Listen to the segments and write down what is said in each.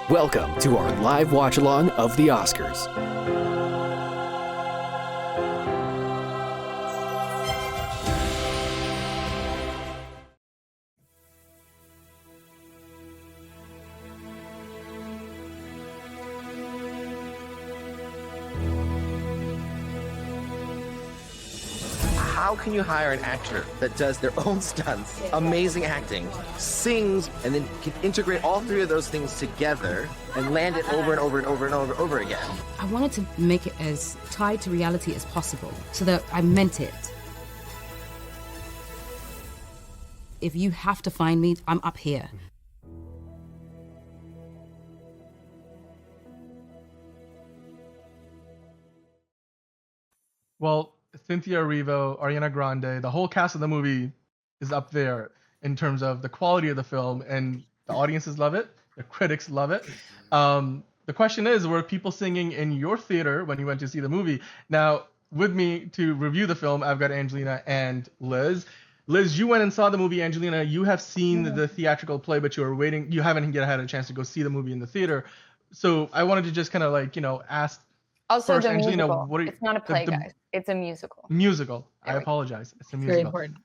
Welcome to our live watch-along of the Oscars. How can you hire an actor that does their own stunts, amazing acting, sings, and then can integrate all three of those things together and land it over and over and over and over again? I wanted to make it as tied to reality as possible so that I meant it. If you have to find me, I'm up here. Well, Cynthia Erivo, Ariana Grande, the whole cast of the movie is up there in terms of the quality of the film, and the audiences love it, the critics love it. The question is, were people singing in your theater when you went to see the movie? Now, with me to review the film, I've got Angelina and Liz. Liz, you went and saw the movie. Angelina, you have seen the theatrical play, but you haven't yet had a chance to go see the movie in the theater. So I wanted to just kind of ask. Also, first, the Angelina, musical. It's not a play, guys. It's a musical. Musical. I apologize. It's a musical. Very important.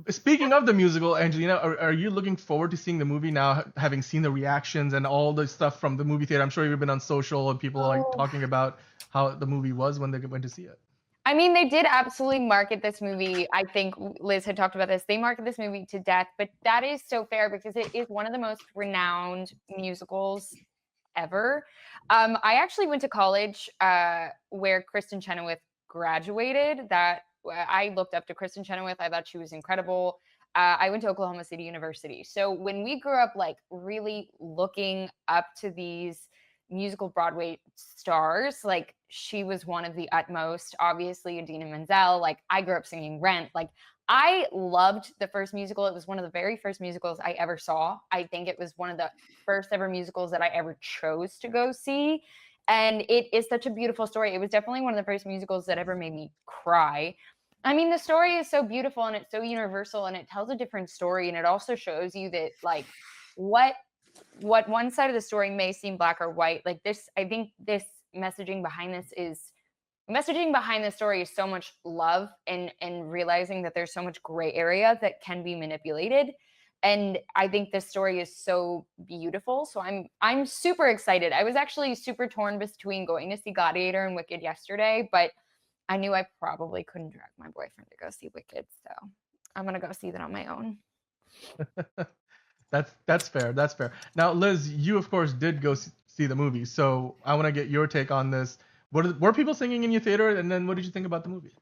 Speaking of the musical, Angelina, are you looking forward to seeing the movie now, having seen the reactions and all the stuff from the movie theater? I'm sure you've been on social and people talking about how the movie was when they went to see it. I mean, they did absolutely market this movie. I think Liz had talked about this. They market this movie to death, but that is so fair because it is one of the most renowned musicals ever. I actually went to college where Kristen Chenoweth graduated. That I looked up to Kristen Chenoweth. I thought she was incredible. I went to Oklahoma City University. So when we grew up really looking up to these musical Broadway stars, she was one of the utmost. Obviously, Idina Menzel. I grew up singing Rent. I loved the first musical. It was one of the very first musicals I ever saw. I think it was one of the first ever musicals that I ever chose to go see. And it is such a beautiful story. It was definitely one of the first musicals that ever made me cry. I mean, the story is so beautiful and it's so universal and it tells a different story. And it also shows you that what one side of the story may seem black or white. I think this messaging behind the story is so much love and realizing that there's so much gray area that can be manipulated. And I think this story is so beautiful. So I'm super excited. I was actually super torn between going to see Gladiator and Wicked yesterday, but I knew I probably couldn't drag my boyfriend to go see Wicked. So I'm going to go see that on my own. That's fair. That's fair. Now, Liz, you of course did go see the movie. So I want to get your take on this. Were people singing in your theater? And then what did you think about the movie?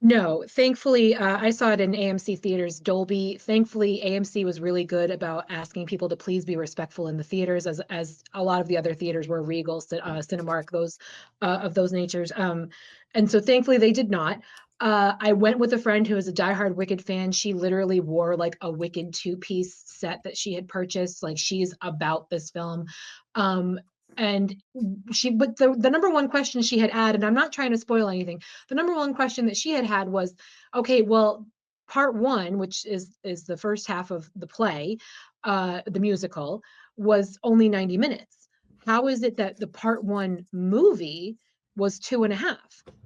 No, thankfully, I saw it in AMC theaters, Dolby. Thankfully, AMC was really good about asking people to please be respectful in the theaters, as a lot of the other theaters were, Regal, Cinemark, those of those natures. And so thankfully they did not. I went with a friend who is a diehard Wicked fan. She literally wore a Wicked two-piece set that she had purchased. She's about this film. But the number one question she had had, and I'm not trying to spoil anything, the number one question that she had was, okay, well, part one, which is the first half of the play, the musical, was only 90 minutes. How is it that the part one movie was 2.5?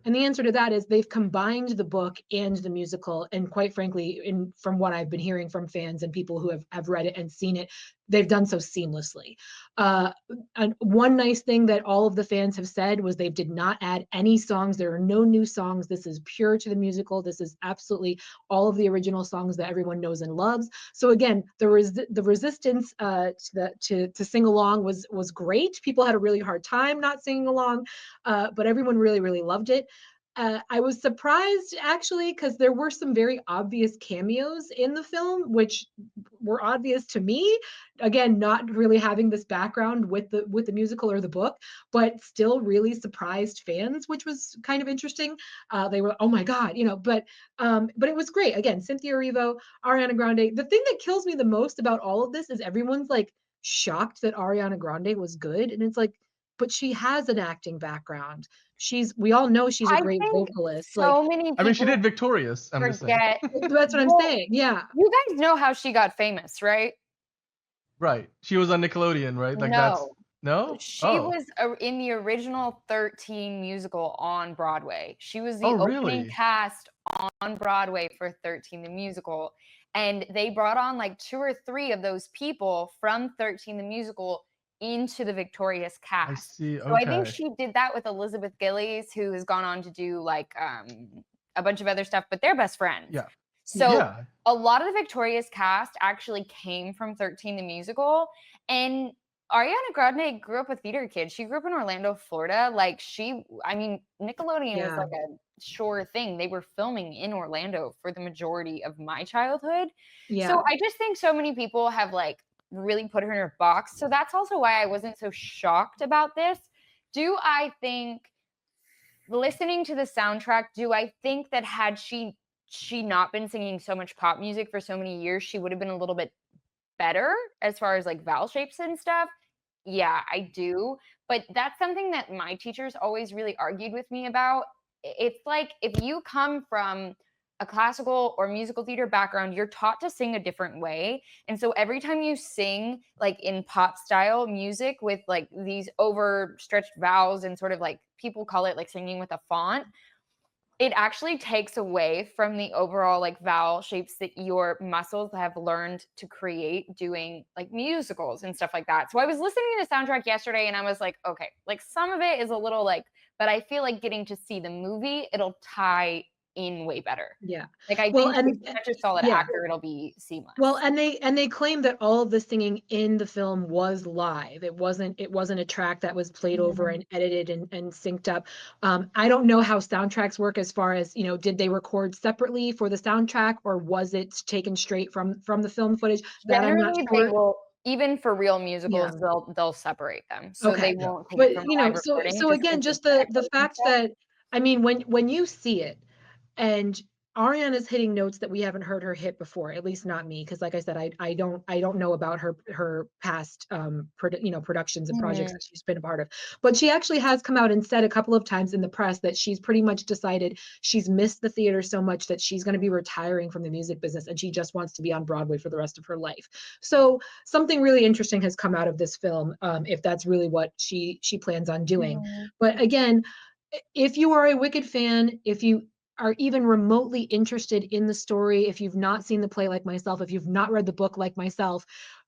And the answer to that is they've combined the book and the musical. And quite frankly, from what I've been hearing from fans and people who have read it and seen it, they've done so seamlessly. And one nice thing that all of the fans have said was they did not add any songs. There are no new songs. This is pure to the musical. This is absolutely all of the original songs that everyone knows and loves. So again, the resistance to sing along was great. People had a really hard time not singing along, but everyone really, really loved it. I was surprised actually because there were some very obvious cameos in the film, which were obvious to me. Again, not really having this background with the musical or the book, but still really surprised fans, which was kind of interesting. They were, oh my God, but it was great. Again, Cynthia Erivo, Ariana Grande. The thing that kills me the most about all of this is everyone's shocked that Ariana Grande was good, and it's but she has an acting background. We all know she's a great vocalist. So many people, I mean, she did Victorious. forget. That's what I'm saying. Yeah. You guys know how she got famous, right? Right. She was on Nickelodeon, right? No. No? She Oh. was in the original 13 musical on Broadway. She was the Oh, opening really? cast on Broadway for 13 the musical. And they brought on like 2 or 3 of those people from 13 the musical into the Victorious I cast. see. So I think Okay. she did that with Elizabeth Gillies, who has gone on to do like a bunch of other stuff, but they're best friends. Yeah. So Yeah. a lot of the Victorious cast actually came from 13 the musical. And Ariana Grande grew up a theater kid. She grew up in Orlando, Florida. Like Nickelodeon was Yeah. like a sure thing. They were filming in Orlando for the majority of my childhood. Yeah. So I just think so many people have like really put her in her box. So that's also why I wasn't so shocked about this. Do I think, listening to the soundtrack, do I think that had she not been singing so much pop music for so many years, she would have been a little bit better as far as like vowel shapes and stuff? Yeah, I do. But that's something that my teachers always really argued with me about. It's like if you come from a classical or musical theater background, you're taught to sing a different way. And so every time you sing like in pop style music with like these overstretched vowels and sort of like people call it like singing with a font, it actually takes away from the overall like vowel shapes that your muscles have learned to create doing like musicals and stuff like that. So I was listening to the soundtrack yesterday and I was like, okay, like some of it is a little like, but I feel like getting to see the movie, it'll tie in way better. Yeah. Like I Well, think and with such a solid yeah. actor, it'll be seamless. Well, and they claim that all of the singing in the film was live. It wasn't a track that was played over and edited and synced up. I don't know how soundtracks work as far as, did they record separately for the soundtrack or was it taken straight from the film footage? That I'm not Generally, they sure. will, even for real Yeah. musicals, they'll separate them. So they Okay. Yeah. won't take it But from a live so recording so just again, because of just the the echoes and fact stuff. that, I mean, when you see it and Ariana's hitting notes that we haven't heard her hit before, at least not me, because like I said, I don't know about her past productions and projects Mhm. that she's been a part of. But she actually has come out and said a couple of times in the press that she's pretty much decided she's missed the theater so much that she's going to be retiring from the music business and she just wants to be on Broadway for the rest of her life. So something really interesting has come out of this film, if that's really what she plans on doing. Mhm. But again, if you are a Wicked fan, if you are even remotely interested in the story, if you've not seen the play like myself, if you've not read the book like myself,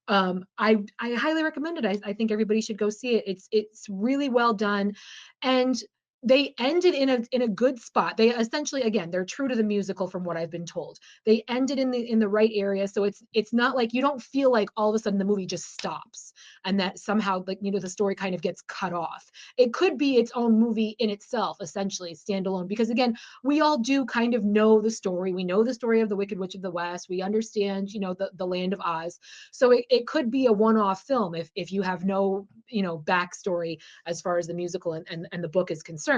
I highly recommend it. I think everybody should go see it. It's really well done, and they ended in a good spot. They essentially, again, they're true to the musical from what I've been told. They ended in the right area, so it's not like you don't feel like all of a sudden the movie just stops and that somehow like the story kind of gets cut off. It could be its own movie in itself, essentially standalone, because again, we all do kind of know the story. We know the story of the Wicked Witch of the West. We understand, the land of Oz. So it could be a one-off film if you have no, backstory as far as the musical and the book is concerned.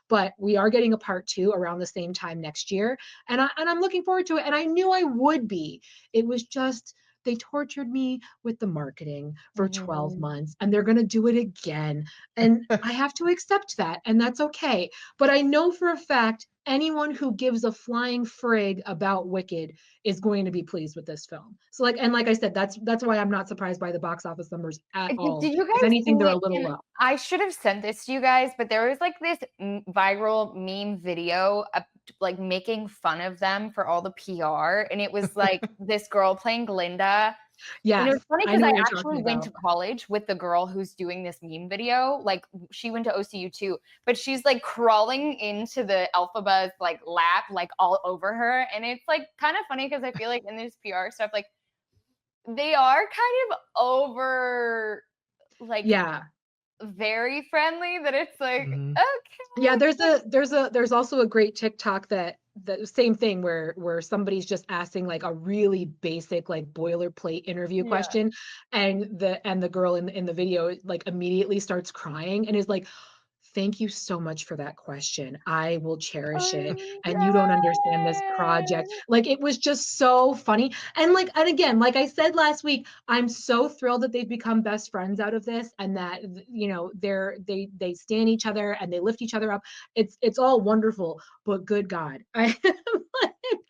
But we are getting a part 2 around the same time next year. And I'm looking forward to it. And I knew I would be. It was just they tortured me with the marketing for 12 Mhm. months and they're going to do it again. And I have to accept that, and that's okay. But I know for a fact anyone who gives a flying frig about Wicked is going to be pleased with this film. So like I said, that's why I'm not surprised by the box office numbers at all. Did you If guys anything, they're see a it? little And low. I should have sent this to you guys, but there was like this viral meme video of like making fun of them for all the PR, and it was like this girl playing Glinda. And it Yes, was funny I because know I what you're talking actually went about. to college with the girl who's doing this meme video. Like she went to OCU too, but she's like crawling into the Elphaba's like lap, like all over her. And it's like kind of funny because I feel like in this PR stuff, like they are kind of over like Yeah. very friendly that it's like, Mhm. Yeah, okay. there's also a great TikTok that the same thing where somebody's just asking like a really basic like boilerplate interview Yeah. question, and the girl in the video like immediately starts crying and is like, "Thank you so much for that question. I will cherish it. I'm And you don't understand this project." dead. Like it was just so funny. And again, like I said last week, I'm so thrilled that they've become best friends out of this and that they stand each other and they lift each other up. It's all wonderful, but good God. I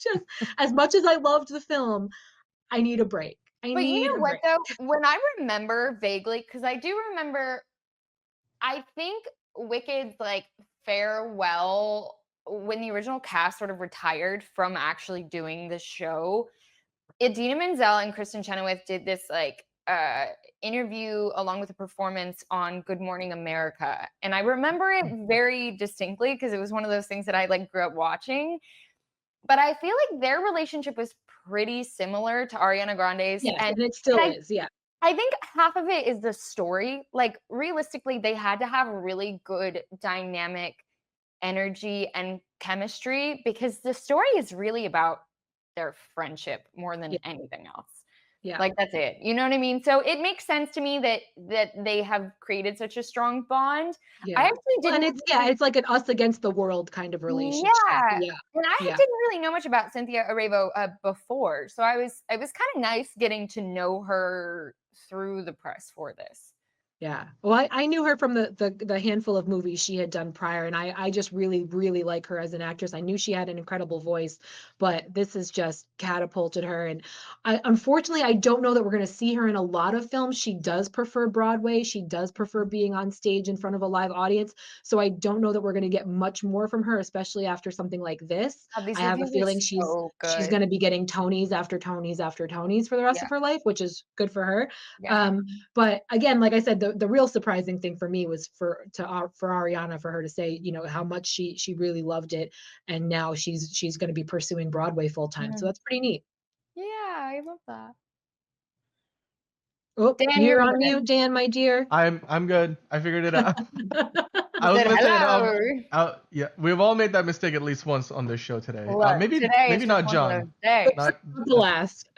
just, as much as I loved the film, I need a break. I But you need know a what break. though? When I remember vaguely, because I do remember I think Wicked's like farewell when the original cast sort of retired from actually doing the show. Idina Menzel and Kristen Chenoweth did this like interview along with a performance on Good Morning America, and I remember it very distinctly because it was one of those things that I like grew up watching. But I feel like their relationship was pretty similar to Ariana Grande's, Yes, and and it still I is. Yeah. I think half of it is the story. Like realistically, they had to have really good dynamic energy and chemistry because the story is really about their friendship more than Yeah. anything else. Yeah. Like that's it. You know what I mean? So it makes sense to me that they have created such a strong bond. Yeah. I actually Well, and didn't it's like an us against the world kind of relationship. yeah. Yeah. And I Yeah. didn't really know much about Cynthia Erivo before. So it was kind of nice getting to know her through the press for this. Yeah. Well, I knew her from the handful of movies she had done prior, and I just really, really like her as an actress. I knew she had an incredible voice, but this has just catapulted her. And unfortunately, I don't know that we're going to see her in a lot of films. She does prefer Broadway. She does prefer being on stage in front of a live audience. So I don't know that we're going to get much more from her, especially after something like this. These I have a reviews are feeling so she's good. going to be getting Tonys after Tonys after Tonys for the rest Yeah. of her life, which is good for her. Yeah. But again, like I said, the real surprising thing for me was for Ariana, for her to say, you know, how much she really loved it, and now she's going to be pursuing Broadway full time. So Mhm. that's pretty neat. Yeah, I love that. Oh, Dan, you're you're on muted. mute, Dan, my dear. I'm good. I figured it out. He I was said gonna say, hello. yeah, we've all made that mistake at least once on this show today. Look, Maybe today is maybe just not one of those John. days. Not The last.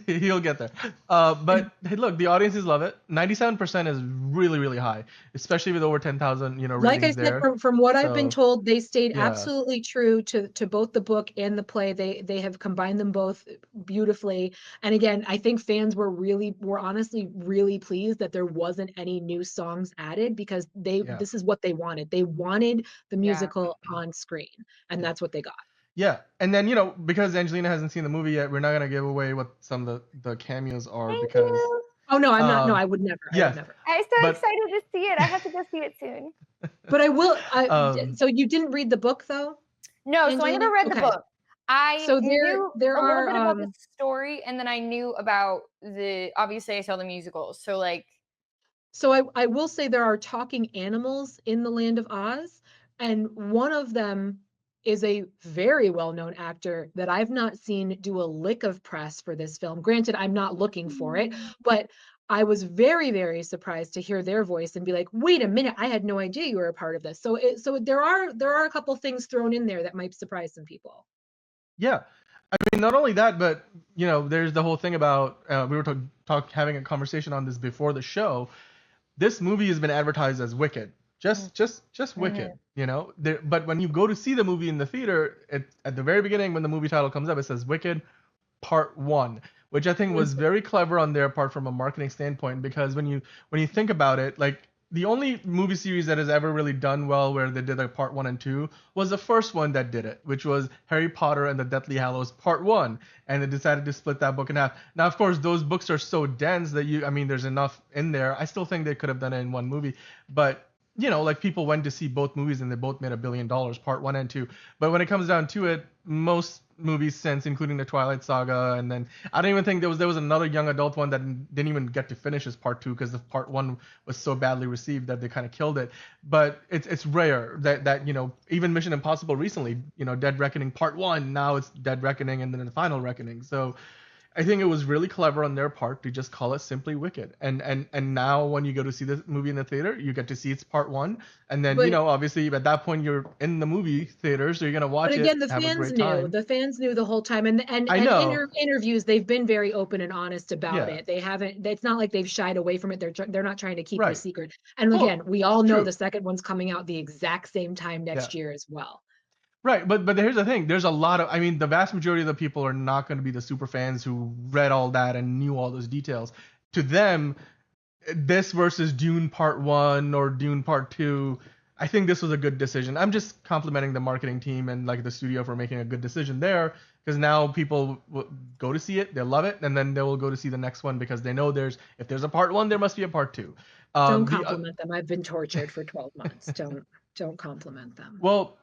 he'll get there. But hey, look, the audiences love it. 97% is really really high, especially with over 10,000 Like I ratings said, there. from what I've been So told, they stayed yeah, absolutely true to both the book and the play. They have combined them both beautifully. And again, I think fans were honestly really pleased that there wasn't any new songs added, because yeah, this is what they wanted. They wanted the Yeah. musical on screen, and yeah. that's what they got. Yeah, and then because Angelina hasn't seen the movie yet, we're not gonna give away what some of the cameos are Thank because you. Oh no, I'm not. No, um I would never. I would yes, never. I'm so but excited to see it. I have to go see it soon. But I will. um So you didn't read the book though, No, so I Angelina? never read the Okay. book. I So knew there a little are bit about the story, and then I knew about obviously I saw the musicals. So like So I will say there are talking animals in the Land of Oz, and one of them is a very well-known actor that I've not seen do a lick of press for this film. Granted, I'm not looking for it, but I was very, very surprised to hear their voice and be like, "Wait a minute, I had no idea you were a part of this." So there are a couple things thrown in there that might surprise some people. yeah, I mean not only that, but there's the whole thing about we were having a conversation on this before the show. This movie has been advertised as Wicked, just Wicked, but when you go to see the movie in the theater, at the very beginning when the movie title comes up, it says Wicked Part 1, which I think was very clever on their part from a marketing standpoint, because when you think about it, like the only movie series that has ever really done well where they did like part 1 and 2 was the first one that did it, which was Harry Potter and the Deathly Hallows Part 1, and they decided to split that book in half. Now, of course, those books are so dense that there's enough in there. I still think they could have done it in one movie, but like people went to see both movies and they both made $1 billion, part 1 and 2. But when it comes down to it, most movies since, including the Twilight Saga, and then I don't even think there was another young adult one that didn't even get to finish as part 2 because the part 1 was so badly received that they kind of killed it. But it's rare that even Mission Impossible recently, Dead Reckoning Part 1, now it's Dead Reckoning and then the Final Reckoning. So I think it was really clever on their part to just call it simply Wicked. And now when you go to see this movie in the theater, you get to see it's part 1. And then, But obviously at that point you're in the movie theater, so you're going to watch But again, it, have a great time. the fans knew the whole time, and I know. interviews, they've been very open and honest about Yeah. it. They haven't. It's not like they've shied away from it. They're not trying to keep it a Right. secret. And Well, again, we all know true. the second one's coming out the exact same time next year as well. Right, but here's the thing. There's a lot of, the vast majority of the people are not going to be the super fans who read all that and knew all those details. To them, this versus Dune Part 1 or Dune Part 2, I think this was a good decision. I'm just complimenting the marketing team and like the studio for making a good decision there, because now people will go to see it, they'll love it, and then they will go to see the next one because they know if there's a part 1, there must be a part 2. Don't compliment them. I've been tortured for 12 months. Don't compliment them. Well,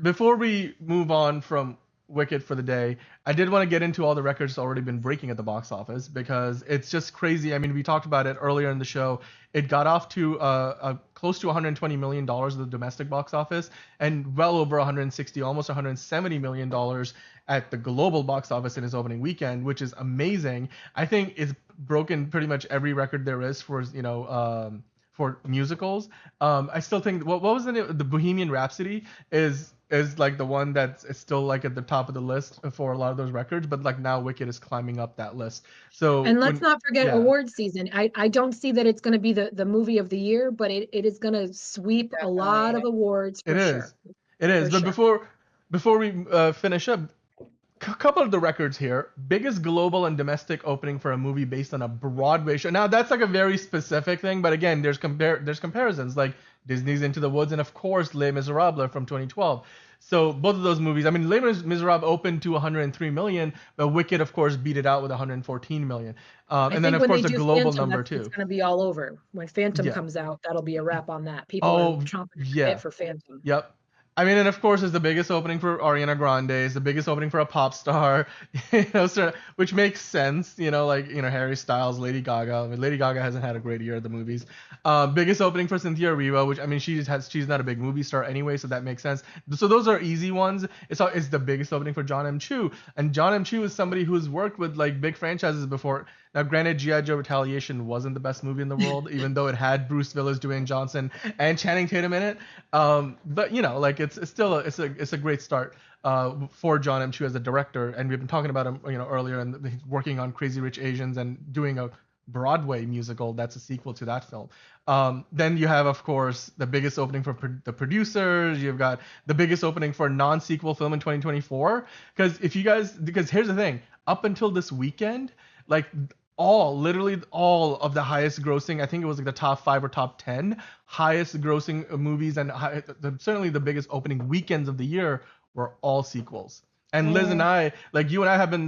before we move on from Wicked for the day, I did want to get into all the records already been breaking at the box office, because it's just crazy. I mean, we talked about it earlier in the show. It got off to close to $120 million at the domestic box office, and well over 160, almost $170 million at the global box office in its opening weekend, which is amazing. I think it's broken pretty much every record there is for, for musicals. I still think what was the name? The Bohemian Rhapsody is like the one that's still like at the top of the list for a lot of those records, but like now Wicked is climbing up that list. So and let's not forget award season. I don't see that it's going to be the movie of the year, but it is going to sweep a lot of awards for sure. It is. But before we finish up, a couple of the records here. Biggest global and domestic opening for a movie based on a Broadway show. Now that's like a very specific thing, but again, there's comparisons like Disney's Into the Woods and of course Les Miserables from 2012. So both of those movies, I mean, Les Miserables opened to 103 million, but Wicked of course beat it out with 114 million. And then of course a global number too. It's going to be all over. When Phantom comes out, that'll be a wrap on that. People are chomping for Phantom. Yep. I mean, and of course, it's the biggest opening for Ariana Grande. It's the biggest opening for a pop star, which makes sense. Harry Styles, Lady Gaga. I mean, Lady Gaga hasn't had a great year at the movies. Biggest opening for Cynthia Erivo, which I mean, she's not a big movie star anyway, so that makes sense. So those are easy ones. It's the biggest opening for John M. Chu, and John M. Chu is somebody who's worked with like big franchises before. Now, granted, G.I. Joe Retaliation wasn't the best movie in the world, even though it had Bruce Willis, Dwayne Johnson, and Channing Tatum in it. But it's still a great start for John M. Chu as a director, and we've been talking about him earlier, and he's working on Crazy Rich Asians and doing a Broadway musical that's a sequel to that film. Then you have, of course, the biggest opening for the producers. You've got the biggest opening for a non-sequel film in 2024. Because here's the thing, up until this weekend, literally all of the highest grossing, I think it was like the top 5 or top 10 highest grossing movies and certainly the biggest opening weekends of the year were all sequels. And Liz and I, you and I have been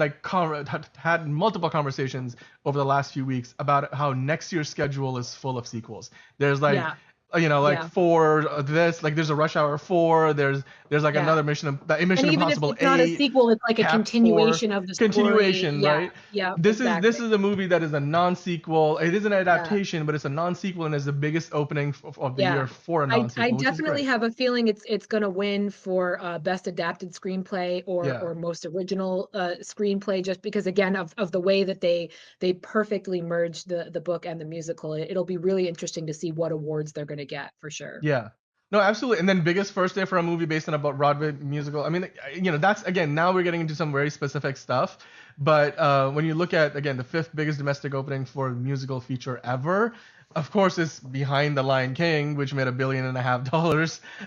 had multiple conversations over the last few weeks about how next year's schedule is full of sequels. There's 4 of this, there's a Rush Hour 4, there's another Mission Impossible 8. It's not a sequel, it's like a continuation of the story. Right? Yeah. This is a movie that is a non-sequel. It is an adaptation, but it's a non-sequel and is the biggest opening of the year for a non-sequel. I definitely have a feeling it's going to win for best adapted screenplay or most original screenplay, just because again of the way that they perfectly merged the book and the musical. It'll be really interesting to see what awards they're going to get for sure. Yeah. No, absolutely. And then biggest first day for a movie based on a Broadway musical. I mean, that's, again, now we're getting into some very specific stuff. But when you look at, again, the 5th biggest domestic opening for a musical feature ever, of course, it's behind The Lion King, which made $1.5 billion,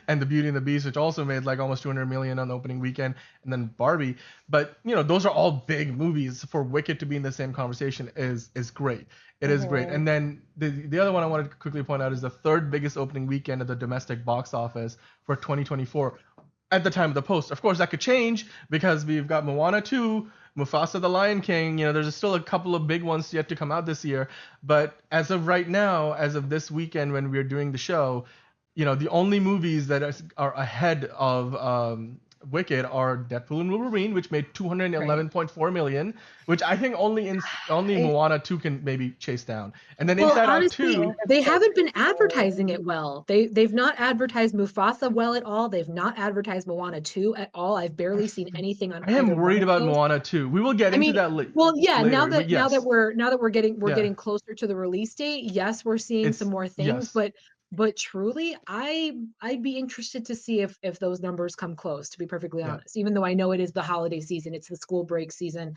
and The Beauty and the Beast, which also made almost $200 million on the opening weekend, and then Barbie. But those are all big movies. For Wicked to be in the same conversation is great. It is great. And then the other one I wanted to quickly point out is the 3rd biggest opening weekend of the domestic box office for 2024 at the time of the post. Of course, that could change because we've got Moana 2, Mufasa the Lion King. There's still a couple of big ones yet to come out this year. But as of right now, as of this weekend when we're doing the show, the only movies that are ahead of Wicked are Deadpool and Wolverine, which made $211.4 million, which I think only Moana 2 can maybe chase down. And then Inside Out 2, they haven't been advertising it well. They've not advertised Mufasa well at all. They've not advertised Moana 2 at all. I've barely seen anything on. I am worried about Moana 2. We will get into that later. Well, yeah. Later, now that we're getting closer to the release date, yes, we're seeing some more things, but truly, I'd be interested to see if those numbers come close, to be perfectly honest. Even though I know it is the holiday season, it's the school break season,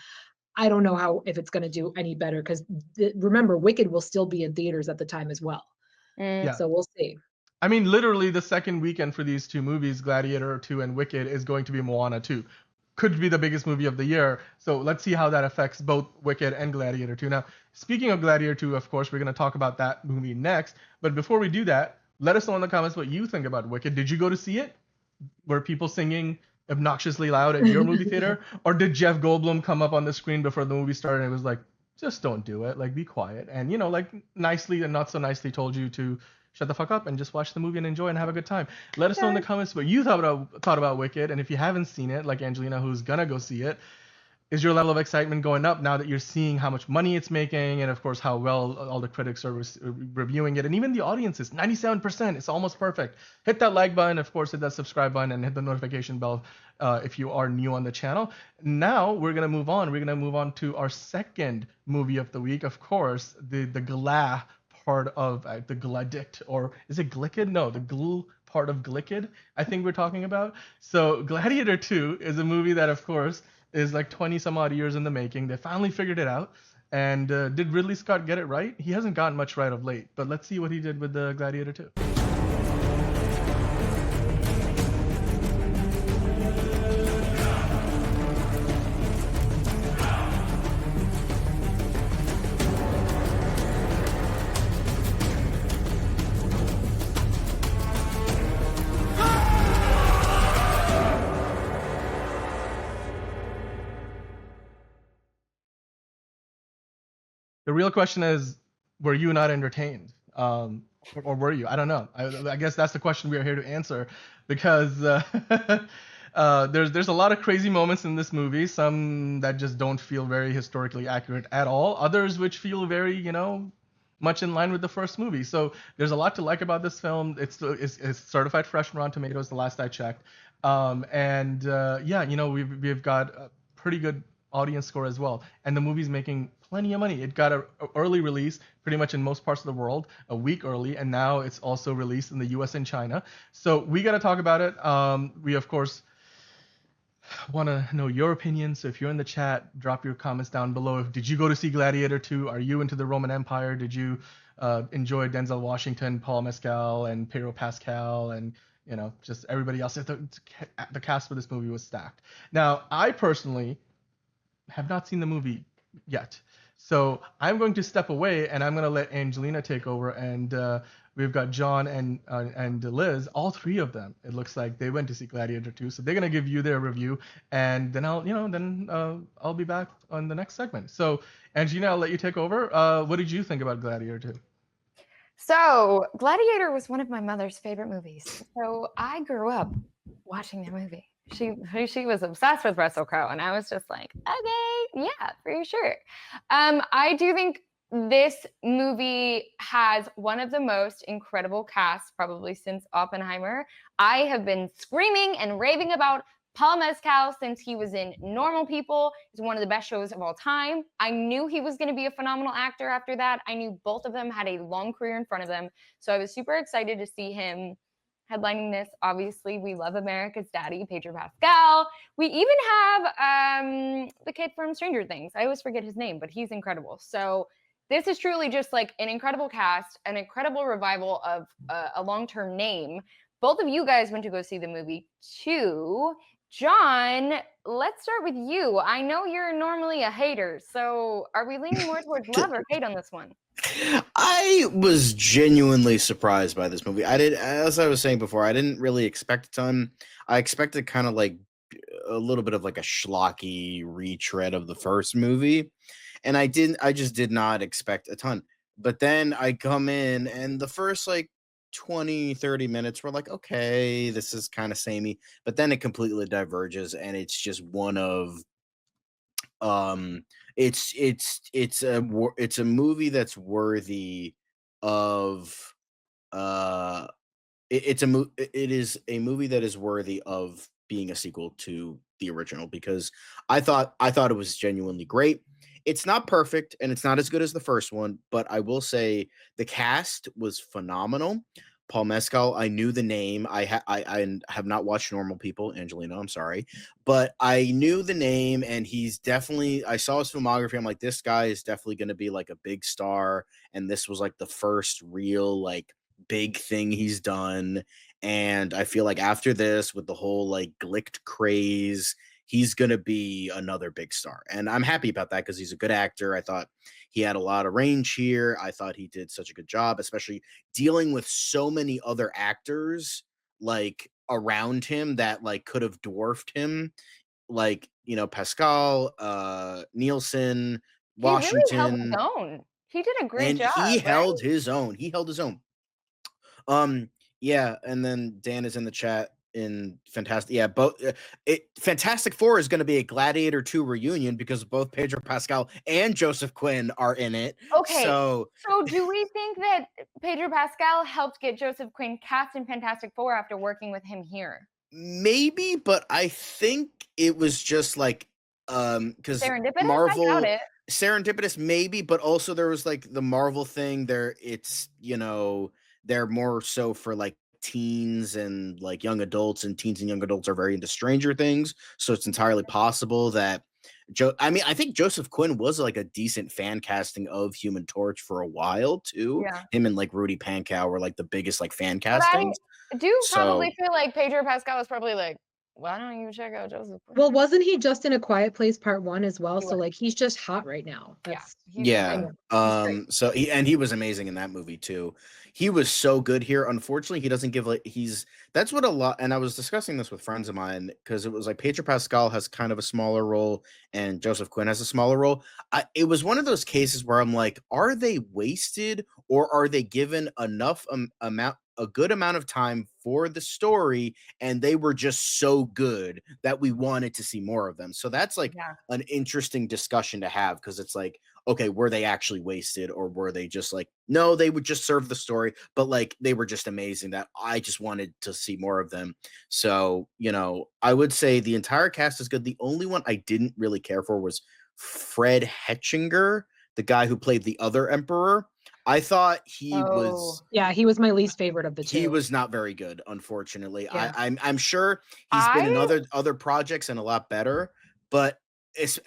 I don't know if it's going to do any better, because remember, Wicked will still be in theaters at the time as well. So we'll see. I mean, literally the second weekend for these two movies, Gladiator 2 and Wicked, is going to be Moana 2. Could be the biggest movie of the year. So let's see how that affects both Wicked and Gladiator 2. Now, speaking of Gladiator 2, of course, we're going to talk about that movie next. But before we do that, Let us know in the comments what you think about Wicked. Did you go to see it? Were people singing obnoxiously loud at your movie theater? Or did Jeff Goldblum come up on the screen before the movie started and it was like, just don't do it, like be quiet, and like nicely and not so nicely told you to shut the fuck up and just watch the movie and enjoy and have a good time. Let us know in the comments what you thought about Wicked, and if you haven't seen it, like Angelina, who's gonna go see it, is your level of excitement going up now that you're seeing how much money it's making, and of course how well all the critics are reviewing it, and even the audiences, 97%, it's almost perfect. Hit that like button, of course hit that subscribe button, and hit the notification bell if you are new on the channel. Now we're gonna move on to our second movie of the week, of course, the gla part of the gladict, or is it glickid? No, the gl part of glickid, I think we're talking about. So Gladiator 2 is a movie that, of course, is like 20 some odd years in the making. They finally figured it out. And did Ridley Scott get it right? He hasn't gotten much right of late, but let's see what he did with the Gladiator 2. The real question is, were you not entertained? Or were you? I don't know. I guess that's the question we are here to answer, because there's a lot of crazy moments in this movie, some that just don't feel very historically accurate at all, others which feel very, much in line with the first movie. So there's a lot to like about this film. It's certified fresh on Rotten Tomatoes, the last I checked. We've got a pretty good audience score as well, and the movie's making plenty of money. It got an early release pretty much in most parts of the world, a week early, and now it's also released in the US and China. So we got to talk about it. We of course want to know your opinion, so if you're in the chat, drop your comments down below. Did you go to see Gladiator 2? Are you into the Roman Empire? Did you enjoy Denzel Washington, Paul Mescal, and Pedro Pascal, and just everybody else? The cast for this movie was stacked. Now, I personally have not seen the movie yet, so I'm going to step away and I'm going to let Angelina take over, and we've got John and Liz, all three of them. It looks like they went to see Gladiator 2, so they're going to give you their review, and then I'll be back on the next segment. So Angelina, I'll let you take over. What did you think about Gladiator 2? So Gladiator was one of my mother's favorite movies, so I grew up watching the movie. She was obsessed with Russell Crowe, and I was just like, okay, yeah, for sure. I do think this movie has one of the most incredible casts probably since Oppenheimer. I have been screaming and raving about Paul Mescal since he was in Normal People. It's one of the best shows of all time. I knew he was going to be a phenomenal actor after that. I knew both of them had a long career in front of them, so I was super excited to see him headlining this. Obviously, we love America's Daddy, Pedro Pascal. We even have the kid from Stranger Things. I always forget his name, but he's incredible. So this is truly just like an incredible cast, an incredible revival of a long-term name. Both of you guys went to go see the movie too. John, let's start with you. I know you're normally a hater, so are we leaning more towards love or hate on this one? I was genuinely surprised by this movie. As I was saying before, I didn't really expect a ton. I expected kind of like a little bit of like a schlocky retread of the first movie, and I just did not expect a ton. But then I come in, and the first like 20-30 minutes were like, okay, this is kind of samey, but then it completely diverges, and it's just one of it's a movie that's worthy of it is a movie that is worthy of being a sequel to the original, because I thought it was genuinely great. It's not perfect and it's not as good as the first one, but I will say the cast was phenomenal. Paul Mescal, I knew the name. I have not watched Normal People, Angelina, I'm sorry, but I knew the name, and he's definitely, I saw his filmography. I'm like, this guy is definitely going to be like a big star, and this was like the first real like big thing he's done. And I feel like after this, with the whole like glicked craze, he's going to be another big star. And I'm happy about that because he's a good actor. I thought he had a lot of range here. I thought he did such a good job, especially dealing with so many other actors like around him that like could have dwarfed him, like, you know, Pascal, Nielsen, He really held his Washington, own. He did a great and job, he right? held his own. He held his own. Yeah, and then Dan is in the chat in Fantastic. Yeah, both Fantastic Four is going to be a Gladiator 2 reunion because both Pedro Pascal and Joseph Quinn are in it. Okay. So do we think that Pedro Pascal helped get Joseph Quinn cast in Fantastic Four after working with him here? maybe, but I think it was just like because Serendipitous? Marvel I doubt it. serendipitous maybe, but also there was like the Marvel thing there. It's, you know, they're more so for like teens and like young adults, and teens and young adults are very into Stranger Things. So it's entirely possible that I mean, I think Joseph Quinn was like a decent fan casting of Human Torch for a while too. Yeah. Him and like Rudy Pankow were like the biggest like fan But I castings. do So probably feel like Pedro Pascal was probably like, why don't you check out Joseph Quinn? Well, wasn't he just in A Quiet Place Part 1 as well? He So was. like he's just hot right now. Yeah. That's He's yeah. great. He's great. So he was amazing in that movie too. He was so good here. Unfortunately, he doesn't give like that's what a lot, and I was discussing this with friends of mine because it was like Pedro Pascal has kind of a smaller role and Joseph Quinn has a smaller role. It was one of those cases where I'm like, are they wasted or are they given enough a good amount of time for the story, and they were just so good that we wanted to see more of them. So that's like Yeah. an interesting discussion to have, because it's like, okay, were they actually wasted, or were they just like, no, they would just serve the story, but like they were just amazing that I just wanted to see more of them. So, you know, I would say the entire cast is good. The only one I didn't really care for was Fred Hetchinger, the guy who played the other emperor. I thought he was yeah, he was my least favorite of the two. he was not very good, unfortunately. Yeah. I'm sure he's been in other projects and a lot better, but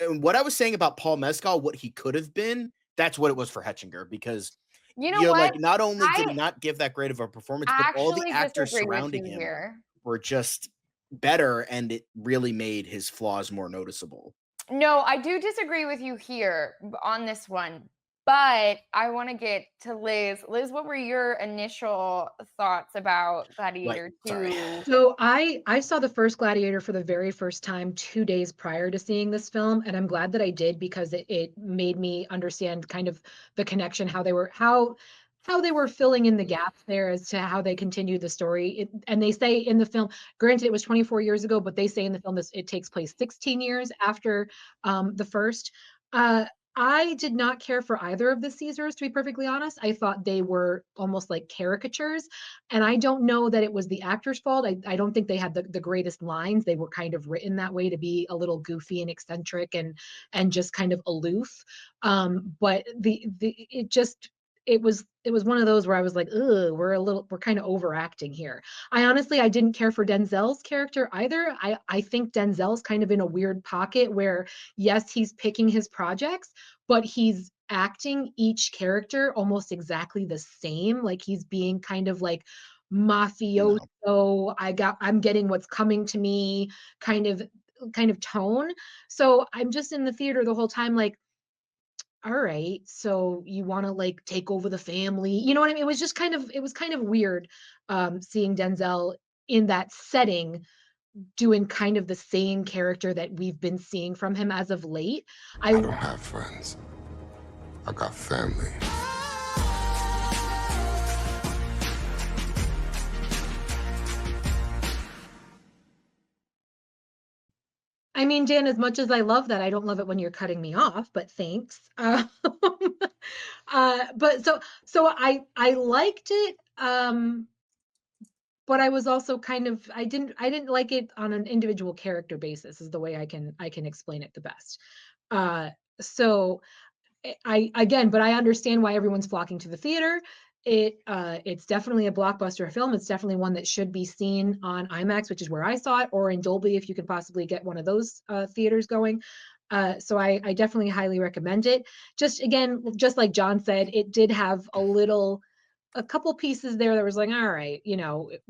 what I was saying about Paul Mescal, what he could have been, that's what it was for Hetchinger, because You know what? like not only did he not give that great of a performance, but all the Actually actors disagree with surrounding you him here. were just better, and it really made his flaws more noticeable. No, I do disagree with you here on this one, but I want to get to Liz. Liz, what were your initial thoughts about Gladiator 2? So I saw the first Gladiator for the very first time 2 days prior to seeing this film, and I'm glad that I did, because it made me understand kind of the connection, how they were filling in the gaps there as to how they continue the story. And they say in the film, granted it was 24 years ago, but they say in the film it takes place 16 years after the first. I did not care for either of the Caesars, to be perfectly honest. I thought they were almost like caricatures. And I don't know that it was the actor's fault. I don't think they had the greatest lines. They were kind of written that way to be a little goofy and eccentric and just kind of aloof. But it was one of those where I was like, ugh, we're kind of overacting here. I didn't care for Denzel's character either. I think Denzel's kind of in a weird pocket where, yes, he's picking his projects, but he's acting each character almost exactly the same. Like he's being kind of like mafioso. No. I'm getting what's coming to me kind of tone. So I'm just in the theater the whole time, like, all right, so you want to like take over the family, you know what I mean? It was kind of weird seeing Denzel in that setting doing kind of the same character that we've been seeing from him as of late. I don't have friends. I got family. I mean, Dan, as much as I love that, I don't love it when you're cutting me off, but thanks. But so I liked it, but I was also kind of I didn't like it on an individual character basis, is the way I can explain it the best. So but I understand why everyone's flocking to the theater. It's definitely a blockbuster film. It's definitely one that should be seen on IMAX, which is where I saw it, or in Dolby if you can possibly get one of those theaters going. So I definitely highly recommend it. Just again, just like John said, it did have a little a couple pieces there that was like, all right,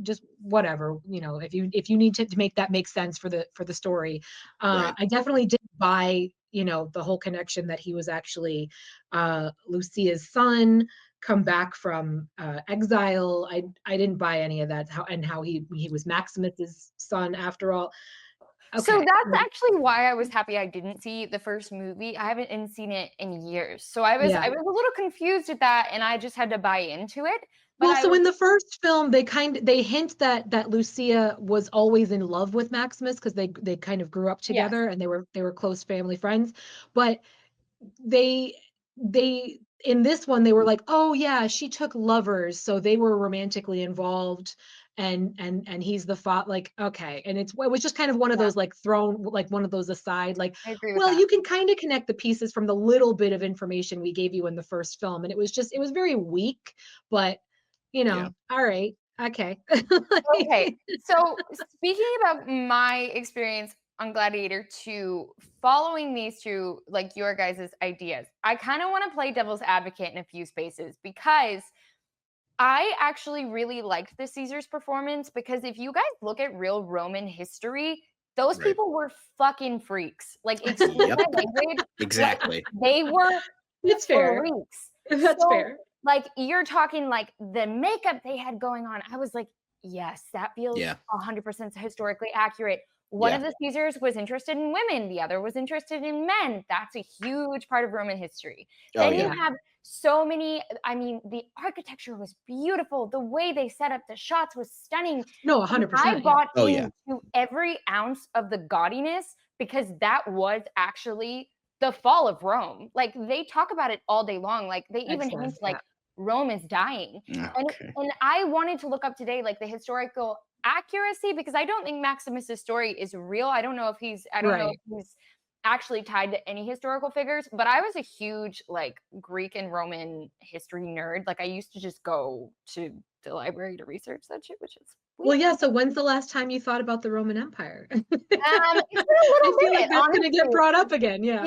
just whatever, if you need to make that make sense for the story. Right. I definitely did buy, the whole connection that he was actually Lucia's son, come back from exile. I didn't buy any of that. How he was Maximus's son after all. So Okay. that's actually why I was happy I didn't see the first movie. I haven't seen it in years. So I was Yeah. a little confused at that, and I just had to buy into it. But Well, so in the first film, they hint that Lucia was always in love with Maximus because they kind of grew up together and they were close family friends. But they in this one they were like, oh yeah, she took lovers, so they were romantically involved, and he's the thought, like, okay. And it was just kind of one of those, like, thrown, like, one of those aside, like, I agree with well, that. you can kind of connect the pieces from the little bit of information we gave you in the first film, and it was very weak, but all right, okay. Okay. So speaking about my experience on Gladiator 2, following these two, like your guys' ideas, I kind of want to play devil's advocate in a few spaces, because I actually really liked the Caesar's performance, because if you guys look at real Roman history, those Right. people were fucking freaks. Like, excuse my language. Exactly. They were That's fair. freaks. That's fair. Like, you're talking like the makeup they had going on. I was like, yes, that feels 100% historically accurate. One of the Caesars was interested in women. The other was interested in men. That's a huge part of Roman history. Then you have so many, I mean, the architecture was beautiful. The way they set up the shots was stunning. No, 100%. I bought into every ounce of the gaudiness, because that was actually the fall of Rome. Like, they talk about it all day long. Like, they even hint like Rome is dying. Okay. And I wanted to look up today, like, the historical accuracy, because I don't think Maximus's story is real. I don't know if he's actually tied to any historical figures, but I was a huge, like, Greek and Roman history nerd. Like, I used to just go to the library to research that shit, which is weird. Well, yeah, so when's the last time you thought about the Roman Empire? It's been a little bit, like that's gonna get brought up again. Yeah.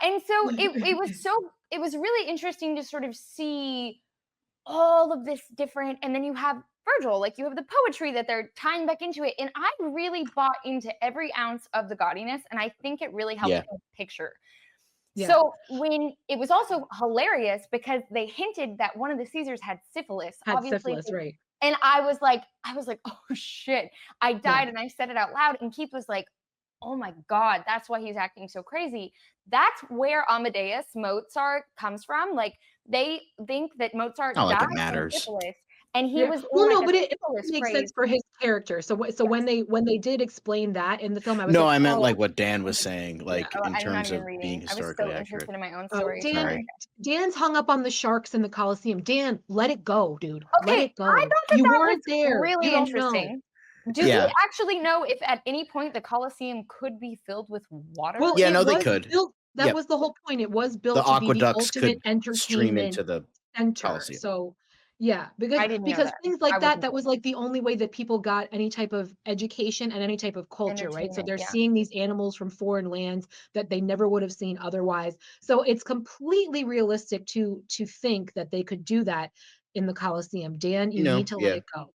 And so it was really interesting to sort of see all of this different, and then you have Virgil, like, you have the poetry that they're tying back into it, and I really bought into every ounce of the gaudiness, and I think it really helped the picture. So when it was also hilarious, because they hinted that one of the Caesars had syphilis, right? And I was like, oh shit, I died, and I said it out loud, and Keith was like, oh my God, that's why he's acting so crazy. That's where Amadeus Mozart comes from. Like, they think that Mozart died from syphilis, and he was but it makes sense for his character. So when they did explain that in the film, I was I meant like what Dan was saying, like in I'm terms not of even being historically I was so accurate. interested in my own story. Dan's hung up on the sharks in the Colosseum. Dan, let it go, dude. Okay, let it go. I thought you that weren't was there. really You don't interesting. know. Do we actually know if at any point the Colosseum could be filled with water? Well, they could. That was the whole point. It was built the to be the aqueducts ultimate could entertainment stream into the center. Colosseum. So yeah, because things like that was like the only way that people got any type of education and any type of culture, right? So they're seeing these animals from foreign lands that they never would have seen otherwise. So it's completely realistic to think that they could do that in the Colosseum. Dan, you need to let it go.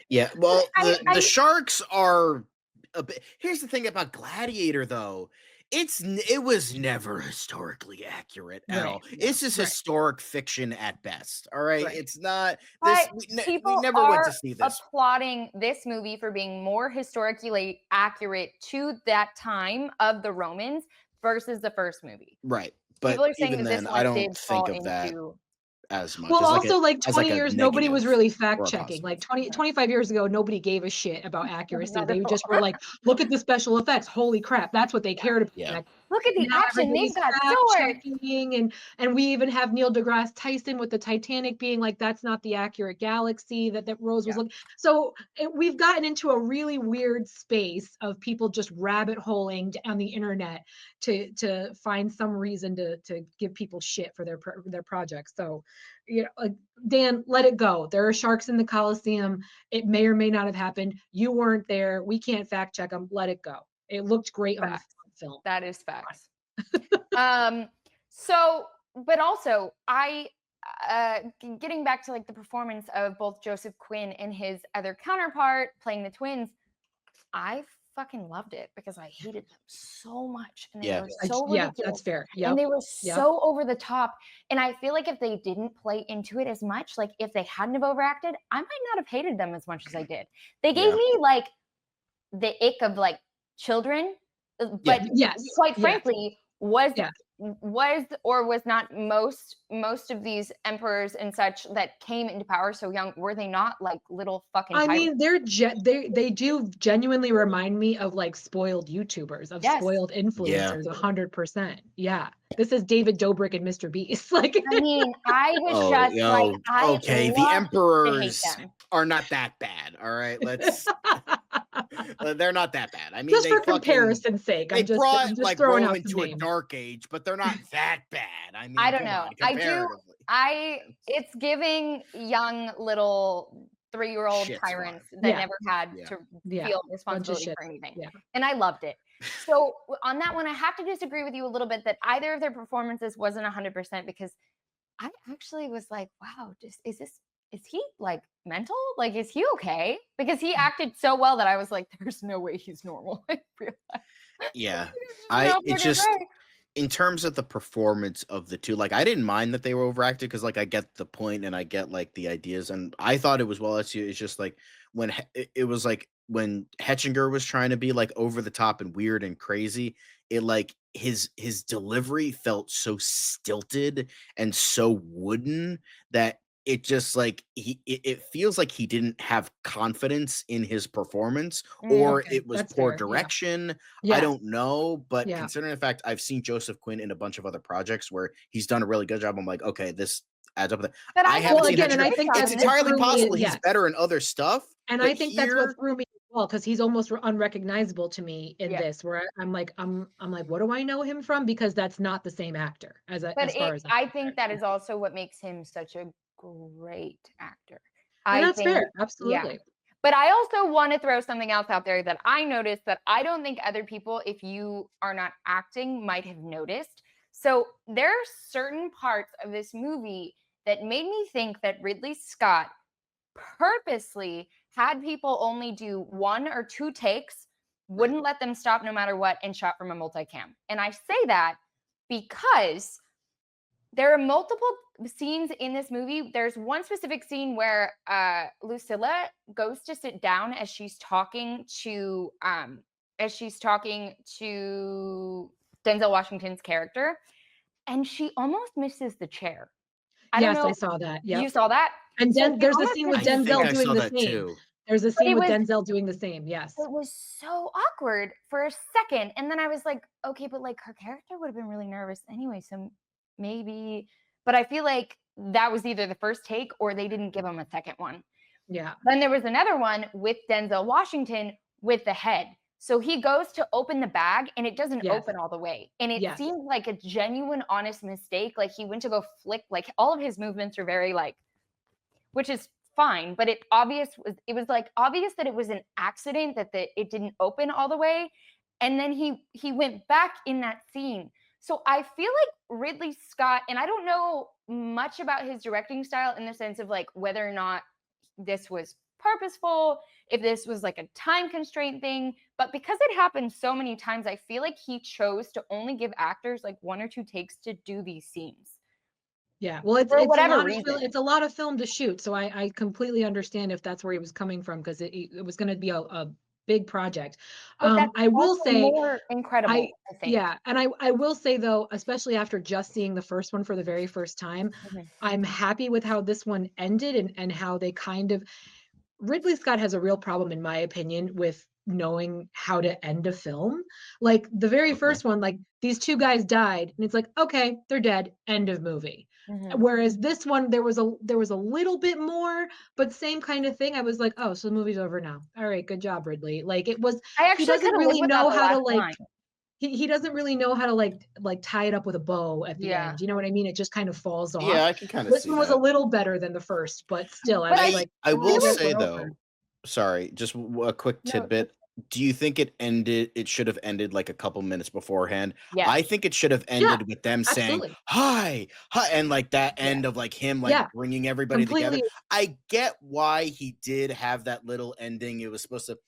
Yeah, well, the sharks are a bit. Here's the thing about Gladiator, though. It was never historically accurate at all. It's just historic fiction at best. All right, it's not. This we never went to see this. Applauding this movie for being more historically accurate to that time of the Romans versus the first movie. Right, but people are saying even that then, this I one don't did fall think of that into as much. Well, as also, like 20 as years, a nobody was really fact or a checking. positive. Like 25 years ago, nobody gave a shit about accuracy. Not They at just all. were like, look at the special effects. Holy crap. That's what they cared about. Yeah. Look at the Now action. They've everybody's got fact swords. checking, and we even have Neil deGrasse Tyson with the Titanic being like, that's not the accurate galaxy that Rose was looking. So we've gotten into a really weird space of people just rabbit holing on the internet to find some reason to give people shit for their projects. So, Dan, let it go. There are sharks in the Colosseum. It may or may not have happened. You weren't there. We can't fact check them. Let it go. It looked great on the film. That is facts. So, but also, I getting back to like the performance of both Joseph Quinn and his other counterpart playing the twins, I fucking loved it because I hated them so much, and they were so ridiculous. That's fair. And they were so over the top. And I feel like if they didn't play into it as much, like if they hadn't have overacted, I might not have hated them as much as I did. They gave me like the ick of like children, but quite frankly, was or was not most of these emperors and such that came into power so young, were they not like little fucking I mean, they do genuinely remind me of like spoiled YouTubers, of spoiled influencers, 100%. Yeah. This is David Dobrik and Mr. Beast. Like, I mean, I was just like, the emperors are not that bad. All right, let's they're not that bad. I mean, just for comparison's sake, I'm just like throwing Rome out into a dark age, but they're not that bad. I mean, I don't know. It's giving young little 3-year-old tyrants that never had to feel responsibility for anything. And I loved it. So on that one, I have to disagree with you a little bit that either of their performances wasn't 100% because I actually was like, wow, is he like mental? Like, is he okay? Because he acted so well that I was like, there's no way he's normal. It's just in terms of the performance of the two, like I didn't mind that they were overacted because like I get the point and I get like the ideas and I thought it was well. It's just like when it was like when Hetchinger was trying to be like over the top and weird and crazy, it like his delivery felt so stilted and so wooden that it just like it feels like he didn't have confidence in his performance or it was poor direction. I don't know, but considering the fact I've seen Joseph Quinn in a bunch of other projects where he's done a really good job, I'm like, okay, this adds up with it. But I haven't seen and I think it's entirely possible he's better in other stuff. And I think that's what threw me as well, because he's almost unrecognizable to me in this, where I'm like, what do I know him from? Because that's not the same actor I think that is also what makes him such a great actor. That's fair. Absolutely. But I also want to throw something else out there that I noticed that I don't think other people, if you are not acting, might have noticed. So there are certain parts of this movie that made me think that Ridley Scott purposely had people only do 1 or 2 takes, wouldn't let them stop no matter what, and shot from a multicam. And I say that because there are multiple scenes in this movie. There's one specific scene where Lucilla goes to sit down as she's talking to Denzel Washington's character, and she almost misses the chair. I saw that. Yeah, you saw that. And then there's a scene with Denzel doing the same. There's a scene with Denzel doing the same. Yes. It was so awkward for a second. And then I was like, okay, but like her character would have been really nervous anyway. So maybe, but I feel like that was either the first take or they didn't give him a second one. Yeah. Then there was another one with Denzel Washington with the head. So he goes to open the bag and it doesn't open all the way. And it seemed like a genuine, honest mistake. Like he went to go flick, like all of his movements are very like, which is fine, but it was like obvious that it was an accident that it didn't open all the way. And then he went back in that scene. So I feel like Ridley Scott, and I don't know much about his directing style in the sense of like whether or not this was purposeful, if this was like a time constraint thing, but because it happened so many times, I feel like he chose to only give actors like 1 or 2 takes to do these scenes. Yeah, well, it's a lot of film to shoot, so I completely understand if that's where he was coming from, because it was going to be a big project. I will say more incredible. I think. Yeah, and I will say though, especially after just seeing the first one for the very first time, I'm happy with how this one ended and how they kind of. Ridley Scott has a real problem, in my opinion, with knowing how to end a film. Like the very first one, like these 2 guys died, and it's like, okay, they're dead, end of movie. Whereas this one, there was a little bit more, but same kind of thing. I was like, oh, so the movie's over now. All right, good job, Ridley. Like it was. He doesn't really know how to like. He doesn't really know how to like tie it up with a bow at the end. You know what I mean? It just kind of falls off. Yeah, I can kind of see this one was a little better than the first, but still, I will say though. Sorry, just a quick tidbit. Do you think it should have ended like a couple minutes beforehand? Yes. I think it should have Yeah, ended with them saying, absolutely. "Hi, hi," and like that Yeah. end of like him like Yeah, bringing everybody together. completely. I get why he did have that little ending. It was supposed to,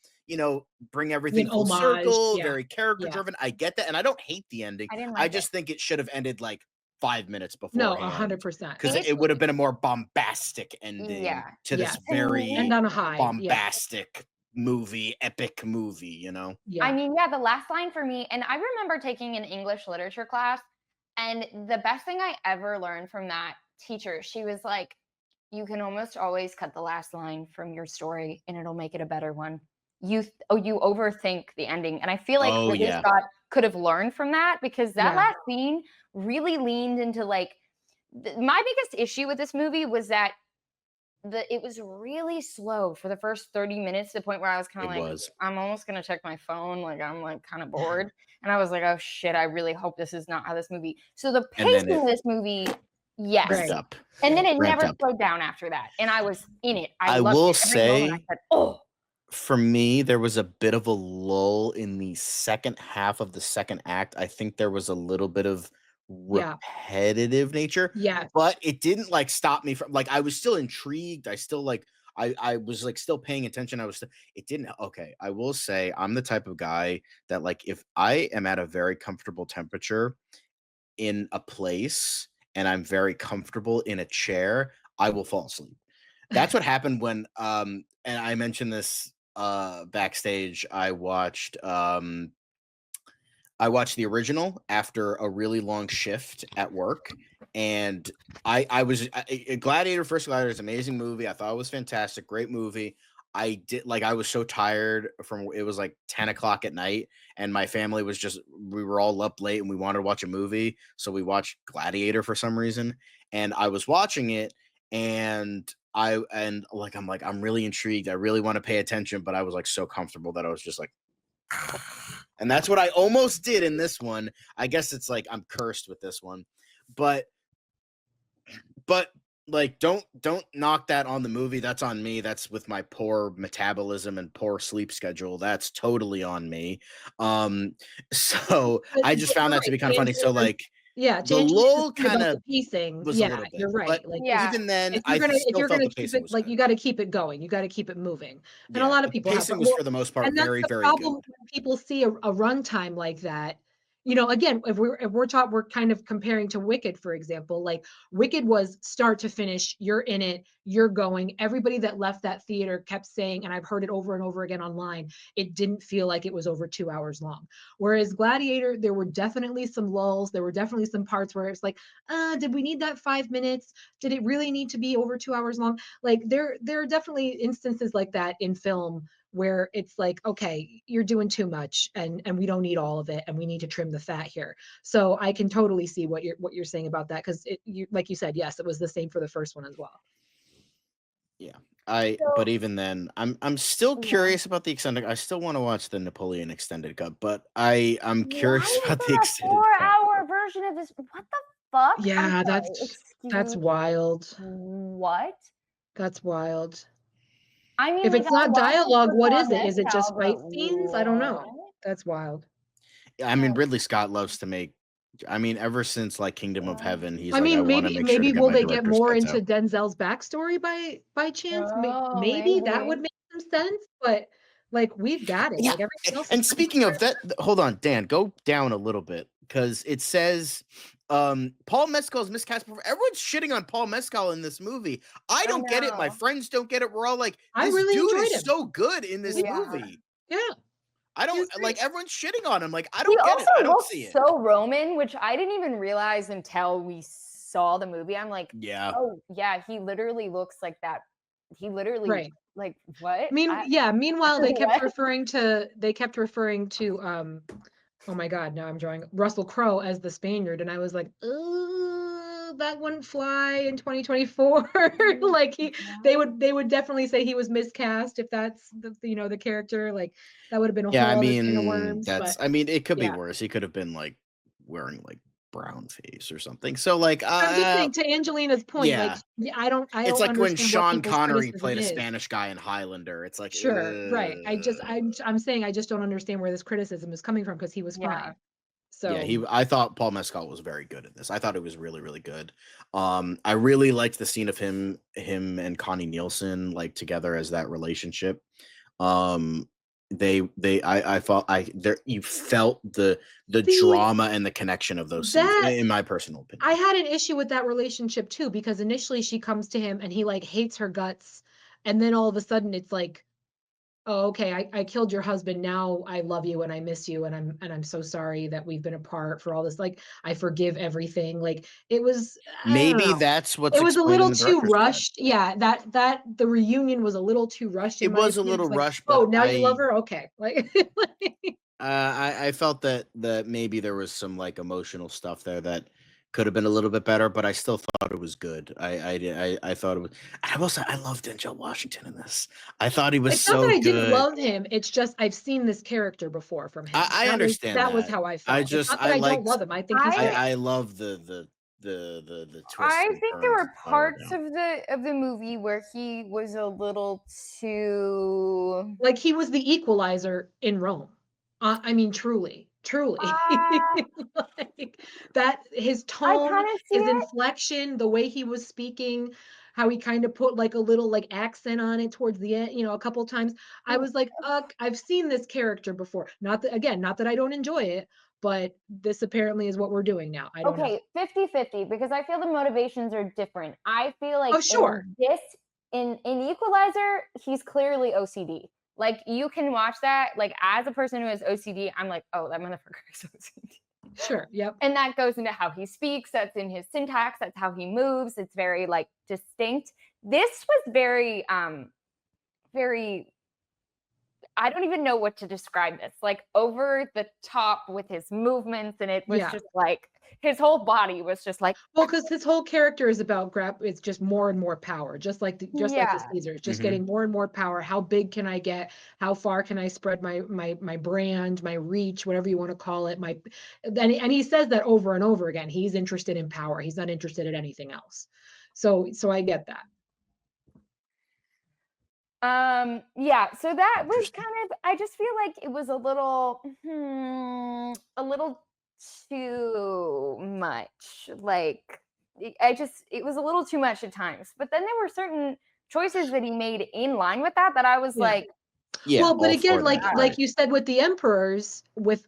bring everything An full homage. circle, Yeah, very character yeah. driven. I get that, and I don't hate the ending. I didn't I like it. just think it should have ended like 5 minutes No, beforehand 100%. because It it would have been a more bombastic ending Yeah. to this Yes. To very End me, on a high. Yeah, bombastic movie, epic movie. I yeah. mean, yeah, the last line for me, and I remember taking an English literature class, and the best thing I ever learned from that teacher, she was like, you can almost always cut the last line from your story and it'll make it a better one. You overthink the ending. And I feel like Oh Ridley yeah. Scott could have learned from that, because that Yeah. last scene really leaned into like my biggest issue with this movie was that it was really slow for the first 30 minutes, to the point where I was kind It of like, was. I'm almost gonna check my phone, like I'm like kind of bored. And I was like, oh shit, I really hope this is not how this movie. So the And then pacing it of this movie, yes. ramped Right. up. And then it Ramped never up. slowed down after that. And I was in it. I I loved will it. Every moment I say, said, oh, for me, there was a bit of a lull in the second half of the second act. I think there was a little bit of Yeah. repetitive nature, Yes. but it didn't like stop me from like I was still intrigued. I still like I was like still paying attention. It didn't okay. I will say I'm the type of guy that like if I am at a very comfortable temperature in a place and I'm very comfortable in a chair, I will fall asleep. That's what happened when and I mentioned this backstage. I watched the original after a really long shift at work, and Gladiator. First Gladiator is an amazing movie. I thought it was fantastic, great movie. I was so tired from it was like 10 o'clock at night, and my family we were all up late and we wanted to watch a movie, so we watched Gladiator for some reason, and I was watching it, and I'm like I'm really intrigued. I really want to pay attention, but I was like so comfortable that I was just like. And that's what I almost did in this one. I guess it's like I'm cursed with this one. But like don't knock that on the movie. That's on me. That's with my poor metabolism and poor sleep schedule. That's totally on me. So I just found that to be kind of funny. So like Yeah, the James lull kind kind of of pacing. was a Yeah, little bit, you're right. but Like yeah. even then if I if still you're felt gonna the keep pacing it was like good. you got to keep it going. You got to keep it moving. And a Yeah, lot of but the people have. pacing But was for the most part and that's very, the very problem good. when people see a runtime like that. Again, if we're kind of comparing to Wicked, for example. Like Wicked was start to finish. You're in it. You're going. Everybody that left that theater kept saying, and I've heard it over and over again online, it didn't feel like it was over 2 hours long. Whereas Gladiator, there were definitely some lulls. There were definitely some parts where it's like, did we need that 5 minutes? Did it really need to be over 2 hours long? Like there are definitely instances like that in film where it's like, okay, you're doing too much and we don't need all of it and we need to trim the fat here. So I can totally see what you're saying about that, because like you said, yes, it was the same for the first one as well. Yeah. So- But even then, I'm still Yeah. curious about the extended. I still want to watch the Napoleon extended cut, but I'm curious Why about is the there a extended cut. 4-hour version of this? What the fuck? I'm Yeah, sorry, that's excuse wild. what? That's wild. I mean, If like, it's I not love it dialogue, for what Paul is it? Is it Mescal, just fight but scenes? I don't know. what? That's wild. I mean, Ridley Scott loves to make. I mean, ever since like Kingdom of Heaven, he's I like, I mean, want to make sure maybe to get will my they get director's more cuts into out. Denzel's backstory by chance? Oh, Maybe that would maybe. make some sense, but like we've got it. Yeah. Like everything else is And pretty speaking of clear. that, hold on, Dan, go down a little bit because it says Paul Mescal is miscast. Everyone's shitting on Paul Mescal in this movie. I don't get it. My know. friends don't get it. We're all like, I this really dude enjoyed is him. so good in this Yeah. movie. Yeah. I He don't was like great. everyone's shitting on him. Like, I He don't get it. also I don't looks see it. so Roman, which I didn't even realize until we saw the movie. I'm like, Yeah. oh yeah, he literally looks like that. He literally Right. like what? Meanwhile, they kept What? referring to oh my God, now I'm drawing Russell Crowe as the Spaniard, and I was like, that wouldn't fly in 2024. Like they would definitely say he was miscast if that's the character. Like that would have been a Yeah, whole I other can of mean, worms. But it could be yeah, worse. He could have been like wearing like brown face or something. So like, I'm just saying, to Angelina's point, like, yeah, I don't it's like when understand what Sean people's Connery criticism played a is. Spanish guy in Highlander. It's like, Sure, right. I'm saying I just don't understand where this criticism is coming from because he was Yeah. fine. yeah, So I thought Paul Mescal was very good at this. I thought it was really, really good. I really liked the scene of him and Connie Nielsen like together as that relationship. I felt you felt the See, drama and the connection of those scenes, that in my personal opinion. I had an issue with that relationship too, because initially she comes to him and he like hates her guts, and then all of a sudden it's like, oh, okay, I killed your husband. Now I love you and I miss you and I'm so sorry that we've been apart for all this. Like, I forgive everything. Like, it was, I don't Maybe know. that's what's It was a explained in little the too director's cut. rushed. Yeah, that the reunion was a little too rushed in It my was a opinion. little It's like, rushed, oh, but now you love her? Okay. Like, I felt that maybe there was some like emotional stuff there that could have been a little bit better, but I still thought it was good. I thought it was. I will say I love Denzel Washington in this. I thought he was it's not that so I didn't good. love him. It's just I've seen this character before from him. I understand that was that. how I I felt. It's just not that I don't liked. love him. I think he's great. I love the twists I and think there turns were and parts down. of the movie where he was a little too. Like, he was the equalizer in Rome. I mean, truly, truly. Ah, Like, that his I tone, kind of see his it. inflection, the way he was speaking, how he kind of put like a little like accent on it towards the end, a couple times. I was like, I've seen this character before. Not that, again, not that I don't enjoy it, but this apparently is what we're doing now. I don't know. Okay, 50-50, because I feel the motivations are different. I feel like Oh, sure. in Equalizer, he's clearly OCD. Like, you can watch that, like, as a person who has OCD, I'm like, oh, that motherfucker is OCD. Sure. Yep. And that goes into how he speaks, that's in his syntax, that's how he moves. It's very like distinct. This was very very, I don't even know what to describe this, like over the top with his movements, and it was Yeah. just like his whole body was just like, Well, because his whole character is about it's just more and more power, just like the yeah. Caesars, just Mhm. getting more and more power. How big can I get? How far can I spread my brand, my reach, whatever you want to call it? And he says that over and over again. He's interested in power. He's not interested in anything else. So I get that. Yeah, so that was Interesting. kind of, I just feel like it was a little too much. Like, it was a little too much at times. But then there were certain choices that he made in line with that I was Yeah. like, Yeah. Well, but all again, for like that, like right. you said with the emperors, was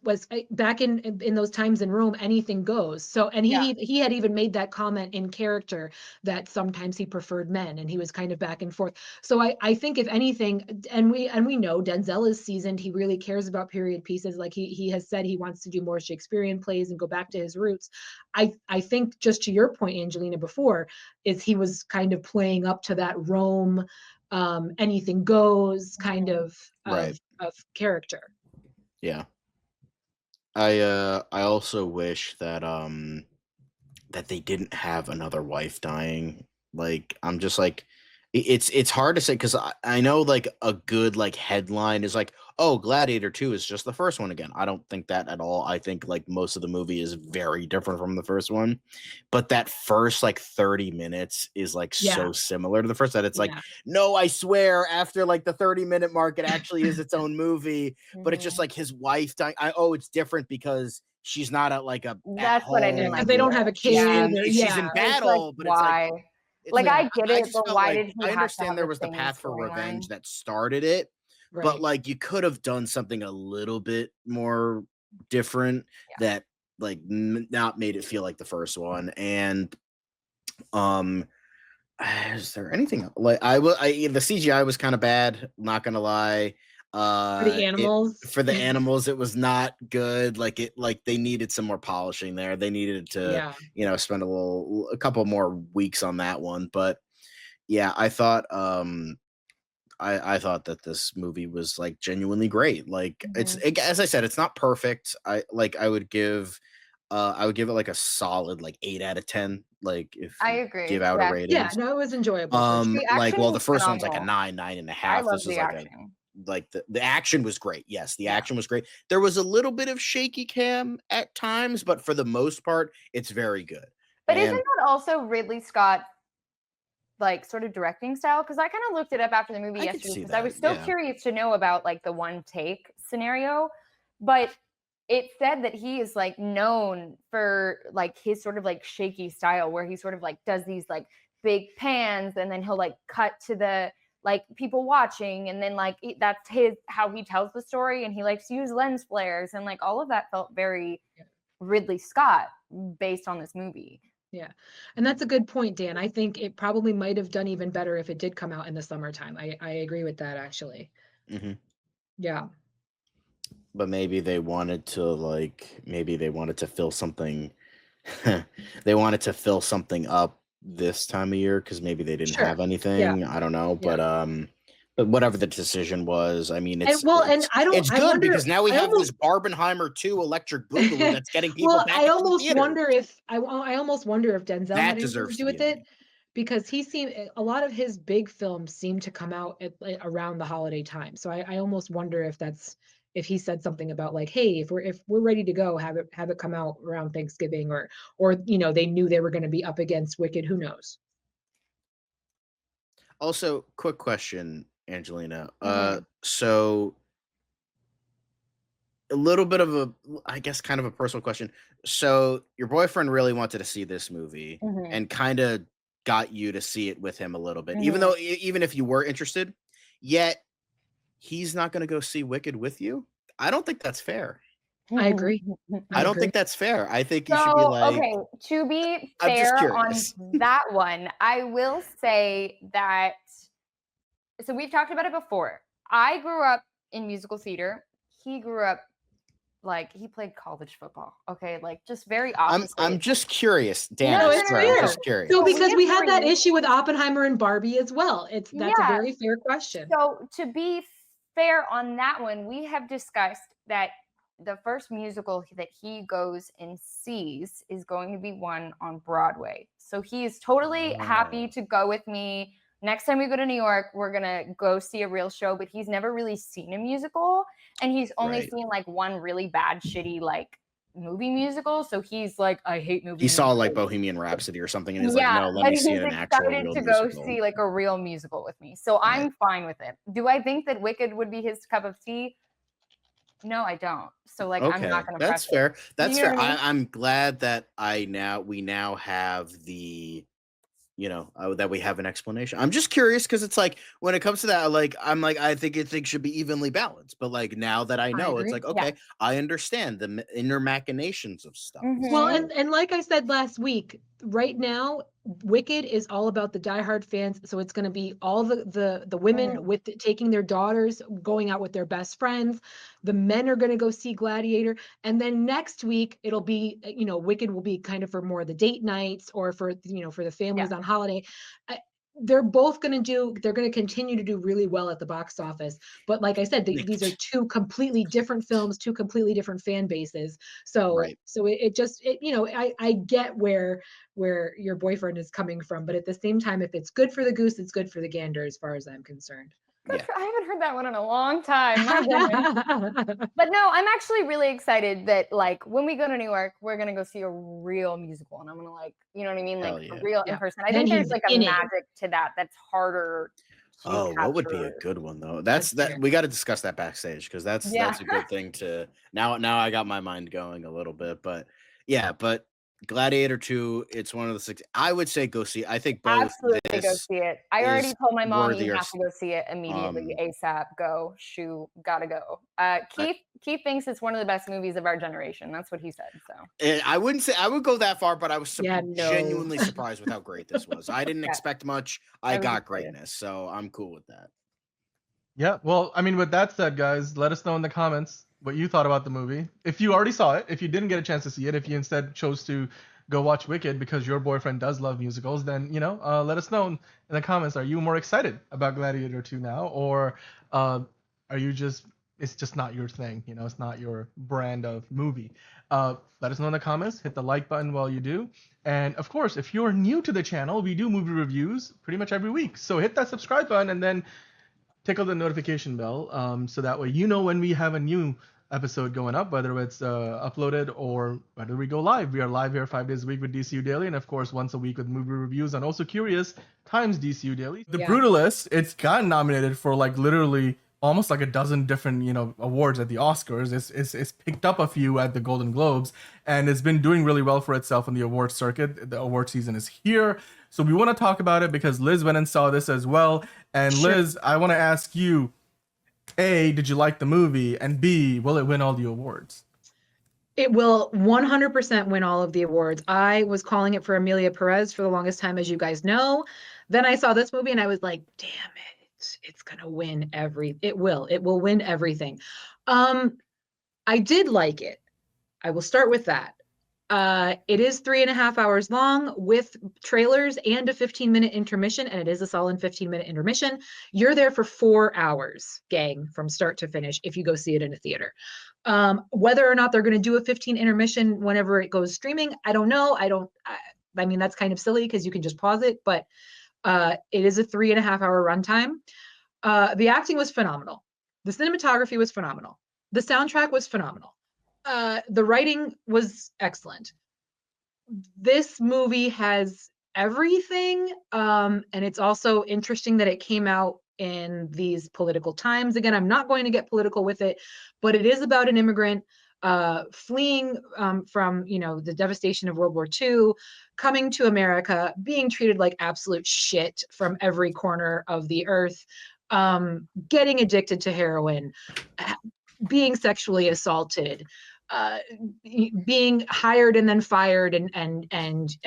back in those times in Rome, anything goes. So, and he had even made that comment in character that sometimes he preferred men, and he was kind of back and forth. So I think if anything, and we know Denzel is seasoned. He really cares about period pieces. Like he has said he wants to do more Shakespearean plays and go back to his roots. I think, just to your point, Angelina, before, is he was kind of playing up to that Rome, anything goes kind of Right. character. Yeah. I also wish that that they didn't have another wife dying. Like, I'm just like, it's hard to say, because I know like a good like headline is like, oh, Gladiator 2 is just the first one again. I don't think that at all. I think like most of the movie is very different from the first one, but that first like 30 minutes is like so similar to the first, that it's like, no, I swear, after like the 30-minute mark, it actually is its own movie. But it's just like his wife dying. It's different because she's not at like that's what I didn't Because like. they don't have a She's kid. she's in It's battle, like, but it's like, why? Like, I get it, just but felt why like, did he I have to understand have there the was the same path for revenge storyline? that started it, Right. but like you could have done something a little bit more different that like not made it feel like the first one. And is there anything like the CGI was kind of bad, not gonna lie. For the animals. For the animals, it was not good. Like they needed some more polishing there. They needed to spend a couple more weeks on that one. But yeah, I thought I thought that this movie was like genuinely great. Like, as I said, it's not perfect. I would give it like a solid like 8 out of 10. Like, if I you agree. give out a rating. Yeah, no, it was enjoyable. For sure. The action Well, the was first one's like a phenomenal. 9.5. I love This is the like action. like the action was great. Yes, the action was great. There was a little bit of shaky cam at times, but for the most part, it's very good. But isn't that also Ridley Scott like sort of directing style? Because I kind of looked it up after the movie yesterday because I was so curious to know about like the one take scenario, but it said that he is like known for like his sort of like shaky style where he sort of like does these like big pans and then he'll like cut to the like people watching and then like that's how he tells the story, and he likes to use lens flares, and like all of that felt very Ridley Scott based on this movie. Yeah. And that's a good point, Dan. I think it probably might have done even better if it did come out in the summertime. I agree with that, actually. Mm-hmm. Yeah. But maybe they wanted to fill something. They wanted to fill something up this time of year because maybe they didn't have anything. I don't know. But whatever the decision was, I mean, it's good because now we have this Barbenheimer 2 Electric Boogaloo that's getting people back. I almost wonder if Denzel had anything to do with it, because a lot of his big films seem to come out around the holiday time. So I almost wonder if he said something about like, hey, if we're ready to go, have it come out around Thanksgiving, or they knew they were going to be up against Wicked. Who knows? Also, quick question, Angelina. So a little bit of I guess kind of a personal question. So your boyfriend really wanted to see this movie and kind of got you to see it with him a little bit, even if you were interested, yet he's not going to go see Wicked with you. I don't think that's fair. I agree. I don't think that's fair. I think you should be like, okay, to be fair on that one, I will say that, so we've talked about it before. I grew up in musical theater. He grew up like he played college football. Okay, like just very opposite. I'm just curious, Dan. No, it's fair. Just curious. So because we had that issue with Oppenheimer and Barbie as well. That's a very fair question. So to be fair on that one, we have discussed that the first musical that he goes and sees is going to be one on Broadway. So he is totally happy to go with me. Next time we go to New York, we're going to go see a real show, but he's never really seen a musical. And he's only seen like one really bad, shitty, like movie musical. So he's like, I hate movies. He saw like Bohemian Rhapsody or something. And he's like, no, let me see an actual real musical. He's excited to go see like a real musical with me. So I'm fine with it. Do I think that Wicked would be his cup of tea? No, I don't. So like, I'm not going to. That's fair. That's fair. I'm glad that we now have the, that we have an explanation. I'm just curious because it's like when it comes to that, like I think things should be evenly balanced. But like now that I know, it's like okay, I understand the inner machinations of stuff. Well, and like I said last week, right now, Wicked is all about the diehard fans. So it's going to be all the women with taking their daughters, going out with their best friends. The men are going to go see Gladiator, and then next week it'll be Wicked will be kind of for more of the date nights or for for the families on holiday. They're going to continue to do really well at the box office. But like I said, these are two completely different films, two completely different fan bases. So, I get where your boyfriend is coming from. But at the same time, if it's good for the goose, it's good for the gander, as far as I'm concerned. I haven't heard that one in a long time. My goodness. But no, I'm actually really excited that like when we go to New York, we're gonna go see a real musical, and I'm gonna like, you know what I mean, like a real in person. I think there's like a magic to that that's harder. What would be a good one though? That's we got to discuss that backstage because that's a good thing to now. I got my mind going a little bit, but Gladiator 2, it's one of the 6. I would say go see it. I think both. Absolutely go see it. I already told my mom you have to go see it immediately, ASAP. Go, gotta go. Keith thinks it's one of the best movies of our generation. That's what he said. So I wouldn't say I would go that far, but I was genuinely surprised with how great this was. I didn't expect much. I got greatness, so I'm cool with that. Yeah, well, I mean, with that said, guys, let us know in the comments what you thought about the movie. If you already saw it, if you didn't get a chance to see it, if you instead chose to go watch Wicked because your boyfriend does love musicals, then, let us know in the comments. Are you more excited about Gladiator 2 now? Or are you it's just not your thing? It's not your brand of movie. Let us know in the comments. Hit the like button while you do. And of course, if you're new to the channel, we do movie reviews pretty much every week. So hit that subscribe button and then tickle the notification bell, so that way you know when we have a new episode going up, whether it's uploaded or whether we go live. We are live here 5 days a week with DCU Daily, and of course once a week with movie reviews and also Curious times DCU Daily. The Brutalist, it's gotten nominated for like literally almost like a dozen different, you know, awards at the Oscars. It's picked up a few at the Golden Globes, and it's been doing really well for itself in the award circuit. The award season is here, so we want to talk about it because Liz went and saw this as well. And Liz, I want to ask you, A, did you like the movie? And B, will it win all the awards? It will 100% win all of the awards. I was calling it for Emilia Perez for the longest time, as you guys know. Then I saw this movie and I was like, damn it, it's going to win it will win everything. I did like it. I will start with that. It is 3.5 hours long with trailers and a 15-minute intermission, and it is a solid 15-minute intermission. You're there for 4 hours, gang, from start to finish if you go see it in a theater. Whether or not they're going to do a 15 intermission whenever it goes streaming, I don't know. I mean, that's kind of silly because you can just pause it, but it is a 3.5 hour runtime. The acting was phenomenal. The cinematography was phenomenal. The soundtrack was phenomenal. The writing was excellent. This movie has everything, and it's also interesting that it came out in these political times. Again, I'm not going to get political with it, but it is about an immigrant fleeing from, you know, the devastation of World War II, coming to America, being treated like absolute shit from every corner of the earth, getting addicted to heroin, being sexually assaulted, being hired and then fired and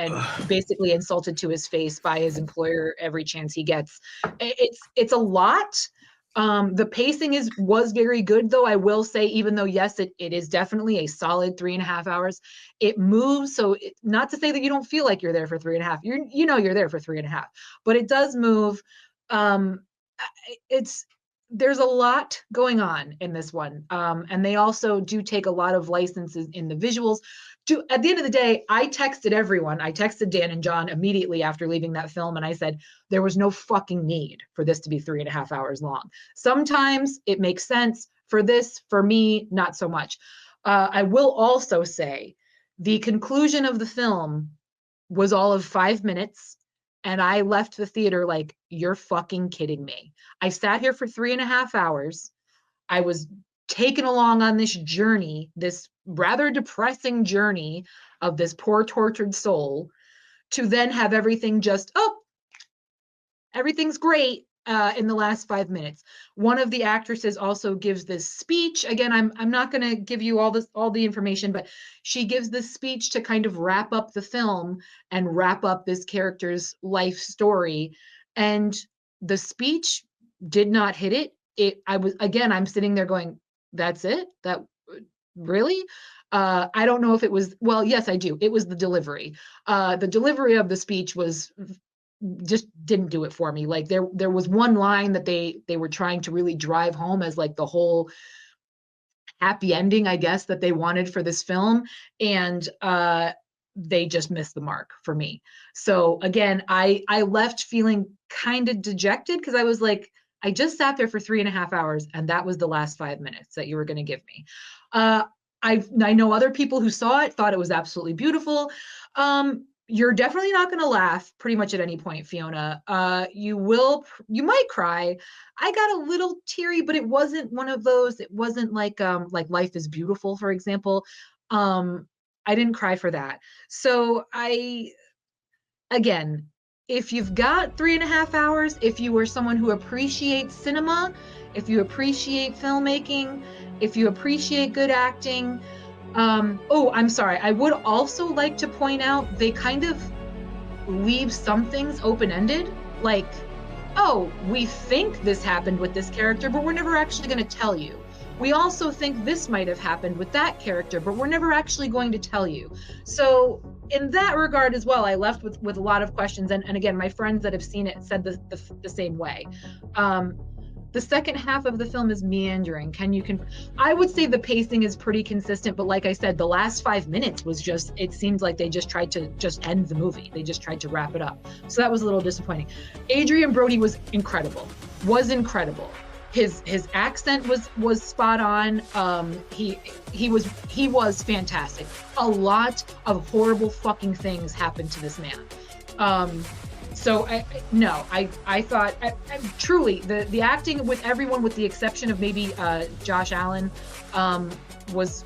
basically insulted to his face by his employer every chance he gets. It's a lot. The pacing was very good, though. I will say, even though yes, it is definitely a solid 3.5 hours. It moves, so not to say that you don't feel like you're there for 3.5. You know you're there for 3.5, but it does move. There's a lot going on in this one. And they also do take a lot of licenses in the visuals. At the end of the day, I texted everyone. I texted Dan and John immediately after leaving that film. And I said, there was no fucking need for this to be 3.5 hours long. Sometimes it makes sense. For me, not so much. I will also say the conclusion of the film was all of 5 minutes. And I left the theater like, you're fucking kidding me. I sat here for 3.5 hours. I was taken along on this journey, this rather depressing journey of this poor tortured soul, to then have everything everything's great in the last 5 minutes. One of the actresses also gives this speech. Again, I'm not going to give you all the information, but she gives this speech to kind of wrap up the film and wrap up this character's life story. And the speech did not hit it. I'm sitting there going, that's it? That really? I don't know if it was, well, yes, I do. It was the delivery. The delivery of the speech just didn't do it for me. Like there was one line that they were trying to really drive home as like the whole happy ending, I guess, that they wanted for this film. And they just missed the mark for me. So again, I left feeling kind of dejected because I was like, I just sat there for 3.5 hours and that was the last 5 minutes that you were going to give me. I know other people who saw it thought it was absolutely beautiful. You're definitely not going to laugh pretty much at any point, Fiona. You might cry. I got a little teary, but it wasn't one of those. It wasn't like Life is Beautiful, for example. I didn't cry for that. So again, if you've got 3.5 hours, if you are someone who appreciates cinema, if you appreciate filmmaking, if you appreciate good acting, I'm sorry. I would also like to point out they kind of leave some things open-ended. Like, oh, we think this happened with this character, but we're never actually going to tell you. We also think this might have happened with that character, but we're never actually going to tell you. So in that regard as well, I left with a lot of questions. And again, my friends that have seen it said the same way. The second half of the film is meandering. I would say the pacing is pretty consistent, but like I said, the last 5 minutes was it seemed like they just tried to just end the movie. They just tried to wrap it up. So that was a little disappointing. Adrian Brody was incredible. was incredible. His accent was spot on. He was fantastic. A lot of horrible fucking things happened to this man. So I thought truly the acting with everyone, with the exception of maybe Josh Allen, was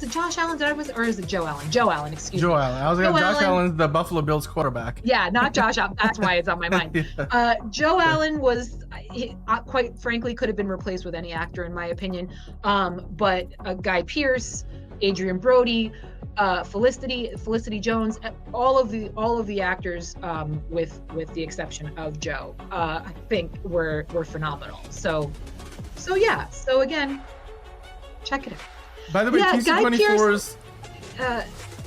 it Josh Allen or is it Joe Allen? Joe Allen, excuse me. Joe Allen. I was like, Josh Allen's the Buffalo Bills quarterback. Yeah, not Josh Allen. That's why it's on my mind. Yeah. Joe Allen quite frankly, could have been replaced with any actor, in my opinion. But Guy Pearce, Adrian Brody, Felicity Jones, all of the actors, with the exception of Joe, I think were phenomenal. So yeah. So again, check it out. By the way, TC24's.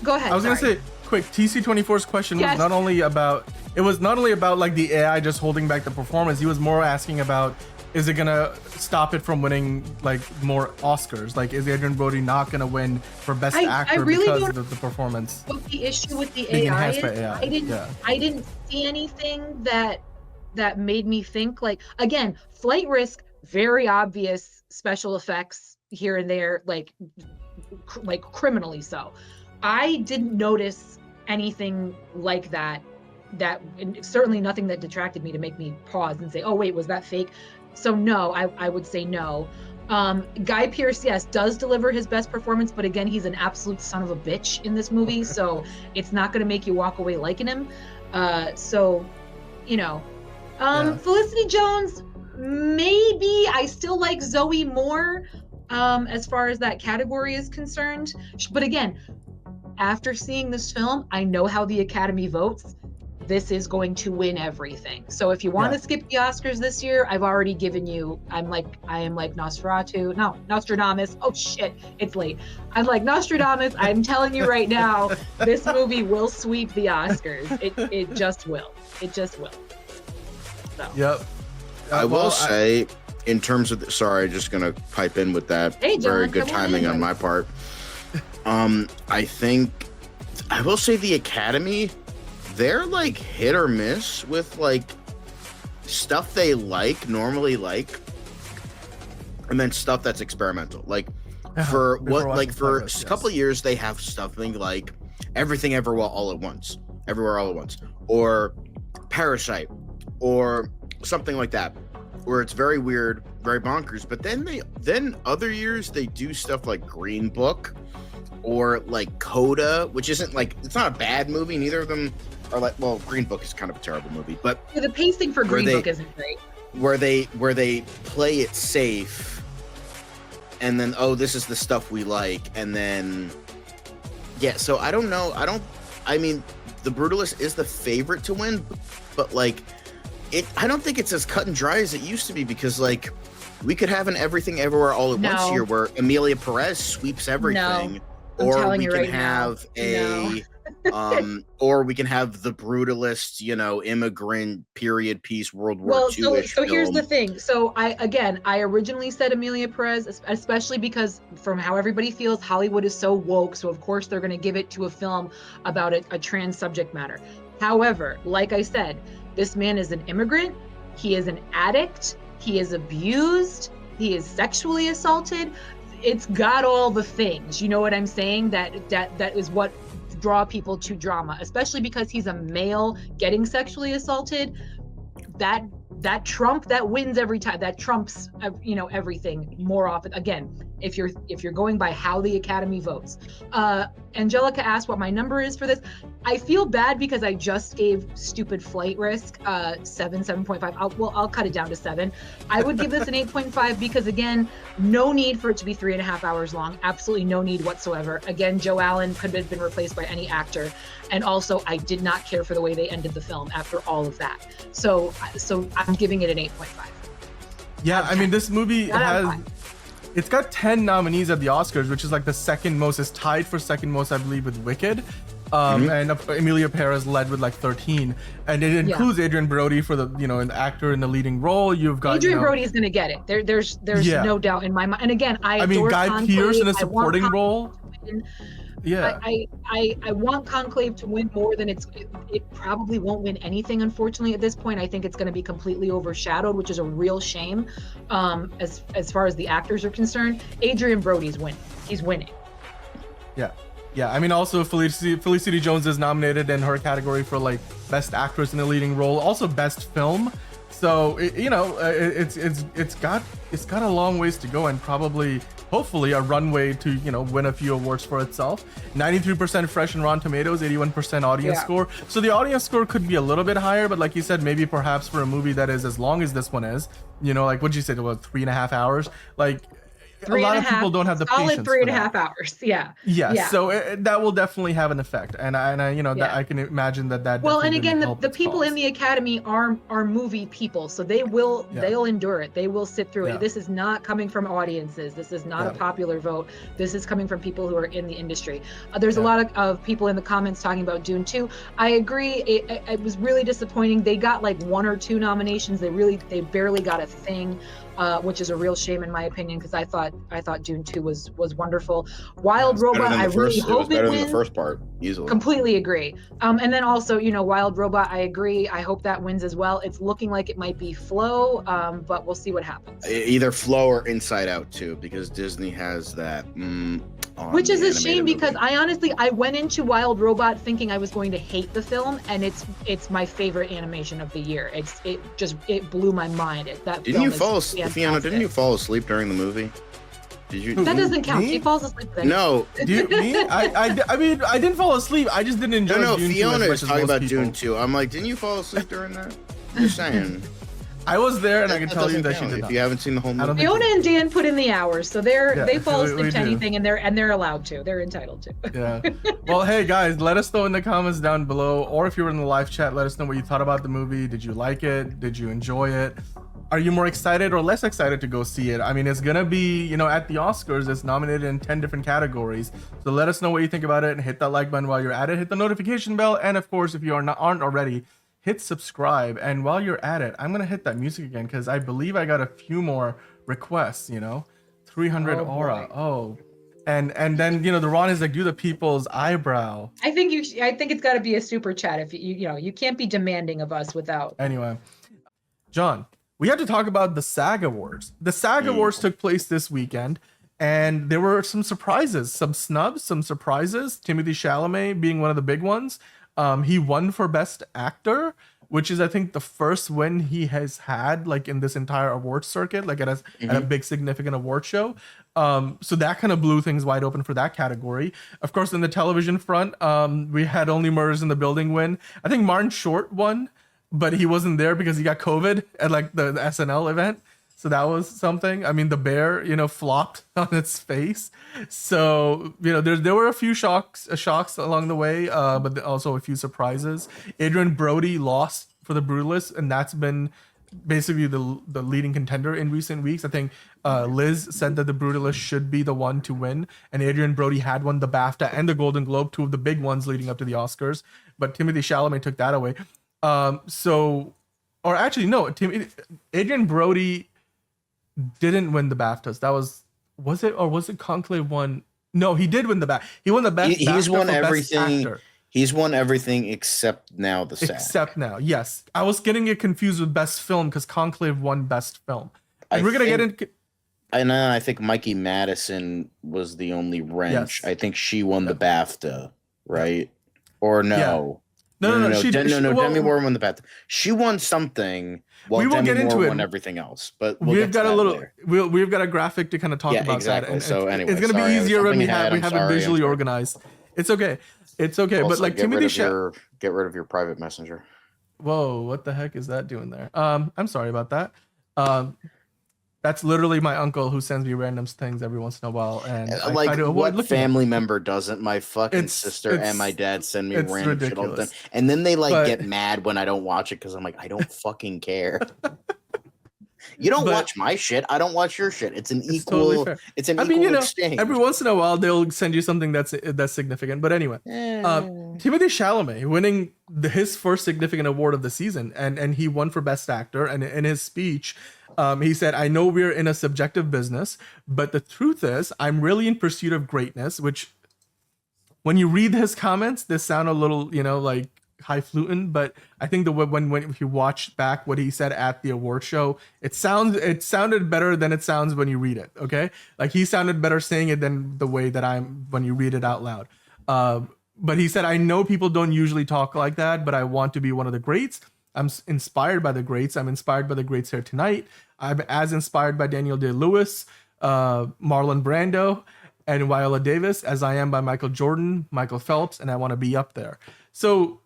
Go ahead. I was gonna say, quick. TC24's question was not only about like the AI just holding back the performance. He was more asking about, is it gonna stop it from winning like more Oscars? Like, is Adrian Brody not gonna win for Best Actor because of the performance? What the issue with the being AI enhanced by is, AI. I didn't see anything that made me think, like, again, flight risk, very obvious special effects here and there, like criminally so. I didn't notice anything like that, and certainly nothing that detracted me to make me pause and say, oh wait, was that fake? So no, I would say no. Guy Pearce, yes, does deliver his best performance, but again, he's an absolute son of a bitch in this movie, so it's not gonna make you walk away liking him. So, you know, Felicity Jones, maybe. I still like Zoe more, as far as that category is concerned. But again, after seeing this film, I know how the Academy votes. This is going to win everything. So if you want to skip the Oscars this year, I've already given you, I am like Nostradamus. Oh shit, it's late. I'm like Nostradamus. I'm telling you right now, this movie will sweep the Oscars. It just will. It just will. So. Yep. I will say, in terms of sorry, just gonna pipe in with that. Hey, John, very good timing on my part. I think I will say the Academy, they're like hit or miss with like stuff they normally like, and then stuff that's experimental. Like for a couple of years they have something like Everything Everywhere All at Once, or Parasite, or something like that, where it's very weird, very bonkers. But then other years they do stuff like Green Book or like Coda, which isn't like, it's not a bad movie. Neither of them are like, well, Green Book is kind of a terrible movie, but the pacing for Green Book isn't great. Where they play it safe, and then, oh, this is the stuff we like, and then so I don't know. I mean, The Brutalist is the favorite to win, but like I don't think it's as cut and dry as it used to be, because like we could have an Everything Everywhere All at Once here where Emilia Perez sweeps everything, or we can have or we can have The Brutalist, immigrant period piece World War II. So here's the thing. So I originally said Emilia Perez, especially because from how everybody feels, Hollywood is so woke. So of course they're going to give it to a film about a trans subject matter. However, like I said, this man is an immigrant. He is an addict. He is abused. He is sexually assaulted. It's got all the things. You know what I'm saying? That is what draw people to drama, especially because he's a male getting sexually assaulted. That wins every time. That trumps everything more often. Again, if you're going by how the Academy votes. Angelica asked what my number is for this. I feel bad because I just gave Stupid Flight Risk 7.5. I'll cut it down to 7. I would give this an 8.5 because, again, no need for it to be 3.5 hours long. Absolutely no need whatsoever. Again, Joe Allen could have been replaced by any actor. And also, I did not care for the way they ended the film after all of that. So I'm giving it an 8.5. Yeah, I mean, this movie it's got 10 nominees at the Oscars, which is like the second most. It's tied for second most, I believe, with Wicked. and Emilia Perez led with like 13, and it includes Adrian Brody for the an actor in the leading role. You've got Adrian Brody is going to get it. There's no doubt in my mind. And again, I mean Guy Conclave. Pearce in a supporting role. Yeah, I want Conclave to win more than it probably won't win anything, unfortunately, at this point. I think it's going to be completely overshadowed, which is a real shame. As far as the actors are concerned, Adrian Brody's winning. He's winning. Yeah. I mean, also Felicity Jones is nominated in her category for like best actress in a leading role, also best film. So it's got a long ways to go, and probably hopefully a runway to win a few awards for itself. 93% fresh in Rotten Tomatoes, 81% audience score. So the audience score could be a little bit higher, but like you said, maybe perhaps for a movie that is as long as this one is, like what'd you say, about 3.5 hours, like. A lot of people don't have the patience. Solid 3.5 hours. Yeah. So that will definitely have an effect, and that I can imagine that. Well, and again, the people in the Academy are movie people, so they'll endure it. They will sit through it. This is not coming from audiences. This is not a popular vote. This is coming from people who are in the industry. There's a lot of people in the comments talking about Dune 2. I agree. It was really disappointing. They got like 1 or 2 nominations. They barely got a thing. Which is a real shame in my opinion, because I thought Dune 2 was wonderful. Wild Robot, I really hope it wins. Than the first part, easily. Completely agree. And then also, Wild Robot, I agree. I hope that wins as well. It's looking like it might be Flow, but we'll see what happens. Either Flow or Inside Out too, because Disney has that. Which is a shame, because I went into Wild Robot thinking I was going to hate the film, and it's my favorite animation of the year. It blew my mind. Didn't you fall asleep, Fiona? Didn't you fall asleep during the movie? Did you? That doesn't count. She falls asleep then. No. Me? I mean, I didn't fall asleep. I just didn't enjoy. No, Dune Fiona 2 is talking about Dune 2. I'm like, didn't you fall asleep during that? Just saying. I was there, and I can tell you that she did if not. you haven't seen the whole movie. Fiona and Dan put in the hours, so they fall asleep to anything, and they're allowed to. They're entitled to. Yeah. Well, hey guys, let us know in the comments down below, or if you were in the live chat, let us know what you thought about the movie. Did you like it? Did you enjoy it? Are you more excited or less excited to go see it? I mean, it's gonna be, at the Oscars, it's nominated in 10 different categories. So let us know what you think about it, and hit that like button while you're at it. Hit the notification bell, and of course, if you aren't already, hit subscribe. And while you're at it, I'm gonna hit that music again, because I believe I got a few more requests. 300 aura. Oh, and then the Ron is like, do the people's eyebrow. I think it's got to be a super chat. If you can't be demanding of us without. Anyway, John, we have to talk about the SAG Awards. The SAG Awards took place this weekend, and there were some surprises, some snubs, some surprises. Timothée Chalamet being one of the big ones. He won for Best Actor, which is, I think, the first win he has had like in this entire award circuit, like at a big significant award show. So that kind of blew things wide open for that category. Of course, in the television front, we had Only Murders in the Building win. I think Martin Short won, but he wasn't there because he got COVID at like the SNL event. So that was something. I mean, the bear, flopped on its face. So, there were a few shocks along the way, but also a few surprises. Adrian Brody lost for The Brutalist, and that's been basically the leading contender in recent weeks. I think Lizz said that The Brutalist should be the one to win, and Adrian Brody had won the BAFTA and the Golden Globe, 2 of the big ones leading up to the Oscars, but Timothée Chalamet took that away. Adrian Brody didn't win the BAFTAs. That was it Conclave won? No, he did win the BAFTA. He won the best. He's BAFTA won for everything. Best actor. He's won everything except now the SAG. Except now, yes. I was getting it confused with Best Film because Conclave won Best Film. And we're gonna get into. And I think Mikey Madison was the only wrench. Yes. I think she won the BAFTA, right? Or no? Yeah. No. Demi Moore won the BAFTA. She won something. Well, we will get into won everything else, but we've got we've got a graphic to kind of talk about that. And so anyway, it's going to be easier when we have it visually organized. It's okay. Also, but like Timothée, get rid of your private messenger. Whoa, what the heck is that doing there? I'm sorry about that. That's literally my uncle who sends me random things every once in a while, and what family member doesn't? My fucking sister and my dad send me random shit all the time, and then they get mad when I don't watch it because I'm like, I don't fucking care. You don't watch my shit. I don't watch your shit. It's equal. Totally, it's an equal exchange. Every once in a while they'll send you something that's significant. But anyway, Timothée Timothée Chalamet winning his first significant award of the season, and he won for Best Actor. And in his speech, he said, "I know we're in a subjective business, but the truth is, I'm really in pursuit of greatness." Which, when you read his comments, they sound a little, like highfalutin. But I think when you watch back what he said at the award show, it sounded better than it sounds when you read it. Okay, like he sounded better saying it than the way that I'm when you read it out loud. But he said, "I know people don't usually talk like that, but I want to be one of the greats. I'm inspired by the greats. I'm inspired by the greats here tonight. I'm as inspired by Daniel Day-Lewis, Marlon Brando, and Viola Davis as I am by Michael Jordan, Michael Phelps, and I want to be up there." So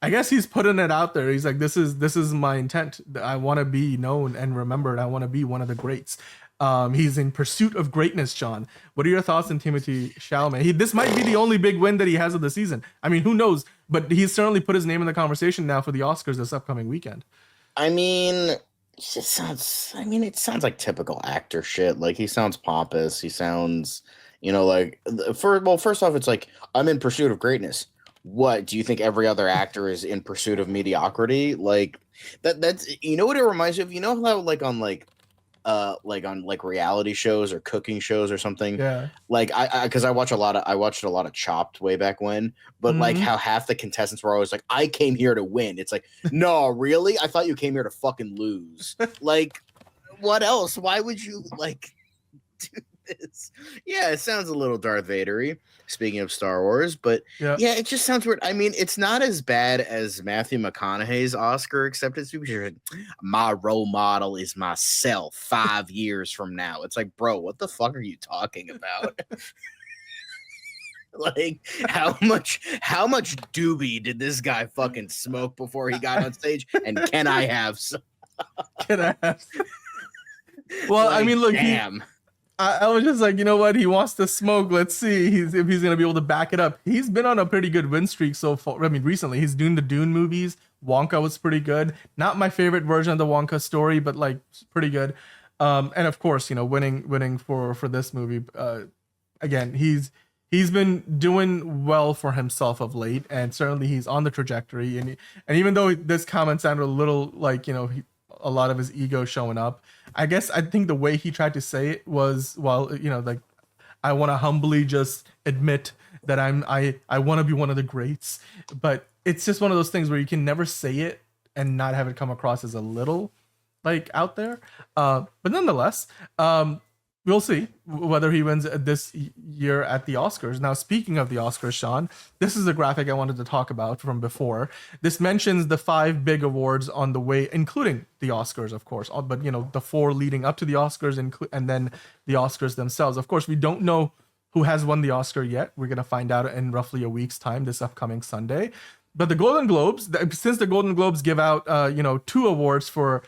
I guess he's putting it out there. He's like, this is my intent. I want to be known and remembered. I want to be one of the greats. He's in pursuit of greatness, Sean. What are your thoughts on Timothée Chalamet? This might be the only big win that he has of the season. I mean, who knows? But he's certainly put his name in the conversation now for the Oscars this upcoming weekend. I mean, it sounds like typical actor shit. Like, he sounds pompous. He sounds, first off, it's like, I'm in pursuit of greatness. What, do you think every other actor is in pursuit of mediocrity? Like, that's, what it reminds me of? You know how, like, on reality shows or cooking shows or something. Yeah. Like because I watched a lot of Chopped way back when, but like how half the contestants were always like, "I came here to win." It's like, no, really? I thought you came here to fucking lose. Like, what else? Why would you do this? Yeah, it sounds a little Darth Vader-y, speaking of Star Wars, but yeah, it just sounds weird. I mean, it's not as bad as Matthew McConaughey's Oscar acceptance speech. My role model is myself 5 years from now. It's like, bro, what the fuck are you talking about? Like, how much doobie did this guy fucking smoke before he got on stage? And can I have some? Can I have some? Well, I mean, look, damn. I was just like, you know what? He wants to smoke. Let's see if he's going to be able to back it up. He's been on a pretty good win streak so far. I mean, recently he's doing the Dune movies. Wonka was pretty good. Not my favorite version of the Wonka story, but like pretty good. And of course, winning for this movie. Again, he's been doing well for himself of late, and certainly he's on the trajectory. And even though this comment sounded a little like, a lot of his ego showing up, I think the way he tried to say it was, well, like, I want to humbly just admit that I want to be one of the greats. But it's just one of those things where you can never say it and not have it come across as a little like out there. But nonetheless, we'll see whether he wins this year at the Oscars. Now, speaking of the Oscars, Sean, this is a graphic I wanted to talk about from before. This mentions the 5 big awards on the way, including the Oscars, of course, but the 4 leading up to the Oscars and then the Oscars themselves. Of course, we don't know who has won the Oscar yet. We're going to find out in roughly a week's time, this upcoming Sunday. But the Golden Globes, since the Golden Globes give out, 2 awards for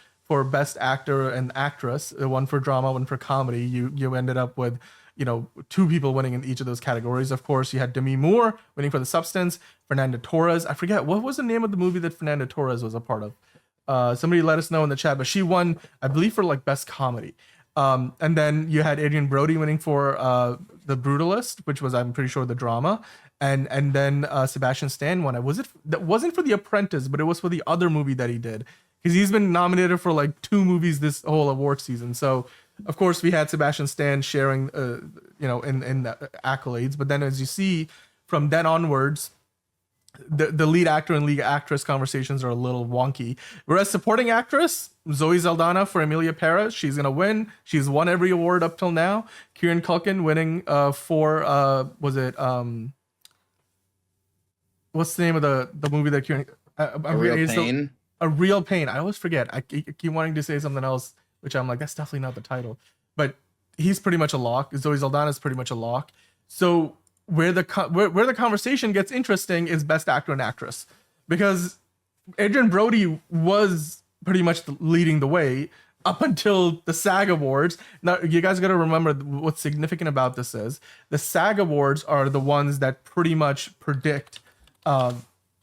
Best Actor and Actress, one for drama, one for comedy, you ended up with 2 people winning in each of those categories. Of course, you had Demi Moore winning for The Substance, Fernando Torres, I forget what was the name of the movie that Fernando Torres was a part of. Somebody let us know in the chat, but she won, I believe, for like Best Comedy. And then you had Adrian Brody winning for The Brutalist, which was, I'm pretty sure, the drama. And then Sebastian Stan won it. That wasn't for The Apprentice, but it was for the other movie that he did. Because he's been nominated for like 2 movies this whole award season. So, of course, we had Sebastian Stan sharing, in the accolades. But then, as you see, from then onwards, the lead actor and lead actress conversations are a little wonky. Whereas supporting actress, Zoe Saldana for Emilia Parra, she's going to win. She's won every award up till now. Kieran Culkin winning for, what's the name of the movie that Kieran... Real Pain? A Real Pain. I always forget. I keep wanting to say something else, which I'm like, that's definitely not the title. But he's pretty much a lock. Zoe Saldana is pretty much a lock. So where the conversation gets interesting is Best Actor and Actress, because Adrian Brody was pretty much leading the way up until the SAG Awards. Now, you guys got to remember what's significant about this is the SAG Awards are the ones that pretty much predict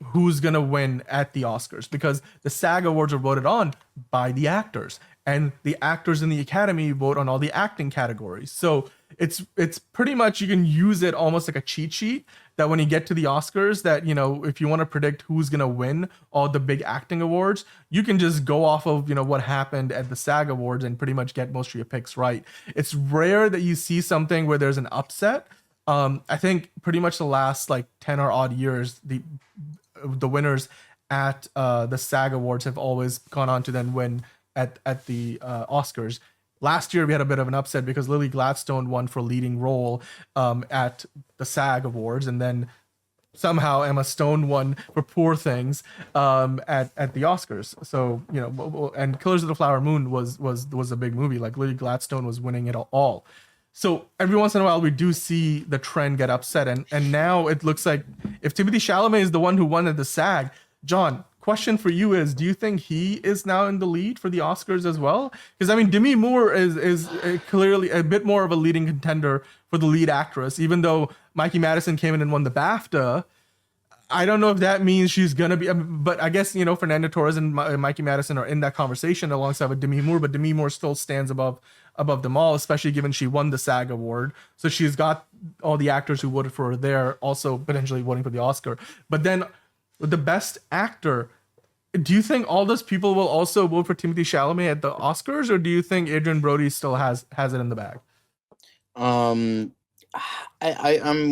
who's going to win at the Oscars, because the SAG Awards are voted on by the actors, and the actors in the Academy vote on all the acting categories. So it's pretty much, you can use it almost like a cheat sheet, that when you get to the Oscars, that, you know, if you want to predict who's going to win all the big acting awards, you can just go off of, you know, what happened at the SAG Awards and pretty much get most of your picks right. It's rare that you see something where there's an upset. I think pretty much the last like 10 or odd years, the winners at the SAG Awards have always gone on to then win at the Oscars. Last year we had a bit of an upset because Lily Gladstone won for leading role at the SAG Awards, and then somehow Emma Stone won for Poor Things at the Oscars. So, you know, and Killers of the Flower Moon was a big movie. Like, Lily Gladstone was winning it all. So every once in a while we do see the trend get upset, and now it looks like if Timothée Chalamet is the one who won at the SAG, John, question for you is, do you think he is now in the lead for the Oscars as well? Because I mean, Demi Moore is clearly a bit more of a leading contender for the lead actress, even though Mikey Madison came in and won the BAFTA. I don't know if that means she's gonna be, but I guess, you know, Fernando Torres and Mikey Madison are in that conversation alongside with Demi Moore, but Demi Moore still stands above them all, especially given she won the SAG award. So she's got all the actors who voted for her there also potentially voting for the Oscar. But then the best actor, do you think all those people will also vote for Timothée Chalamet at the Oscars, or do you think Adrian Brody still has it in the bag? I'm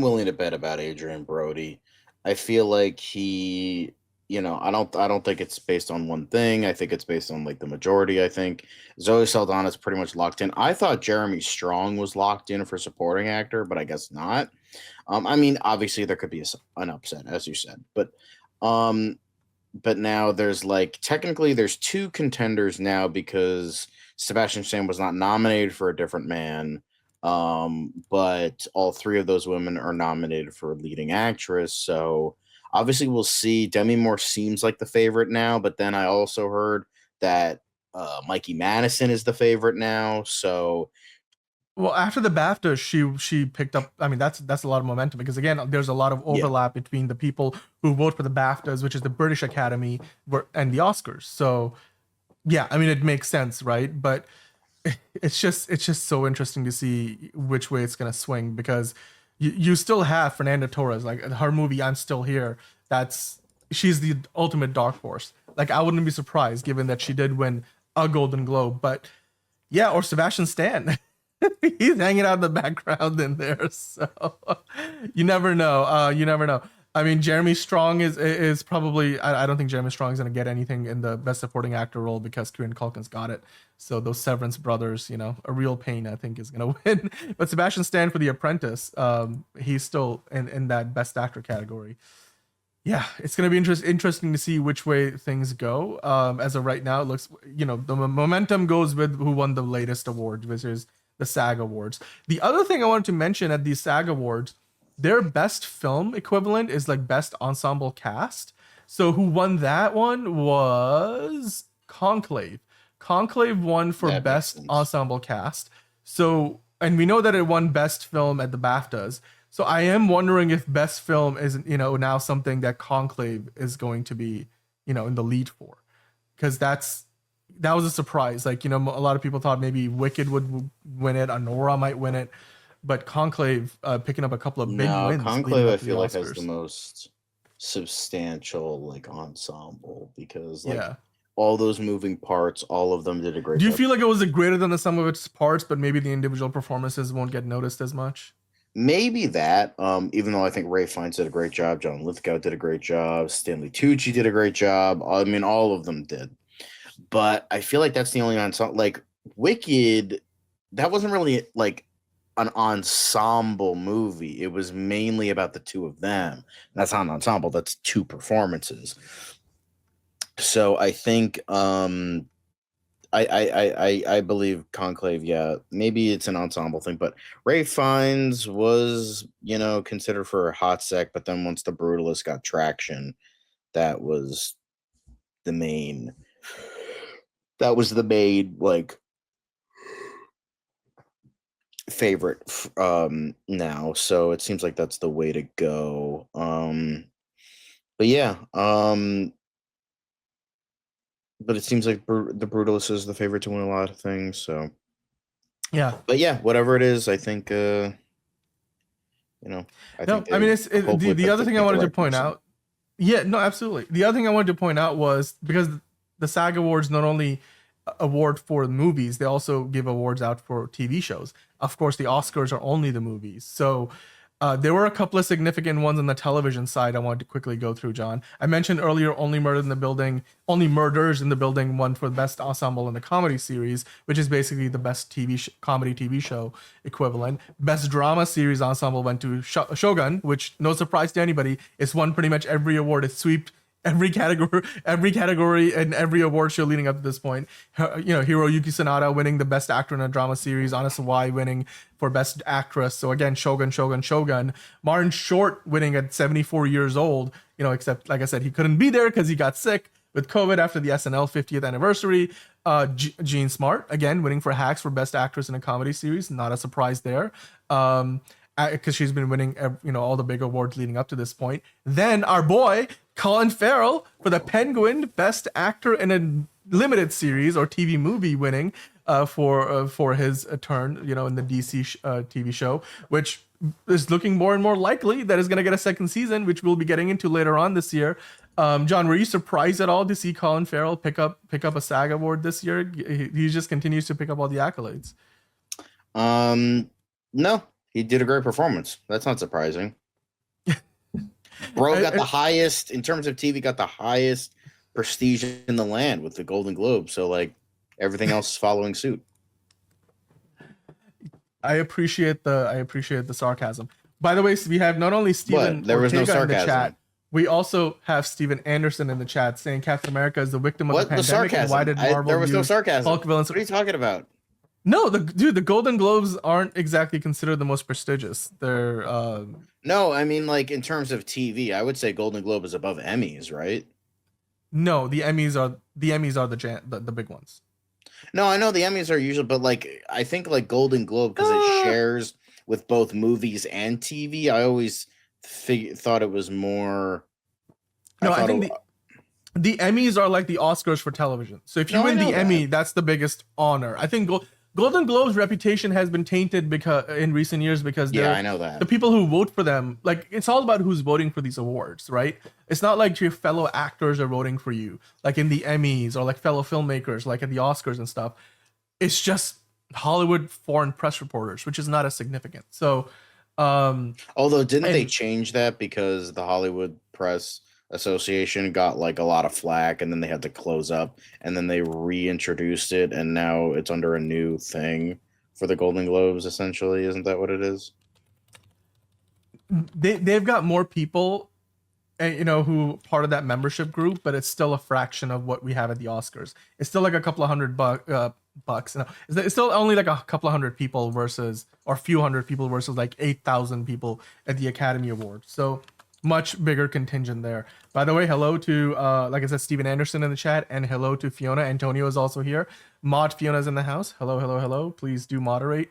willing to bet about Adrian Brody. I feel like he, you know, I don't think it's based on one thing. I think it's based on like the majority. I think Zoe Saldana's pretty much locked in. I thought Jeremy Strong was locked in for supporting actor, but I guess not. I mean, obviously there could be an upset, as you said, but now there's like, technically there's two contenders now because Sebastian Stan was not nominated for A Different Man. But all three of those women are nominated for leading actress. So obviously we'll see. Demi Moore seems like the favorite now, but then I also heard that Mikey Madison is the favorite now. So well, after the BAFTA, she picked up. I mean, that's a lot of momentum because again, there's a lot of overlap between the people who vote for the BAFTAs, which is the British Academy, and the Oscars. So yeah, I mean, it makes sense, right? But it's just so interesting to see which way it's gonna swing because you still have Fernanda Torres, like her movie I'm Still Here. She's the ultimate dark horse. Like, I wouldn't be surprised given that she did win a Golden Globe, but yeah, or Sebastian Stan. He's hanging out in the background in there, so you never know. You never know. I mean, Jeremy Strong is probably. I don't think Jeremy Strong is gonna get anything in the Best Supporting Actor role because Kieran Culkin's got it. So those Severance brothers, you know, A Real Pain, I think is gonna win. But Sebastian Stan for The Apprentice, he's still in that Best Actor category. Yeah, it's gonna be interesting to see which way things go. As of right now, it looks, you know, the momentum goes with who won the latest award, which is the SAG Awards. The other thing I wanted to mention at these SAG Awards, their best film equivalent is like best ensemble cast. So who won that one was Conclave. Conclave won for best ensemble cast. So, and we know that it won best film at the BAFTAs. So I am wondering if best film is, you know, now something that Conclave is going to be, you know, in the lead for, because that was a surprise. Like, you know, a lot of people thought maybe Wicked would win it, Anora might win it, but Conclave picking up a couple of big wins. Conclave I feel like has the most substantial like ensemble because like all those moving parts, all of them did a great job. Do you feel like it was greater than the sum of its parts, but maybe the individual performances won't get noticed as much? Maybe that, even though I think Ray Fiennes did a great job, John Lithgow did a great job, Stanley Tucci did a great job. I mean, all of them did. But I feel like that's the only ensemble. Like Wicked, that wasn't really like an ensemble movie. It was mainly about the two of them. That's not an ensemble. That's two performances. So I think I believe Conclave, yeah, maybe it's an ensemble thing, but Ray Fiennes was, you know, considered for a hot sec, but then once The Brutalist got traction, that was the main like favorite now. So it seems like that's the way to go. But yeah, but it seems like The Brutalist is the favorite to win a lot of things. So Yeah. But yeah, whatever it is, I think I No, think I mean, hopefully the other thing I pick the wanted to right point person. out. Yeah, no, absolutely. The other thing I wanted to point out was because the SAG Awards not only award for movies, they also give awards out for TV shows. Of course, the Oscars are only the movies. So there were a couple of significant ones on the television side I wanted to quickly go through, John. I mentioned earlier Only Murders in the Building won for the best ensemble in the comedy series, which is basically the best comedy TV show equivalent. Best drama series ensemble went to Shogun, which no surprise to anybody, it's won pretty much every award. It swept every category and every award show leading up to this point. Hiroyuki Sanada winning the best actor in a drama series, Anna Sawai winning for best actress. So again, Shogun. Martin Short winning at 74 years old, except like I said, he couldn't be there because he got sick with COVID after the SNL 50th anniversary. Jean Smart again winning for Hacks for best actress in a comedy series, not a surprise there. Because she's been winning, all the big awards leading up to this point. Then our boy Colin Farrell for The Penguin, best actor in a limited series or TV movie, winning for his turn, in the DC TV show, which is looking more and more likely that is going to get a second season, which we'll be getting into later on this year. John, were you surprised at all to see Colin Farrell pick up a SAG award this year? He just continues to pick up all the accolades. No, he did a great performance. That's not surprising. Bro got the highest, in terms of TV, got the highest prestige in the land with the Golden Globe. So like everything else is following suit. I appreciate the sarcasm. By the way, we have not only Stephen There was no Ortega in the sarcasm. chat, we also have Steven Anderson in the chat saying Captain America is the victim of the pandemic. Sarcasm? And why did Marvel there was no sarcasm. Hulk villains? What are you talking about? No, the Golden Globes aren't exactly considered the most prestigious. They're No, I mean, like in terms of TV, I would say Golden Globe is above Emmys, right? No, the Emmys are the big ones. No, I know the Emmys are usually, but like I think like Golden Globe, because it shares with both movies and TV. I always thought it was more. No, I think the Emmys are like the Oscars for television. So if you win the Emmy, that's the biggest honor. I think Golden Globe's reputation has been tainted in recent years because I know that the people who vote for them, like it's all about who's voting for these awards, right? It's not like your fellow actors are voting for you, like in the Emmys, or like fellow filmmakers, like at the Oscars and stuff. It's just Hollywood foreign press reporters, which is not as significant. So, although didn't they change that because the Hollywood Press Association got like a lot of flack, and then they had to close up, and then they reintroduced it, and now it's under a new thing for the Golden Globes, essentially. Isn't that what it is? They've got more people, who part of that membership group, but it's still a fraction of what we have at the Oscars. It's still like a couple of $100 bucks. It's still only like a couple of hundred people versus, or a few hundred people versus like 8,000 people at the Academy Awards. So much bigger contingent there. By the way, hello to like I said, Steven Anderson in the chat, and hello to Fiona. Antonio is also here. Mod Fiona's in the house. Hello. Please do moderate.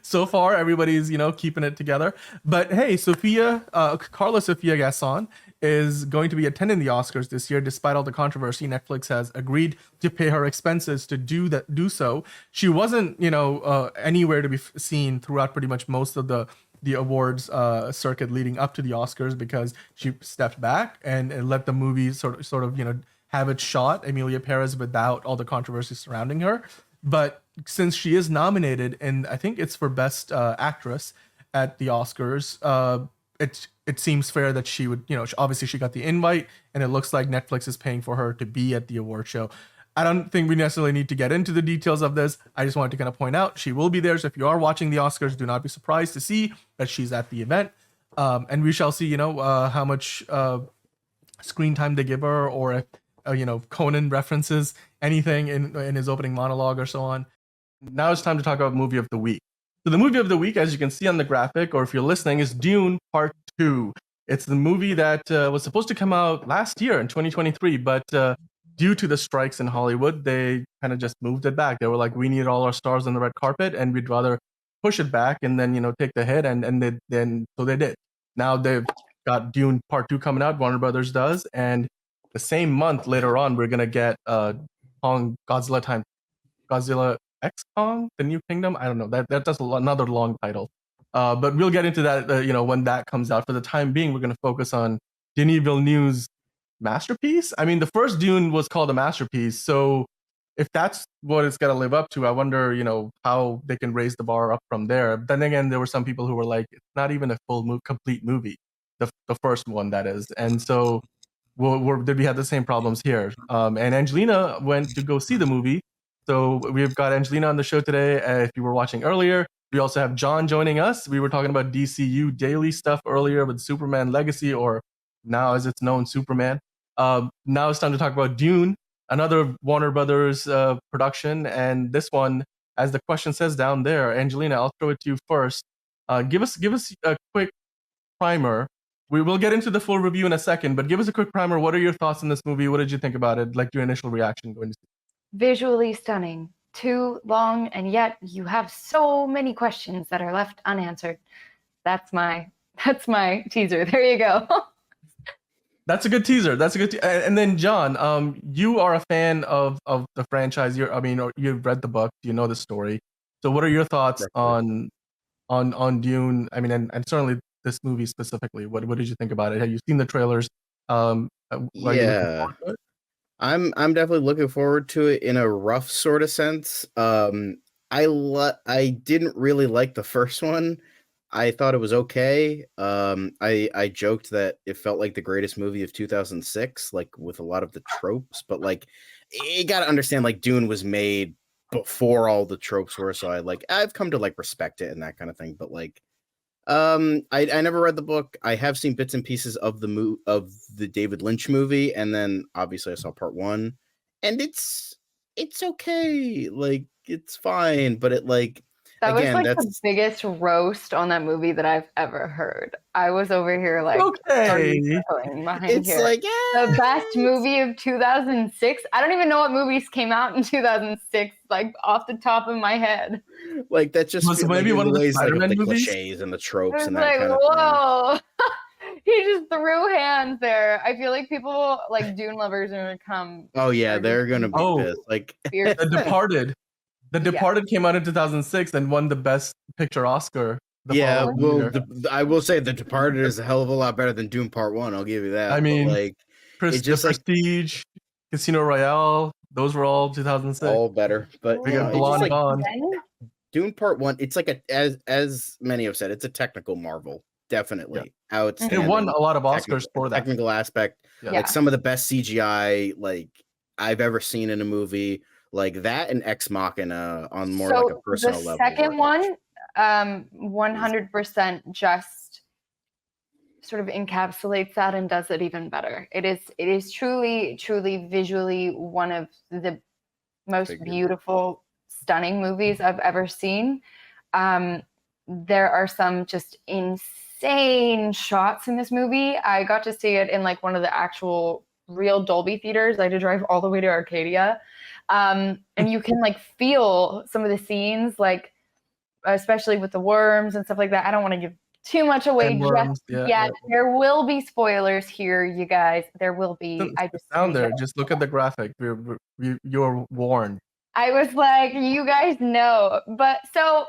So far, everybody's keeping it together. But hey, Carla Sofia Gasson is going to be attending the Oscars this year, despite all the controversy. Netflix has agreed to pay her expenses to do so. She wasn't anywhere to be seen throughout pretty much most of the awards circuit leading up to the Oscars, because she stepped back and let the movie sort of have its shot, Emilia Perez, without all the controversy surrounding her. But since she is nominated, and I think it's for best actress at the Oscars, it seems fair that she would, obviously she got the invite, and it looks like Netflix is paying for her to be at the award show. I don't think we necessarily need to get into the details of this. I just wanted to kind of point out she will be there. So if you are watching the Oscars, do not be surprised to see that she's at the event. And we shall see, how much screen time they give her, or if, Conan references anything in his opening monologue or so on. Now it's time to talk about movie of the week. So the movie of the week, as you can see on the graphic, or if you're listening, is Dune Part 2. It's the movie that was supposed to come out last year in 2023, but due to the strikes in Hollywood, they kind of just moved it back. They were like, we need all our stars on the red carpet, and we'd rather push it back and then, take the hit. So they did. Now they've got Dune Part 2 coming out, Warner Brothers does. And the same month later on, we're going to get Godzilla XCOM, The New Kingdom. I don't know. That's another long title. But we'll get into that, when that comes out. For the time being, we're going to focus on Denis Villeneuve's masterpiece. I mean, the first Dune was called a masterpiece. So if that's what it's got to live up to, I wonder, how they can raise the bar up from there. But then again, there were some people who were like, it's not even a complete movie. The first one, that is. And so did we have the same problems here? And Angelina went to go see the movie. So we've got Angelina on the show today. If you were watching earlier, we also have John joining us. We were talking about DCU daily stuff earlier with Superman Legacy, or now as it's known, Superman. Now it's time to talk about Dune, another Warner Brothers production. And this one, as the question says down there, Angelina, I'll throw it to you first. Give us a quick primer. We will get into the full review in a second, but give us a quick primer. What are your thoughts on this movie? What did you think about it? Like your initial reaction going to see it? Visually stunning. Too long, and yet you have so many questions that are left unanswered. That's my teaser. There you go. That's a good teaser. And then John, you are a fan of the franchise. You've read the book. You know the story. So what are your thoughts on Dune? I mean, and certainly this movie specifically. What did you think about it? Have you seen the trailers? Yeah, I'm definitely looking forward to it in a rough sort of sense. I didn't really like the first one. I thought it was okay. I joked that it felt like the greatest movie of 2006, like with a lot of the tropes, but like you got to understand, like Dune was made before all the tropes were, so I've come to like respect it and that kind of thing. But like, I never read the book. I have seen bits and pieces of the David Lynch movie, and then obviously I saw part one, and it's okay. Like it's fine, but it like that again, was like that's the biggest roast on that movie that I've ever heard. I was over here like okay. Behind it's here. like The best movie of 2006. I don't even know what movies came out in 2006, like off the top of my head. Like that just Was maybe like, one of the ways, Spider-Man like, the movies? cliches and the It tropes was and that like, kind of whoa. He just threw hands there. I feel like people like Dune lovers are gonna come. Oh yeah, they're gonna be pissed. Like The Departed. The Departed came out in 2006 and won the Best Picture Oscar. Yeah, well, year. I will say The Departed is a hell of a lot better than Dune Part 1. I'll give you that. I mean, but like, it's just The like Prestige, Casino Royale. Those were all 2006. all better, but We you got know, it's just Blonde like Bond. Dune Part 1. It's like as many have said, it's a technical marvel. Definitely outstanding. It won a lot of Oscars for that technical aspect. Yeah. Like some of the best CGI like I've ever seen in a movie. Like that and Ex Machina on more like a personal level. The second one, 100% just sort of encapsulates that and does it even better. It is truly visually one of the most beautiful, stunning movies I've ever seen. There are some just insane shots in this movie. I got to see it in like one of the actual real Dolby theaters. I had to drive all the way to Arcadia. And you can like feel some of the scenes, like especially with the worms and stuff like that. I don't want to give too much away just yet. There will be spoilers here, you guys. There will be. I just down there. Just look at the graphic. You're warned. I was like, you guys know. But so,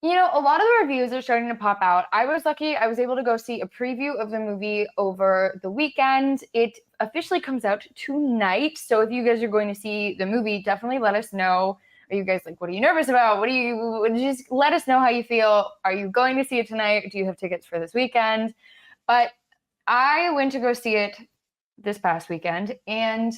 you know, a lot of the reviews are starting to pop out. I was lucky. I was able to go see a preview of the movie over the weekend. It officially comes out tonight. So if you guys are going to see the movie, definitely let us know. Are you guys like, what are you nervous about? Just let us know how you feel. Are you going to see it tonight? Do you have tickets for this weekend? But I went to go see it this past weekend, and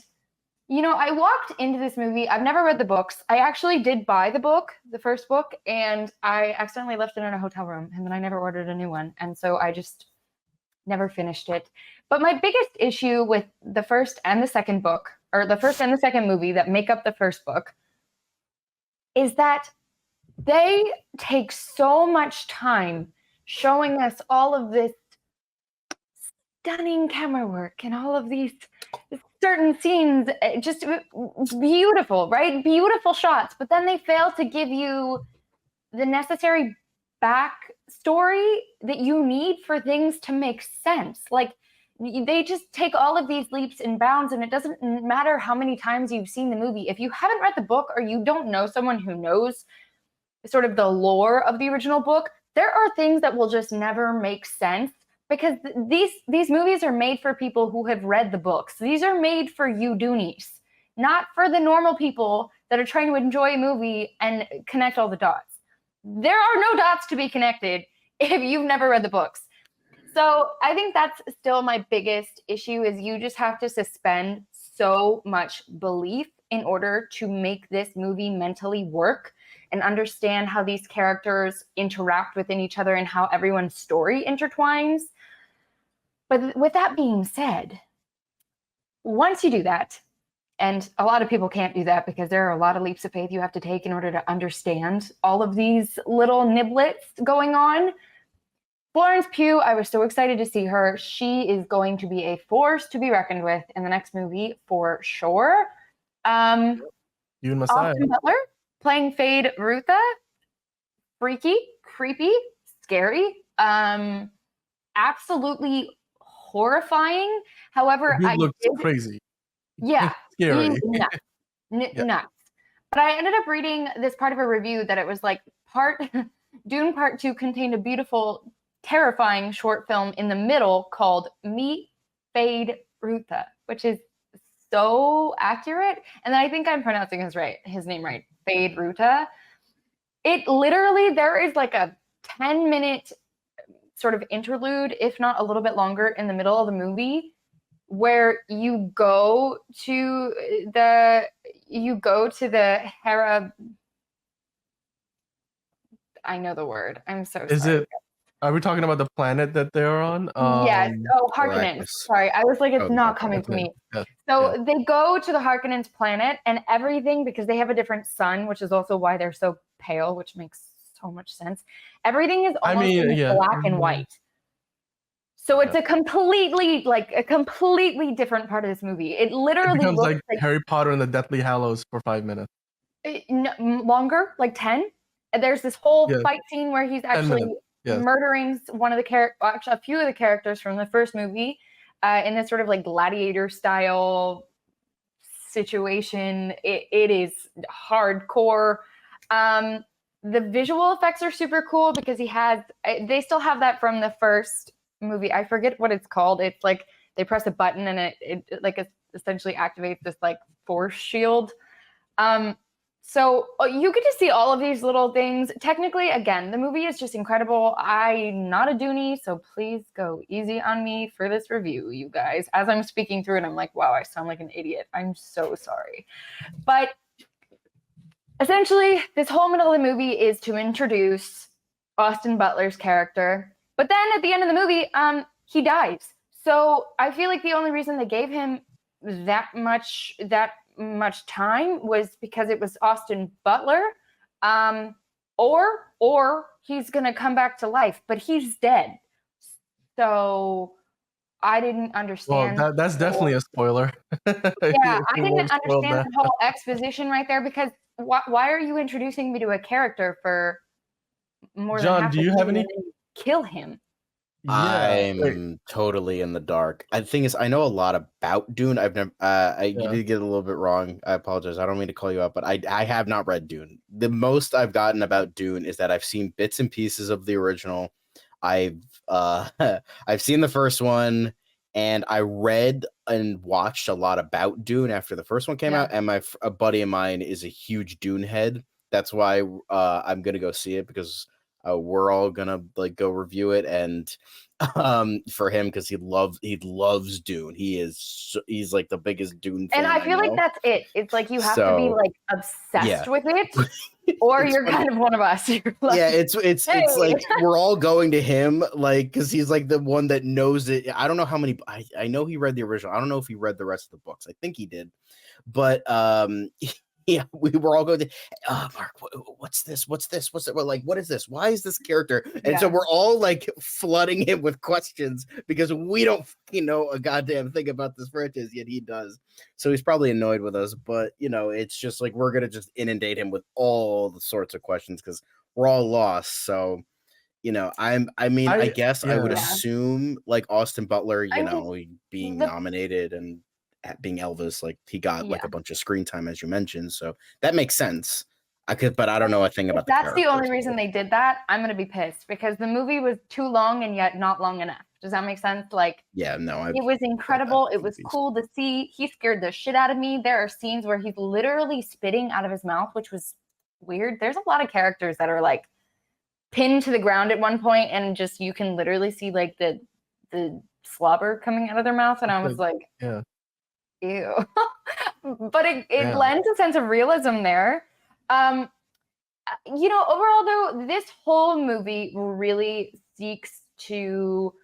you know, I walked into this movie. I've never read the books. I actually did buy the book, the first book, and I accidentally left it in a hotel room, and then I never ordered a new one. And so I just never finished it. But my biggest issue with the first and the second book, or the first and the second movie that make up the first book, is that they take so much time showing us all of this stunning camera work and all of these certain scenes, just beautiful, right? Beautiful shots. But then they fail to give you the necessary backstory that you need for things to make sense. Like They just take all of these leaps and bounds, and it doesn't matter how many times you've seen the movie. If you haven't read the book or you don't know someone who knows sort of the lore of the original book, there are things that will just never make sense because these movies are made for people who have read the books. These are made for you Doonies, not for the normal people that are trying to enjoy a movie and connect all the dots. There are no dots to be connected if you've never read the books. So I think that's still my biggest issue is you just have to suspend so much belief in order to make this movie mentally work and understand how these characters interact within each other and how everyone's story intertwines. But with that being said, once you do that, and a lot of people can't do that because there are a lot of leaps of faith you have to take in order to understand all of these little niblets going on. Florence Pugh, I was so excited to see her. She is going to be a force to be reckoned with in the next movie for sure. You and Messiah. Austin Butler playing Fade Rutha. Freaky, creepy, scary, absolutely horrifying. However, He looks crazy. Yeah, Scary. nuts. Nuts. But I ended up reading this part of a review that it was like Dune Part 2 contained a beautiful, terrifying short film in the middle called Meet Fade Rutha, which is so accurate. And I think I'm pronouncing his name right, Fade Rutha. It literally, there is like a 10-minute sort of interlude, if not a little bit longer, in the middle of the movie where you go to the Hera. I know the word. I'm so sorry. Are we talking about the planet that they're on? Yes. Oh, Harkonnen. Arrakis. Sorry, I was like, it's not coming to me. Yes. So they go to the Harkonnens planet, and everything, because they have a different sun, which is also why they're so pale, which makes so much sense. Everything is almost in black and white. So it's a completely different part of this movie. It literally becomes looks like Harry Potter and the Deathly Hallows for 5 minutes. Longer, like 10. There's this whole fight scene where he's actually murdering one of the a few of the characters from the first movie in this sort of like gladiator style situation. It is hardcore. The visual effects are super cool because they still have that from the first movie. I forget what it's called. It's like they press a button and it like essentially activates this like force shield. So you get to see all of these little things. Technically, again, the movie is just incredible. I'm not a Doonie, so please go easy on me for this review, you guys. As I'm speaking through it, I'm like, wow, I sound like an idiot. I'm so sorry. But essentially, this whole middle of the movie is to introduce Austin Butler's character. But then at the end of the movie, he dies. So I feel like the only reason they gave him that much time was because it was Austin Butler, or he's gonna come back to life, but he's dead. So I didn't understand. Well, that's definitely a spoiler. Yeah, I didn't understand the whole exposition right there because why are you introducing me to a character for more than half John, do you have any? Kill him. I'm totally in the dark. The thing is, I know a lot about Dune. I've never. You did get a little bit wrong. I apologize. I don't mean to call you out, but I have not read Dune. The most I've gotten about Dune is that I've seen bits and pieces of the original. I've seen the first one, and I read and watched a lot about Dune after the first one came out. And a buddy of mine is a huge Dune head. That's why I'm gonna go see it because. We're all gonna like go review it, and for him because he loves Dune. He's like the biggest Dune fan. And I feel like that's it. It's like you have to be like obsessed with it, or you're kind of one of us. You're like, it's like we're all going to him, like because he's like the one that knows it. I don't know how many. I know he read the original. I don't know if he read the rest of the books. I think he did, but yeah, we were all going to, Mark, what's this? What's this? What's it? We're like, what is this? Why is this character? And so we're all like flooding him with questions because we don't know a goddamn thing about this franchise, yet he does. So he's probably annoyed with us, but it's just like we're gonna just inundate him with all the sorts of questions because we're all lost. So I guess I would yeah. assume like Austin Butler, I mean, being the nominated and being Elvis, like he got like yeah. a bunch of screen time as you mentioned, so that makes sense. But I don't know a thing If about the that's the only characters. reason they did that, I'm gonna be pissed because the movie was too long and yet not long enough. Does that make sense? Like, Yeah, no, it was incredible. It was movies. cool to see. He scared the shit out of me. There are scenes where he's literally spitting out of his mouth, which was weird. There's a lot of characters that are like pinned to the ground at one point, and just you can literally see like the slobber coming out of their mouth, and I was like, yeah. ew. But it lends a sense of realism there. Overall though, this whole movie really seeks to.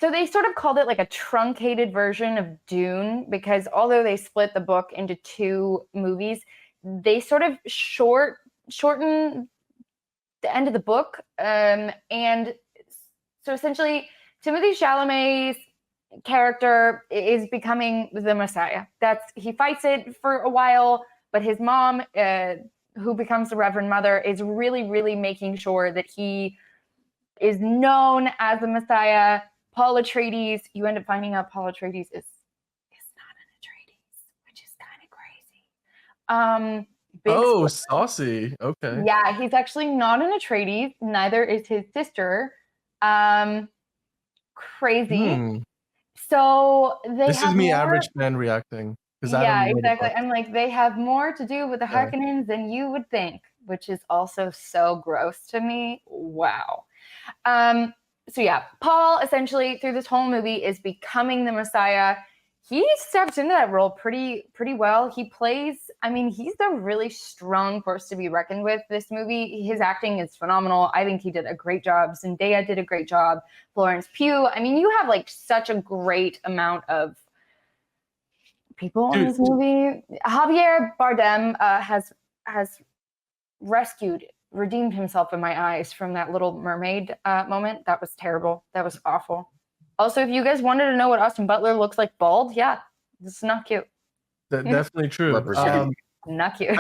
So they sort of called it like a truncated version of Dune because although they split the book into 2 movies, they sort of shorten the end of the book. And so essentially, Timothée Chalamet's character is becoming the Messiah. He fights it for a while, but his mom, who becomes the Reverend Mother, is really, really making sure that he is known as the Messiah. Paul Atreides, you end up finding out Paul Atreides is not an Atreides, which is kind of crazy. Saucy. Okay. Yeah, he's actually not an Atreides. Neither is his sister. Crazy. So this is me, average fan, reacting. Yeah, exactly. I'm like, they have more to do with the Harkonnens than you would think, which is also so gross to me. Wow. So yeah, Paul essentially through this whole movie is becoming the Messiah. He steps into that role pretty well. He's a really strong force to be reckoned with this movie. His acting is phenomenal. I think he did a great job. Zendaya did a great job. Florence Pugh. I mean, you have like such a great amount of people in this movie. Javier Bardem has redeemed himself in my eyes from that Little Mermaid moment. That was terrible. That was awful. Also, if you guys wanted to know what Austin Butler looks like bald, yeah, this is not cute. Definitely true. Not cute.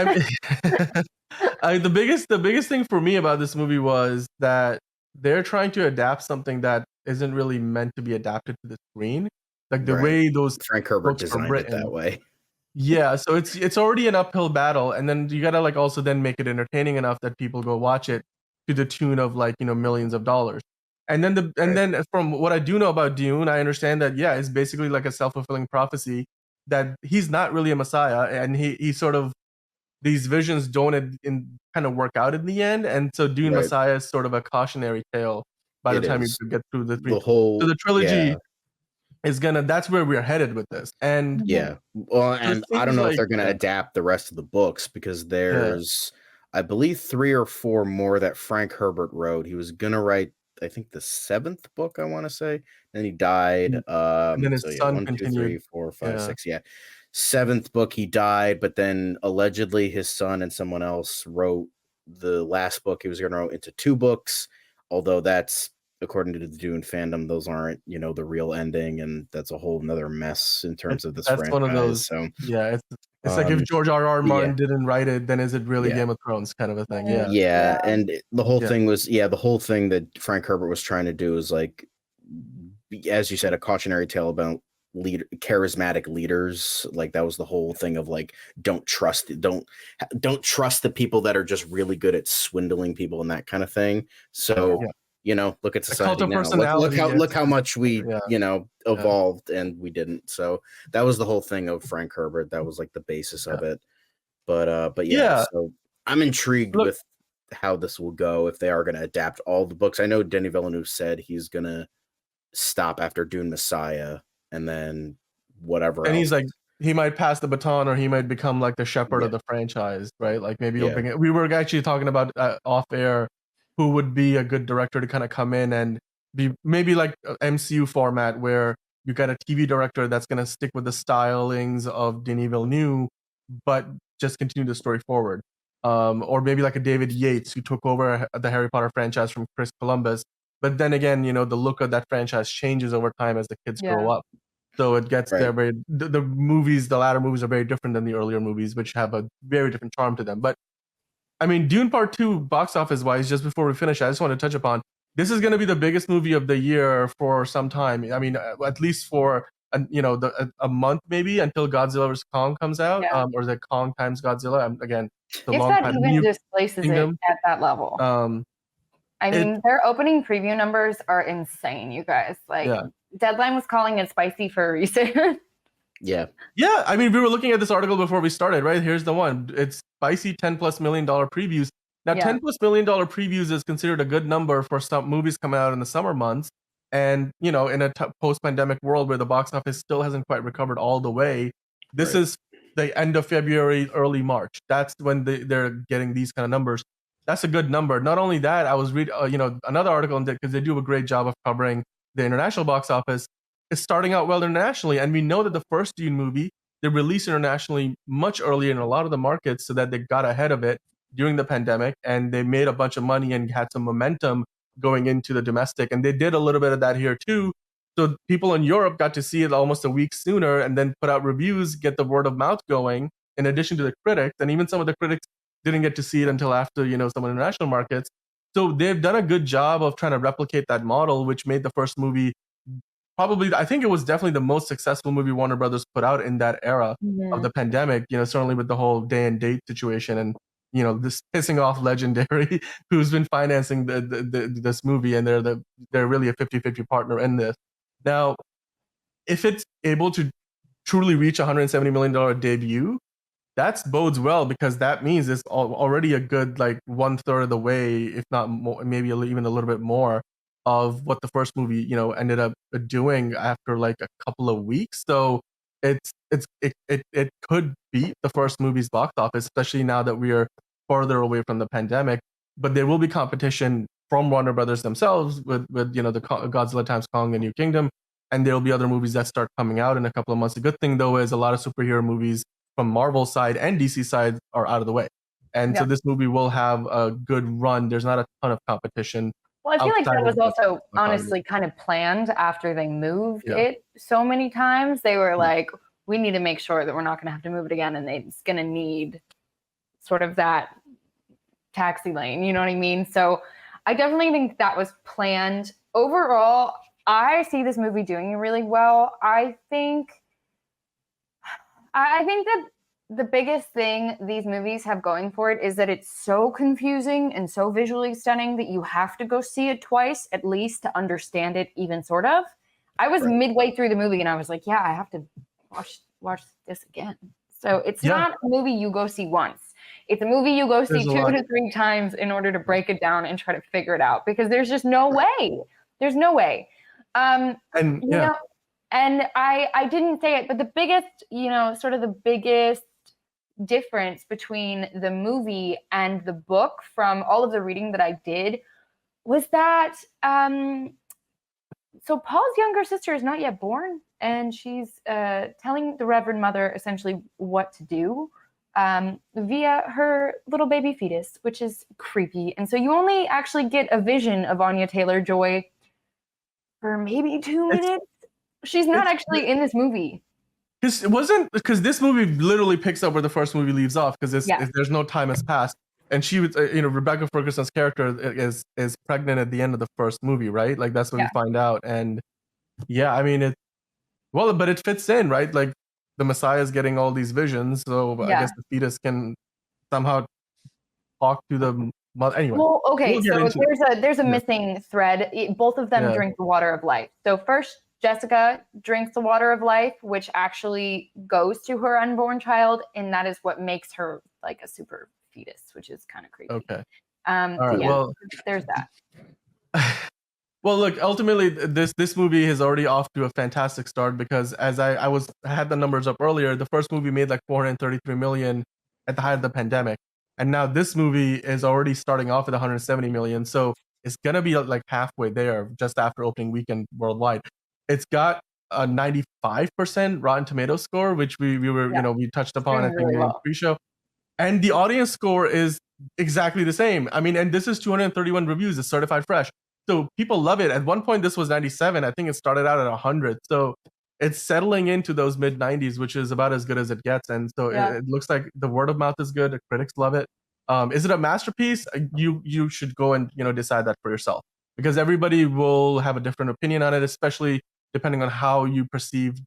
The biggest thing for me about this movie was that they're trying to adapt something that isn't really meant to be adapted to the screen. Like the way those Frank Herbert designed it that way. Yeah, so it's already an uphill battle, and then you gotta like also then make it entertaining enough that people go watch it to the tune of like millions of dollars. And then then from what I do know about Dune, I understand that it's basically like a self-fulfilling prophecy that he's not really a messiah, and he sort of these visions don't kind of work out in the end, and so Dune Messiah is sort of a cautionary tale by the time you get through the 3. So the trilogy is that's where we're headed with this. And well, and I don't know if they're gonna adapt the rest of the books because there's I believe 3 or 4 more that Frank Herbert wrote. He was gonna write, I think, the 7th book, I want to say. Then he died. And then his son 1, 2, 3, continued. 4, 5, 6. 7th book he died, but then allegedly his son and someone else wrote the last book he was going to write into 2 books. Although that's, according to the Dune fandom, those aren't the real ending, and that's a whole nother mess in terms of this franchise. One of those. So it's like if George R.R. Martin didn't write it, then is it really Game of Thrones kind of a thing? And the whole thing was the whole thing that Frank Herbert was trying to do is, like, as you said, a cautionary tale about charismatic leaders. Like, that was the whole thing of like, don't trust the people that are just really good at swindling people and that kind of thing. So look at society now. Look how much we evolved, and we didn't. So that was the whole thing of Frank Herbert. That was like the basis of it. But so I'm intrigued with how this will go if they are going to adapt all the books. I know Denis Villeneuve said he's going to stop after Dune Messiah, and then whatever. And he's like, he might pass the baton, or he might become like the shepherd of the franchise, right? Like maybe he'll bring it. We were actually talking about off air who would be a good director to kind of come in and be maybe like MCU format where you got a TV director that's going to stick with the stylings of Denis Villeneuve, but just continue the story forward. Or maybe like a David Yates who took over the Harry Potter franchise from Chris Columbus. But then again, the look of that franchise changes over time as the kids grow up. So it gets there. The latter movies are very different than the earlier movies, which have a very different charm to them. But I mean, Dune Part 2 box office wise, just before we finish, I just want to touch upon this is going to be the biggest movie of the year for some time. I mean, at least for a month maybe until Godzilla vs Kong comes out, Yeah. or the Kong times Godzilla. Again, the If long that time even New displaces Kingdom. it at that level. I mean, their opening preview numbers are insane, you guys. Like, Yeah. Deadline was calling it spicy for a reason. Yeah. Yeah, I mean, we were looking at this article before we started, right? Here's the one. It's spicy $10+ million previews. Now, Yeah. $10+ million previews is considered a good number for some movies coming out in the summer months. And, you know, in a post-pandemic world where the box office still hasn't quite recovered all the way, this Right. is the end of February, early March. That's when they're getting these kind of numbers. That's a good number. Not only that, I was reading, another article on it because they do a great job of covering the international box office. Is starting out well internationally, and we know that the first Dune movie they released internationally much earlier in a lot of the markets, so that they got ahead of it during the pandemic, and they made a bunch of money and had some momentum going into the domestic. And they did a little bit of that here too. So people in Europe got to see it almost a week sooner, and then put out reviews, get the word of mouth going. In addition to the critics, and even some of the critics didn't get to see it until after some international markets. So they've done a good job of trying to replicate that model, which made the first movie probably, I think it was definitely the most successful movie Warner Brothers put out in that era of the pandemic, certainly with the whole day and date situation and, this pissing off Legendary who's been financing this movie, and they're really a 50-50 partner in this. Now, if it's able to truly reach $170 million debut, that bodes well, because that means it's already a good, like, 1/3 of the way, if not more, maybe even a little bit more of what the first movie, ended up doing after like a couple of weeks. So it could beat the first movie's box office, especially now that we are further away from the pandemic. But there will be competition from Warner Brothers themselves with the Godzilla times Kong and New Kingdom, and there will be other movies that start coming out in a couple of months. The good thing though is a lot of superhero movies from Marvel side and DC side are out of the way. And so this movie will have a good run. There's not a ton of competition. Well, I feel like that was also the honestly kind of planned after they moved it so many times. They were like, we need to make sure that we're not going to have to move it again, and it's going to need sort of that taxi lane, you know what I mean? So I definitely think that was planned. Overall, I see this movie doing really well. I think that the biggest thing these movies have going for it is that it's so confusing and so visually stunning that you have to go see it twice at least to understand it, even sort of. I was midway through the movie and I was like, yeah, I have to watch this again. So it's not a movie you go see once. It's a movie you go see 2 to 3 times in order to break it down and try to figure it out, because there's just no way. There's no way. And I didn't say it, but the biggest, sort of the biggest difference between the movie and the book from all of the reading that I did was that so Paul's younger sister is not yet born, and she's telling the Reverend Mother essentially what to do via her little baby fetus, which is creepy. And so you only actually get a vision of Anya Taylor-Joy for maybe 2 minutes. She's not actually in this movie. Because this movie literally picks up where the first movie leaves off, because there's no time has passed, and she was, Rebecca Ferguson's character is pregnant at the end of the first movie, right? Like that's when we find out, and I mean but it fits in, right? Like the Messiah is getting all these visions, so I guess the fetus can somehow talk to the mother. Anyway, well, okay, so there's a missing thread. Both of them drink the water of life. So first, Jessica drinks the water of life, which actually goes to her unborn child, and that is what makes her like a super fetus, which is kind of creepy. Okay. All right. Well, there's that. Well, look, ultimately, this movie is already off to a fantastic start, because as I had the numbers up earlier, the first movie made like 433 million at the height of the pandemic, and now this movie is already starting off at 170 million. So it's gonna be like halfway there just after opening weekend worldwide. It's got a 95% Rotten Tomatoes score, which we were we touched upon I think in the pre-show, and the audience score is exactly the same. I mean, and this is 231 reviews. It's certified fresh. So people love it. At one point, this was 97. I think it started out at 100. So it's settling into those mid 90s, which is about as good as it gets. And so it looks like the word of mouth is good. The critics love it. Is it a masterpiece? You should go and decide that for yourself, because everybody will have a different opinion on it, especially depending on how you perceive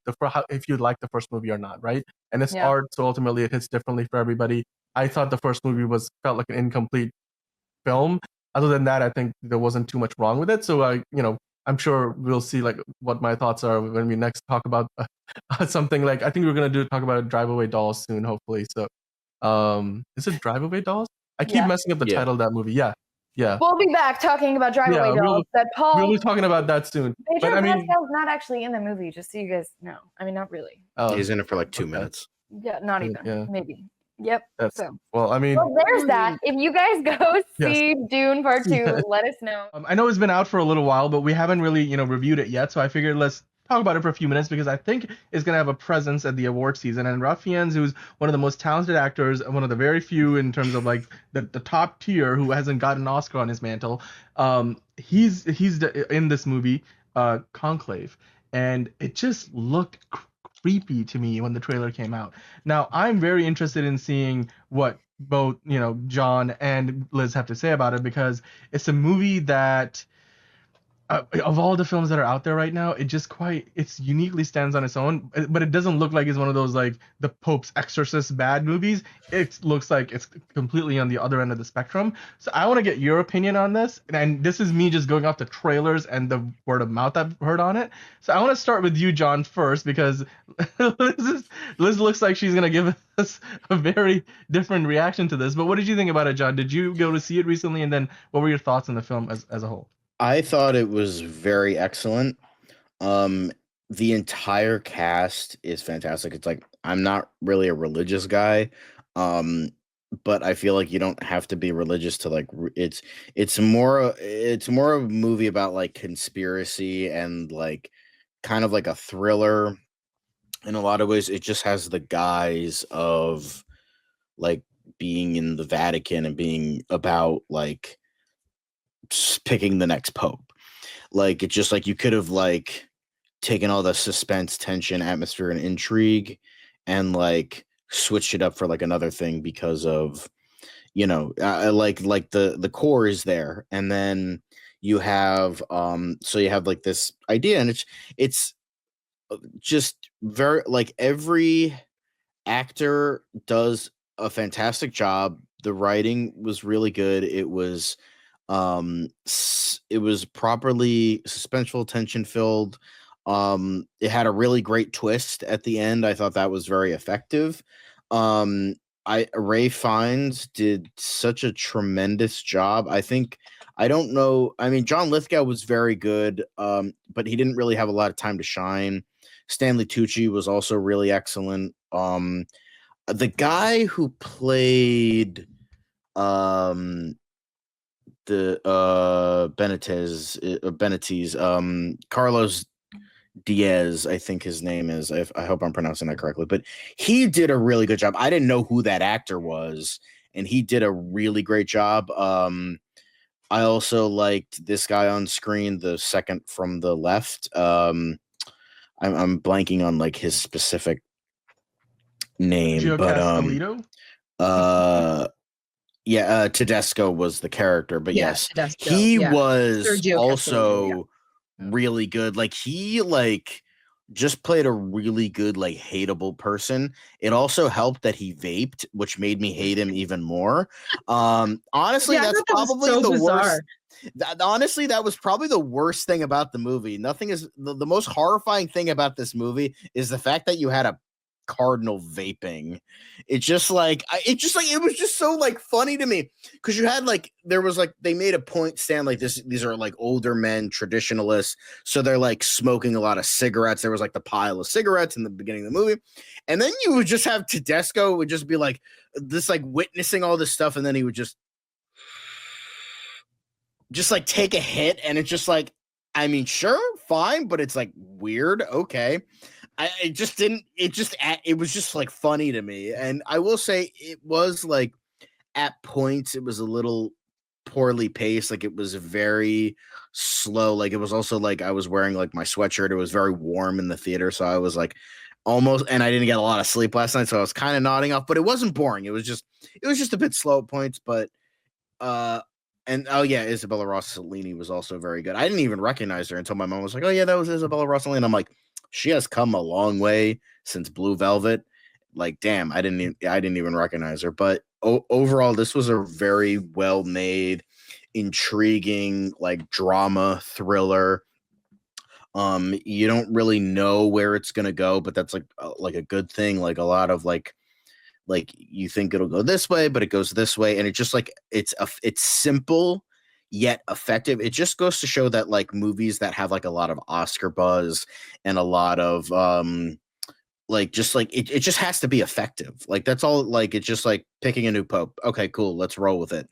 if you like the first movie or not, right? And it's art, so ultimately it hits differently for everybody. I thought the first movie felt like an incomplete film. Other than that, I think there wasn't too much wrong with it. So I'm sure we'll see like what my thoughts are when we next talk about something like, I think we're gonna talk about Drive Away Dolls soon, hopefully. So, is it Drive Away Dolls? I keep messing up the title of that movie. Yeah. We'll be back talking about Drive Away Dolls. We'll be talking about that soon. Pedro Pascal's not actually in the movie, just so you guys know. I mean, not really. He's in it for like 2 minutes. Yeah, not even. Maybe. Yep. There's that. If you guys go see Dune Part 2, let us know. I know it's been out for a little while, but we haven't really, reviewed it yet. So I figured let's talk about it for a few minutes, because I think it's going to have a presence at the award season. And Ralph Fiennes, who's one of the most talented actors, one of the very few in terms of like the top tier who hasn't gotten an Oscar on his mantle, he's in this movie, Conclave, and it just looked creepy to me when the trailer came out. Now, I'm very interested in seeing what both, John and Liz have to say about it, because it's a movie that of all the films that are out there right now, it's uniquely stands on its own, but it doesn't look like it's one of those like the Pope's Exorcist bad movies. It looks like it's completely on the other end of the spectrum. So I want to get your opinion on this, and this is me just going off the trailers and the word of mouth I've heard on it. So I want to start with you, John, first, because Liz looks like she's gonna give us a very different reaction to this. But what did you think about it, John? Did you go to see it recently, and then what were your thoughts on the film as a whole? I thought it was very excellent. The entire cast is fantastic. It's like, I'm not really a religious guy, but I feel like you don't have to be religious to like. It's more of a movie about like conspiracy and like kind of like a thriller. In a lot of ways, it just has the guise of like being in the Vatican and being about like picking the next pope. Like, it's just like you could have like taken all the suspense, tension, atmosphere, and intrigue and like switched it up for like another thing, because of like the core is there, and then you have so you have like this idea, and it's just very like every actor does a fantastic job. The writing was really good. It was properly suspenseful, tension filled. It had a really great twist at the end. I thought that was very effective. Ray Fiennes did such a tremendous job. I don't know. I mean, John Lithgow was very good, but he didn't really have a lot of time to shine. Stanley Tucci was also really excellent. The guy who played the Benitez, Carlos Diaz, I think his name is. I hope I'm pronouncing that correctly, but he did a really good job. I didn't know who that actor was, and he did a really great job. I also liked this guy on screen, the second from the left. I'm blanking on like his specific name, Gio but Castellito? Tedesco was the character, but yes, Tedesco, he was Sergio also really good. Like, he like just played a really good like hateable person. It also helped that he vaped, which made me hate him even more. Honestly, that's probably the worst. Honestly, that was probably the worst thing about the movie. Nothing is the most horrifying thing about this movie is the fact that you had a cardinal vaping. It was just so like funny to me, because you had like, there was like, they made a point stand like this, these are like older men, traditionalists, so they're like smoking a lot of cigarettes. There was like the pile of cigarettes in the beginning of the movie, and then you would just have Tedesco would just be like this, like witnessing all this stuff, and then he would just like take a hit, and it's just like, I mean, sure, fine, but it's like weird. Okay. It was just like funny to me. And I will say it was like at points it was a little poorly paced. Like, it was very slow. Like, it was also like I was wearing like my sweatshirt. It was very warm in the theater. So I was like, almost, and I didn't get a lot of sleep last night, so I was kind of nodding off. But it wasn't boring. It was just a bit slow at points. But and oh yeah, Isabella Rossellini was also very good. I didn't even recognize her until my mom was like, "Oh yeah, that was Isabella Rossellini." I'm like, she has come a long way since Blue Velvet. Like, damn, I didn't even recognize her. But overall, this was a very well made, intriguing, like drama thriller. You don't really know where it's gonna go, but that's like a good thing. Like a lot of like you think it'll go this way, but it goes this way, and it just like it's simple yet effective. It just goes to show that like movies that have like a lot of Oscar buzz and a lot of like just like it just has to be effective. Like that's all. Like it's just like picking a new pope. Okay, cool, let's roll with it.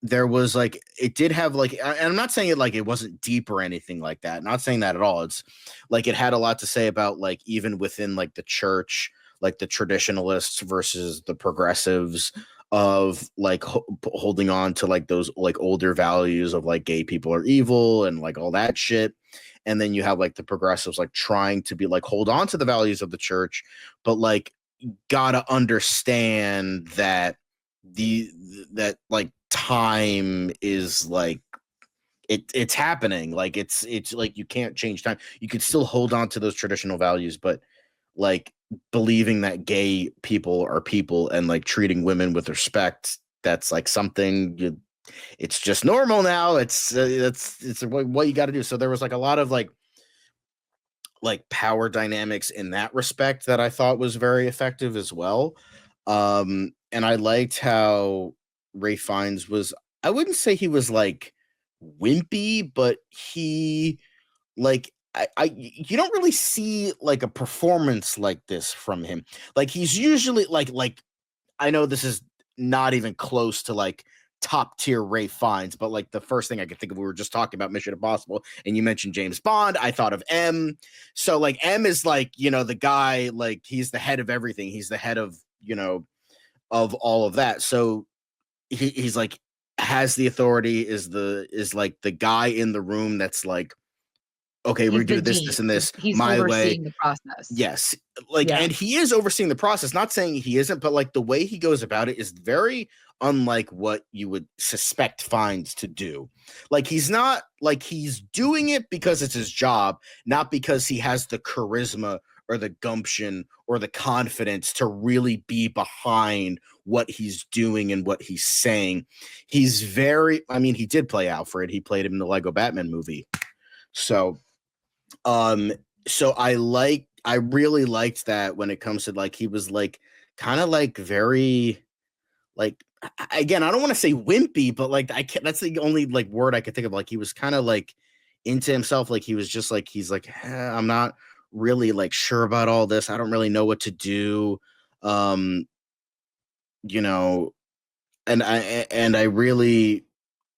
There was like it did have like, and I'm not saying it like it wasn't deep or anything like that. Not saying that at all. It's like it had a lot to say about like even within like the church, like the traditionalists versus the progressives of like holding on to like those like older values of like gay people are evil and like all that shit. And then you have like the progressives like trying to be like hold on to the values of the church, but like gotta understand that that like time is like it's happening. Like it's like you can't change time. You could still hold on to those traditional values, but like believing that gay people are people and like treating women with respect, that's like something it's just normal now. It's what you got to do. So there was like a lot of like power dynamics in that respect that I thought was very effective as well. And I liked how Ray Fiennes was, I wouldn't say he was like wimpy, but he like you don't really see like a performance like this from him. Like he's usually like I know this is not even close to like top tier Ray Fiennes, but like the first thing I could think of, we were just talking about Mission Impossible, and you mentioned James Bond. I thought of M. So like M is like, you know, the guy, like he's the head of everything. He's the head of, you know, of all of that. So he's like has the authority, is like the guy in the room that's like, okay, we're He's the gonna do this, dean. this, and this He's my way. overseeing the process. Yes. Like, Yeah. and he is overseeing the process, not saying he isn't, but like the way he goes about it is very unlike what you would suspect Fiennes to do. Like, he's not like he's doing it because it's his job, not because he has the charisma or the gumption or the confidence to really be behind what he's doing and what he's saying. He's very, I mean, he did play Alfred. He played him in the Lego Batman movie. So so I really liked that when it comes to like he was like kind of like very like again, I don't want to say wimpy, but like I can't, that's the only like word I could think of. Like he was kind of like into himself, like he was just like he's like I'm not really like sure about all this. I don't really know what to do. You know, and I really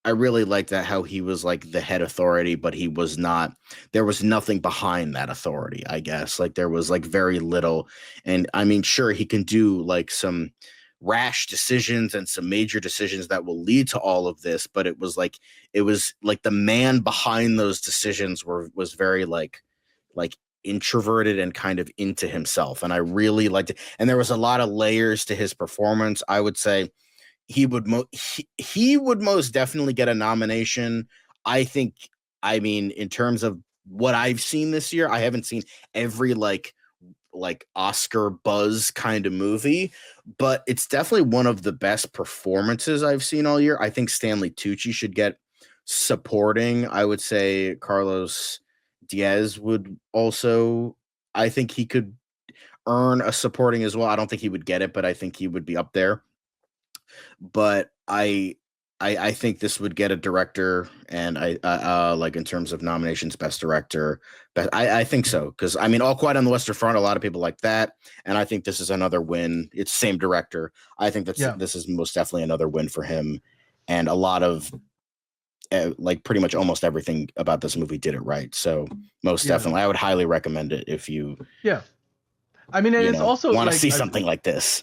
liked that how he was like the head authority, but he was not, there was nothing behind that authority, I guess. Like there was like very little. And I mean, sure, he can do like some rash decisions and some major decisions that will lead to all of this, but it was like the man behind those decisions was very like introverted and kind of into himself. And I really liked it. And there was a lot of layers to his performance. I would say he would he would most definitely get a nomination. I think, I mean, in terms of what I've seen this year, I haven't seen every like Oscar buzz kind of movie, but it's definitely one of the best performances I've seen all year. I think Stanley Tucci should get supporting. I would say Carlos Diaz would also, I think he could earn a supporting as well. I don't think he would get it, but I think he would be up there. But I think this would get a director, and I like in terms of nominations, best director, but I think so, because I mean, All Quiet on the Western Front, a lot of people like that, and I think this is another win. It's same director. I think this is most definitely another win for him, and a lot of like pretty much almost everything about this movie did it right. So most definitely, I would highly recommend it if you I mean, and it's also want to like see something like this.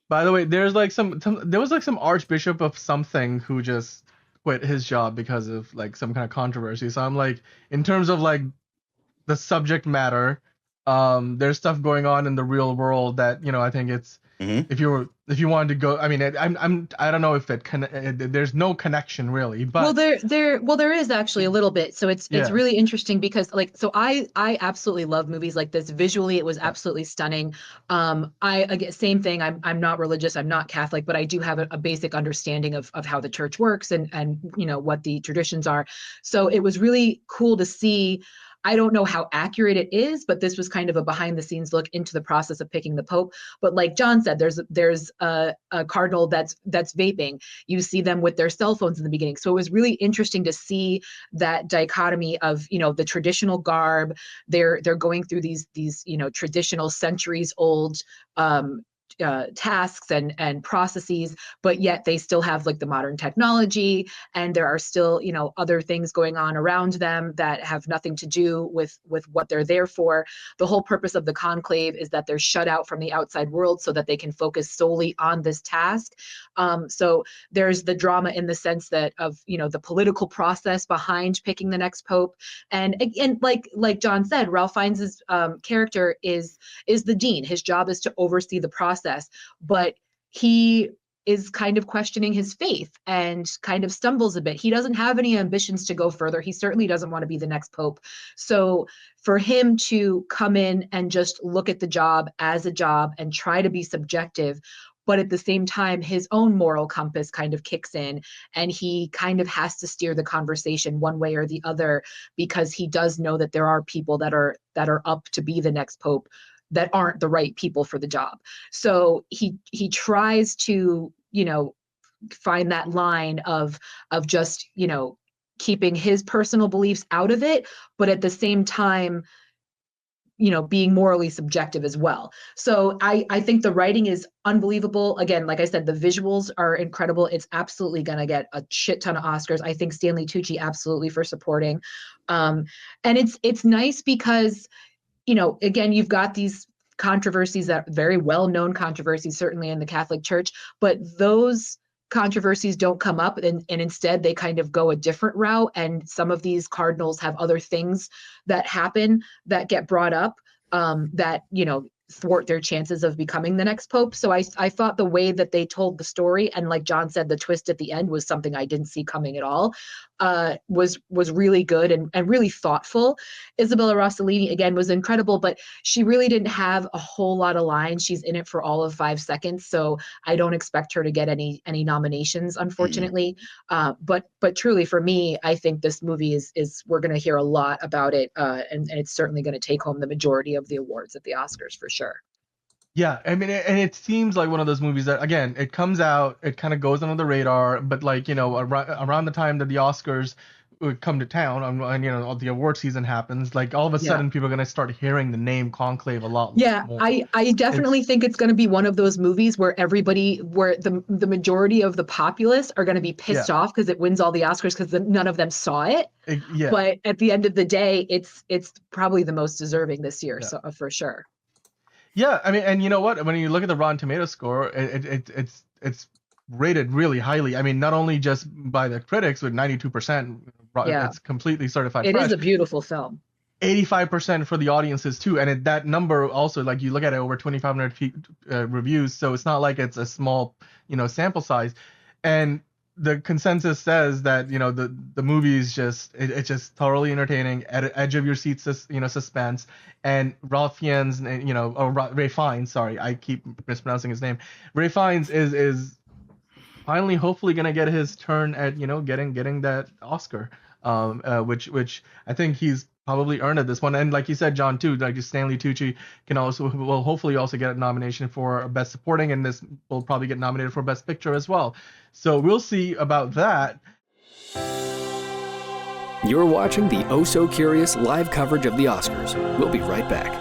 By the way, there's like there was like some archbishop of something who just quit his job because of like some kind of controversy. So I'm like, in terms of like the subject matter, There's stuff going on in the real world that, you know, I think it's, if you wanted to go, I mean, I don't know if there's no connection really, but there is actually a little bit. So it's Yeah. really interesting because so I absolutely love movies like this. Visually, it was absolutely stunning. Again, same thing. I'm not religious. I'm not Catholic, but I do have a basic understanding of how the church works and you know what the traditions are. So it was really cool to see. I don't know how accurate it is, but this was kind of a behind the scenes look into the process of picking the Pope. But like John said, there's a cardinal that's vaping. You see them with their cell phones in the beginning. So it was really interesting to see that dichotomy of, you know, the traditional garb. They're going through these you know, traditional centuries old tasks and processes, but yet they still have like the modern technology, and there are still, you know, other things going on around them that have nothing to do with what they're there for. The whole purpose of the conclave is that they're shut out from the outside world so that they can focus solely on this task. So there's the drama in the sense that of, you know, the political process behind picking the next pope, and like John said, Ralph Fiennes' character is the dean. His job is to oversee the process, but he is kind of questioning his faith and kind of stumbles a bit. He doesn't have any ambitions to go further. He certainly doesn't want to be the next pope. So for him to come in and just look at the job as a job and try to be subjective, but at the same time, his own moral compass kind of kicks in, and he kind of has to steer the conversation one way or the other, because he does know that there are people that are up to be the next pope that aren't the right people for the job. So he tries to, you know, find that line of just, you know, keeping his personal beliefs out of it, but at the same time, you know, being morally subjective as well. So I think the writing is unbelievable. Again, like I said, the visuals are incredible. It's absolutely going to get a shit ton of Oscars. I think Stanley Tucci absolutely for supporting. And it's nice because, you know, again, you've got these controversies, that very well-known controversies, certainly in the Catholic Church, but those controversies don't come up, and instead they kind of go a different route. And some of these cardinals have other things that happen that get brought up that, you know, thwart their chances of becoming the next pope. So I thought the way that they told the story, and like John said, the twist at the end was something I didn't see coming at all, was really good and really thoughtful. Isabella Rossellini, again, was incredible, but she really didn't have a whole lot of lines. She's in it for all of 5 seconds, so I don't expect her to get any nominations, unfortunately. But truly, for me, I think this movie is we're going to hear a lot about it, and it's certainly going to take home the majority of the awards at the Oscars for sure. Yeah, I mean, and it seems like one of those movies that, again, it comes out, it kind of goes under the radar, but like, you know, around the time that the Oscars would come to town, and you know, the award season happens, like all of a sudden people are going to start hearing the name Conclave a lot more. I definitely think it's going to be one of those movies where the majority of the populace are going to be pissed off because it wins all the Oscars because none of them saw it. But at the end of the day, it's probably the most deserving this year, so for sure. Yeah, I mean, and you know what? When you look at the Rotten Tomatoes score, it's rated really highly. I mean, not only just by the critics with 92%, it's completely certified. It is a beautiful film. 85% for the audiences too, and that number also, like, you look at it, over 2,500 reviews, so it's not like it's a small, you know, sample size. And the consensus says that, you know, the movie is just it's just thoroughly entertaining, at edge of your seat, you know, suspense. And Ralph Fiennes, you know, or Ray Fiennes, sorry, I keep mispronouncing his name. Ray Fiennes is finally, hopefully, gonna get his turn at, you know, getting that Oscar, which I think he's probably earned at this one. And like you said, John, too, like Stanley Tucci will hopefully also get a nomination for Best Supporting, and this will probably get nominated for Best Picture as well. So we'll see about that. You're watching the Oh So Curious live coverage of the Oscars. We'll be right back.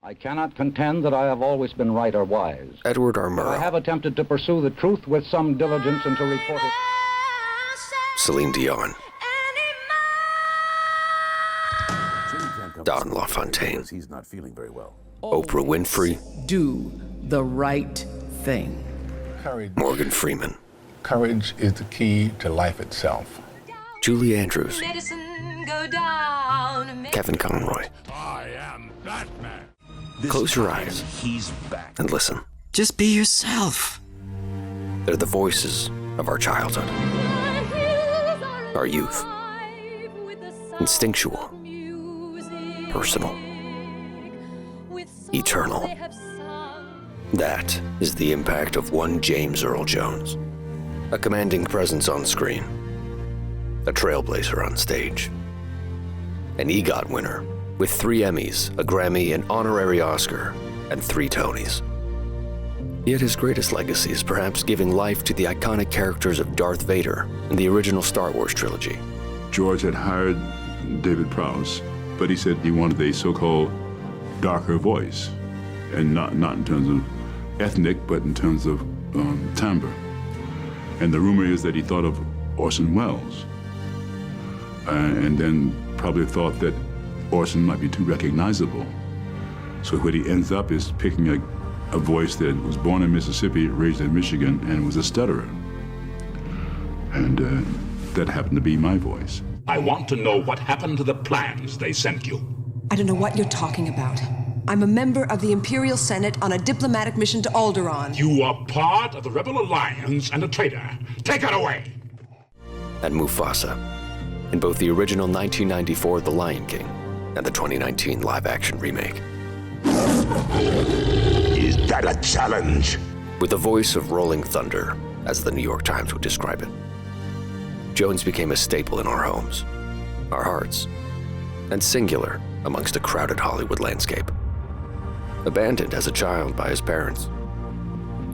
I cannot contend that I have always been right or wise. Edward R. Murrow. I have attempted to pursue the truth with some diligence and to report it. Celine Dion. Don LaFontaine. He's not feeling very well. Oprah Winfrey, do the right thing. Courage. Morgan Freeman, Courage is the key to life itself. Julie Andrews, Kevin Conroy. I am Batman. Close your eyes He's back. and listen. Just be yourself. They're the voices of our childhood, our youth. Instinctual, personal, eternal. That is the impact of one James Earl Jones. A commanding presence on screen, a trailblazer on stage, an EGOT winner with 3 Emmys, a Grammy, an honorary Oscar, and 3 Tonys. Yet his greatest legacy is perhaps giving life to the iconic characters of Darth Vader in the original Star Wars trilogy. George had hired David Prowse, but he said he wanted a so-called darker voice, and not in terms of ethnic, but in terms of timbre. And the rumor is that he thought of Orson Welles, and then probably thought that Orson might be too recognizable. So what he ends up is picking a voice that was born in Mississippi, raised in Michigan, and was a stutterer. And that happened to be my voice. I want to know what happened to the plans they sent you. I don't know what you're talking about. I'm a member of the Imperial Senate on a diplomatic mission to Alderaan. You are part of the Rebel Alliance and a traitor. Take it away! And Mufasa, in both the original 1994 The Lion King and the 2019 live-action remake. Is that a challenge? With the voice of rolling thunder, as the New York Times would describe it. Jones became a staple in our homes, our hearts, and singular amongst a crowded Hollywood landscape. Abandoned as a child by his parents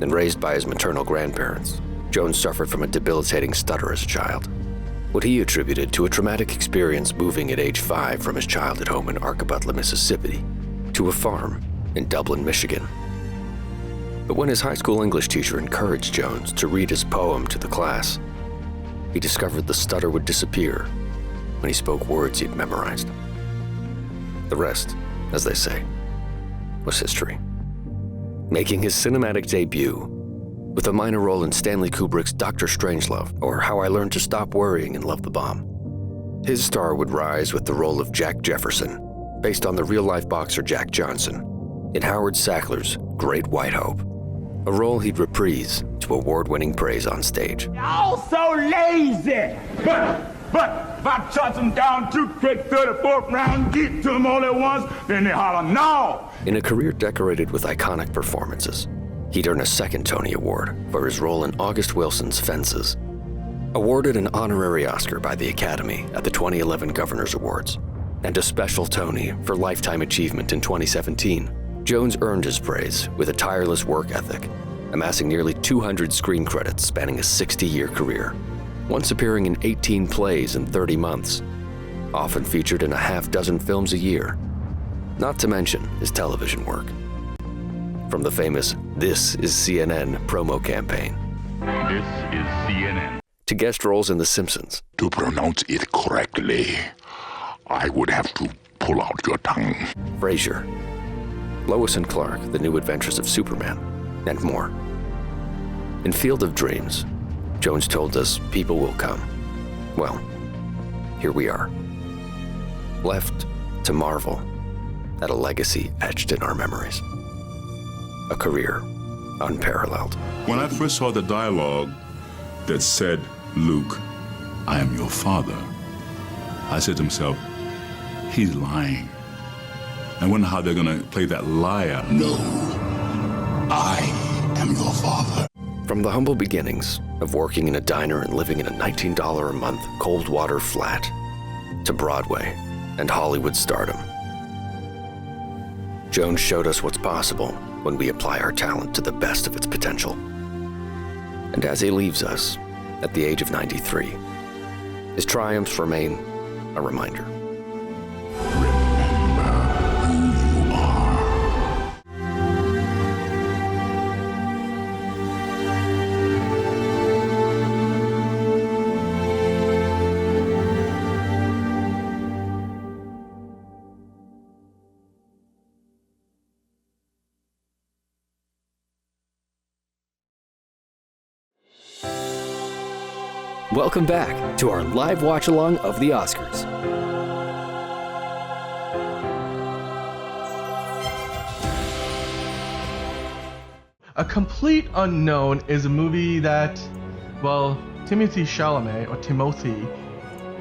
and raised by his maternal grandparents, Jones suffered from a debilitating stutter as a child, what he attributed to a traumatic experience moving at age 5 from his childhood home in Arkabutla, Mississippi, to a farm in Dublin, Michigan. But when his high school English teacher encouraged Jones to read his poem to the class, he discovered the stutter would disappear when he spoke words he'd memorized. The rest, as they say, was history. Making his cinematic debut with a minor role in Stanley Kubrick's Dr. Strangelove, or How I Learned to Stop Worrying and Love the Bomb. His star would rise with the role of Jack Jefferson, based on the real-life boxer Jack Johnson, in Howard Sackler's Great White Hope, a role he'd reprise to award-winning praise on stage. Y'all so lazy! But if I touch them down 2 quick 34th round, get to them only once, then they holler, no! In a career decorated with iconic performances, he'd earn a 2nd Tony Award for his role in August Wilson's Fences, awarded an honorary Oscar by the Academy at the 2011 Governors Awards, and a special Tony for Lifetime Achievement in 2017. Jones earned his praise with a tireless work ethic, amassing nearly 200 screen credits spanning a 60-year career, once appearing in 18 plays in 30 months, often featured in a half-dozen films a year, not to mention his television work. From the famous This is CNN promo campaign, This is CNN. to guest roles in The Simpsons, To pronounce it correctly, I would have to pull out your tongue. Frasier, Lois and Clark, The New Adventures of Superman, and more. In Field of Dreams, Jones told us people will come. Well, here we are, left to marvel at a legacy etched in our memories. A career unparalleled. When I first saw the dialogue that said, Luke, I am your father, I said to myself, he's lying. I wonder how they're gonna play that lie out. No, I am your father. From the humble beginnings of working in a diner and living in a $19 a month cold water flat, to Broadway and Hollywood stardom, Jones showed us what's possible when we apply our talent to the best of its potential. And as he leaves us at the age of 93, his triumphs remain a reminder. Welcome back to our live watch-along of the Oscars. A Complete Unknown is a movie that, well, Timothy Chalamet,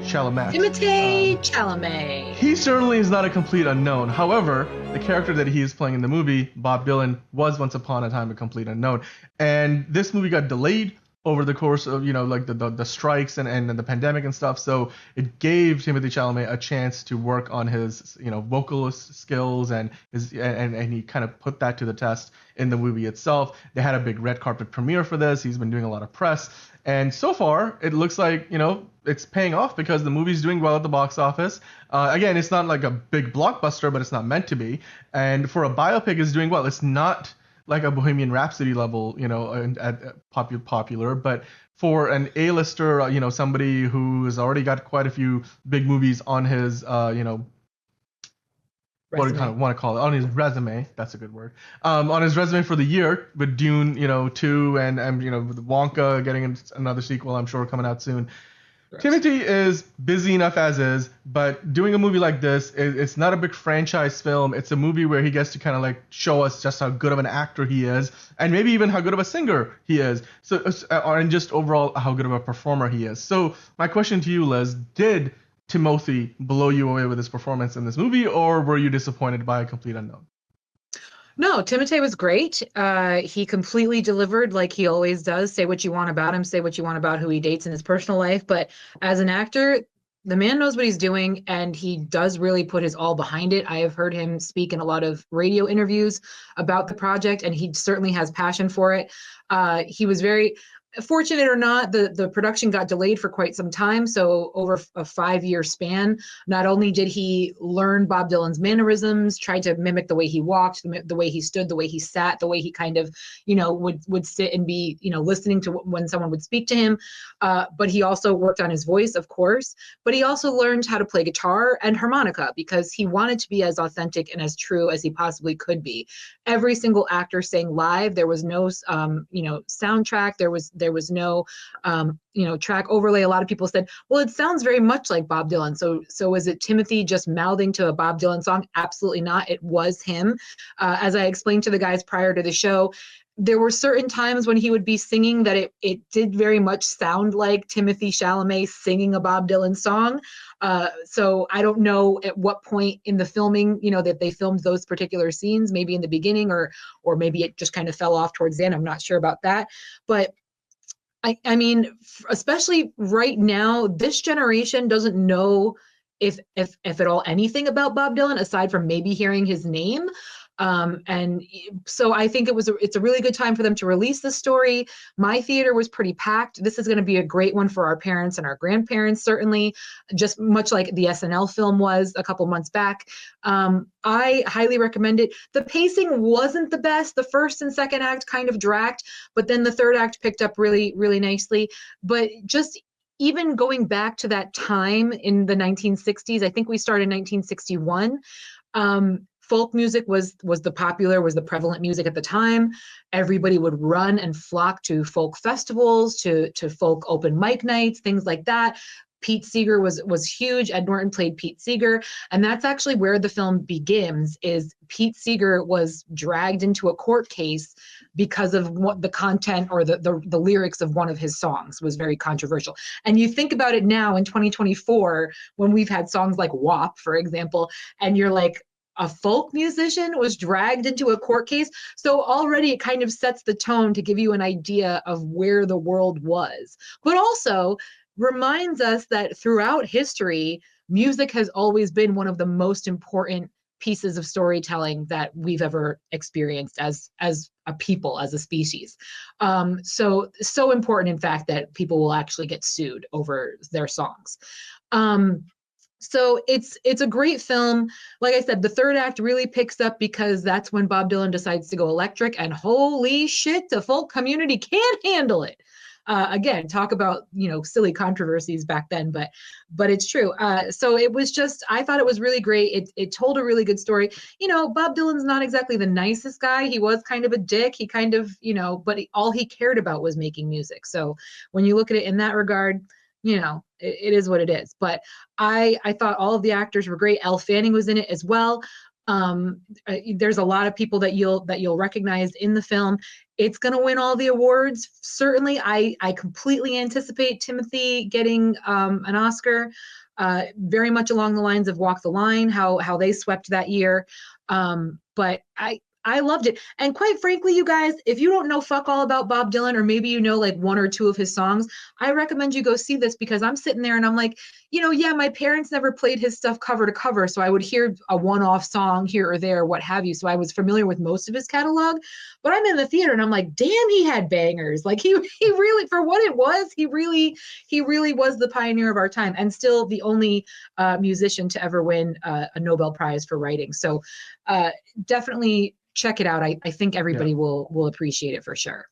Chalamet. He certainly is not a complete unknown. However, the character that he is playing in the movie, Bob Dylan, was once upon a time a complete unknown. And this movie got delayed over the course of, like the strikes and the pandemic and stuff. So it gave Timothy Chalamet a chance to work on his, vocalist skills and he kind of put that to the test in the movie itself. They had a big red carpet premiere for this. He's been doing a lot of press. And so far, it looks like, it's paying off because the movie's doing well at the box office. Again, it's not like a big blockbuster, but it's not meant to be. And for a biopic, it's doing well. It's not like a Bohemian Rhapsody level, popular, but for an A-lister, somebody who has already got quite a few big movies on his, what do you kind of want to call it, on his resume, that's a good word, on his resume for the year, with Dune, 2 and with Wonka getting another sequel, I'm sure, coming out soon. Timothy is busy enough as is, but doing a movie like this, it's not a big franchise film. It's a movie where he gets to kind of like show us just how good of an actor he is, and maybe even how good of a singer he is. So, and just overall how good of a performer he is. So my question to you, Liz, did Timothy blow you away with his performance in this movie, or were you disappointed by A Complete Unknown? No, Timothy was great. He completely delivered like he always does. Say what you want about him, say what you want about who he dates in his personal life. But as an actor, the man knows what he's doing, and he does really put his all behind it. I have heard him speak in a lot of radio interviews about the project, and he certainly has passion for it. He was very fortunate or not, the production got delayed for quite some time. So over a 5-year span, not only did he learn Bob Dylan's mannerisms, try to mimic the way he walked, the way he stood, the way he sat, the way he kind of, would sit and be, listening to when someone would speak to him. But he also worked on his voice, of course, but he also learned how to play guitar and harmonica because he wanted to be as authentic and as true as he possibly could be. Every single actor sang live. There was no, soundtrack. There was no, track overlay. A lot of people said, well, it sounds very much like Bob Dylan. So is it Timothy just mouthing to a Bob Dylan song? Absolutely not. It was him. As I explained to the guys prior to the show, there were certain times when he would be singing that it did very much sound like Timothy Chalamet singing a Bob Dylan song. So I don't know at what point in the filming, that they filmed those particular scenes, maybe in the beginning or maybe it just kind of fell off towards the end. I'm not sure about that. But I mean, especially right now, this generation doesn't know if at all anything about Bob Dylan aside from maybe hearing his name. And so I think it's a really good time for them to release the story. My theater was pretty packed. This is going to be a great one for our parents and our grandparents, certainly, just much like the SNL film was a couple months back. I highly recommend it. The pacing wasn't the best. The first and second act kind of dragged, but then the third act picked up really, really nicely. But just even going back to that time in the 1960s, I think we started in 1961. Folk music was the prevalent music at the time. Everybody would run and flock to folk festivals, to folk open mic nights, things like that. Pete Seeger was huge. Ed Norton played Pete Seeger. And that's actually where the film begins, is Pete Seeger was dragged into a court case because of what the content or the lyrics of one of his songs was very controversial. And you think about it now in 2024, when we've had songs like WAP, for example, and you're like, a folk musician was dragged into a court case. So already it kind of sets the tone to give you an idea of where the world was, but also reminds us that throughout history, music has always been one of the most important pieces of storytelling that we've ever experienced as a people, as a species. So important, in fact, that people will actually get sued over their songs. So it's a great film. Like I said, the third act really picks up because that's when Bob Dylan decides to go electric, and holy shit, the folk community can't handle it. Again, talk about, silly controversies back then, but it's true. So it was just, I thought it was really great. It told a really good story. Bob Dylan's not exactly the nicest guy. He was kind of a dick. He kind of, but all he cared about was making music. So when you look at it in that regard, it is what it is. But I thought all of the actors were great. Elle Fanning was in it as well. There's a lot of people that you'll recognize in the film. It's going to win all the awards. Certainly, I completely anticipate Timothy getting an Oscar. Very much along the lines of Walk the Line, how they swept that year. But I loved it. And quite frankly, you guys, if you don't know fuck all about Bob Dylan, or maybe you know like one or two of his songs, I recommend you go see this, because I'm sitting there and I'm like, yeah, my parents never played his stuff cover to cover. So I would hear a one-off song here or there, what have you. So I was familiar with most of his catalog, but I'm in the theater and I'm like, damn, he had bangers. Like he really, for what it was, he really was the pioneer of our time, and still the only musician to ever win a Nobel Prize for writing. So definitely check it out. I think everybody will appreciate it for sure.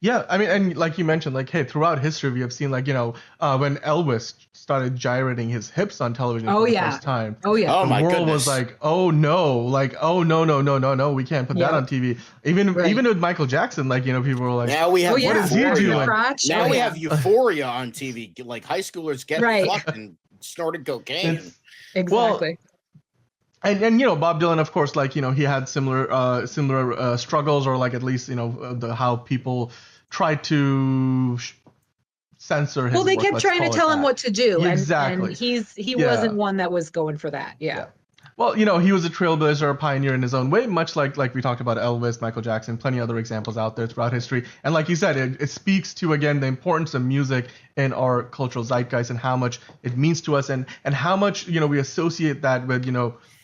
Yeah, I mean, and like you mentioned, like, hey, throughout history, we have seen, like, when Elvis started gyrating his hips on television for the first time. Oh, yeah. Oh, the my world goodness. was like, oh, no. Like, oh, no, we can't put that on TV. Even with Michael Jackson, like, people were like, now we have what is he doing? Now we have Euphoria on TV. Like, high schoolers get fucked and snorted cocaine. Exactly. And Bob Dylan, of course, like, he had similar struggles, or like at least how people tried to censor his Well, they work, kept trying to tell him what to do. Exactly. And he wasn't one that was going for that. Yeah. Well, he was a trailblazer, a pioneer in his own way, much like we talked about Elvis, Michael Jackson, plenty of other examples out there throughout history. And like you said, it speaks to, again, the importance of music in our cultural zeitgeist, and how much it means to us, and how much, we associate that with,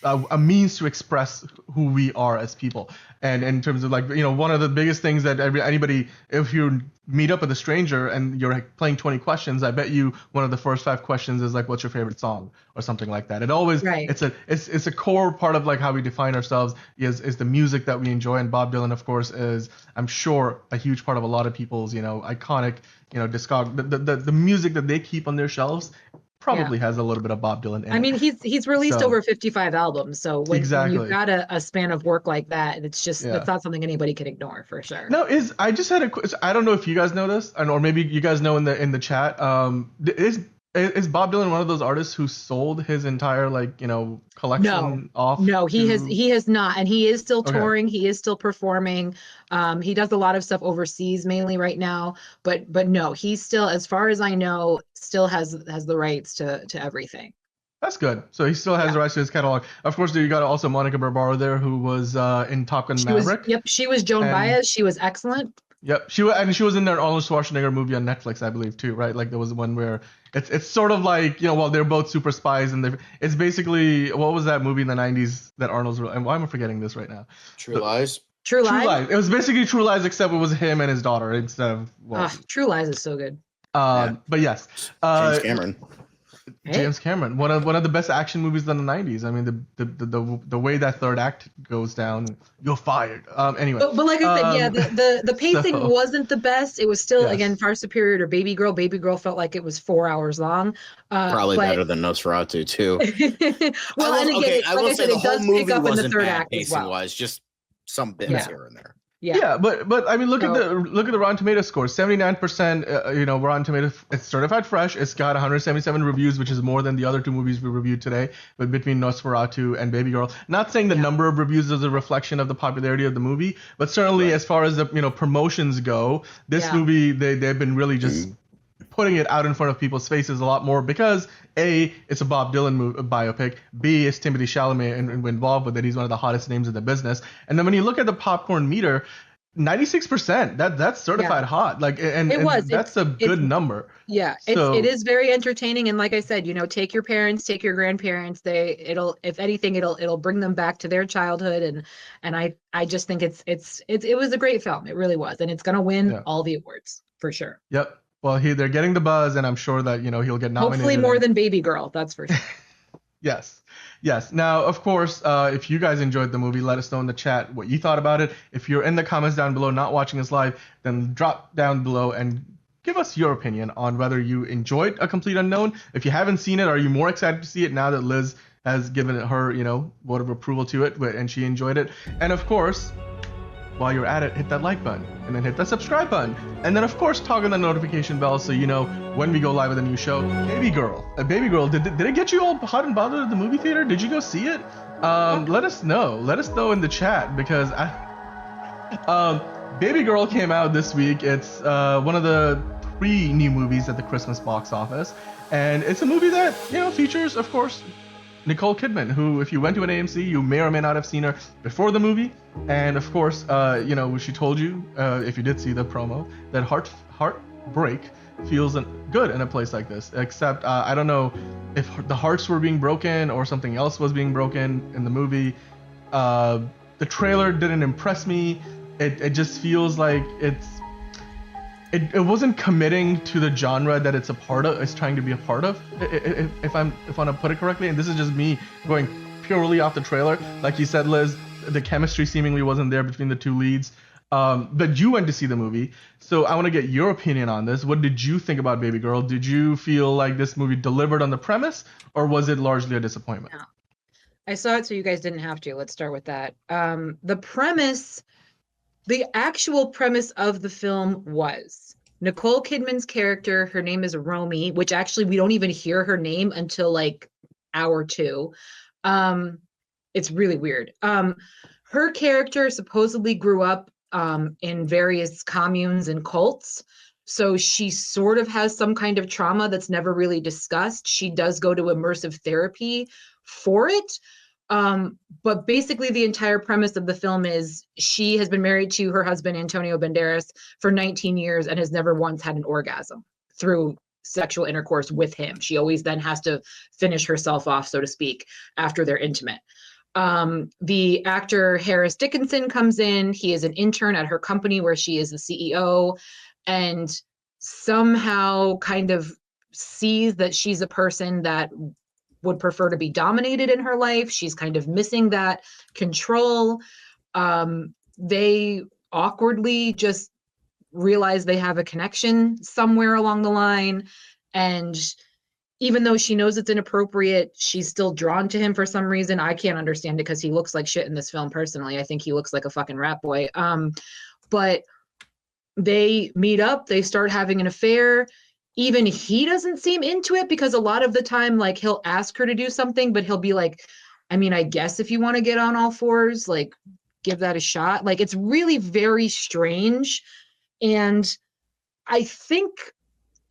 a means to express who we are as people. And in terms of, like, one of the biggest things that anybody, if you meet up with a stranger and you're playing 20 questions, I bet you one of the first 5 questions is like, what's your favorite song, or something like that. It always, it's a core part of like how we define ourselves is the music that we enjoy. And Bob Dylan, of course, is, I'm sure, a huge part of a lot of people's, iconic, the music that they keep on their shelves probably has a little bit of Bob Dylan in it. I mean, he's released over 55 albums. So when you've got a span of work like that, it's just, it's not something anybody can ignore, for sure. No, I just had I don't know if you guys know this, or maybe you guys know in the chat, is Bob Dylan one of those artists who sold his entire collection off? No, he has not, and he is still touring. He is still performing. He does a lot of stuff overseas, mainly right now. But no, he still, as far as I know, still has the rights to everything. That's good. So he still has the rights to his catalog. Of course, you got also Monica Barbaro there, who was in Top Gun Maverick. She was Joan Baez. She was excellent. Yep, she was in that Arnold Schwarzenegger movie on Netflix, I believe, too, right? Like there was one where it's sort of like, well, they're both super spies, and it's basically, what was that movie in the 90s that Arnold's, and why am I forgetting this right now? True Lies. True Lies. It was basically True Lies, except it was him and his daughter instead of. True Lies is so good. But yes, James Cameron. James Cameron, one of the best action movies in the 90s. I mean, the way that third act goes down, you're fired. Anyway. But like I said, the pacing wasn't the best. It was still, again, far superior to Baby Girl. Baby Girl felt like it was 4 hours long. Probably better than Nosferatu too. Well, I will say the whole movie wasn't bad pacing-wise, just some bits here and there. Yeah, but I mean, look at the Rotten Tomatoes score. 79%. Rotten Tomatoes. It's certified fresh. It's got 177 reviews, which is more than the other 2 movies we reviewed today, but between Nosferatu and Baby Girl. Not saying the number of reviews is a reflection of the popularity of the movie, but certainly as far as the promotions go, this movie they've been really just putting it out in front of people's faces a lot more, because A, it's a Bob Dylan biopic, B, it's Timothée Chalamet involved with it. He's one of the hottest names in the business. And then when you look at the popcorn meter, 96%, that's certified hot. Like, and that's a good number. Yeah, it is very entertaining, and like I said, take your parents, take your grandparents. It'll if anything, it'll bring them back to their childhood, and I just think it was a great film. It really was, and it's gonna win all the awards for sure. Yep. Well, they're getting the buzz, and I'm sure that he'll get nominated. Hopefully more than Baby Girl, that's for sure. Yes. Now, of course, if you guys enjoyed the movie, let us know in the chat what you thought about it. If you're in the comments down below, not watching us live, then drop down below and give us your opinion on whether you enjoyed A Complete Unknown. If you haven't seen it, are you more excited to see it now that Liz has given it her, vote of approval to it, and she enjoyed it? And of course, while you're at it, hit that like button, and then hit that subscribe button, and then of course toggle the notification bell so you know when we go live with a new show. Baby Girl, did it get you all hot and bothered at the movie theater? Did you go see it? Let us know in the chat, because Baby Girl came out this week. It's one of the 3 new movies at the Christmas box office, and it's a movie that features, of course, Nicole Kidman, who, if you went to an AMC, you may or may not have seen her before the movie. And of course, she told you, if you did see the promo, that heartbreak feels good in a place like this. Except I don't know if the hearts were being broken or something else was being broken in the movie. The trailer didn't impress me. It just feels like it wasn't committing to the genre that it's trying to be a part of, if I want to put it correctly. And this is just me going purely off the trailer. Like you said, Liz, the chemistry seemingly wasn't there between the 2 leads. But you went to see the movie, so I want to get your opinion on this. What did you think about Baby Girl? Did you feel like this movie delivered on the premise, or was it largely a disappointment? No. I saw it so you guys didn't have to. Let's start with that. The actual premise of the film was Nicole Kidman's character, her name is Romy, which actually we don't even hear her name until like hour 2. It's really weird. Her character supposedly grew up in various communes and cults. So she sort of has some kind of trauma that's never really discussed. She does go to immersive therapy for it. But basically the entire premise of the film is she has been married to her husband, Antonio Banderas, for 19 years and has never once had an orgasm through sexual intercourse with him. She always then has to finish herself off, so to speak, after they're intimate. The actor Harris Dickinson comes in. He is an intern at her company where she is the CEO, and somehow kind of sees that she's a person that would prefer to be dominated in her life. She's kind of missing that control. They awkwardly just realize they have a connection somewhere along the line. And even though she knows it's inappropriate, she's still drawn to him for some reason. I can't understand it because he looks like shit in this film personally. I think he looks like a fucking rat boy. But they meet up, they start having an affair. Even he doesn't seem into it, because a lot of the time, like, he'll ask her to do something, but he'll be like, I mean, I guess if you want to get on all fours, like, give that a shot. Like, it's really very strange. And I think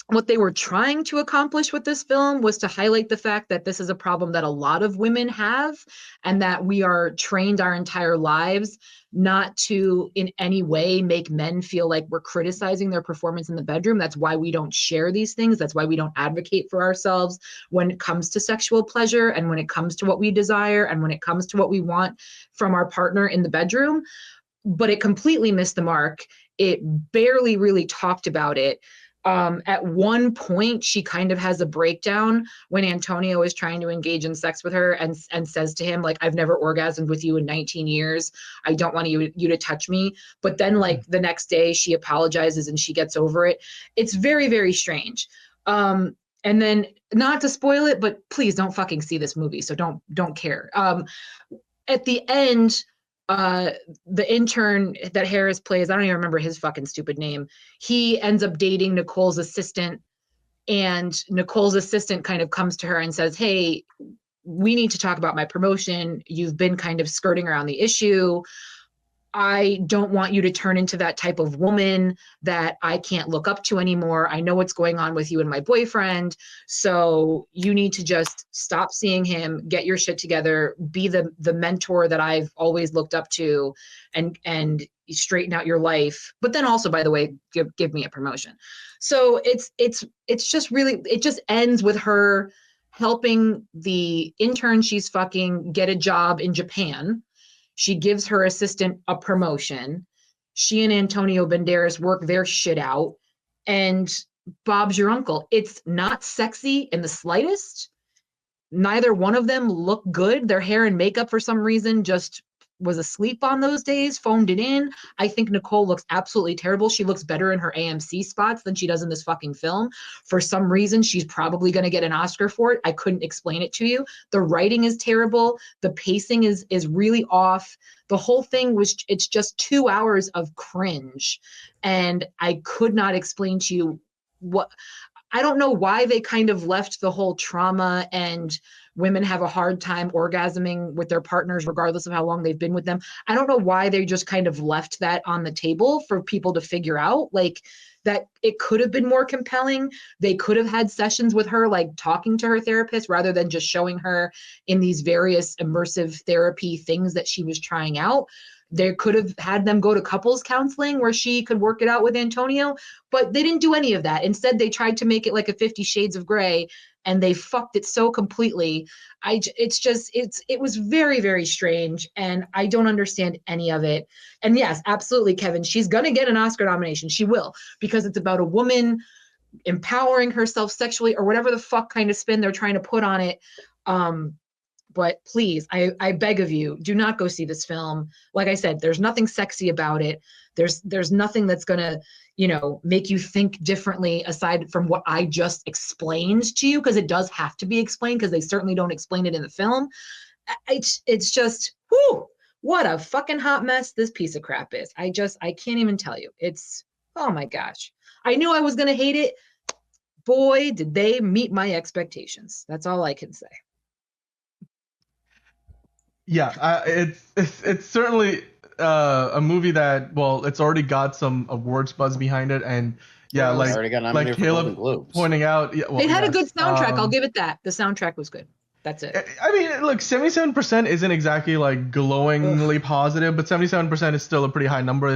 what they were trying to accomplish with this film was to highlight the fact that this is a problem that a lot of women have, and that we are trained our entire lives not to in any way make men feel like we're criticizing their performance in the bedroom. That's why we don't share these things. That's why we don't advocate for ourselves when it comes to sexual pleasure, and when it comes to what we desire, and when it comes to what we want from our partner in the bedroom. But it completely missed the mark. It barely really talked about it. At one point, she kind of has a breakdown when Antonio is trying to engage in sex with her and says to him, like, I've never orgasmed with you in 19 years. I don't want you to touch me. But then, like, the next day she apologizes and she gets over it. It's very, very strange. And then, not to spoil it, but please don't fucking see this movie. So don't care. At the end, the intern that Harris plays, I don't even remember his fucking stupid name. He ends up dating Nicole's assistant, and Nicole's assistant kind of comes to her and says, hey, we need to talk about my promotion. You've been kind of skirting around the issue. I don't want you to turn into that type of woman that I can't look up to anymore. I know what's going on with you and my boyfriend. So you need to just stop seeing him, get your shit together, be the mentor that I've always looked up to, and straighten out your life. But then also, by the way, give me a promotion. So it's just really, it just ends with her helping the intern she's fucking get a job in Japan. She gives her assistant a promotion. She and Antonio Banderas work their shit out, and Bob's your uncle. It's not sexy in the slightest. Neither one of them look good. Their hair and makeup, for some reason, just was asleep on those days, phoned it in. I think Nicole looks absolutely terrible. She looks better in her AMC spots than she does in this fucking film. For some reason, she's probably going to get an Oscar for it. I couldn't explain it to you. The writing is terrible. The pacing is really off. The whole thing it's just 2 hours of cringe. And I could not explain to you I don't know why they kind of left the whole trauma and women have a hard time orgasming with their partners, regardless of how long they've been with them. I don't know why they just kind of left that on the table for people to figure out, like, that it could have been more compelling. They could have had sessions with her, like talking to her therapist, rather than just showing her in these various immersive therapy things that she was trying out. They could have had them go to couples counseling where she could work it out with Antonio, but they didn't do any of that. Instead, they tried to make it like a 50 Shades of Grey, and they fucked it so completely. It was very, very strange, and I don't understand any of it. And yes, absolutely, Kevin, she's going to get an Oscar nomination. She will, because it's about a woman empowering herself sexually, or whatever the fuck kind of spin they're trying to put on it. But please, I beg of you, do not go see this film. Like I said, there's nothing sexy about it. There's nothing that's going to, make you think differently aside from what I just explained to you, because it does have to be explained, because they certainly don't explain it in the film. It's just, whoo, what a fucking hot mess this piece of crap is. I can't even tell you. It's, oh my gosh. I knew I was going to hate it. Boy, did they meet my expectations. That's all I can say. Yeah, it's certainly a movie that, well, it's already got some awards buzz behind it, and yeah, like Caleb pointing out, it had a good soundtrack. I'll give it that. The soundtrack was good. That's it. I mean, look, 77% isn't exactly like glowingly positive, but 77% is still a pretty high number. I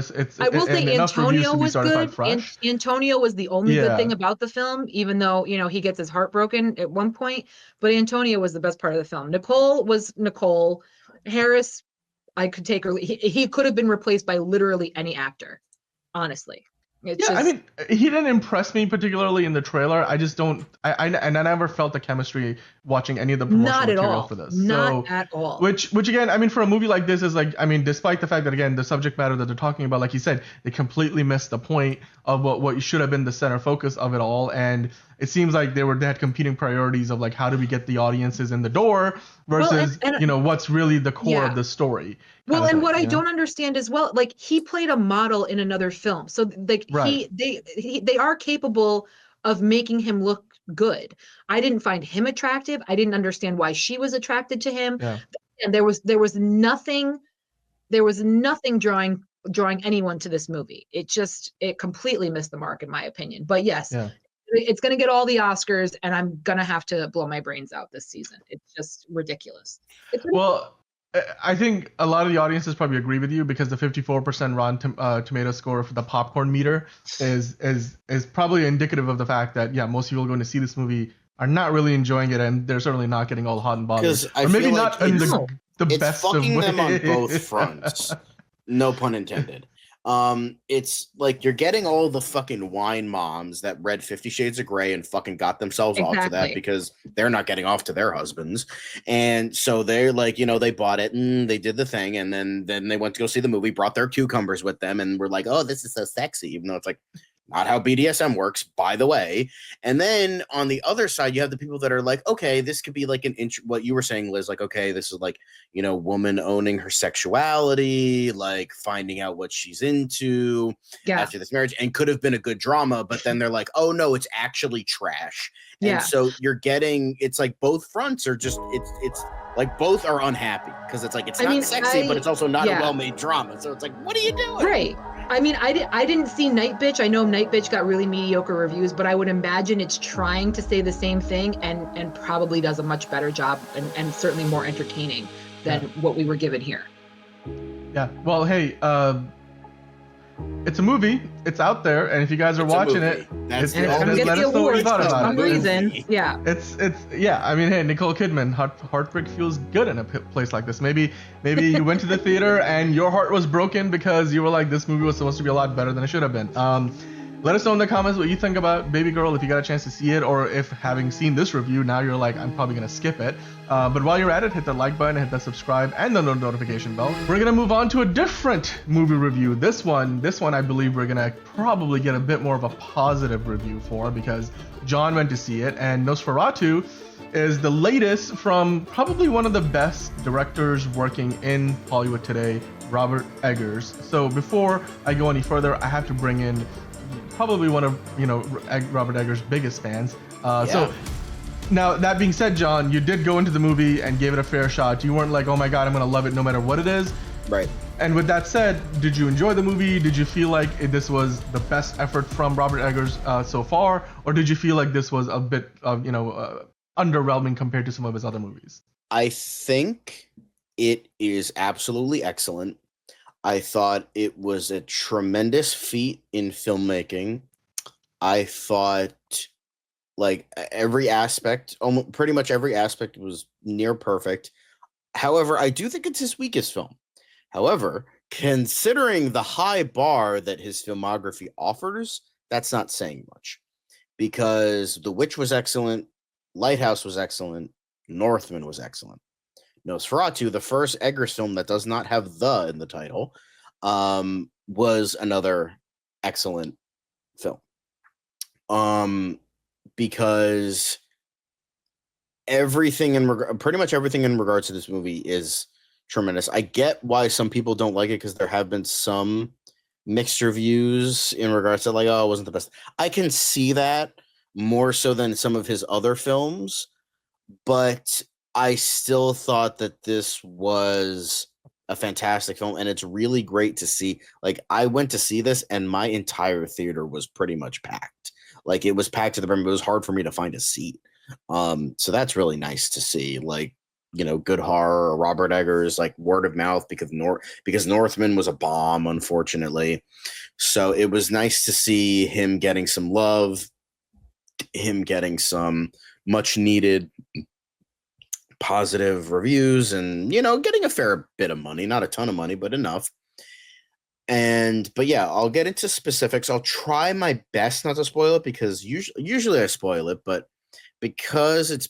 will say Antonio was good. Antonio was the only good thing about the film, even though, he gets his heart broken at one point, but Antonio was the best part of the film. Nicole was Nicole. Harris, I could take her. He could have been replaced by literally any actor, honestly. I mean, he didn't impress me particularly in the trailer. I just don't. I never felt the chemistry watching any of the promotional material for this. Not at all. Which again, I mean, for a movie like this is like, I mean, despite the fact that again the subject matter that they're talking about, like you said, they completely missed the point of what should have been the center focus of it all, and it seems like they had competing priorities of like, how do we get the audiences in the door versus what's really the core of the story. Well, and what I don't understand as well, like, he played a model in another film, so like they are capable of making him look good. I didn't find him attractive. I didn't understand why she was attracted to him. Yeah. And there was nothing drawing anyone to this movie. It completely missed the mark, in my opinion. But yes, it's going to get all the Oscars, and I'm going to have to blow my brains out this season. It's just ridiculous. Well, I think a lot of the audiences probably agree with you, because the 54% Rotten Tomato score for the popcorn meter is probably indicative of the fact that most people going to see this movie are not really enjoying it, and they're certainly not getting all hot and bothered. Or maybe not in the best of ways. It's fucking them on both fronts. No pun intended. It's like you're getting all the fucking wine moms that read 50 Shades of Grey and fucking got themselves off to that because they're not getting off to their husbands. And so they're like, they bought it and they did the thing, and then they went to go see the movie, brought their cucumbers with them, and were like, oh, this is so sexy, even though it's like not how BDSM works, by the way. And then on the other side, you have the people that are like, okay, this could be like what you were saying, Liz, like, okay, this is like, woman owning her sexuality, like finding out what she's into after this marriage, and could have been a good drama, but then they're like, oh no, it's actually trash. And so you're getting, it's like both fronts are just, it's like both are unhappy, because it's like, it's not sexy, but it's also not a well-made drama. So it's like, what are you doing? Right. I mean, I didn't see Night Bitch. I know Night Bitch got really mediocre reviews, but I would imagine it's trying to say the same thing and probably does a much better job and certainly more entertaining than what we were given here. Yeah. Well, hey, it's a movie. It's out there, and if you guys are watching it, let us know what you thought about it. Yeah. It's I mean, hey, Nicole Kidman, heartbreak feels good in a place like this. Maybe you went to the theater and your heart was broken because you were like, this movie was supposed to be a lot better than it should have been. Let us know in the comments what you think about Baby Girl, if you got a chance to see it, or if having seen this review, now you're like, I'm probably going to skip it. But while you're at it, hit the like button, hit the subscribe, and the notification bell. We're going to move on to a different movie review. This one, I believe we're going to probably get a bit more of a positive review for, because John went to see it, and Nosferatu is the latest from probably one of the best directors working in Hollywood today, Robert Eggers. So before I go any further, I have to bring in probably one of Robert Eggers' biggest fans. So now, that being said, John, you did go into the movie and gave it a fair shot. You weren't like, oh my god, I'm gonna love it no matter what it is. Right. And with that said, did you enjoy the movie? Did you feel like this was the best effort from Robert Eggers so far, or did you feel like this was a bit of underwhelming compared to some of his other movies? I think it is absolutely excellent. I thought it was a tremendous feat in filmmaking. I thought like every aspect, almost pretty much every aspect was near perfect. However, I do think it's his weakest film. However, considering the high bar that his filmography offers, that's not saying much, because The Witch was excellent, Lighthouse was excellent, Northman was excellent. Nosferatu, the first Eggers film that does not have "the" in the title, was another excellent film. Because pretty much everything in regards to this movie is tremendous. I get why some people don't like it, because there have been some mixed reviews in regards to like, oh, it wasn't the best. I can see that more so than some of his other films, but I still thought that this was a fantastic film, and it's really great to see. Like, I went to see this, and my entire theater was pretty much packed. Like, it was packed to the brim. It was hard for me to find a seat. So that's really nice to see. Like, good horror, Robert Eggers, like word of mouth, because Northman was a bomb, unfortunately. So it was nice to see him getting some love, him getting some much needed positive reviews, and getting a fair bit of money, not a ton of money, but enough. But yeah, I'll get into specifics. I'll try my best not to spoil it, because usually I spoil it, but because it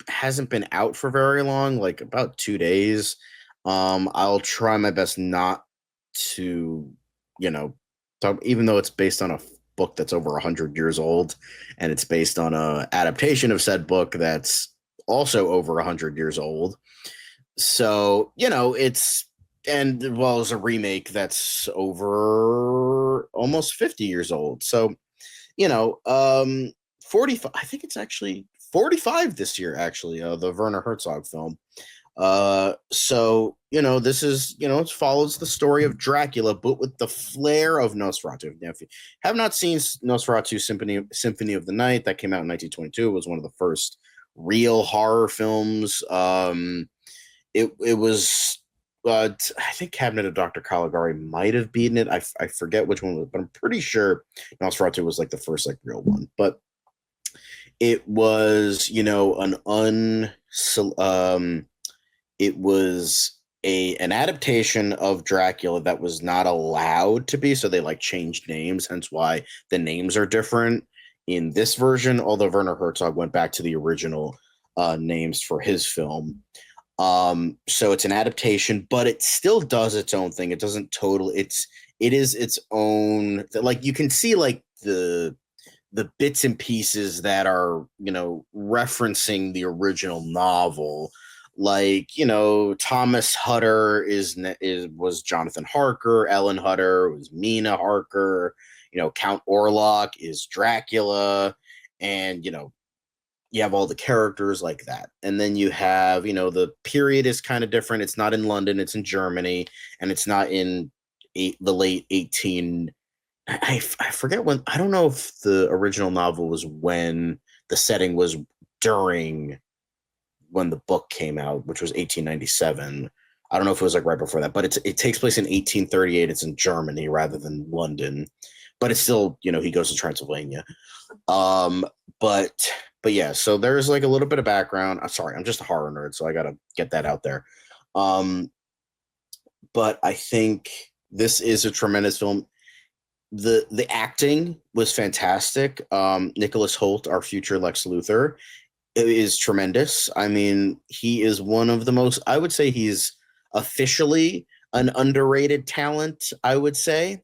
hasn't been out for very long, like about 2 days, I'll try my best not to talk, even though it's based on a book that's over 100 years old, and it's based on a adaptation of said book that's also over 100 years old. So, it's, and well, as a remake that's over almost 50 years old. So, 45, I think it's actually 45 this year, actually, the Werner Herzog film. So, this is, it follows the story of Dracula, but with the flair of Nosferatu. Now, if you have not seen Nosferatu Symphony of the Night, that came out in 1922, it was one of the first real horror films. It was, I think Cabinet of Dr. Caligari might have beaten it. I forget which one, but I'm pretty sure Nosferatu was like the first like real one. But it was, it was an adaptation of Dracula that was not allowed to be, so they like changed names, hence why the names are different in this version, although Werner Herzog went back to the original names for his film. So it's an adaptation, but it still does its own thing. It doesn't it is its own, like you can see like the bits and pieces that are, referencing the original novel. Like, Thomas Hutter was Jonathan Harker, Ellen Hutter was Mina Harker, Count Orlok is Dracula, and, you have all the characters like that. And then you have, the period is kind of different. It's not in London, it's in Germany, and it's not in the late 18. I forget when. I don't know if the original novel was when the setting was during when the book came out, which was 1897. I don't know if it was like right before that, but it takes place in 1838. It's in Germany rather than London, but it's still, he goes to Transylvania. But yeah, so there's like a little bit of background. I'm sorry, I'm just a horror nerd, so I gotta get that out there. But I think this is a tremendous film. the acting was fantastic. Nicholas Hoult, our future Lex Luthor, is tremendous. I mean, he is one of the most, I would say he's officially an underrated talent, I would say.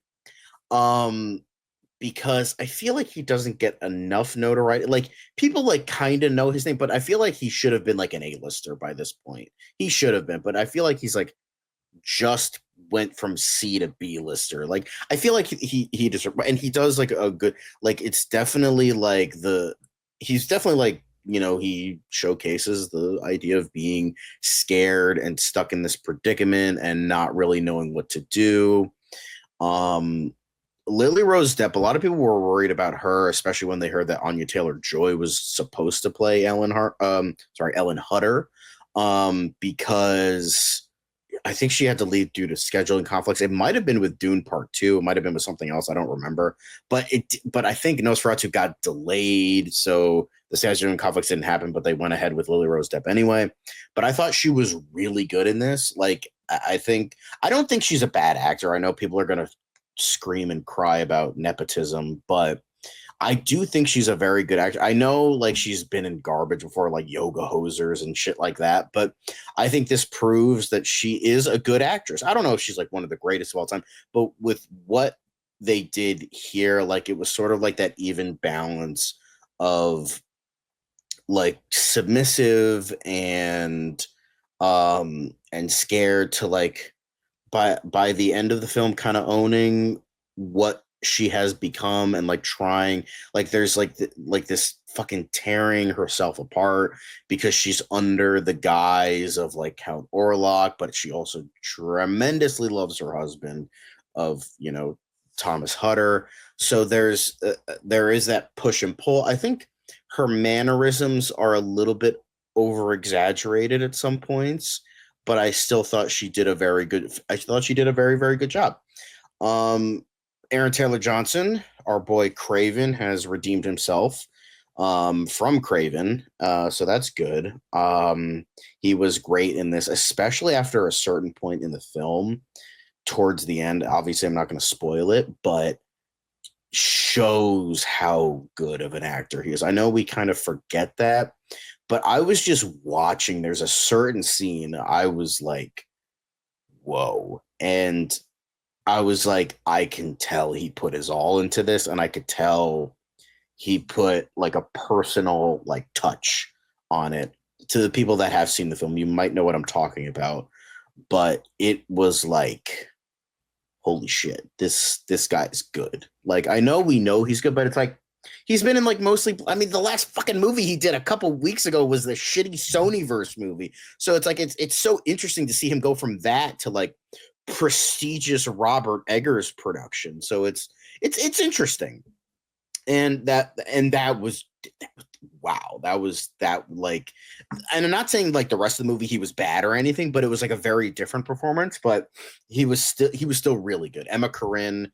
Because I feel like he doesn't get enough notoriety. Like, people like kind of know his name, but I feel like he should have been like an A-lister by this point. He should have been, but I feel like he's like just went from C to B-lister. Like, I feel like he deserves, and he does like a good, like, it's definitely like he's definitely like, you know, he showcases the idea of being scared and stuck in this predicament and not really knowing what to do. Lily Rose Depp, a lot of people were worried about her, especially when they heard that Anya Taylor-Joy was supposed to play Ellen Hutter, because I think she had to leave due to scheduling conflicts. It might have been with Dune Part 2. It might have been with something else. I don't remember. But I think Nosferatu got delayed, so the scheduling conflicts didn't happen, but they went ahead with Lily Rose Depp anyway. But I thought she was really good in this. Like, I don't think she's a bad actor. I know people are going to scream and cry about nepotism, but I do think she's a very good actor. I know, like, she's been in garbage before, like Yoga Hosers and shit like that, but I think this proves that she is a good actress. I don't know if she's like one of the greatest of all time, but with what they did here, like, it was sort of like that even balance of like submissive and scared to, like, by the end of the film kind of owning what she has become and like trying, like, there's like this fucking tearing herself apart because she's under the guise of like Count Orlok, but she also tremendously loves her husband of, you know, Thomas Hutter. So there is that push and pull. I think her mannerisms are a little bit over exaggerated at some points, but I still thought she did a very, very good job. Aaron Taylor Johnson, our boy Craven, has redeemed himself from Craven, so that's good. He was great in this, especially after a certain point in the film towards the end. Obviously, I'm not going to spoil it, but shows how good of an actor he is. I know we kind of forget that, but I was just watching. There's a certain scene I was like, whoa. And I was like, I can tell he put his all into this, and I could tell he put like a personal like touch on it. To the people that have seen the film, you might know what I'm talking about, but it was like, holy shit, this guy's good. Like, I know we know he's good, but it's like, he's been in like mostly, I mean, the last fucking movie he did a couple weeks ago was the shitty Sonyverse movie. So it's like, it's so interesting to see him go from that to like prestigious Robert Eggers production. So it's interesting. And that was wow. That was like, and I'm not saying like the rest of the movie he was bad or anything, but it was like a very different performance, but he was still really good. Emma Corrin,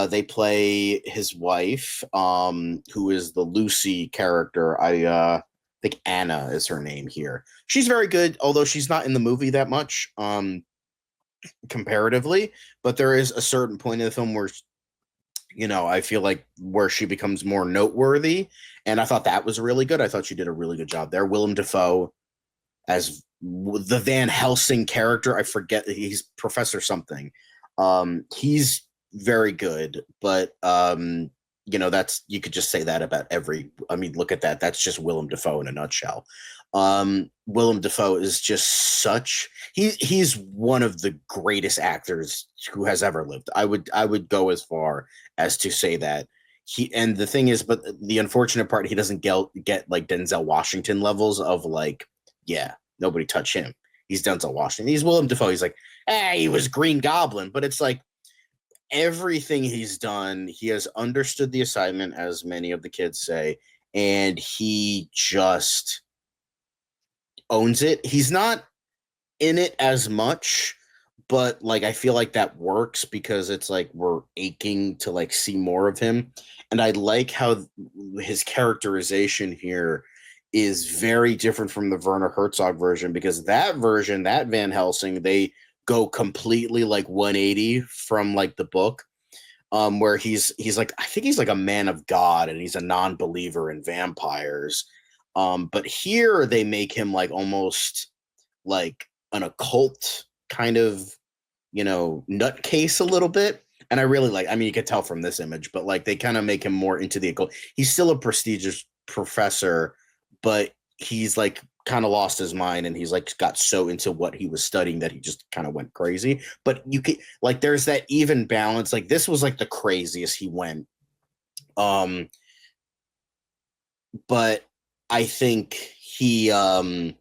they play his wife, who is the Lucy character. I think Anna is her name here. She's very good, although she's not in the movie that much, comparatively, but there is a certain point in the film where, you know, I feel like where she becomes more noteworthy, and I thought that was really good. I thought she did a really good job there. Willem Dafoe as the Van Helsing character, I forget, he's Professor something. He's very good, but you know, that's, you could just say that about I mean, look at that. That's just Willem Dafoe in a nutshell. Willem Dafoe is just he's one of the greatest actors who has ever lived. I would go as far as to say that and the thing is, but the unfortunate part, he doesn't get like Denzel Washington levels of like, yeah, nobody touch him. He's Denzel Washington. He's Willem Dafoe. He's like, he was Green Goblin, but it's like, everything he's done, he has understood the assignment, as many of the kids say, and he just owns it. He's not in it as much, but like, I feel like that works because it's like we're aching to like see more of him. And I like how his characterization here is very different from the Werner Herzog version, because that version, that Van Helsing, they go completely like 180 from like the book. where he's like, I think he's like a man of God and he's a non-believer in vampires. But here they make him like almost like an occult kind of, nutcase a little bit. And I really like, I mean, you could tell from this image, but like they kind of make him more into the occult. He's still a prestigious professor, but he's like kind of lost his mind and he's like got so into what he was studying that he just kind of went crazy. But you could like, there's that even balance. Like this was like the craziest he went. But I think he doesn't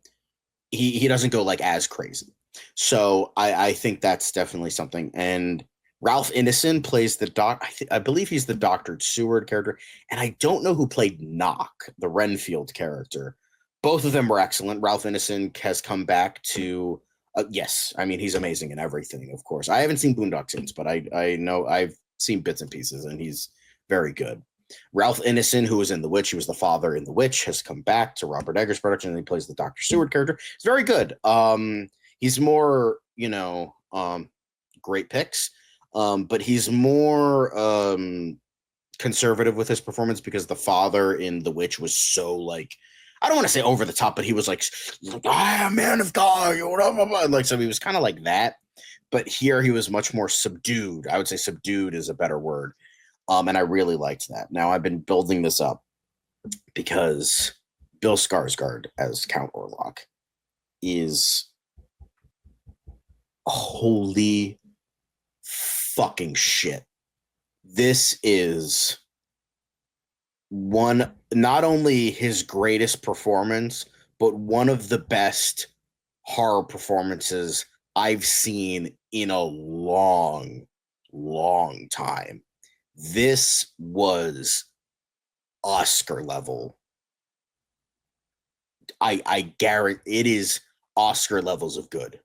go like as crazy. So I think that's definitely something. And Ralph Ineson plays the doc. I believe he's the Dr. Seward character. And I don't know who played Knock, the Renfield character. Both of them were excellent. Ralph Ineson has come back to, yes, I mean, he's amazing in everything, of course. I haven't seen Boondock Saints, but I know I've seen bits and pieces, and he's very good. Ralph Ineson, who was in The Witch, he was the father in The Witch, has come back to Robert Eggers' production, and he plays the Dr. Seward character. It's very good. He's more, great picks. But he's more conservative with his performance because the father in The Witch was so like, I don't want to say over the top, but he was like I am man of God, like, so he was kind of like that. But here he was much more subdued. I would say subdued is a better word. And I really liked that. Now I've been building this up because Bill Skarsgård as Count Orlok is holy fucking shit. This is one, not only his greatest performance, but one of the best horror performances I've seen in a long, long time. This was Oscar level. I guarantee it is Oscar levels of good.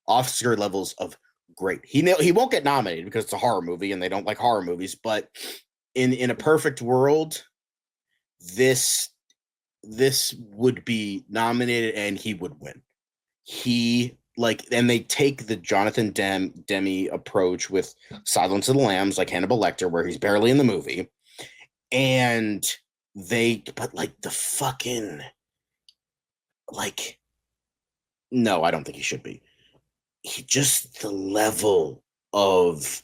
Oscar levels of great. He won't get nominated because it's a horror movie and they don't like horror movies, but in a perfect world, this would be nominated and he would win. And they take the Jonathan Demme approach with Silence of the Lambs, like Hannibal Lecter, where he's barely in the movie. And but like the fucking, like, no, I don't think he should be. Just the level of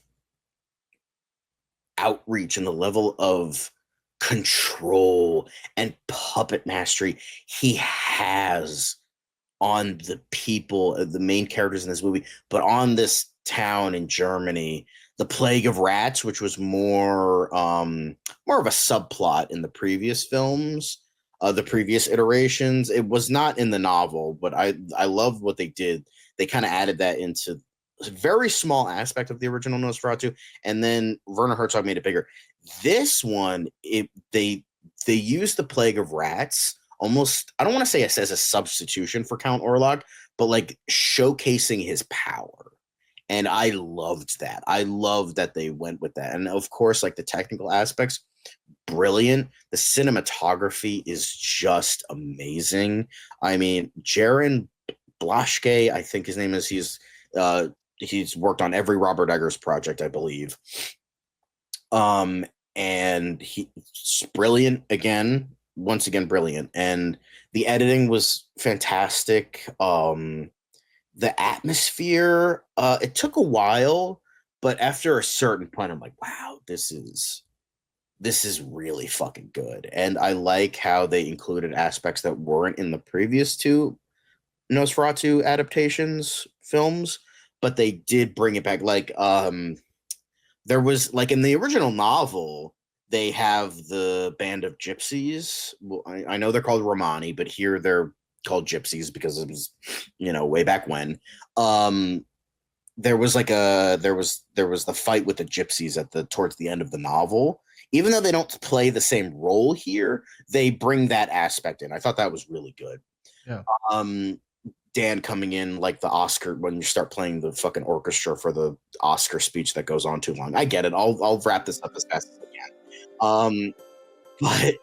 outreach and the level of control and puppet mastery he has on the people, the main characters in this movie, but on this town in Germany, the Plague of Rats, which was more of a subplot in the previous films, the previous iterations. It was not in the novel, but I loved what they did. They kind of added that into a very small aspect of the original Nosferatu, and then Werner Herzog made it bigger. This one, they used the Plague of Rats almost, I don't want to say it as a substitution for Count Orlok, but like showcasing his power. And I loved that. I loved that they went with that. And of course, like the technical aspects, brilliant. The cinematography is just amazing. I mean, Jaron Blaschke, I think his name is, he's worked on every Robert Eggers project, I believe. And he's brilliant again. Once again, brilliant. And the editing was fantastic. The atmosphere, it took a while, but after a certain point, I'm like, wow, this is really fucking good. And I like how they included aspects that weren't in the previous two Nosferatu adaptations films, but they did bring it back. Like, there was, like, in the original novel, they have the band of gypsies. Well, I know they're called Romani, but here they're called gypsies because it was, way back when. There was the fight with the gypsies towards the end of the novel. Even though they don't play the same role here, they bring that aspect in. I thought that was really good. Yeah. Dan coming in like the Oscar when you start playing the fucking orchestra for the Oscar speech that goes on too long. I get it. I'll wrap this up as fast as I can. But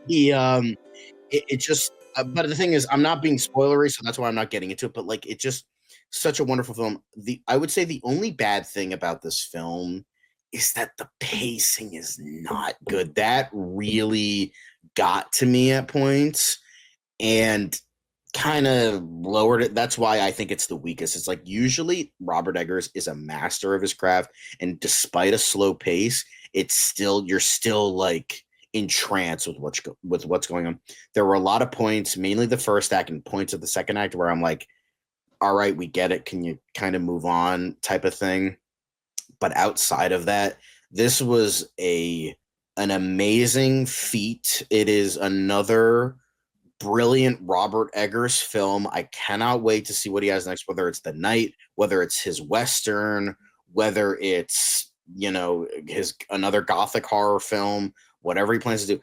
it just. But the thing is, I'm not being spoilery, so that's why I'm not getting into it. But like, it just such a wonderful film. I would say the only bad thing about this film is that the pacing is not good. That really got to me at points and kind of lowered it. That's why I think it's the weakest. It's like usually Robert Eggers is a master of his craft, and despite a slow pace, you're still like entranced with what's going on. There were a lot of points, mainly the first act and points of the second act, where I'm like, all right, we get it. Can you kind of move on type of thing? But outside of that, this was an amazing feat. It is another brilliant Robert Eggers film. I cannot wait to see what he has next, whether it's The Night, whether it's his Western, whether it's, his another gothic horror film, whatever he plans to do.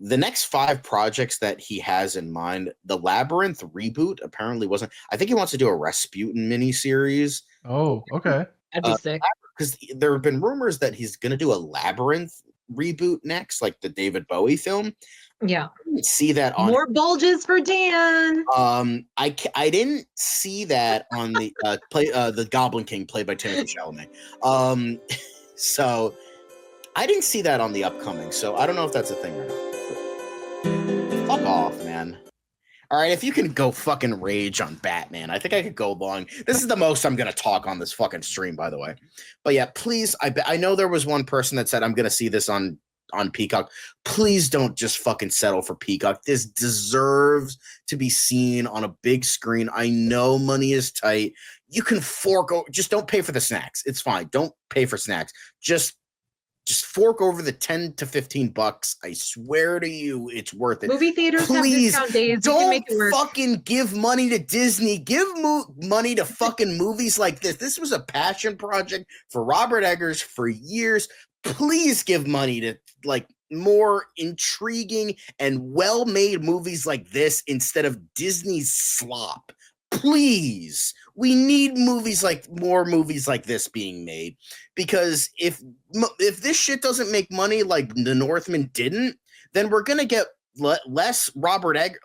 The next 5 projects that he has in mind, the Labyrinth reboot apparently wasn't. I think he wants to do a Rasputin miniseries. Oh, okay. That'd be sick. Because there have been rumors that he's going to do a Labyrinth reboot next, like the David Bowie film. Yeah. I didn't see that on More bulges for Dan. I didn't see that on the the Goblin King played by Timothée Chalamet. So I didn't see that on the upcoming. So I don't know if that's a thing or not. Fuck off, man. All right, if you can go fucking rage on Batman, I think I could go long. This is the most I'm going to talk on this fucking stream, by the way. But yeah, please, I know there was one person that said, I'm going to see this on Peacock. Please don't just fucking settle for Peacock. This deserves to be seen on a big screen. I know money is tight. You can just don't pay for the snacks. It's fine. Don't pay for snacks. Just fork over the $10 to $15. I swear to you, it's worth it. Movie theaters have discount days. Don't fucking give money to Disney. Give money to fucking movies like this. This was a passion project for Robert Eggers for years. Please give money to like more intriguing and well-made movies like this instead of Disney's slop. Please, we need more movies like this being made, because if this shit doesn't make money like The Northman didn't, then we're gonna get less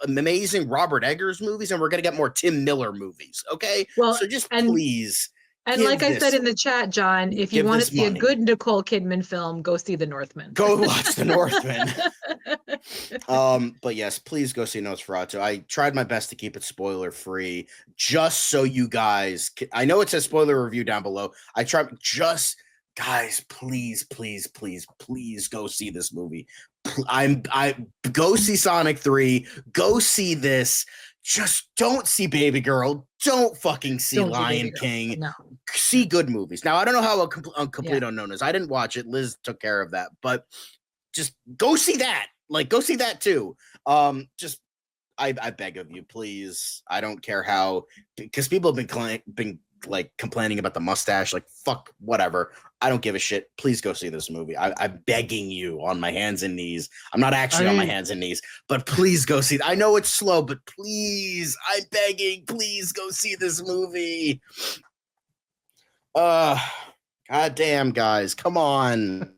amazing Robert Eggers movies, and we're gonna get more Tim Miller movies. Okay, well, so please. And like I said in the chat, John, if you want to see a good Nicole Kidman film, go see The Northman. Go watch The Northman. But yes, please go see Nosferatu. I tried my best to keep it spoiler free, just so you guys. I know it says spoiler review down below. Guys, please go see this movie. I go see Sonic 3. Go see this. Just don't see Baby Girl. Don't fucking see Lion King. No. See good movies. Now, I don't know how Complete Unknown is. I didn't watch it. Liz took care of that. But just go see that. Like, go see that too. I beg of you, please. I don't care how, because people have been complaining about the mustache. Like, fuck, whatever. I don't give a shit. Please go see this movie. I'm begging you on my hands and knees. I'm not actually on my hands and knees, but please go see. I know it's slow, but please, I'm begging. Please go see this movie. Goddamn, guys, come on.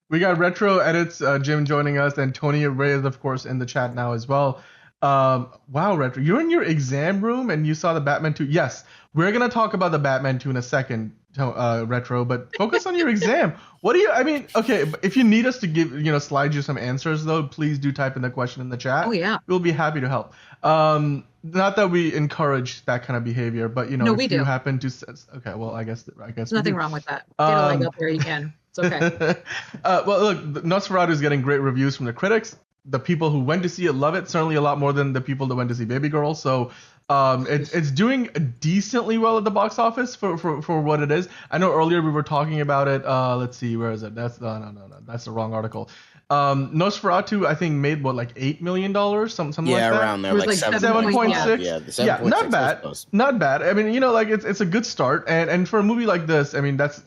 We got Retro Edits, Jim joining us, and Tony Ray is, of course, in the chat now as well. Wow, Retro, you're in your exam room and you saw the Batman 2. Yes, we're going to talk about the Batman 2 in a second, Retro, but focus on your exam. Okay, if you need us to give, slide you some answers, though, please do type in the question in the chat. Oh, yeah. We'll be happy to help. Not that we encourage that kind of behavior, but, no, we if do. you happen to, okay, well, I guess There's nothing wrong with that. Get a leg up there, you can. It's okay. Well, look, Nosferatu is getting great reviews from the critics. The people who went to see it love it, certainly a lot more than the people that went to see Baby Girl. So it's doing decently well at the box office for what it is. I know earlier we were talking about it. Let's see, where is it? That's no, that's the wrong article. Nosferatu, I think, made like $8 million, something like that. Yeah, around there, like 7.6. Yeah, not bad. Not bad. I mean, it's a good start, and for a movie like this, I mean, that's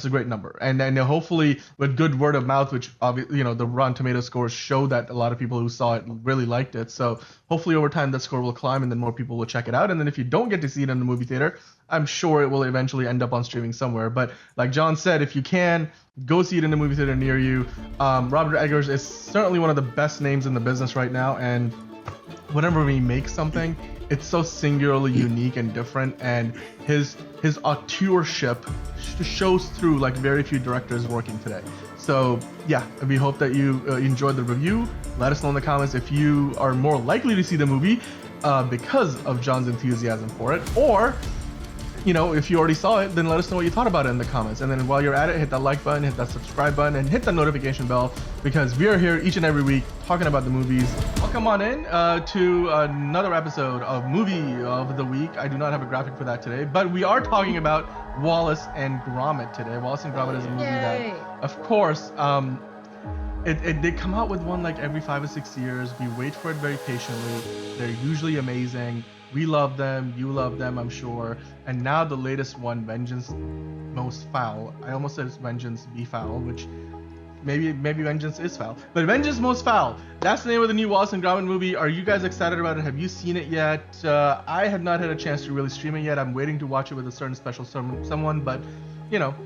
a great number, and hopefully with good word of mouth, which obviously, the Rotten Tomatoes scores show that a lot of people who saw it really liked it. So hopefully over time that score will climb, and then more people will check it out. And then if you don't get to see it in the movie theater, I'm sure it will eventually end up on streaming somewhere. But like John said, if you can, go see it in the movie theater near you. Robert Eggers is certainly one of the best names in the business right now, and whenever we make something, it's so singularly unique and different, and his auteurship shows through like very few directors working today. So yeah, we hope that you enjoyed the review. Let us know in the comments if you are more likely to see the movie because of John's enthusiasm for it, or if you already saw it, then let us know what you thought about it in the comments. And then while you're at it, hit that like button, hit that subscribe button, and hit that notification bell, because we are here each and every week talking about the movies. Welcome on in to another episode of Movie of the Week. I do not have a graphic for that today, but we are talking about Wallace and Gromit today. Wallace and Gromit is a movie that, of course, it did come out with one like every 5 or 6 years. We wait for it very patiently. They're usually amazing. We love them, you love them, I'm sure. And now the latest one, Vengeance Most Foul. I almost said it's Vengeance Be Foul, which maybe Vengeance is foul. But Vengeance Most Foul, that's the name of the new Wallace and Gromit movie. Are you guys excited about it? Have you seen it yet? I have not had a chance to really stream it yet. I'm waiting to watch it with a certain special someone, but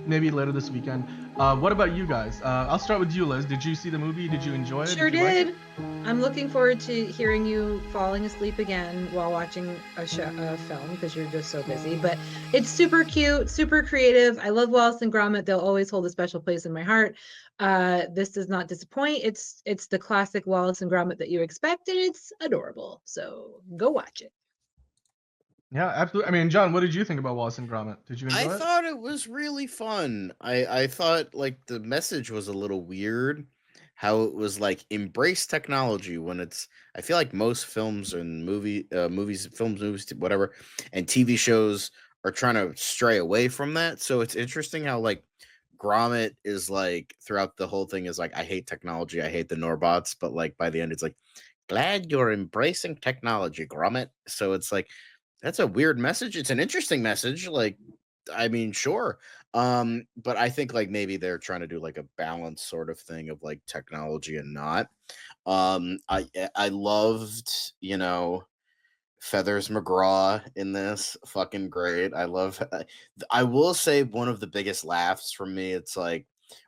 maybe later this weekend. What about you guys? I'll start with you, Liz. Did you see the movie? Did you enjoy it? Sure did. Like I'm looking forward to hearing you falling asleep again while watching a film, because you're just so busy. But it's super cute, super creative. I love Wallace and Gromit. They'll always hold a special place in my heart. This does not disappoint. It's the classic Wallace and Gromit that you expect, and it's adorable. So go watch it. Yeah, absolutely. I mean, John, what did you think about Wallace and Gromit? Did you enjoy it? I thought it was really fun. I thought like the message was a little weird, how it was like embrace technology when it's. I feel like most films and movies, whatever, and TV shows are trying to stray away from that. So it's interesting how like Gromit is like throughout the whole thing is like, I hate technology, I hate the Norbots, but like by the end it's like, glad you're embracing technology, Gromit. So it's like, that's a weird message. It's an interesting message. Like, I mean, sure. But I think like maybe they're trying to do like a balance sort of thing of like technology and not. I loved, Feathers McGraw in this. Fucking great. I will say one of the biggest laughs from me, it's like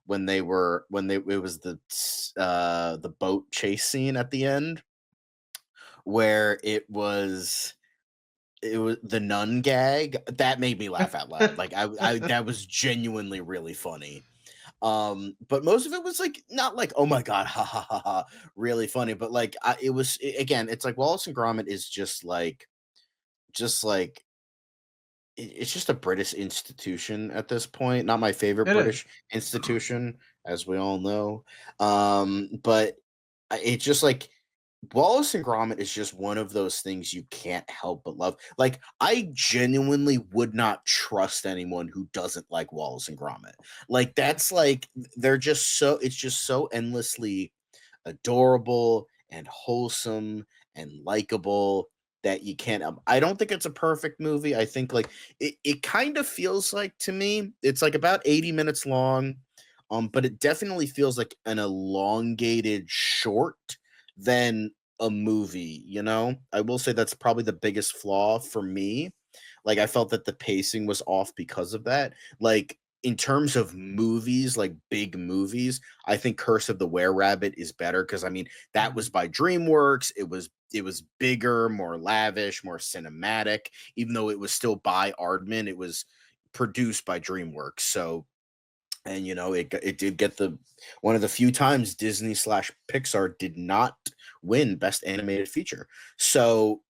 it was the boat chase scene at the end where it was the nun gag that made me laugh out loud. Like I that was genuinely really funny. But most of it was like not like, oh my god, ha ha ha ha, really funny, but like again, it's like Wallace and Gromit is just like it's just a British institution at this point. Not my favorite British institution, as we all know. But it's just like Wallace and Gromit is just one of those things you can't help but love. Like, I genuinely would not trust anyone who doesn't like Wallace and Gromit. Like, that's like, it's just so endlessly adorable and wholesome and likable that you can't. I don't think it's a perfect movie. I think like it kind of feels like, to me, it's like about 80 minutes long. But it definitely feels like an elongated short than a movie, I will say that's probably the biggest flaw for me. Like, I felt that the pacing was off because of that. Like, in terms of movies, like big movies, I think Curse of the Were-Rabbit is better because, I mean, that was by DreamWorks. It was bigger, more lavish, more cinematic. Even though it was still by Aardman, it was produced by DreamWorks. So, and it did get one of the few times Disney/Pixar did not win Best Animated Feature. So,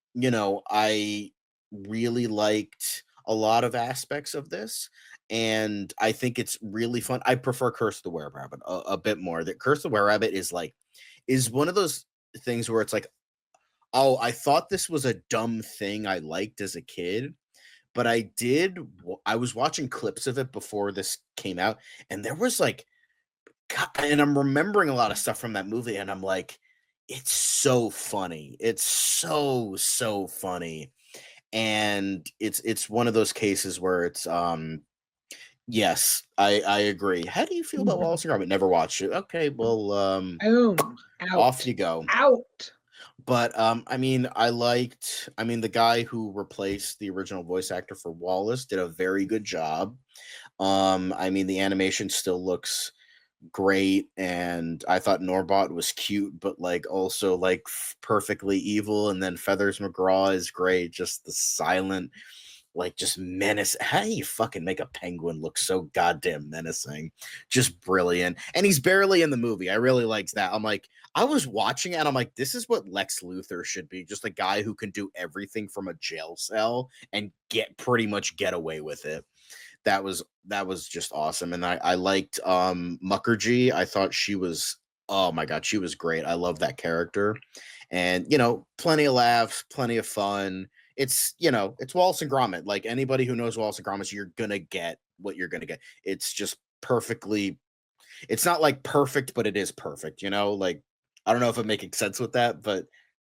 I really liked a lot of aspects of this, and I think it's really fun. I prefer Curse of the Were-Rabbit a bit more. That Curse of the Were-Rabbit is one of those things where it's like, oh, I thought this was a dumb thing I liked as a kid. But I was watching clips of it before this came out, and there was like, and I'm remembering a lot of stuff from that movie, and I'm like, it's so funny. It's so, so funny. And it's one of those cases where it's, yes, I agree. How do you feel about Wallace and Gromit? Never watched it. Okay, well, off you go. Out. But I mean, the guy who replaced the original voice actor for Wallace did a very good job. I mean, the animation still looks great, and I thought Norbot was cute, but like also like perfectly evil. And then Feathers McGraw is great, just the silent, like just menace. How do you fucking make a penguin look so goddamn menacing? Just brilliant. And he's barely in the movie. I really liked that. I'm like, I was watching it and I'm like, this is what Lex Luthor should be. Just a guy who can do everything from a jail cell and pretty much get away with it. That was just awesome. And I liked Mukherjee. I thought she was, oh my god, she was great. I love that character. And plenty of laughs, plenty of fun. It's it's Wallace and Gromit. Like anybody who knows Wallace and Gromit, you're gonna get what you're gonna get. It's just perfectly, it's not like perfect, but it is perfect, like I don't know if I'm making sense with that, but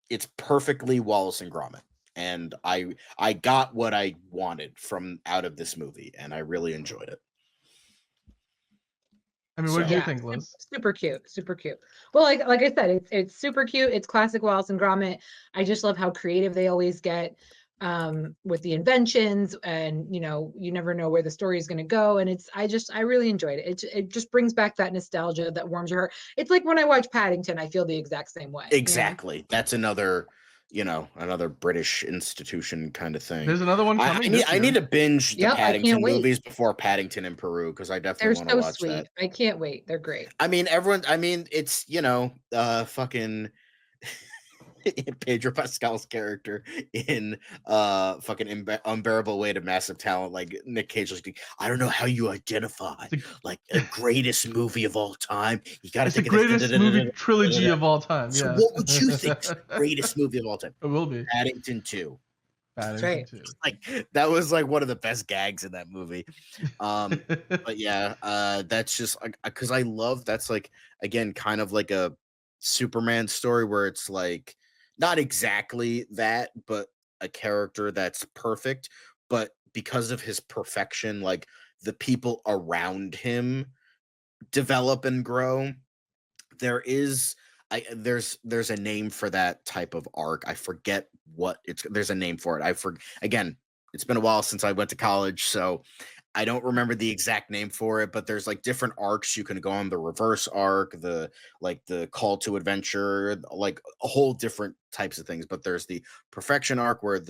it's perfectly Wallace and Gromit. And I got what I wanted from out of this movie, and I really enjoyed it. I mean, what did you think, Liz? Super cute, super cute. Well, like I said, it's super cute. It's classic Wallace and Gromit. I just love how creative they always get with the inventions, and you never know where the story is going to go. And I really enjoyed it. It just brings back that nostalgia that warms your heart. It's like when I watch Paddington, I feel the exact same way. Exactly. That's another British institution kind of thing. There's another one coming. I need to binge the Paddington movies before Paddington in Peru, because I definitely want to watch that. I can't wait. They're great. I mean, it's fucking Pedro Pascal's character in fucking Unbearable Weight of Massive Talent. Like Nick Cage, like, I don't know how you identify like the greatest movie of all time. You got to think the greatest movie trilogy of all time. So what would you think is the greatest movie of all time? It will be Paddington 2. Right. Like that was like one of the best gags in that movie. But yeah, that's just because I love, that's like, again, kind of like a Superman story where it's like not exactly that, but a character that's perfect, but because of his perfection, like the people around him develop and grow. There's a name for that type of arc. I forget what there's a name for it. Again, it's been a while since I went to college, so I don't remember the exact name for it, but there's like different arcs you can go on, the reverse arc, the call to adventure, like a whole different types of things. But there's the perfection arc where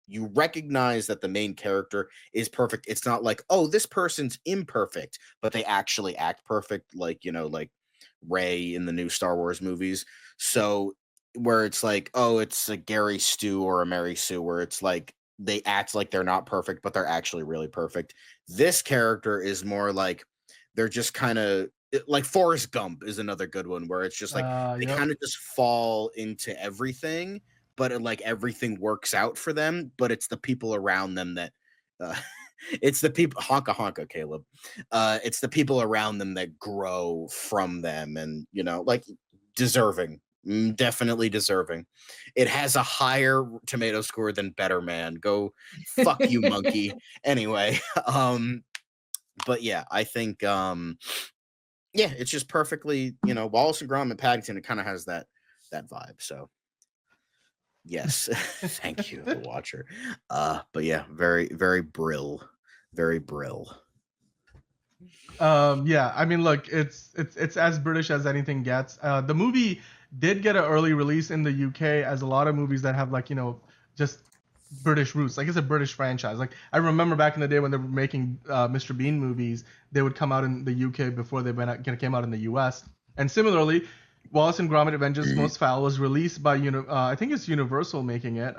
you recognize that the main character is perfect. It's not like, oh, this person's imperfect, but they actually act perfect, like like Rey in the new Star Wars movies. So where it's like, oh, it's a Gary Stu or a Mary Sue, where it's like they act like they're not perfect, but they're actually really perfect. This character is more like they're just kind of like Forrest Gump is another good one, where it's just like they kind of just fall into everything, but like everything works out for them. But it's the people around them that it's the people, honka Caleb. It's the people around them that grow from them, and like deserving. Definitely deserving. It has a higher tomato score than Better Man. Go fuck you, monkey. Anyway, but yeah, I think it's just perfectly, Wallace and Gromit, Paddington, it kind of has that vibe. So yes, thank you, the watcher. But yeah, very, very brill. Very brill. Yeah, I mean, look, it's as British as anything gets. The movie did get an early release in the UK, as a lot of movies that have like just British roots. Like it's a British franchise. Like I remember back in the day when they were making Mr. Bean movies, they would come out in the UK before they came out in the US. And similarly, Wallace and Gromit: Avengers Most Foul was released by I think it's Universal making it.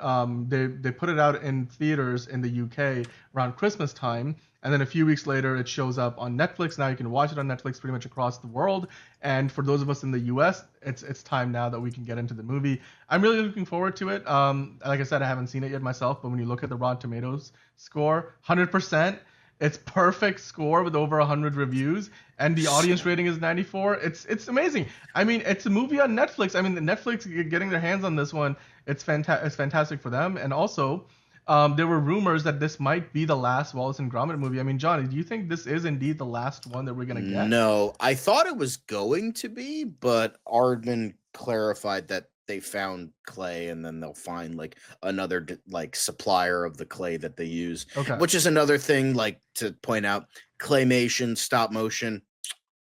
They put it out in theaters in the UK around Christmas time, and then a few weeks later it shows up on Netflix. Now you can watch it on Netflix pretty much across the world. And for those of us in the US, it's time now that we can get into the movie. I'm really looking forward to it. Like I said, I haven't seen it yet myself, but when you look at the Rotten Tomatoes score, 100%. It's perfect score with over 100 reviews, and the audience rating is 94. It's amazing. I mean, it's a movie on Netflix. I mean, the Netflix getting their hands on this one, it's fantastic for them. And also, there were rumors that this might be the last Wallace and Gromit movie. I mean, Johnny, do you think this is indeed the last one that we're gonna get? No, I thought it was going to be, but Aardman clarified that they found clay, and then they'll find like another like supplier of the clay that they use. Okay. Which is another thing, like, to point out, claymation, stop motion,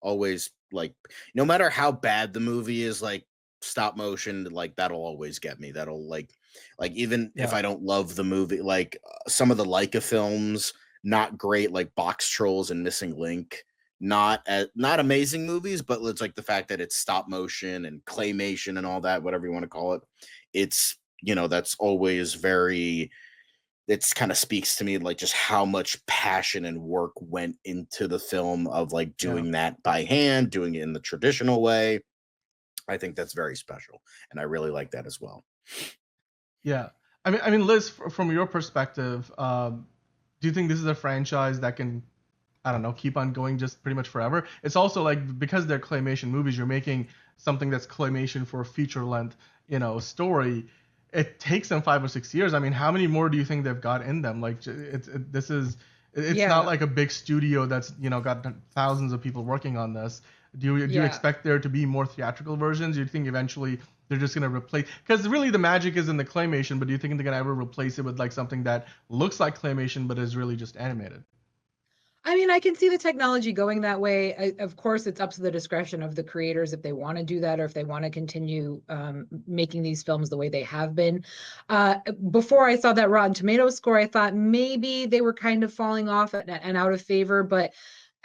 Always, like, no matter how bad the movie is, like stop motion, like that'll always get me. That'll like even if I don't love the movie, like some of the Leica films, not great, like Box Trolls and Missing Link. Not amazing movies, but it's like the fact that it's stop motion and claymation and all that, whatever you want to call it. It's, that's always very, it's kind of speaks to me like just how much passion and work went into the film of like doing that by hand, doing it in the traditional way. I think that's very special, and I really like that as well. Yeah, I mean, Liz, from your perspective, do you think this is a franchise that can, I don't know, keep on going just pretty much forever? It's also like, because they're claymation movies, you're making something that's claymation for a feature length, story. It takes them 5 or 6 years. I mean, how many more do you think they've got in them? Like, it's not like a big studio that's got thousands of people working on this. Do you expect there to be more theatrical versions? Do you think eventually they're just gonna replace? Because really the magic is in the claymation, but do you think they're gonna ever replace it with like something that looks like claymation but is really just animated? I mean, I can see the technology going that way. Of course, it's up to the discretion of the creators if they want to do that or if they want to continue making these films the way they have been. Before I saw that Rotten Tomatoes score, I thought maybe they were kind of falling off and out of favor. But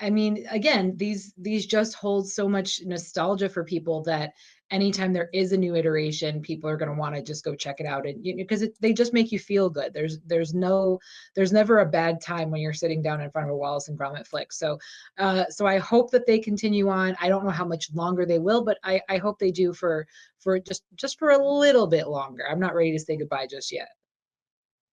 I mean, again, these just hold so much nostalgia for people that anytime there is a new iteration, people are going to want to just go check it out, and because they just make you feel good. There's never a bad time when you're sitting down in front of a Wallace and Gromit flick. So I hope that they continue on. I don't know how much longer they will, but I hope they do for just for a little bit longer. I'm not ready to say goodbye just yet.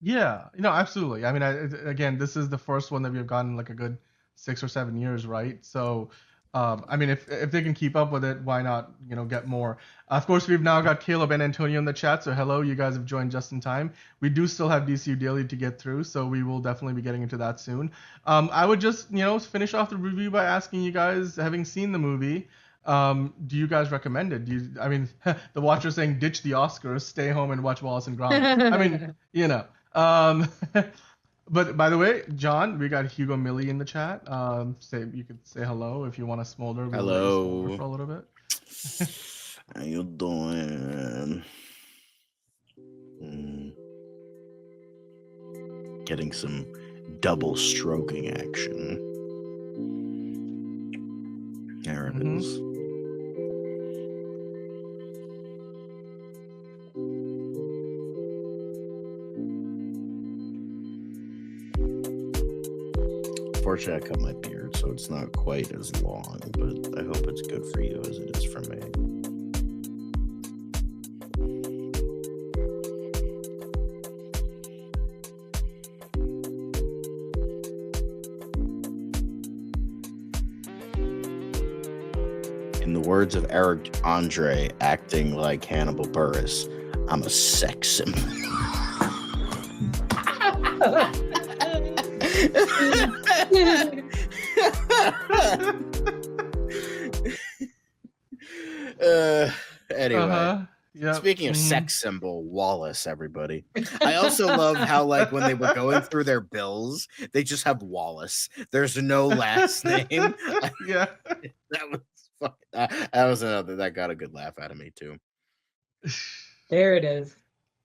Yeah, absolutely. I mean, again, this is the first one that we've gotten like a good 6 or 7 years, right? So, I mean, if they can keep up with it, why not, get more? Of course, we've now got Caleb and Antonio in the chat. So hello, you guys have joined just in time. We do still have DCU Daily to get through, so we will definitely be getting into that soon. I would just, finish off the review by asking you guys, having seen the movie, do you guys recommend it? I mean, the Watcher saying ditch the Oscars, stay home and watch Wallace and Gromit. I mean, But by the way, John, we got Hugo Millie in the chat. You could say hello if you want to smolder. We'll let you smolder for a little bit. How you doing? Getting some double stroking action. There it is. Unfortunately, I cut my beard, so it's not quite as long, but I hope it's good for you as it is for me. In the words of Eric Andre, acting like Hannibal Buress, I'm a sex symbol. Anyway, speaking of sex symbol, Wallace, everybody. I also love how, like, when they were going through their bills, they just have Wallace. There's no last name. Yeah, that was another that got a good laugh out of me too. There it is.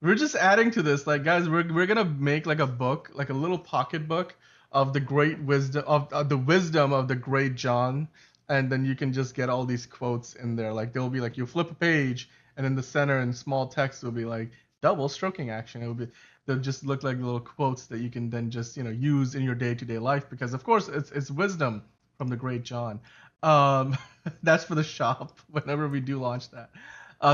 We're just adding to this, like, guys. We're gonna make like a book, like a little pocket book of the great wisdom of the wisdom of the great John, and then you can just get all these quotes in there. Like, they'll be like, you flip a page, and in the center in small text will be like double stroking action. They'll just look like little quotes that you can then just use in your day-to-day life, because of course it's wisdom from the great John. That's for the shop whenever we do launch that.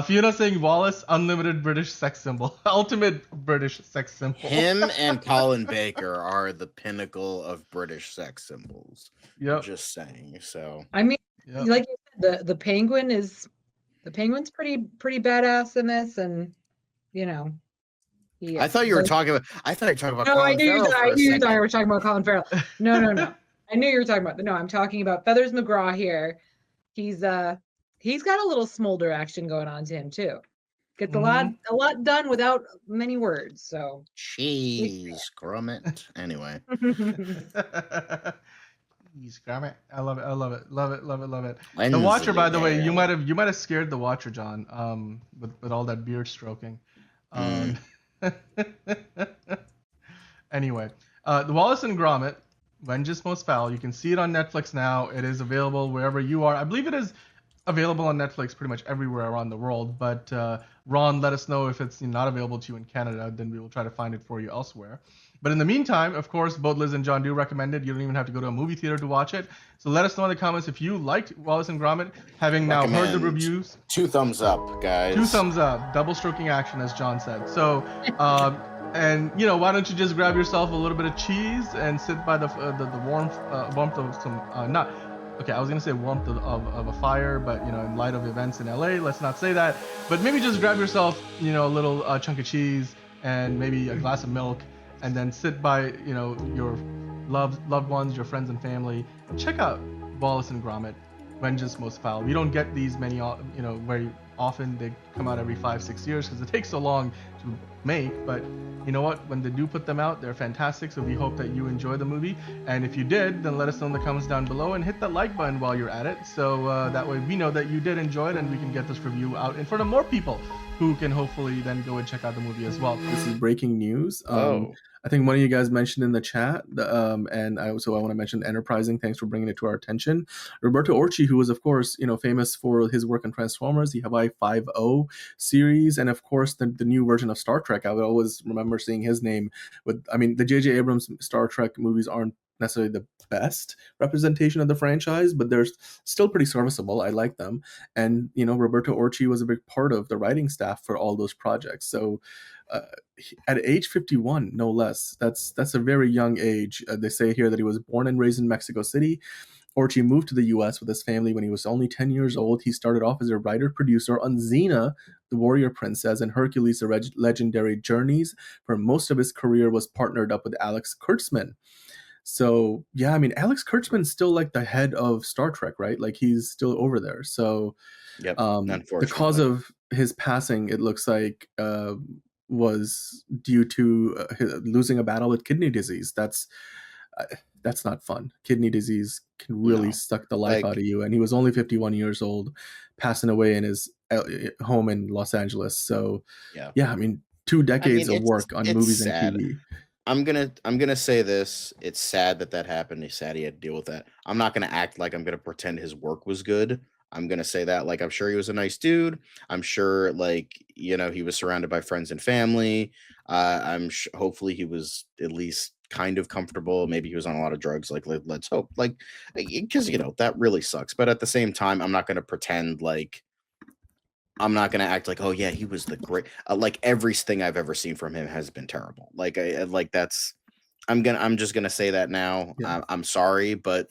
Fiona saying Wallace, unlimited British sex symbol, ultimate British sex symbol. Him and Colin Baker are the pinnacle of British sex symbols. Yep. Just saying. So I mean, like you said, the penguin's pretty badass in this, and I thought you were talking about. I thought you were talking about. No, Colin I knew you thought you were talking about Colin Farrell. No. I knew you were talking about. No, I'm talking about Feathers McGraw here. He's got a little smolder action going on to him too. Gets a lot done without many words. So cheese, Gromit. Anyway. Jeez, Gromit. I love it. I love it. Love it. Love it. Love it. The Wednesday, Watcher, by the way, yeah. you might have scared the Watcher, John, with all that beard stroking. Anyway, the Wallace and Gromit, Vengeance Most Foul. You can see it on Netflix now. It is available wherever you are. I believe it is available on Netflix pretty much everywhere around the world. But Ron, let us know if it's not available to you in Canada. Then we will try to find it for you elsewhere. But in the meantime, of course, both Liz and John do recommend it. You don't even have to go to a movie theater to watch it. So let us know in the comments if you liked Wallace and Gromit, having now heard the reviews. 2 thumbs up, guys. 2 thumbs up. Double stroking action, as John said. So, and why don't you just grab yourself a little bit of cheese and sit by the warmth of some not. Okay, I was gonna say warmth of a fire, but in light of events in LA, let's not say that. But maybe just grab yourself, a little chunk of cheese and maybe a glass of milk, and then sit by, your loved ones, your friends and family, and check out Wallace and Gromit, Vengeance Most Foul. We don't get these many, very often. They come out every 5-6 years because it takes so long to make. But you know what? When they do put them out, they're fantastic. So we hope that you enjoy the movie. And if you did, then let us know in the comments down below and hit that like button while you're at it. So that way we know that you did enjoy it and we can get this review out in front of more people who can hopefully then go and check out the movie as well. This is breaking news. I think one of you guys mentioned in the chat, and I want to mention Enterprising. Thanks for bringing it to our attention. Roberto Orci, who was, of course, famous for his work on Transformers, the Hawaii 5-0 series, and of course the new version of Star Trek. I would always remember seeing his name the J.J. Abrams Star Trek movies aren't necessarily the best representation of the franchise, but they're still pretty serviceable. I like them. And, Roberto Orci was a big part of the writing staff for all those projects. So at age 51, no less, that's a very young age. They say here that he was born and raised in Mexico City. Orci moved to the U.S. with his family when he was only 10 years old. He started off as a writer-producer on Xena, the Warrior Princess, and Hercules, the Legendary Journeys. For most of his career was partnered up with Alex Kurtzman. So, yeah, Alex Kurtzman's still like the head of Star Trek, right? Like he's still over there. So, yep, the cause of his passing, it looks like, was due to losing a battle with kidney disease. That's not fun. Kidney disease can really suck the life out of you. And he was only 51 years old, passing away in his home in Los Angeles. So, yeah, 2 decades of work on movies sad. and TV. I'm gonna say this. It's sad that happened. It's sad he had to deal with that. I'm not gonna act like I'm gonna pretend his work was good. I'm gonna say that I'm sure he was a nice dude. I'm sure he was surrounded by friends and family. Hopefully he was at least kind of comfortable. Maybe he was on a lot of drugs. Let's hope. Because that really sucks. But at the same time, I'm not gonna pretend I'm not gonna act like, oh yeah, he was the great. Everything I've ever seen from him has been terrible. I'm just gonna say that now. Yeah. I'm sorry, but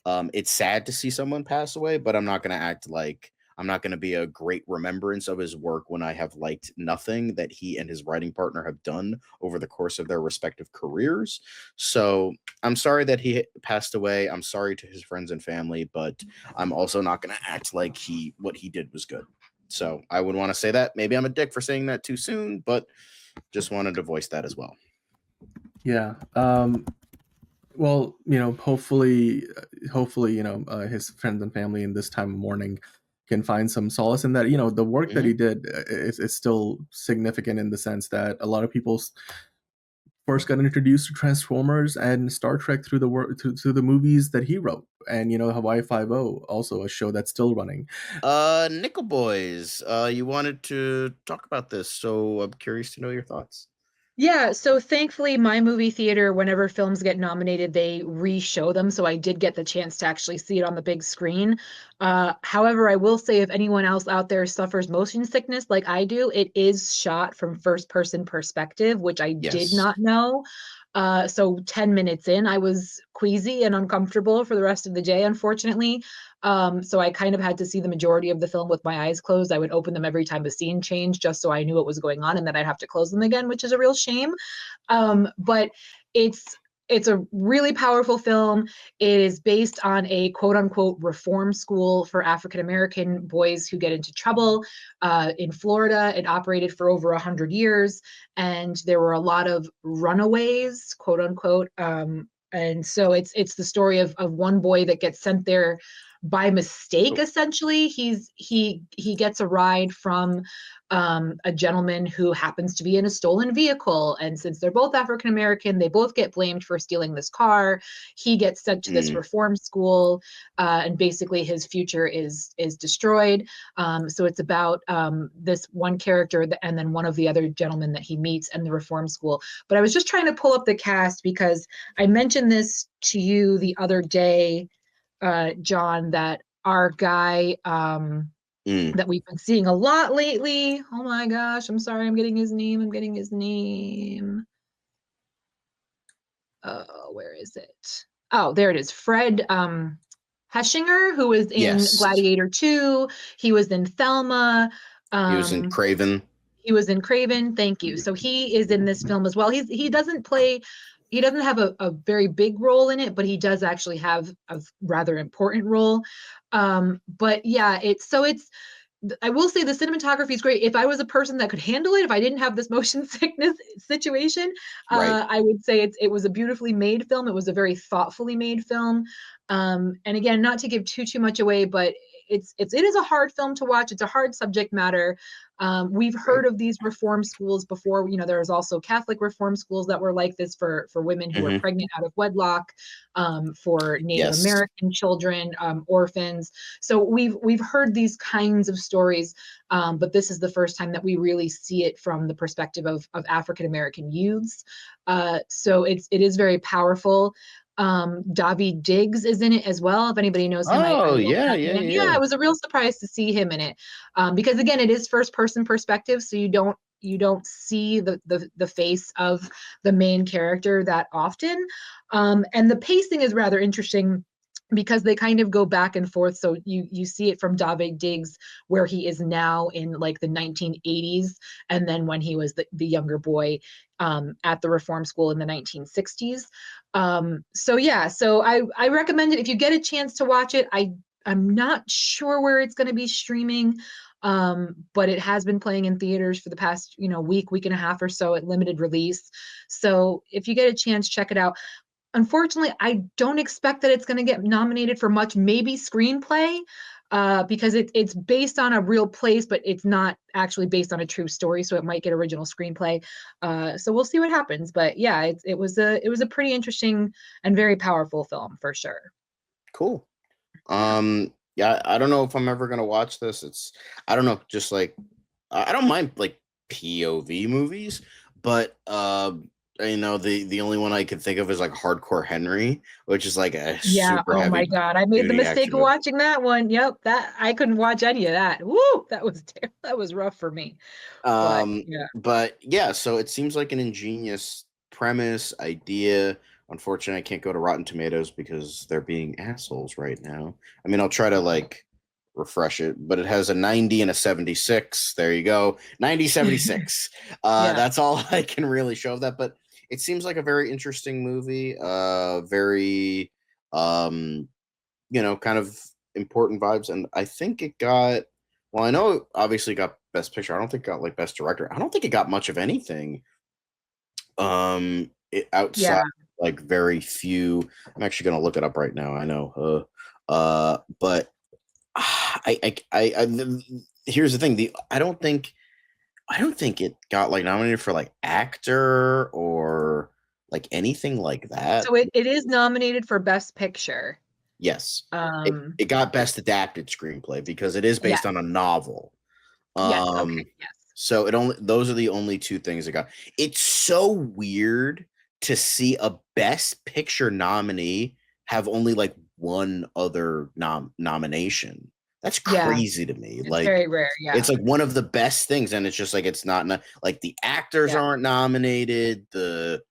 it's sad to see someone pass away. But I'm not gonna act like I'm not gonna be a great remembrance of his work when I have liked nothing that he and his writing partner have done over the course of their respective careers. So I'm sorry that he passed away. I'm sorry to his friends and family, but I'm also not gonna act like what he did was good. So I would want to say that. Maybe I'm a dick for saying that too soon, but just wanted to voice that as well. Yeah. Well, hopefully, his friends and family in this time of mourning can find some solace in that. The work that he did is still significant in the sense that a lot of people first got introduced to Transformers and Star Trek through the work through the movies that he wrote. And Hawaii 5-0, also a show that's still running. Nickel Boys, you wanted to talk about this, so I'm curious to know your thoughts. Yeah, so thankfully my movie theater, whenever films get nominated, they re-show them. So I did get the chance to actually see it on the big screen. However, I will say if anyone else out there suffers motion sickness like I do, it is shot from first-person perspective, which I did not know. So 10 minutes in, I was queasy and uncomfortable for the rest of the day, unfortunately. So I kind of had to see the majority of the film with my eyes closed. I would open them every time a scene changed just so I knew what was going on, and then I'd have to close them again, which is a real shame. But it's a really powerful film. It is based on a quote unquote reform school for African-American boys who get into trouble in Florida. It operated for over 100 years, and there were a lot of runaways, quote unquote, And so it's the story of one boy that gets sent there by mistake. Essentially, he gets a ride from a gentleman who happens to be in a stolen vehicle, and since they're both African American, they both get blamed for stealing this car. He gets sent to this reform school, and basically his future is destroyed. So it's about this one character and then one of the other gentlemen that he meets in the reform school. But I was just trying to pull up the cast because I mentioned this to you the other day, John, that our guy that we've been seeing a lot lately. Oh my gosh, I'm sorry, I'm getting his name. Where is it? Oh, there it is. Fred Heshinger, who was in Gladiator 2. He was in Thelma. He was in Craven. He was in Craven. Thank you. So he is in this film as well. He doesn't have a very big role in it, but he does actually have a rather important role. But yeah, I will say the cinematography is great. If I was a person that could handle it, if I didn't have this motion sickness situation, I would say it was a beautifully made film. It was a very thoughtfully made film. And again, not to give too much away, but it is a hard film to watch. It's a hard subject matter. We've heard of these reform schools before. You know, there's also Catholic reform schools that were like this for women who were pregnant out of wedlock, for Native American children, orphans. So we've heard these kinds of stories, but this is the first time that we really see it from the perspective of African American youths. So it is very powerful. Daveed Diggs is in it as well. If anybody knows him, yeah. It was a real surprise to see him in it, because again, it is first person perspective, so you don't see the face of the main character that often, and the pacing is rather interesting because they kind of go back and forth. So you see it from Daveed Diggs, where he is now in like the 1980s, and then when he was the younger boy at the reform school in the 1960s. So I recommend it if you get a chance to watch it. I'm not sure where it's going to be streaming, but it has been playing in theaters for the past week and a half or so at limited release. So if you get a chance, check it out. Unfortunately, I don't expect that it's going to get nominated for much, maybe screenplay, because it's based on a real place, but it's not actually based on a true story. So it might get original screenplay. So we'll see what happens. But yeah, it was a pretty interesting and very powerful film for sure. Cool. Yeah, I don't know if I'm ever going to watch this. I don't know, just like, I don't mind like POV movies, but the only one I could think of is like Hardcore Henry, which is like a super oh heavy my god, I made the mistake action of watching that one. Yep, that I couldn't watch any of that. Woo, that was rough for me. But yeah, so it seems like an ingenious premise, idea. Unfortunately, I can't go to Rotten Tomatoes because they're being assholes right now. I mean, I'll try to like refresh it, but it has a 90 and a 76. There you go. 90, 76. That's all I can really show of that, but it seems like a very interesting movie, very kind of important vibes, and I think it got, well, I know it obviously got Best Picture. I don't think it got like Best Director. I don't think it got much of anything outside like very few. I'm actually going to look it up right now. I know but here's the thing, I don't think it got like nominated for like actor or like anything like that. So it is nominated for Best Picture. Yes. It got Best Adapted Screenplay because it is based on a novel. Yes. So those are the only two things it got. It's so weird to see a Best Picture nominee have only like one other nomination. That's crazy to me. It's like very rare. Yeah. It's like one of the best things, and it's just like it's not like the actors aren't nominated, the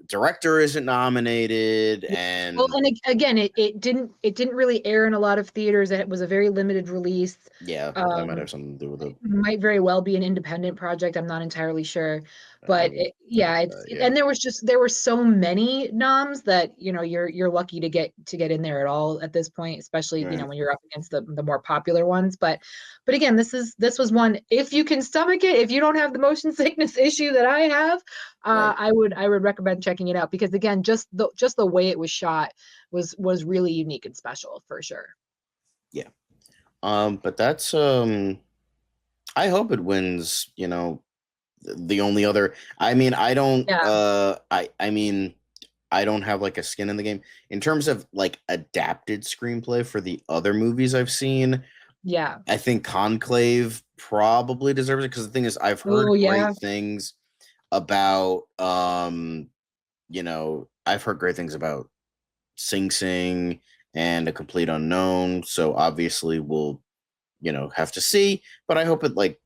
director isn't nominated, and again, it didn't really air in a lot of theaters. It was a very limited release. Yeah, that might have something to do with it. Might very well be an independent project. I'm not entirely sure, but and there were so many noms that you're lucky to get in there at all at this point, especially when you're up against the more popular ones. But again, this was one, if you can stomach it, if you don't have the motion sickness issue that I have, I would recommend checking it out, because again, just the way it was shot was really unique and special for sure. Yeah. But that's I hope it wins, you know, the only other, I mean, I don't I mean, I don't have like a skin in the game in terms of like adapted screenplay for the other movies I've seen. Yeah. I think Conclave probably deserves it, because the thing is, I've heard great things about you know, I've heard great things about Sing Sing and A Complete Unknown, so obviously we'll, you know, have to see, but I hope it like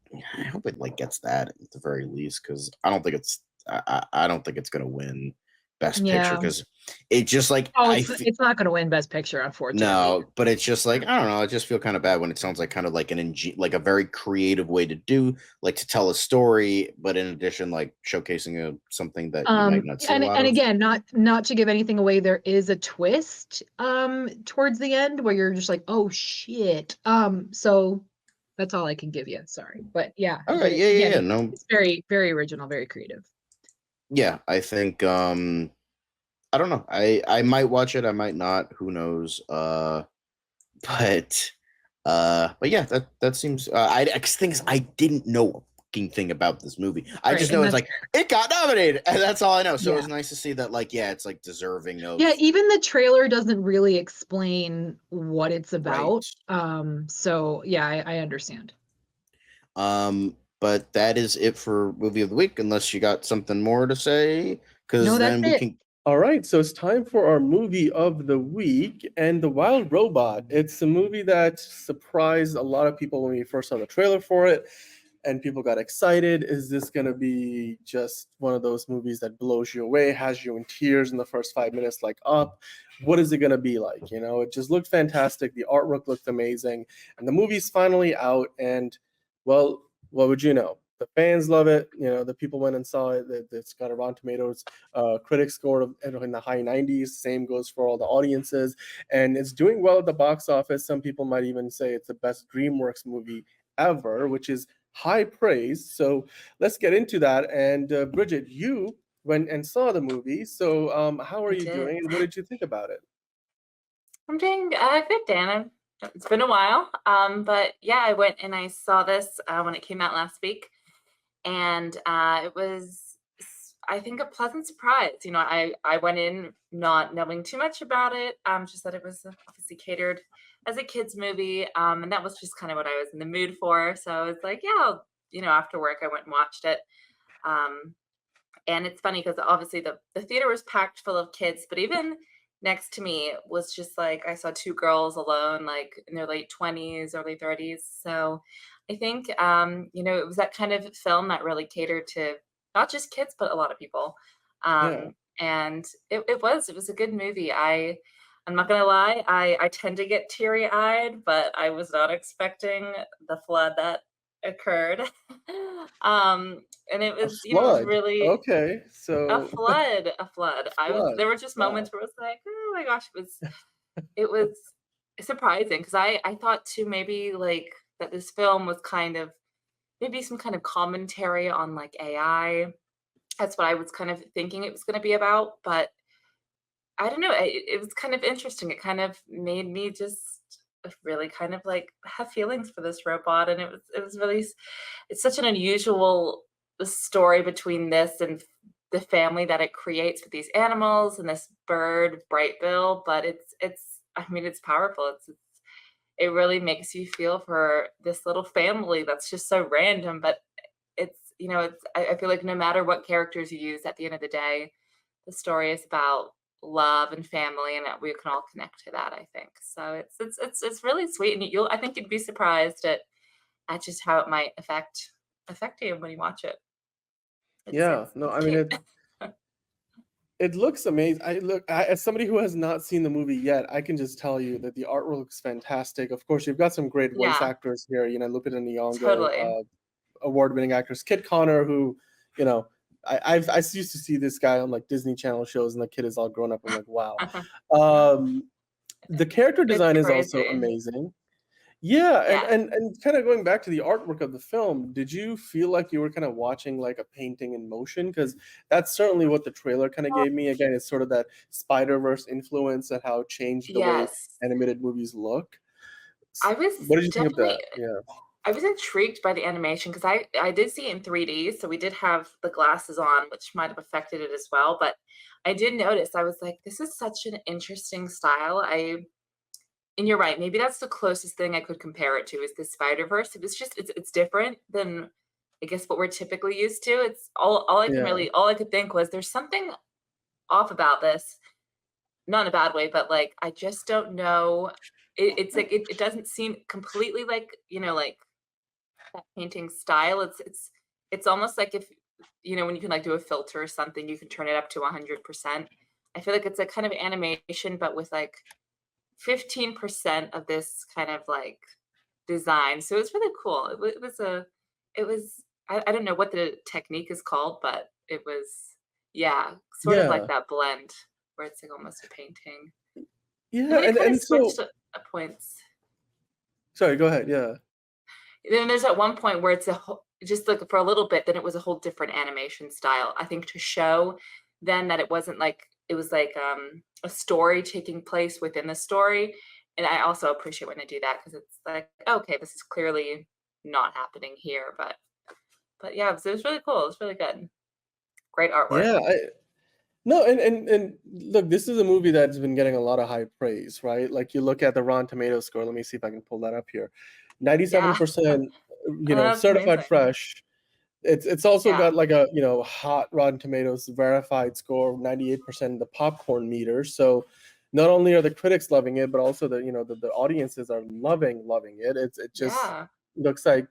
gets that at the very least, because I don't think it's gonna win Best Picture, because it just like it's not going to win Best Picture, unfortunately. no, but it's just like, I don't know, I just feel kind of bad when it sounds like kind of like like a very creative way to do, like, to tell a story, but in addition, like showcasing something that you might not see a lot and of. again, not to give anything away, there is a twist towards the end where you're just like, oh shit. So that's all I can give you. Sorry, but yeah. All right, yeah. No, it's very, very original, very creative. Yeah, I think I don't know. I might watch it, I might not. Who knows? But yeah, that seems. Things I didn't know a fucking thing about this movie. I just know it's like it got nominated, and that's all I know. So it was nice to see that, like, yeah, it's like deserving of. Yeah, even the trailer doesn't really explain what it's about. So yeah, I understand. But that is it for movie of the week, unless you got something more to say, because then we can. All right, so it's time for our movie of the week, and The Wild Robot. It's a movie that surprised a lot of people when we first saw the trailer for it, and people got excited. Is this going to be just one of those movies that blows you away, has you in tears in the first 5 minutes, like Up? What is it going to be like? You know, it just looked fantastic. The artwork looked amazing, and the movie's finally out, and, well, what would you know? The fans love it. You know, the people went and saw it. It's got a Rotten Tomatoes critic score in the high 90s. Same goes for all the audiences. And it's doing well at the box office. Some people might even say it's the best DreamWorks movie ever, which is high praise. So let's get into that. And Bridget, you went and saw the movie. So how are you doing, and what did you think about it? I'm doing good, Dan. It's been a while. But yeah, I went and I saw this when it came out last week. And it was, I think, a pleasant surprise. You know, I went in not knowing too much about it, just that it was obviously catered as a kid's movie. And that was just kind of what I was in the mood for. So I was like, yeah, you know, after work, I went and watched it. And it's funny because obviously the theater was packed full of kids, but even next to me was just like, I saw two girls alone, like in their late 20s, early 30s. So I think, you know, it was that kind of film that really catered to not just kids, but a lot of people. And it was a good movie. I'm not going to lie. I tend to get teary eyed, but I was not expecting the flood that occurred. And it was, you know, it was really okay. So a flood. There were just moments where it was like, oh my gosh, it was surprising, because I thought too, maybe like that this film was kind of maybe some kind of commentary on like AI. That's what I was kind of thinking it was going to be about, but I don't know. It was kind of interesting. It kind of made me just really kind of like have feelings for this robot, and it was really, it's such an unusual story between this and the family that it creates with these animals and this bird Brightbill. But I mean, it's powerful. It really makes you feel for this little family that's just so random, but it's, you know, I feel like no matter what characters you use, at the end of the day, the story is about love and family, and that we can all connect to that, I think. So it's really sweet, and I think you'd be surprised at just how it might affect you when you watch it. It looks amazing. As somebody who has not seen the movie yet, I can just tell you that the artwork looks fantastic. Of course, you've got some great voice actors here. You know, Lupita Nyong'o, award-winning actress Kit Connor, who, you know, I used to see this guy on like Disney Channel shows, and the kid is all grown up. I'm like, wow. The character design is also amazing. Yeah, Yeah. and kind of going back to the artwork of the film, did you feel like you were kind of watching like a painting in motion? Because that's certainly what the trailer kind of gave me. Again, it's sort of that Spider-Verse influence and how it changed the way Yes. animated movies look. I was What did you think of definitely that? Yeah. I was intrigued by the animation because I did see it in 3D, so we did have the glasses on, which might have affected it as well. But I did notice I was like, this is such an interesting style. And you're right, maybe that's the closest thing I could compare it to is the Spider-Verse. It was just it's different than I guess what we're typically used to. It's Yeah. all I could think was there's something off about this. Not in a bad way, but like I just don't know. It's like it doesn't seem completely like, like that painting style. It's almost like if when you can like do a filter or something, you can turn it up to 100%. I feel like it's a kind of animation, but with like 15% of this kind of like design. So it's really cool. It was I don't know what the technique is called, but it was yeah, sort of like Yeah. that blend where it's like almost a painting. And Yeah, then it kind of and so switched at points. sorry, go ahead. Yeah. Then there's at one point where it's just like for a little bit, then it was a whole different animation style. I think to show then that it wasn't like it was like a story taking place within the story. And I also appreciate when they do that because it's like, okay, this is clearly not happening here. But yeah, it was really cool. It was really good. Great artwork. Yeah, no, and look, this is a movie that's been getting a lot of high praise, right? Like you look at the Rotten Tomatoes score. Let me see if I can pull that up here. Yeah. 97%, That's certified amazing. fresh. It's also Yeah. got like a hot Rotten Tomatoes verified score of 98% the popcorn meter. So not only are the critics loving it, but also the audiences are loving it. It just Yeah. looks like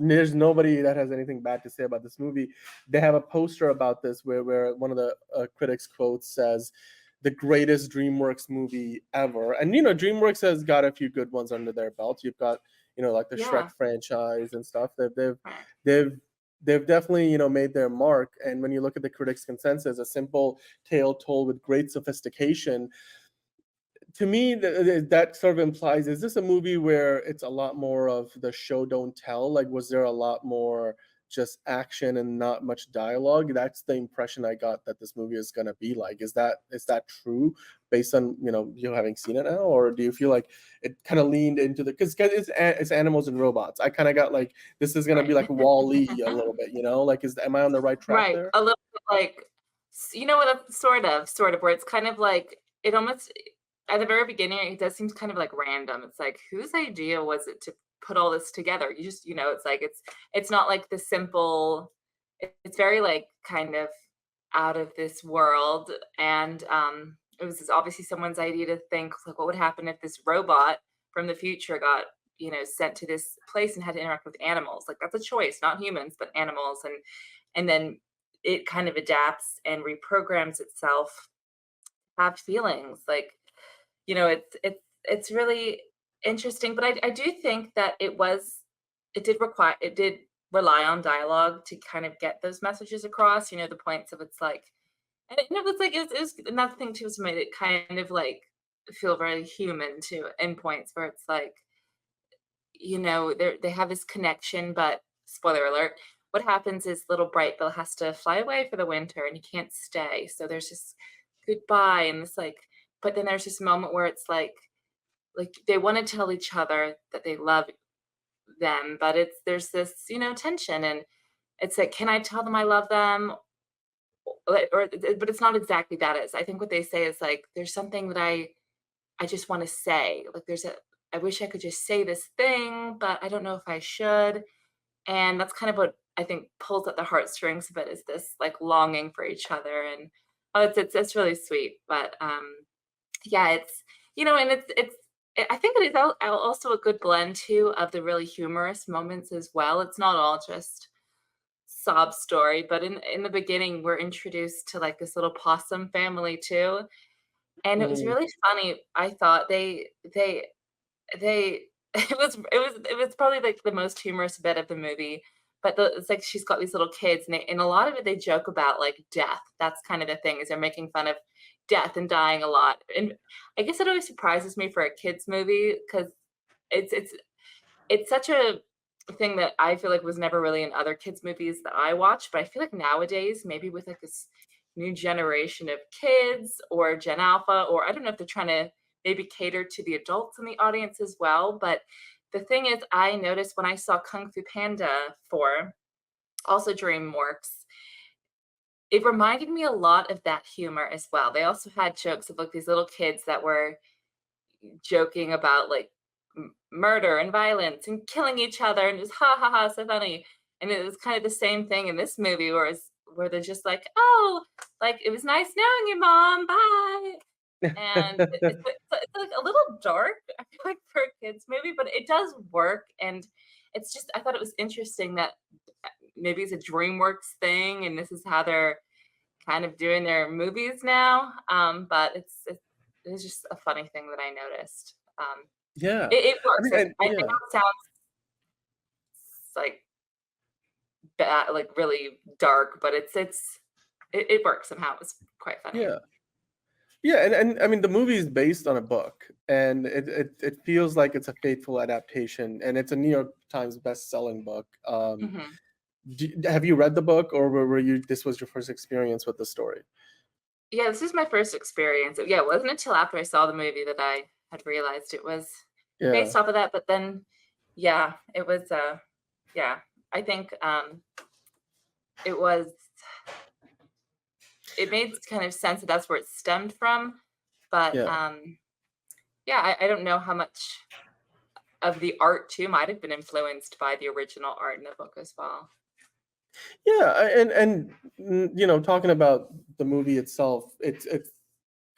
there's nobody that has anything bad to say about this movie. They have a poster about this where one of the critics quotes says, "The greatest DreamWorks movie ever." And DreamWorks has got a few good ones under their belt. You've got like the Yeah. Shrek franchise and stuff. They've Right. they've they've definitely made their mark. And when you look at the critics consensus, a simple tale told with great sophistication, to me that sort of implies, is this a movie where it's a lot more of the show don't tell? Like, was there a lot more just action and not much dialogue? That's the impression I got that this movie is going to be like. Is that true based on you having seen it now, or do you feel like it kind of leaned into the because it's animals and robots? I kind of got like this is going to be like Wall-E a little bit, like am I on the right track Right. there? A little bit like you know what, sort of, where it's kind of like it almost at the very beginning, it does seem kind of like random. It's like whose idea was it to put all this together? You just, it's like it's not like the simple it's very like kind of out of this world. And it was obviously someone's idea to think like what would happen if this robot from the future got sent to this place and had to interact with animals. Like that's a choice, not humans but animals. And then it kind of adapts and reprograms itself to have feelings. Like it's really interesting. But I do think that it did rely on dialogue to kind of get those messages across, the points of it's like, and it was like it was another thing too was made it kind of like feel very human too in points where it's like they have this connection. But spoiler alert, what happens is little Bright Bill has to fly away for the winter and he can't stay, so there's this goodbye and this like, but then there's this moment where it's like they want to tell each other that they love them, but there's this tension. And it's like, can I tell them I love them? But it's not exactly that. Is I think what they say is like there's something that I just want to say. Like I wish I could just say this thing, but I don't know if I should. And that's kind of what I think pulls at the heartstrings of it, is this like longing for each other. And it's really sweet. But yeah, it's and I think it is also a good blend too of the really humorous moments as well. It's not all just sob story, but in the beginning we're introduced to like this little possum family too, and it was Mm. really funny. I thought they it was probably like the most humorous bit of the movie. But it's like she's got these little kids, and a lot of it they joke about like death. That's kind of the thing, is they're making fun of death and dying a lot. And I guess it always surprises me for a kids movie because it's it's such a thing that I feel like was never really in other kids movies that I watched, but I feel like nowadays, maybe with like this new generation of kids or Gen Alpha, or I don't know if they're trying to maybe cater to the adults in the audience as well. But the thing is, I noticed when I saw Kung Fu Panda 4, also DreamWorks, it reminded me a lot of that humor as well. They also had jokes of like these little kids that were joking about like murder and violence and killing each other and just ha ha ha, so funny. And it was kind of the same thing in this movie, where they're just like, oh, like it was nice knowing you, mom. Bye. And it's like a little dark, I feel like, for a kids movie, but it does work. And it's just, I thought it was interesting that maybe it's a DreamWorks thing, and this is how they're kind of doing their movies now. But it's just a funny thing that I noticed. Yeah. It works. I mean, I know it sounds like bad, like really dark, but it works somehow. It was quite funny. yeah. Yeah, and I mean the movie is based on a book, and it feels like it's a faithful adaptation, and it's a New York Times best-selling book. Have you read the book, or were you this was your first experience with the story? Yeah, this is my first experience. Yeah, it wasn't until after I saw the movie that I had realized it was Yeah. based off of that. But then, yeah, it was. Yeah, I think it was. It made kind of sense that that's where it stemmed from, but Yeah. yeah, I don't know how much of the art too might have been influenced by the original art in the book as well. Yeah, and you know, talking about the movie itself, it's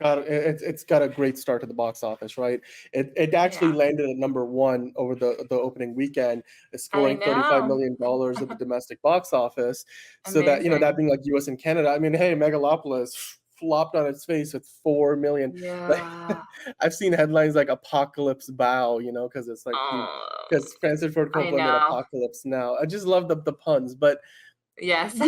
got a great start to the box office, right? It actually Yeah, landed at number 1 over the opening weekend, I scoring $35 know. million at the domestic box office. So that, you know, that Amazing. being like US and Canada. I mean, hey, Megalopolis flopped on its face with 4 million. Like Yeah. I've seen headlines like Apocalypse Bow, you know, because it's like Oh, because Francis Ford I Coppola made know. Apocalypse Now. I just love the puns, but Yes. yeah,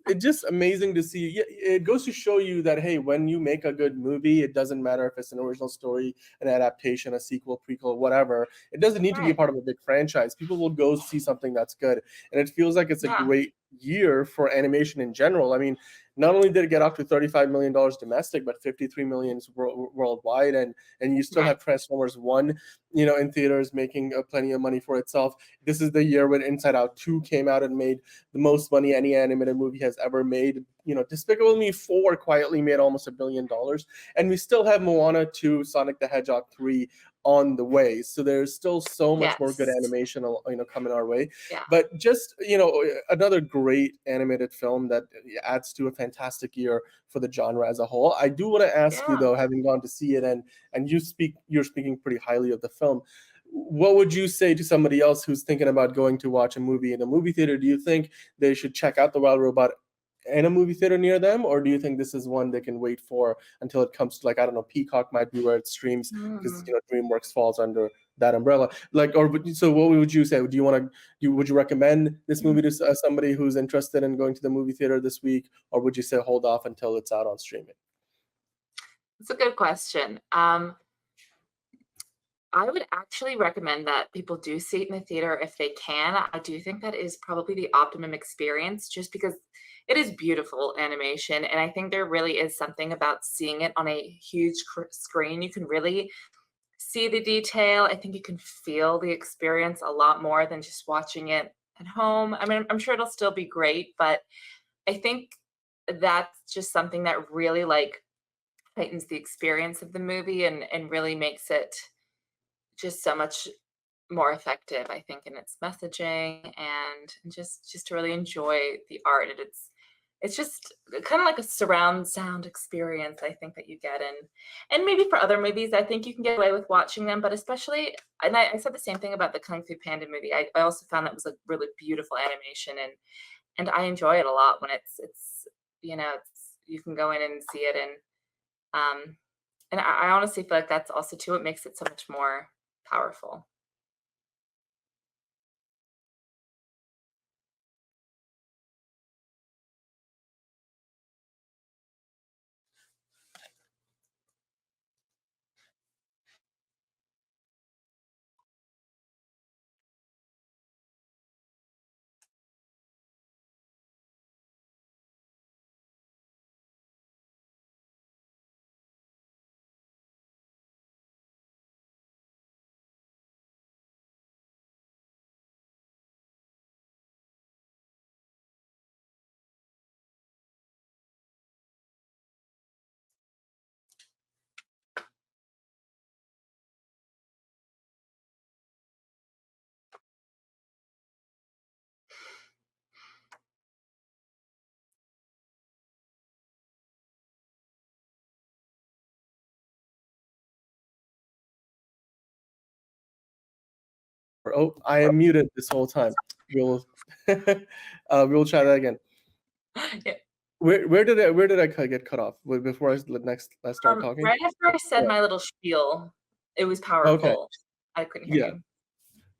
it just amazing to see. Yeah, it goes to show you that hey, when you make a good movie, it doesn't matter if it's an original story, an adaptation, a sequel, prequel, whatever. It doesn't need to be a Right. part of a big franchise. People will go see something that's good, and it feels like it's a Yeah. great year for animation in general. I mean, not only did it get off to $35 million domestic, but 53 million worldwide, and you still Right. have Transformers 1, you know, in theaters making plenty of money for itself. This is the year when Inside Out 2 came out and made the most money any animated movie has ever made. You know, Despicable Me 4 quietly made almost $1 billion, and we still have Moana 2, Sonic the Hedgehog 3 on the way. So there's still so much more good Yes. animation, you know, coming our way. Yeah. But just, you know, another great animated film that adds to a fantastic year for the genre as a whole. I do want to ask you Yeah. though, having gone to see it, and you're speaking pretty highly of the film, what would you say to somebody else who's thinking about going to watch a movie in a movie theater? Do you think they should check out The Wild Robot in a movie theater near them, or do you think this is one they can wait for until it comes to, like, I don't know, Peacock might be where it streams, because Mm. you know DreamWorks falls under that umbrella. Like, so what would you say? Do you want to would you recommend this movie to somebody who's interested in going to the movie theater this week, or would you say hold off until it's out on streaming? It's a good question. I would actually recommend that people do see it in the theater if they can. I do think that is probably the optimum experience, just because it is beautiful animation. And I think there really is something about seeing it on a huge screen. You can really see the detail. I think you can feel the experience a lot more than just watching it at home. I mean, I'm sure it'll still be great, but I think that's just something that really like heightens the experience of the movie and really makes it just so much more effective, I think, in its messaging and just to really enjoy the art. And it's just kind of like a surround sound experience, I think, that you get in. And maybe for other movies, I think you can get away with watching them, but especially, and I said the same thing about the Kung Fu Panda movie. I also found that was a really beautiful animation, and I enjoy it a lot when it's you know, you can go in and see it, and I honestly feel like that's also too what makes it so much more powerful. Oh, I am muted this whole time. We'll we'll try that again. Yeah. Where did I get cut off before I start talking? Right after I said my little spiel, it was powerful. Okay. I couldn't hear you.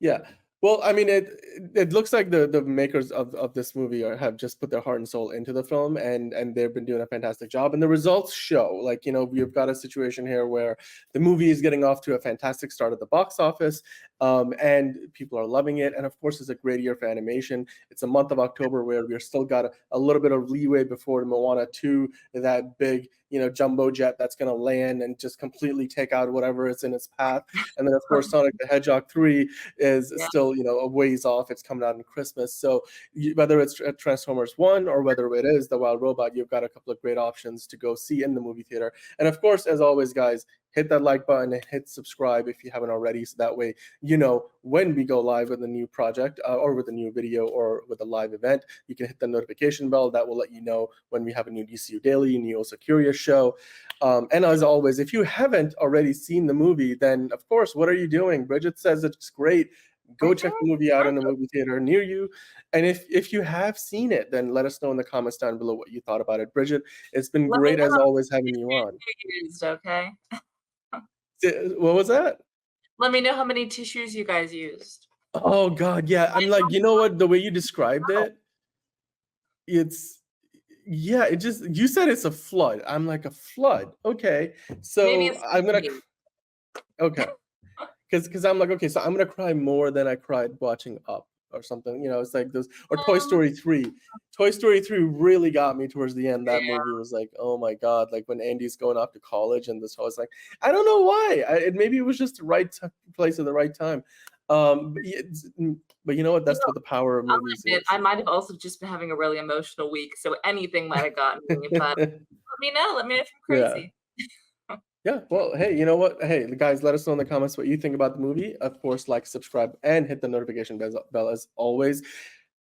Yeah. Well, I mean, it looks like the makers of this movie have just put their heart and soul into the film, and they've been doing a fantastic job. And the results show. Like, you know, we've got a situation here where the movie is getting off to a fantastic start at the box office, and people are loving it. And of course, it's a great year for animation. It's a month of October where we're still got a little bit of leeway before Moana 2, that big, you know, jumbo jet that's going to land and just completely take out whatever is in its path. And then, of course, Sonic the Hedgehog 3 is still, you know, a ways off. It's coming out in Christmas. So whether it's Transformers 1 or whether it is The Wild Robot, you've got a couple of great options to go see in the movie theater. And of course, as always, guys, hit that like button and hit subscribe if you haven't already. So that way, you know, when we go live with a new project or with a new video or with a live event, you can hit the notification bell. That will let you know when we have a new DCU Daily, new Also Curious show. And as always, if you haven't already seen the movie, then of course, what are you doing? Bridget says it's great. Go check the movie out in a movie theater near you. And if you have seen it, then let us know in the comments down below what you thought about it. Bridget, it's been great as always having you on. Used, okay. What was that? Let me know how many tissues you guys used. Oh God, yeah. I'm like, you know what? The way you described it, it's it just, you said it's a flood. I'm like, a flood. Okay. So I'm gonna because I'm like, okay, so I'm gonna cry more than I cried watching Up or something. You know, it's like those, or Toy Story 3. Toy Story 3 really got me towards the end. That movie was like, oh my God, like when Andy's going off to college and this, I was like, I don't know why. Maybe it was just the right place at the right time. But you know what? That's what the power of movies is. I might have also just been having a really emotional week, so anything might have gotten me. But let me know if I'm crazy. Yeah, well, hey, you know what? Hey, guys, let us know in the comments what you think about the movie. Of course, like, subscribe, and hit the notification bell as always.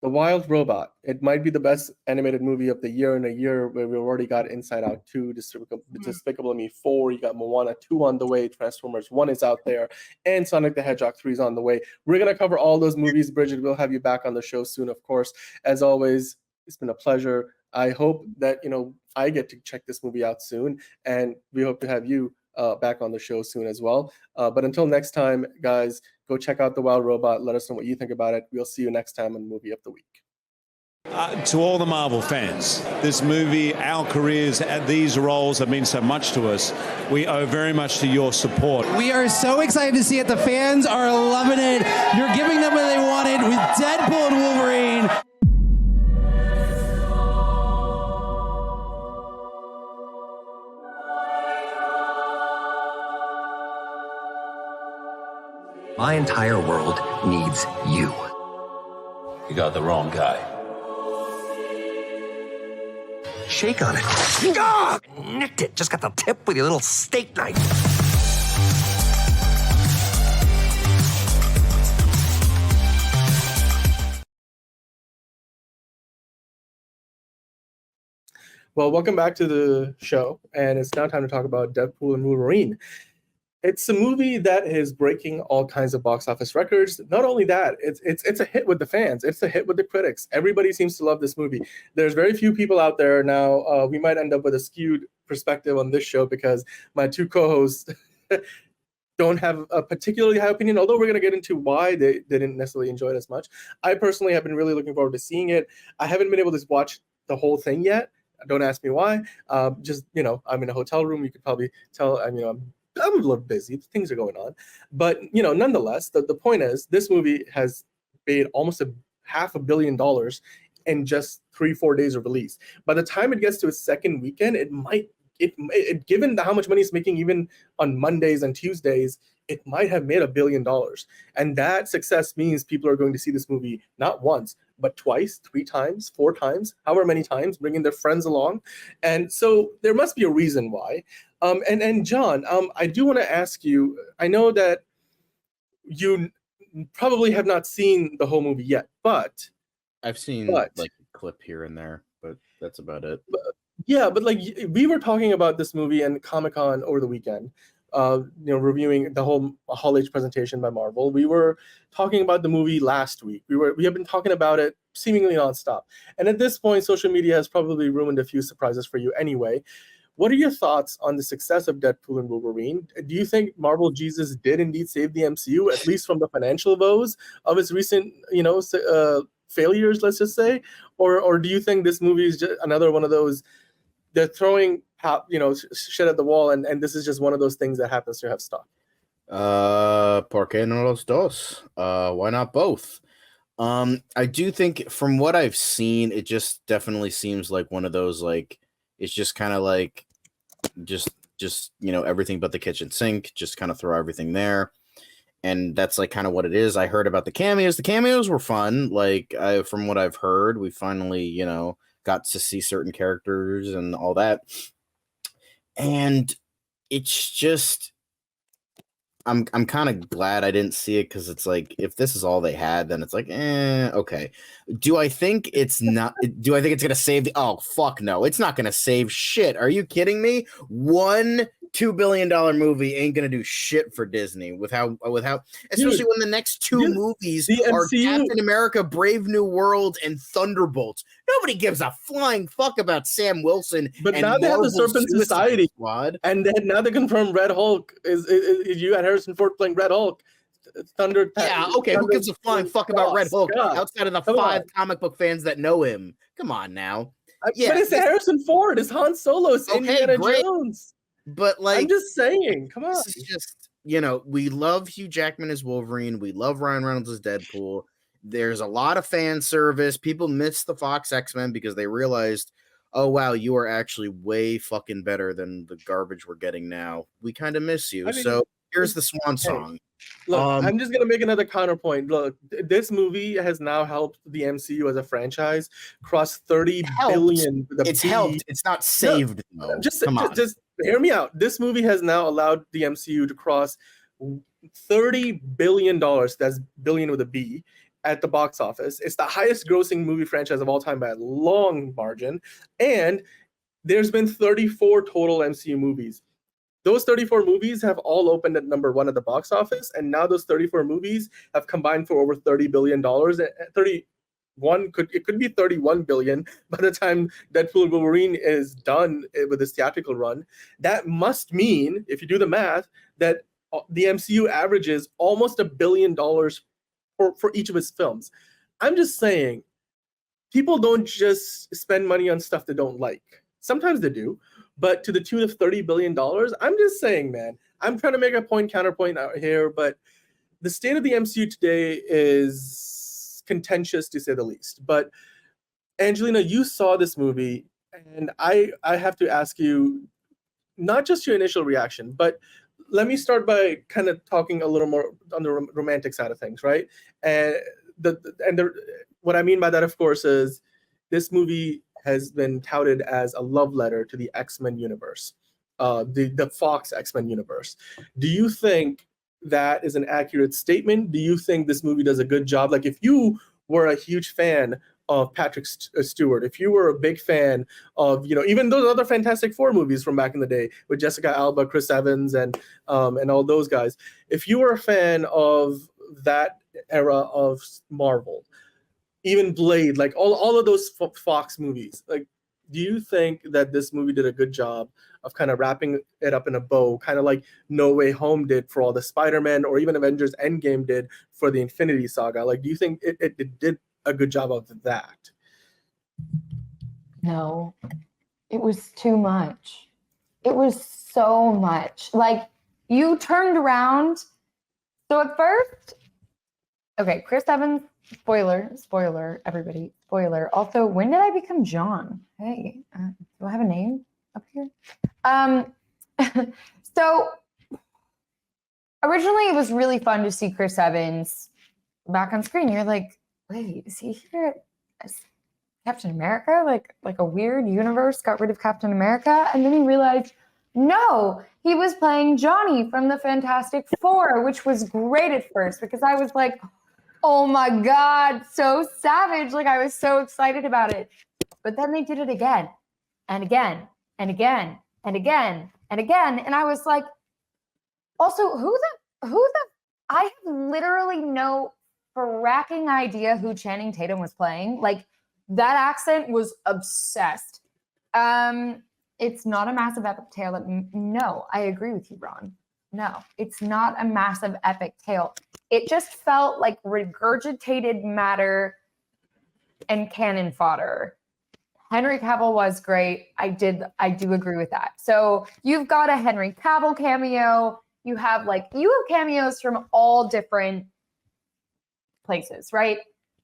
The Wild Robot. It might be the best animated movie of the year in a year where we've already got Inside Out 2, Despicable Me 4, you got Moana 2 on the way, Transformers 1 is out there, and Sonic the Hedgehog 3 is on the way. We're going to cover all those movies. Bridget, we'll have you back on the show soon, of course. As always, it's been a pleasure. I hope that, you know, I get to check this movie out soon, and we hope to have you back on the show soon as well. But until next time, guys, go check out The Wild Robot. Let us know what you think about it. We'll see you next time on Movie of the Week. To all the Marvel fans, this movie, our careers at these roles have meant so much to us. We owe very much to your support. We are so excited to see it. The fans are loving it. You're giving them what they wanted with Deadpool and Wolverine. My entire world needs you. You got the wrong guy. Shake on it. Ah! Nicked it. Just got the tip with your little steak knife. Well, welcome back to the show, and it's now time to talk about Deadpool and Wolverine. It's a movie that is breaking all kinds of box office records. Not only that, it's a hit with the fans. It's a hit with the critics. Everybody seems to love this movie. There's very few people out there now. We might end up with a skewed perspective on this show because my two co-hosts don't have a particularly high opinion, although we're going to get into why they didn't necessarily enjoy it as much. I personally have been really looking forward to seeing it. I haven't been able to watch the whole thing yet. Don't ask me why. Just, you know, I'm in a hotel room. You could probably tell, I'm a little busy. Things are going on. But, you know, nonetheless, the point is this movie has made almost $500 million in just 3-4 days of release. By the time it gets to its second weekend, given how much money it's making even on Mondays and Tuesdays, it might have made $1 billion. And that success means people are going to see this movie not once, but twice, 3 times, 4 times, however many times, bringing their friends along. And so there must be a reason why. And John, I do want to ask you, I know that you probably have not seen the whole movie yet, but I've seen like a clip here and there, but that's about it. But like we were talking about this movie and Comic-Con over the weekend. reviewing the whole Hall H presentation by Marvel. We were talking about the movie last week. We have been talking about it seemingly nonstop. And at this point, social media has probably ruined a few surprises for you anyway. What are your thoughts on the success of Deadpool and Wolverine? Do you think Marvel Jesus did indeed save the MCU, at least from the financial woes of its recent, failures, let's just say? Or do you think this movie is just another one of those, they're throwing shit at the wall, and this is just one of those things that happens to have stock? ¿Por qué no los dos? Why not both? I do think from what I've seen, it just definitely seems like one of those, like, it's just kind of like just everything but the kitchen sink, just kind of throw everything there. And that's like kind of what it is. I heard about the cameos. The cameos were fun. Like, from what I've heard, we finally, got to see certain characters and all that. And it's just, I'm kind of glad I didn't see it, because it's like, if this is all they had, then it's like, okay. Do I think it's not? Do I think it's gonna save the? Oh, fuck no! It's not gonna save shit. Are you kidding me? $1 $2 billion movie ain't gonna do shit for Disney with how especially when the next two movies are Captain America: Brave New World and Thunderbolts. Nobody gives a flying fuck about Sam Wilson. But and now they have the Marvel's Serpent Suicide Society Squad, and then now they confirm Red Hulk is you had Harrison Ford playing Red Hulk. Yeah, okay. Who gives a flying fuck about Red Hulk outside of the 5 comic book fans that know him? Come on now. But it's Harrison Ford. It's Han Solo. It's Indiana Jones. But like, I'm just saying, come on. This is just, we love Hugh Jackman as Wolverine. We love Ryan Reynolds as Deadpool. There's a lot of fan service. People miss the Fox X-Men because they realized, oh wow, you are actually way fucking better than the garbage we're getting now. We kind of miss you. So here's the swan song. Look, I'm just gonna make another counterpoint. Look, this movie has now helped the MCU as a franchise cross 30 billion. It's helped. It's not saved. No, just hear me out. This movie has now allowed the MCU to cross $30 billion. That's billion with a B. At the box office. It's the highest grossing movie franchise of all time by a long margin. And there's been 34 total MCU movies. Those 34 movies have all opened at number 1 at the box office. And now those 34 movies have combined for over $30 billion. 31 could be 31 billion by the time Deadpool and Wolverine is done with his theatrical run. That must mean, if you do the math, that the MCU averages almost $1 billion for each of his films. I'm just saying, people don't just spend money on stuff they don't like. Sometimes they do, but to the tune of $30 billion, I'm just saying, man, I'm trying to make a counterpoint out here, but the state of the MCU today is contentious to say the least. But Angelina, you saw this movie, and I have to ask you, not just your initial reaction, but let me start by kind of talking a little more on the romantic side of things, right? And what I mean by that, of course, is this movie has been touted as a love letter to the X-Men universe, the Fox X-Men universe. Do you think that is an accurate statement? Do you think this movie does a good job? Like, if you were a huge fan of Patrick Stewart, if you were a big fan of, even those other Fantastic Four movies from back in the day with Jessica Alba, Chris Evans, and all those guys, if you were a fan of that era of Marvel, even Blade, like all of those Fox movies, like, do you think that this movie did a good job of kind of wrapping it up in a bow, kind of like No Way Home did for all the Spider-Man, or even Avengers Endgame did for the Infinity Saga? Like, do you think it did a good job of that? No, it was too much. It was so much. Like, you turned around. So at first, okay, Chris Evans, spoiler, everybody, spoiler. Also, when did I become John? Hey, do I have a name up here? So originally it was really fun to see Chris Evans back on screen. You're like, wait, is he here as Captain America? Like a weird universe got rid of Captain America, and then he realized, no, he was playing Johnny from the Fantastic Four, which was great at first because I was like, oh my God, so savage. Like, I was so excited about it. But then they did it again and again and again and again and again. And I was like, Also, I have literally no fracking idea who Channing Tatum was playing. Like, that accent was obsessed. It's not a massive epic tale. No, I agree with you, Ron. No, it's not a massive epic tale. It just felt like regurgitated matter and cannon fodder. Henry Cavill was great. I do agree with that. So you've got a Henry Cavill cameo. You have cameos from all different places, right?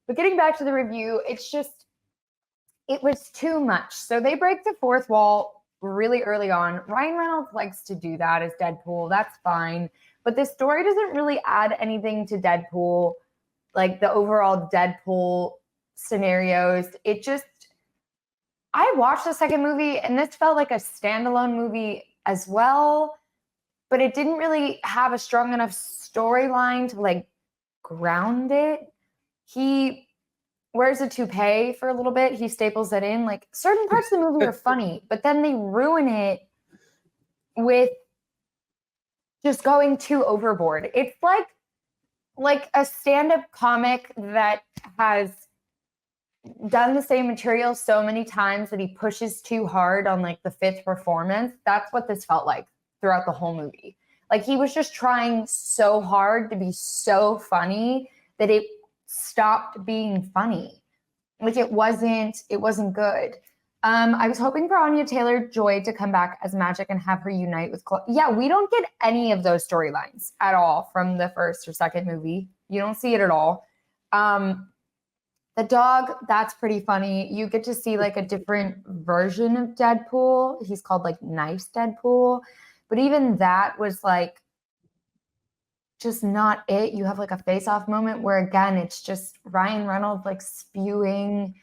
But getting back to the review, it was too much. So they break the fourth wall really early on. Ryan Reynolds likes to do that as Deadpool. That's fine. But the story doesn't really add anything to Deadpool, like the overall Deadpool scenarios. I watched the second movie and this felt like a standalone movie as well, but it didn't really have a strong enough storyline to like ground it. He wears a toupee for a little bit. He staples it in. Like, certain parts of the movie are funny, but then they ruin it with just going too overboard. It's like a stand-up comic that has done the same material so many times that he pushes too hard on like the fifth performance. That's what this felt like throughout the whole movie. Like, he was just trying so hard to be so funny that it stopped being funny. Like, it wasn't good. I was hoping for Anya Taylor-Joy to come back as Magic and have her unite with Chloe. Yeah, we don't get any of those storylines at all from the first or second movie. You don't see it at all. The dog, that's pretty funny. You get to see like a different version of Deadpool. He's called like Nice Deadpool. But even that was like just not it. You have like a face-off moment where, again, it's just Ryan Reynolds like spewing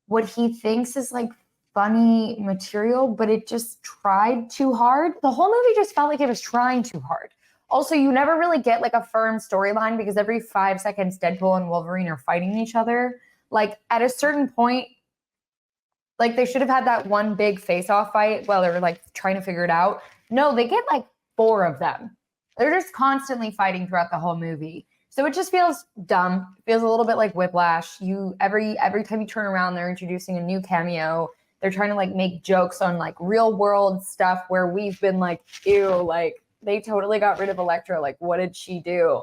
what he thinks is like funny material, but it just tried too hard. The whole movie just felt like it was trying too hard. Also, you never really get like a firm storyline because every 5 seconds Deadpool and Wolverine are fighting each other. Like, at a certain point, like, they should have had that one big face-off fight while they were like trying to figure it out. No, they get like 4 of them. They're just constantly fighting throughout the whole movie. So it just feels dumb. It feels a little bit like Whiplash. Every time you turn around, they're introducing a new cameo. They're trying to like make jokes on like real world stuff where we've been like, ew, like they totally got rid of Elektra. Like, what did she do?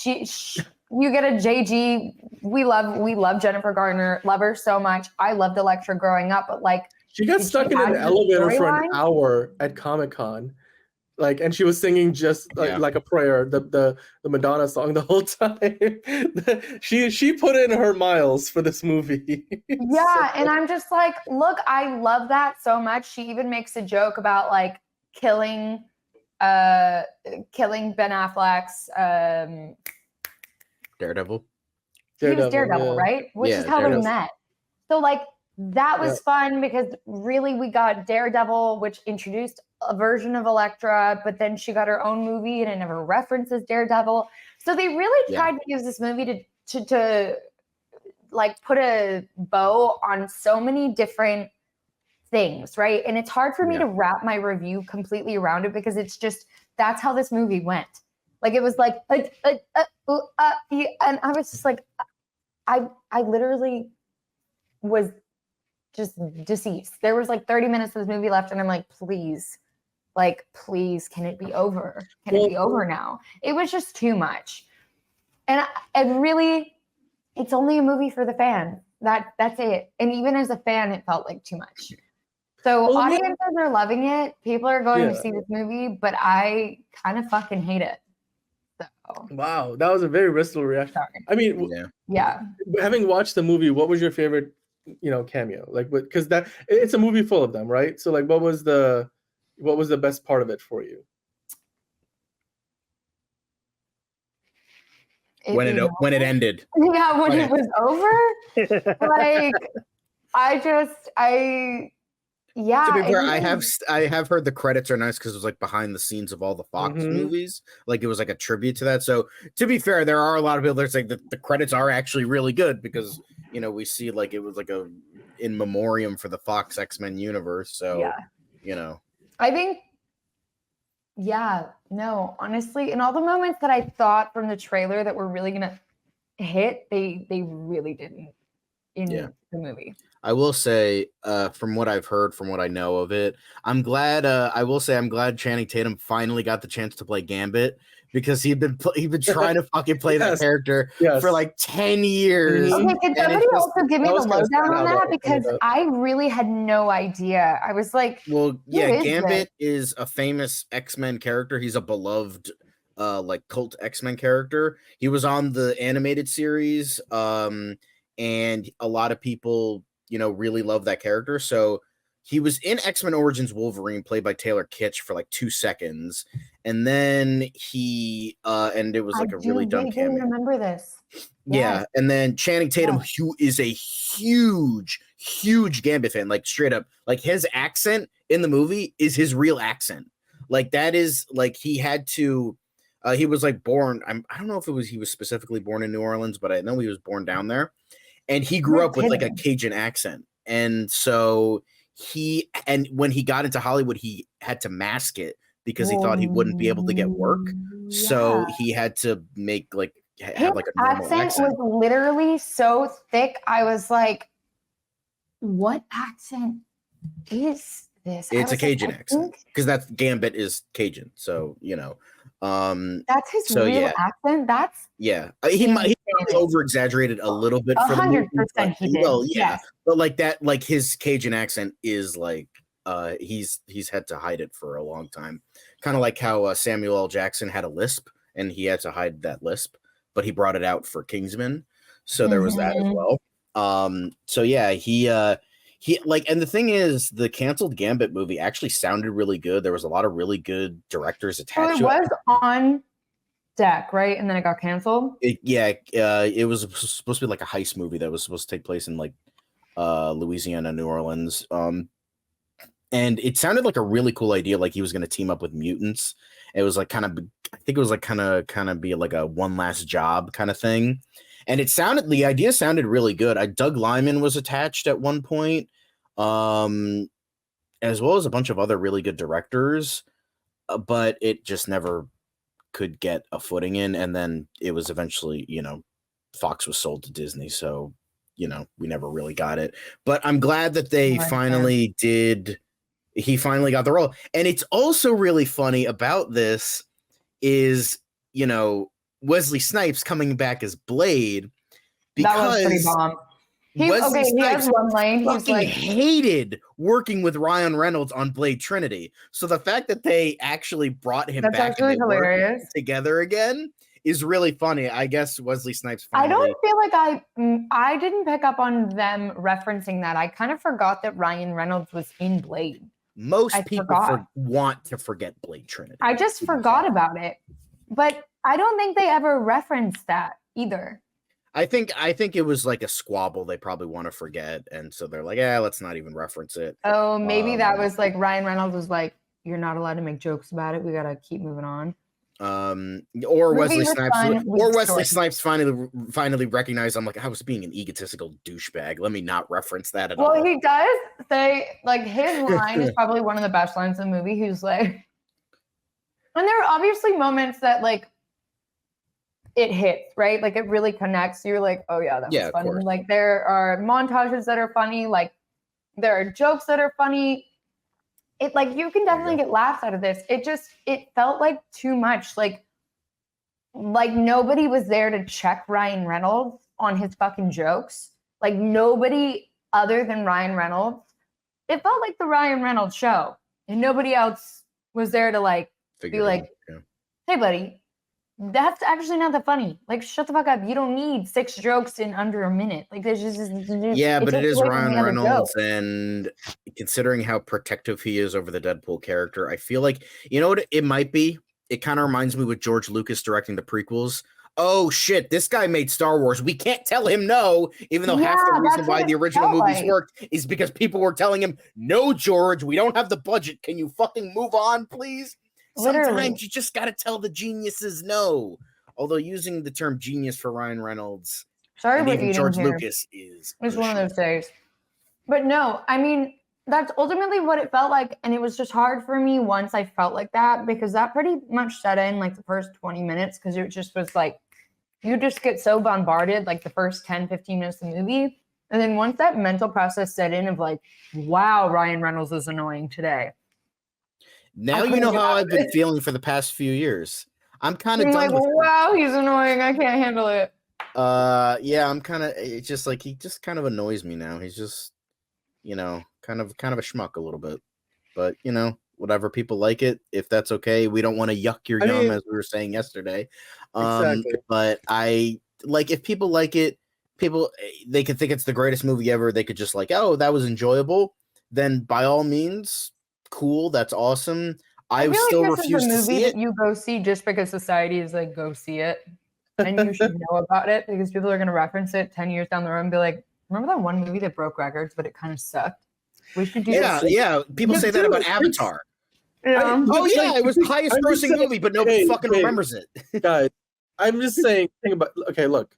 You get a JG. We love Jennifer Garner. Love her so much. I loved Elektra growing up, but like, she got stuck in an elevator for an hour at Comic-Con. Like, and she was singing just like a prayer, the Madonna song the whole time. she put in her miles for this movie. Yeah, and I'm just like, look, I love that so much. She even makes a joke about like killing Ben Affleck's Daredevil. He was Daredevil, right? Which is how they met. So like, that was fun because really we got Daredevil, which introduced a version of Elektra, but then she got her own movie and it never references Daredevil. So they really tried to use this movie to like put a bow on so many different things, right? And it's hard for me to wrap my review completely around it because it's just, that's how this movie went. Like, it was like, and I was just like, I literally was just deceased. There was like 30 minutes of this movie left and I'm like, please, can it be over? Can it be over now? It was just too much. And it's only a movie for the fan. That's it. And even as a fan, it felt like too much. So audiences are loving it. People are going to see this movie, but I kind of fucking hate it. So. Wow, that was a very visceral reaction. Sorry. I mean, having watched the movie, what was your favorite, cameo? Like, because it's a movie full of them, right? So, like, what was the best part of it for you? When it ended. Yeah, when it was over. Like, To be fair, I have heard the credits are nice because it was like behind the scenes of all the Fox movies. Like, it was like a tribute to that. So to be fair, there are a lot of people that say that the credits are actually really good because we see like it was like a in memoriam for the Fox X-Men universe. So I think Yeah, no, honestly, and all the moments that I thought from the trailer that were really gonna hit, they really didn't in the movie. I will say, from what I've heard, from what I know of it, I'm glad. I will say, I'm glad Channing Tatum finally got the chance to play Gambit because he'd been trying to fucking play that character for like 10 years. Okay, can somebody also give me the lowdown on that? Because up. I really had no idea. I was like, well, yeah, is Gambit is a famous X-Men character. He's a beloved, like cult X-Men character. He was on the animated series, and a lot of people, really love that character. So he was in X-Men Origins Wolverine, played by Taylor Kitsch, for like 2 seconds, and then he, and it was like a really dumb cameo. I remember this. Yeah, and then Channing Tatum, who is a huge Gambit fan, like straight up, like his accent in the movie is his real accent. Like that is like he had to. He was like born. I don't know if he was specifically born in New Orleans, but I know he was born down there, and he grew up with like a Cajun accent, and so when he got into Hollywood, he had to mask it because he thought he wouldn't be able to get work, so he had to make like. Have like a normal accent. Was literally so thick. I was like, what accent is this? It's a Cajun accent because that's Gambit is Cajun. So, that's his real accent. That's he might over exaggerated a little bit for 100% he did. Well, yeah. But like that, like his Cajun accent is like he's had to hide it for a long time. Kind of like how Samuel L. Jackson had a lisp and he had to hide that lisp. But he brought it out for Kingsman, so there was that as well. So yeah, he like, and the thing is, the canceled Gambit movie actually sounded really good. There was a lot of really good directors attached. So it was on deck, right? And then it got canceled. It was supposed to be like a heist movie that was supposed to take place in like Louisiana, New Orleans. And it sounded like a really cool idea. Like he was going to team up with mutants. It was like I think it was like kind of be like a one last job kind of thing. And the idea sounded really good. Doug Liman was attached at one point, as well as a bunch of other really good directors, but it just never could get a footing in. And then it was eventually, Fox was sold to Disney. So, we never really got it, but I'm glad that they finally did. He finally got the role. And it's also really funny about this is, Wesley Snipes coming back as Blade, because that was pretty bomb. He has one line. He's like hated working with Ryan Reynolds on Blade Trinity. So the fact that they actually brought him back and hilarious together again is really funny. I guess Wesley Snipes finally. I don't feel like I didn't pick up on them referencing that. I kind of forgot that Ryan Reynolds was in Blade. Most people want to forget Blade Trinity. I just forgot about it, but I don't think they ever referenced that either. I think it was like a squabble they probably want to forget, and so they're like, let's not even reference it. Oh, maybe that was like Ryan Reynolds was like, you're not allowed to make jokes about it. We gotta keep moving on. Or Wesley Snipes finally recognized, I'm like, I was being an egotistical douchebag. Let me not reference that at all. Well, he does say, like, his line is probably one of the best lines in the movie. Who's like, and there are obviously moments that like it hits, right? Like it really connects. You're like, oh yeah, that was funny. Like there are montages that are funny. Like there are jokes that are funny. It like you can definitely get laughs out of this. It felt like too much. Like nobody was there to check Ryan Reynolds on his fucking jokes. Like nobody other than Ryan Reynolds. It felt like the Ryan Reynolds show, and nobody else was there to like be like, hey buddy, that's actually not that funny. Like shut the fuck up. You don't need 6 jokes in under a minute. Like there's just but it is Ryan Reynolds, and considering how protective he is over the Deadpool character, I feel like, you know what it might be? It kind of reminds me with George Lucas directing the prequels. Oh shit, this guy made Star Wars. We can't tell him no, even though half the reason why the original movies worked is because people were telling him, no, George, we don't have the budget. Can you fucking move on, please? Sometimes you just got to tell the geniuses no. Although using the term genius for Ryan Reynolds, sorry, and even George Lucas is it's one of those days. But no, I mean, that's ultimately what it felt like, and it was just hard for me once I felt like that, because that pretty much set in like the first 20 minutes, because it just was like you just get so bombarded like the first 10-15 minutes of the movie, and then once that mental process set in of like, wow, Ryan Reynolds is annoying today. Now you know how I've been feeling for the past few years. I'm kind of done like, with him. wow, he's annoying. I can't handle it. Yeah, I'm kind of. It's just like he just kind of annoys me now. He's just, kind of a schmuck a little bit. But whatever, people like it. If that's okay, we don't want to yuck your yum, as we were saying yesterday. Exactly. But I like, if people like it, they could think it's the greatest movie ever. They could just like, oh, that was enjoyable. Then by all means, cool. That's awesome. I still refuse to see it. That you go see just because society is like, go see it, and you should know about it, because people are going to reference it 10 years down the road and be like, remember that one movie that broke records, but it kind of sucked? We should do this. Yeah. People say that about Avatar. Yeah. It was the highest grossing movie, but nobody fucking remembers it. Guys, I'm just saying, look,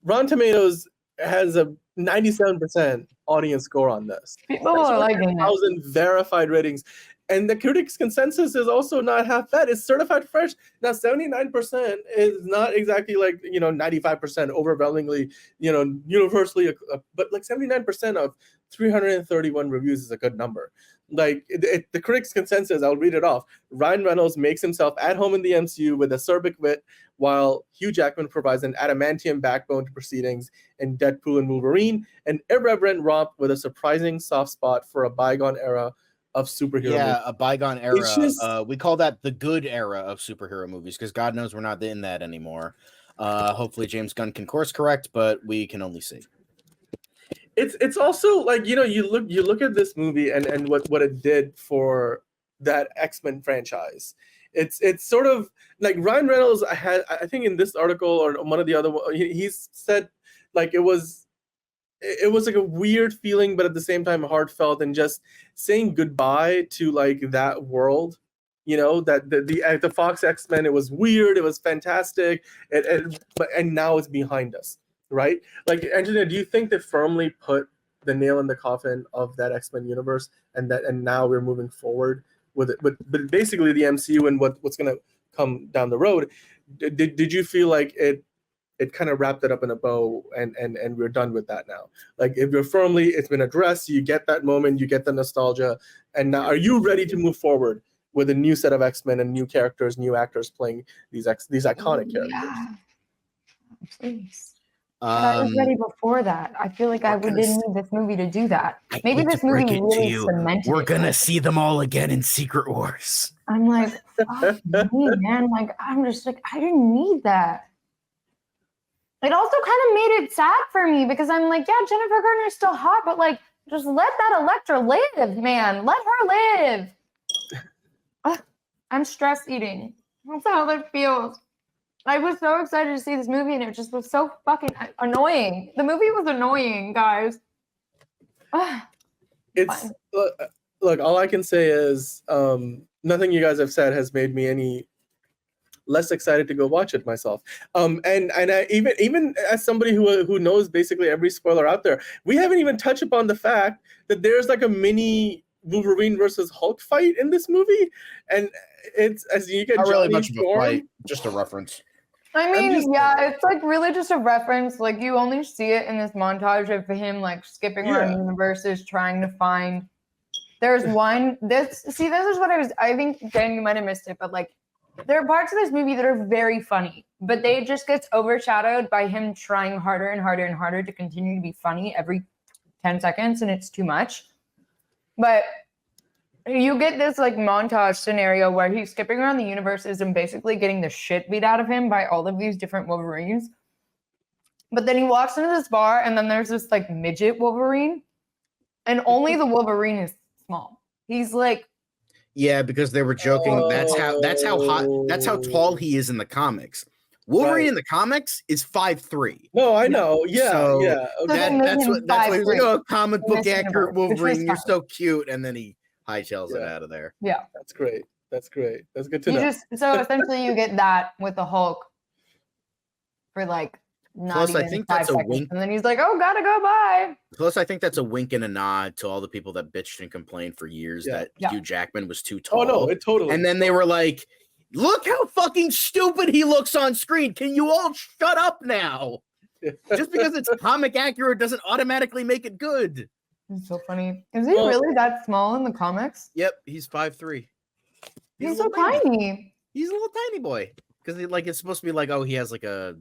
Rotten Tomatoes has a 97% audience score on this. People are liking it. 1,000 verified ratings. And the critics' consensus is also not half bad. It's certified fresh. Now, 79% is not exactly like, 95% overwhelmingly, universally, but like 79% of 331 reviews is a good number. Like the critics' consensus, I'll read it off. Ryan Reynolds makes himself at home in the MCU with acerbic wit, while Hugh Jackman provides an adamantium backbone to proceedings in Deadpool and Wolverine, an irreverent romp with a surprising soft spot for a bygone era of superhero movies. A bygone era. We call that the good era of superhero movies, because God knows we're not in that anymore. Hopefully James Gunn can course correct, but we can only see. It's also like, you look at this movie and what it did for that X-Men franchise. It's sort of like Ryan Reynolds had, I think in this article or one of the other, he's said like it was like a weird feeling, but at the same time heartfelt, and just saying goodbye to like that world, that the Fox X-Men, it was weird, it was fantastic, and now it's behind us, right? Like, Angelina, do you think they firmly put the nail in the coffin of that X-Men universe, and now we're moving forward with it, but basically the MCU and what's going to come down the road? Did you feel like it kind of wrapped it up in a bow, and we're done with that now? Like, if you're firmly, it's been addressed, you get that moment, you get the nostalgia, and now are you ready to move forward with a new set of X-Men and new characters, new actors playing these iconic characters? Yeah. Please. I was ready before that. I feel like didn't need this movie to do that. Maybe this movie really cemented We're gonna see them all again in Secret Wars. I'm like, fuck me, man. Like, I'm just like, I didn't need that. It also kind of made it sad for me, because I'm like, yeah, Jennifer Garner's still hot, but like, just let that Elektra live, man. Let her live. I'm stress eating. That's how it feels. I was so excited to see this movie, and it just was so fucking annoying. The movie was annoying, guys. It's look, all I can say is nothing you guys have said has made me any less excited to go watch it myself. And I, even as somebody who knows basically every spoiler out there, we haven't even touched upon the fact that there's like a mini Wolverine versus Hulk fight in this movie, and it's as you get not Johnny really much Storm, of a fight, just a reference. I mean, it's like really just a reference. Like, you only see it in this montage of him like skipping around universes, trying to find. There's one. This is what I think, Dan, you might have missed it, but like, there are parts of this movie that are very funny, but they just gets overshadowed by him trying harder and harder and harder to continue to be funny every 10 seconds, and it's too much. But you get this like montage scenario where he's skipping around the universes and basically getting the shit beat out of him by all of these different Wolverines. But then he walks into this bar, and then there's this like midget Wolverine, and only the Wolverine is small. He's like, yeah, because they were joking. That's how tall he is in the comics. Wolverine in the comics is 5'3". No, I know. Yeah, so yeah. Okay. That's what he's like. Oh, comic book accurate Wolverine, you're so cute, and then he hightails it out of there. Yeah, that's great. That's great. That's good to know. So essentially, you get that with the Hulk for like Not Plus, I even think 5 that's a seconds. wink. And then he's like, oh, gotta go, bye. Plus, I think that's a wink and a nod to all the people that bitched and complained for years that Hugh Jackman was too tall. Oh no, it totally. And then they were like, look how fucking stupid he looks on screen. Can you all shut up now? Just because it's comic accurate doesn't automatically make it good. It's so funny. Is he really that small in the comics? Yep, he's 5'3". He's so tiny. He's a little tiny boy. Because it's supposed to be like, oh, he has like a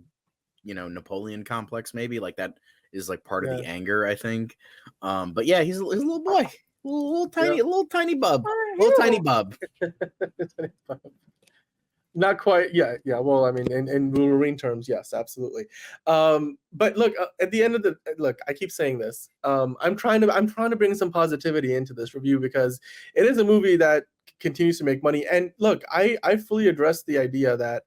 Napoleon complex, maybe. Like that is like part of the anger, I think. But yeah, he's a little boy. Little tiny bub. Little tiny bub. Not quite. Yeah. Well, I mean, in Wolverine terms, yes, absolutely. But look, at the end of I keep saying this. I'm trying to bring some positivity into this review because it is a movie that continues to make money. And look, I fully address the idea that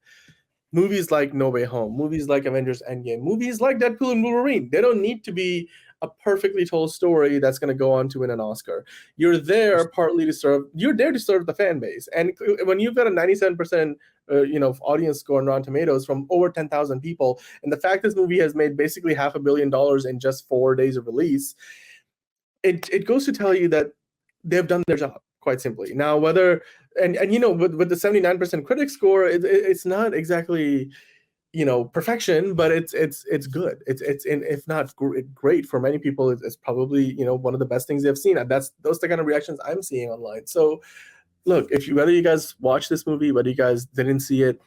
movies like No Way Home, movies like Avengers Endgame, movies like Deadpool and Wolverine, they don't need to be a perfectly told story that's going to go on to win an Oscar. You're there to serve the fan base. And when you've got a 97% audience score on Rotten Tomatoes from over 10,000 people, and the fact this movie has made basically $500 million in just 4 days of release, it goes to tell you that they've done their job, quite simply. Now, whether with the 79% critic score, it's not exactly perfection, but it's good. It's if not great for many people, it's probably one of the best things they've seen. Those are the kind of reactions I'm seeing online. So look, whether you guys watch this movie, whether you guys didn't see it,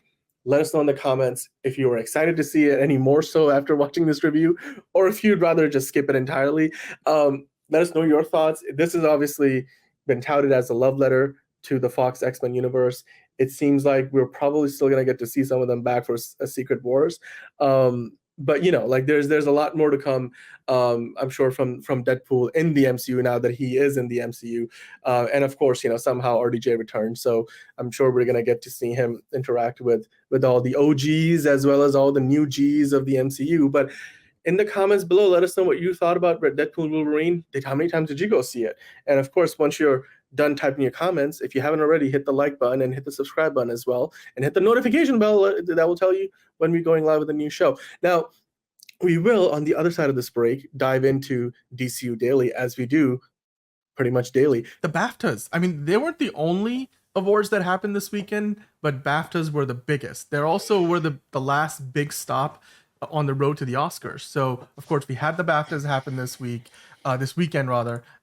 let us know in the comments if you were excited to see it any more so after watching this review, or if you'd rather just skip it entirely. Let us know your thoughts. This has obviously been touted as a love letter to the Fox X-Men universe. It seems like we're probably still going to get to see some of them back for Secret Wars. But there's a lot more to come, I'm sure, from Deadpool in the MCU now that he is in the MCU. And of course, somehow RDJ returned. So I'm sure we're going to get to see him interact with all the OGs as well as all the new Gs of the MCU. But in the comments below, let us know what you thought about Deadpool and Wolverine. How many times did you go see it? And of course, once you're done typing your comments, if you haven't already, hit the like button and hit the subscribe button as well, and hit the notification bell that will tell you when we're going live with a new show. Now, we will, on the other side of this break, dive into DCU Daily, as we do pretty much daily. The BAFTAs, I mean, they weren't the only awards that happened this weekend, but BAFTAs were the biggest. They also were the last big stop on the road to the Oscars. So, of course, we had the BAFTAs happen this weekend,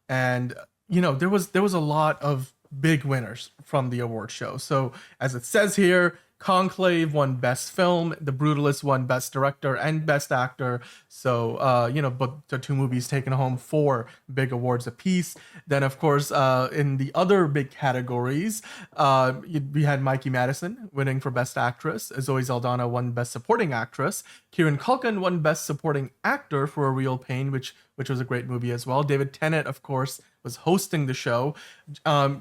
and there was a lot of big winners from the award show. So, as it says here, Conclave won Best Film, The Brutalist won Best Director and Best Actor. So, but the two movies taking home 4 big awards apiece. Then, of course, in the other big categories, we had Mikey Madison winning for Best Actress. Zoe Saldana won Best Supporting Actress. Kieran Culkin won Best Supporting Actor for A Real Pain, which was a great movie as well. David Tennant, of course, was hosting the show.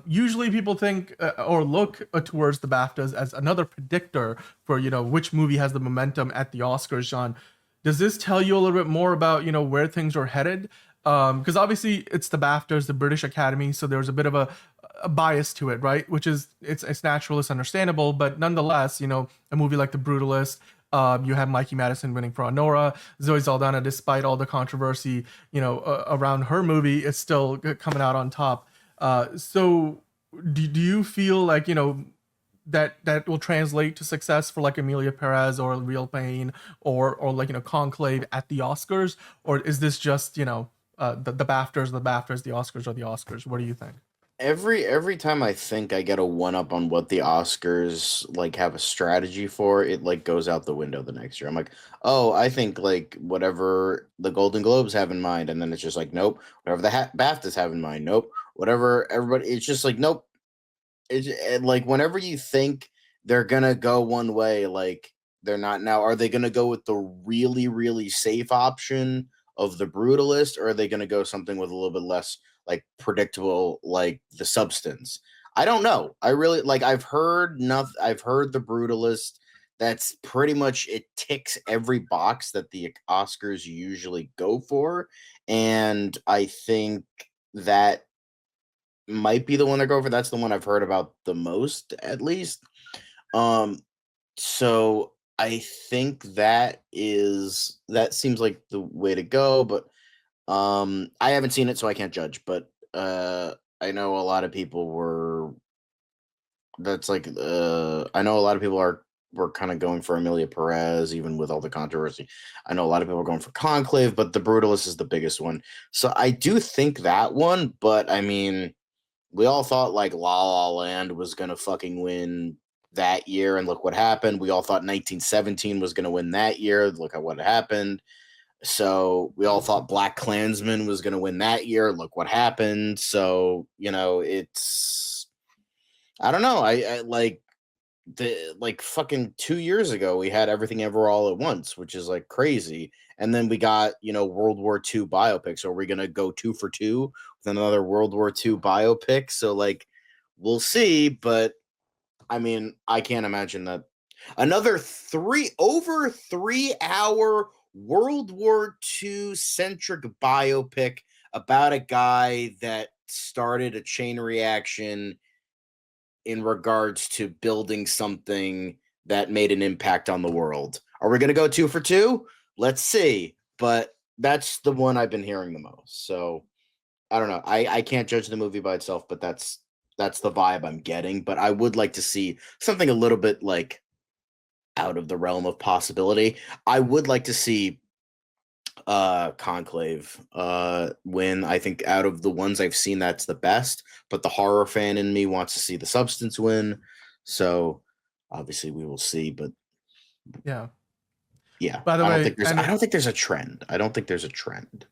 Usually people think or look towards the BAFTAs as another predictor for, which movie has the momentum at the Oscars, John. Does this tell you a little bit more about, where things are headed? Because obviously it's the BAFTAs, the British Academy, so there's a bit of a bias to it, right? Which is, it's natural, it's understandable, but nonetheless, a movie like The Brutalist, you have Mikey Madison winning for Honora. Zoe Saldana, despite all the controversy, around her movie, is still coming out on top. So do you feel like, that will translate to success for like Emilia Perez or Real Pain or like, Conclave at the Oscars? Or is this just, the BAFTAs, the Oscars are the Oscars? What do you think? Every time I think I get a one-up on what the Oscars like have a strategy for, it like goes out the window the next year. I'm like, oh, I think like whatever the Golden Globes have in mind, and then it's just like, nope. Whatever the BAFTAs have in mind, nope. Whatever everybody, it's just like, nope. It's like whenever you think they're gonna go one way, like they're not now. Are they gonna go with the really, really safe option of The Brutalist, or are they gonna go something with a little bit less like predictable, like The Substance? I don't know. I really like, I've heard The Brutalist. That's pretty much, it ticks every box that the Oscars usually go for. And I think that might be the one they're going for. That's the one I've heard about the most, at least. So I think that seems like the way to go, but I haven't seen it, so I can't judge. But I know a lot of people were. That's like I know a lot of people were kind of going for Emilia Perez, even with all the controversy. I know a lot of people are going for Conclave, but The Brutalist is the biggest one. So I do think that one, but I mean, we all thought like La La Land was gonna fucking win that year, and look what happened. We all thought 1917 was gonna win that year. Look at what happened. So we all thought Black Klansman was gonna win that year. Look what happened. So it's I don't know. I like fucking 2 years ago we had Everything Ever All at Once, which is like crazy, and then we got World War II biopics. Are we gonna go 2 for 2 with another World War II biopic? So like we'll see, but I mean I can't imagine that another 3-hour World War II centric biopic about a guy that started a chain reaction in regards to building something that made an impact on the world. Are we going to go 2 for 2? Let's see. But that's the one I've been hearing the most. So I don't know. I can't judge the movie by itself, but that's the vibe I'm getting. But I would like to see something a little bit like out of the realm of possibility. I would like to see Conclave win. I think out of the ones I've seen, that's the best, but the horror fan in me wants to see The Substance win. So obviously we will see, but yeah. By the way, I don't think there's a trend.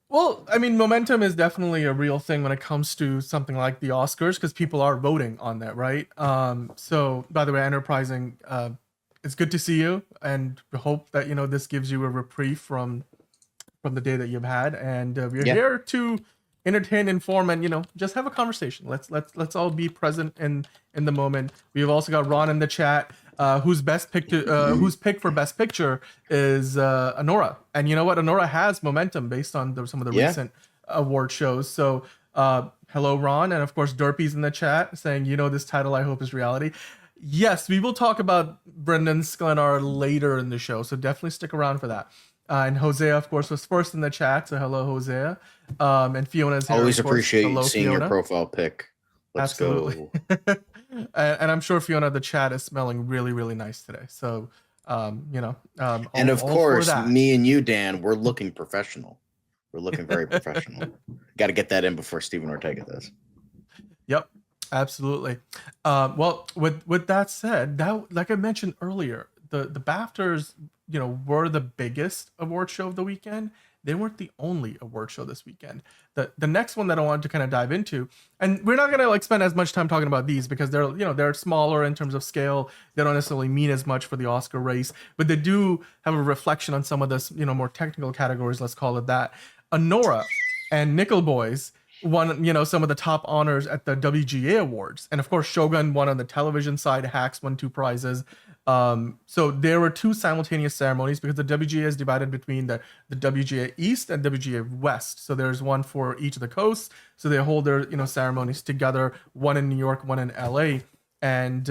Well, I mean, momentum is definitely a real thing when it comes to something like the Oscars, because people are voting on that, right? So by the way, Enterprising, it's good to see you, and hope that this gives you a reprieve from the day that you've had, and we're here to entertain, inform, and just have a conversation. Let's all be present in the moment. We've also got Ron in the chat, whose pick for best picture is Anora, and you know what? Anora has momentum based on some of the recent award shows. So hello, Ron, and of course Derpy's in the chat saying, this title I hope is reality. Yes, we will talk about Brendan Sklenar later in the show, so definitely stick around for that. And Hosea, of course, was first in the chat. So hello, Hosea. And Fiona's here. Always appreciate seeing Fiona. Your profile pic. Let's Absolutely. Go. And I'm sure Fiona, the chat is smelling really, really nice today. So, and of course, me and you, Dan, we're looking professional. We're looking very professional. Got to get that in before Stephen Ortega does. Yep, absolutely. Well, with that said, like I mentioned earlier, the BAFTAs, were the biggest award show of the weekend. They weren't the only award show this weekend. The next one that I wanted to kind of dive into, and we're not gonna spend as much time talking about these because they're smaller in terms of scale. They don't necessarily mean as much for the Oscar race, but they do have a reflection on some of this, more technical categories. Let's call it that. Anora and Nickel Boys won, some of the top honors at the WGA Awards, and of course Shogun won on the television side. Hacks won 2 prizes. So there were 2 simultaneous ceremonies because the WGA is divided between the WGA East and WGA West. So there's one for each of the coasts. So they hold their ceremonies together, one in New York, one in LA. And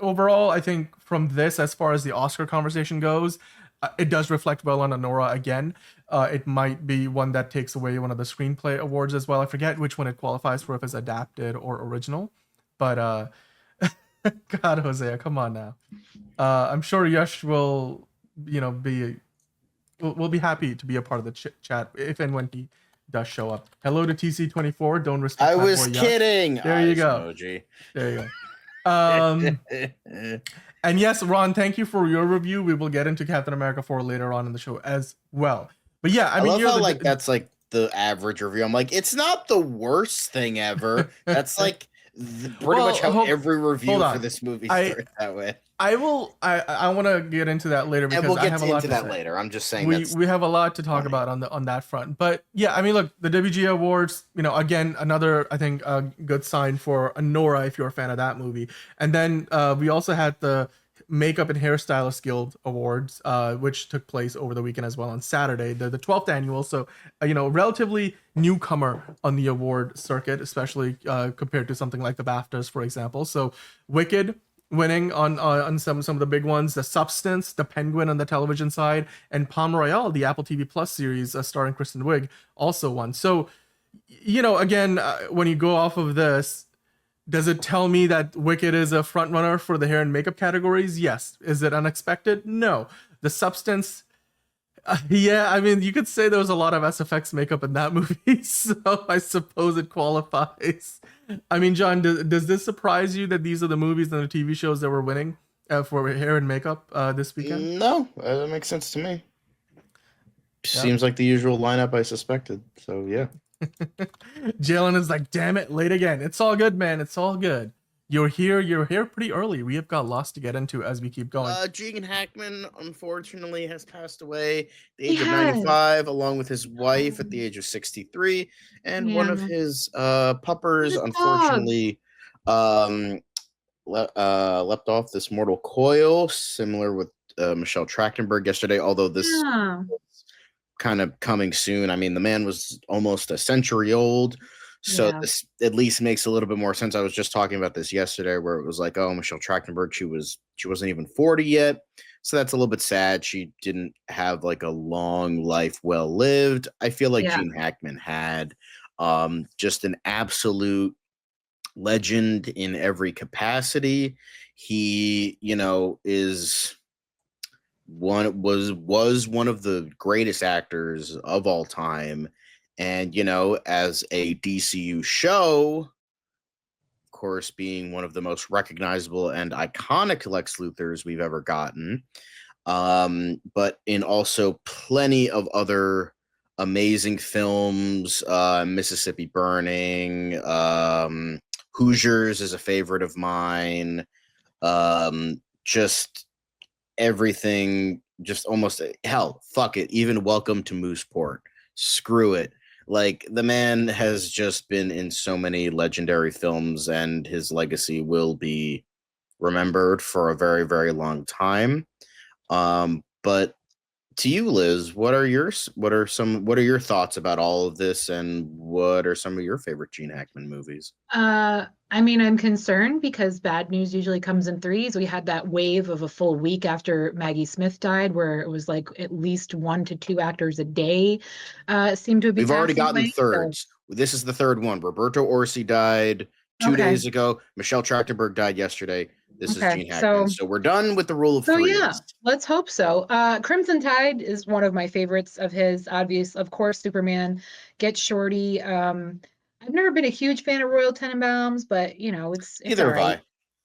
overall, I think from this, as far as the Oscar conversation goes, it does reflect well on Anora again. It might be one that takes away one of the screenplay awards as well. I forget which one it qualifies for, if it's adapted or original. But God, Hosea, come on now. I'm sure Yash will, will be happy to be a part of the chat if and when he does show up. Hello to TC24. Don't respect. I was kidding. There you go. Emoji. There you go. And yes, Ron, thank you for your review. We will get into Captain America 4 later on in the show as well. But yeah, I mean, love how that's like the average review. I'm like, it's not the worst thing ever. That's like pretty much how every review for this movie starts that way. I want to get into that later because we'll get I have a lot to that say. Later. I'm just saying we have a lot to talk about on that front. But yeah, I mean, look, the WGA Awards, again, another, I think, good sign for Anora if you're a fan of that movie. And then we also had the Makeup and Hairstylist Guild Awards, which took place over the weekend as well on Saturday, the 12th annual. So, relatively newcomer on the award circuit, especially compared to something like the BAFTAs, for example. So Wicked winning on some of the big ones. The Substance, The Penguin on the television side, and Palm Royale, the Apple TV Plus series starring Kristen Wiig, also won. So, again, when you go off of this, does it tell me that Wicked is a front runner for the hair and makeup categories? Yes. Is it unexpected? No. The Substance, yeah, I mean, you could say there was a lot of SFX makeup in that movie, so I suppose it qualifies. I mean, John, does this surprise you that these are the movies and the TV shows that were winning for hair and makeup this weekend? No, that makes sense to me. Seems like the usual lineup I suspected. So yeah. Jalen is like, damn it, late again. It's all good, man. It's all good. You're here pretty early. We have got lots to get into as we keep going. Gene Hackman, unfortunately, has passed away at the age of 95, along with his wife at the age of 63, and one of his puppers, unfortunately, leapt off this mortal coil, similar with Michelle Trachtenberg yesterday, although this is kind of coming soon. I mean, the man was almost a century old. So this at least makes a little bit more sense. I was just talking about this yesterday, where it was like, oh, Michelle Trachtenberg, she wasn't even 40 yet. So that's a little bit sad. She didn't have like a long life well lived. I feel like Gene Hackman had just an absolute legend in every capacity. He, is was one of the greatest actors of all time. And, as a DCU show, of course, being one of the most recognizable and iconic Lex Luthors we've ever gotten, but in also plenty of other amazing films, Mississippi Burning, Hoosiers is a favorite of mine, just everything, just almost, hell, fuck it, even Welcome to Mooseport, screw it. Like, the man has just been in so many legendary films, and his legacy will be remembered for a very, very long time. But to you, Liz, what are your thoughts about all of this, and what are some of your favorite Gene Hackman movies? I mean, I'm concerned because bad news usually comes in threes. We had that wave of a full week after Maggie Smith died, where it was like at least 1 to 2 actors a day seemed to be. We've already gotten thirds. So. This is the third one. Roberto Orci died 2 days ago. Michelle Trachtenberg died yesterday. This is Gene Hackman. So we're done with the rule of threes. Yeah, let's hope so. Crimson Tide is one of my favorites of his. Of course, Superman, Get Shorty. I've never been a huge fan of Royal Tenenbaums, but it's either have I.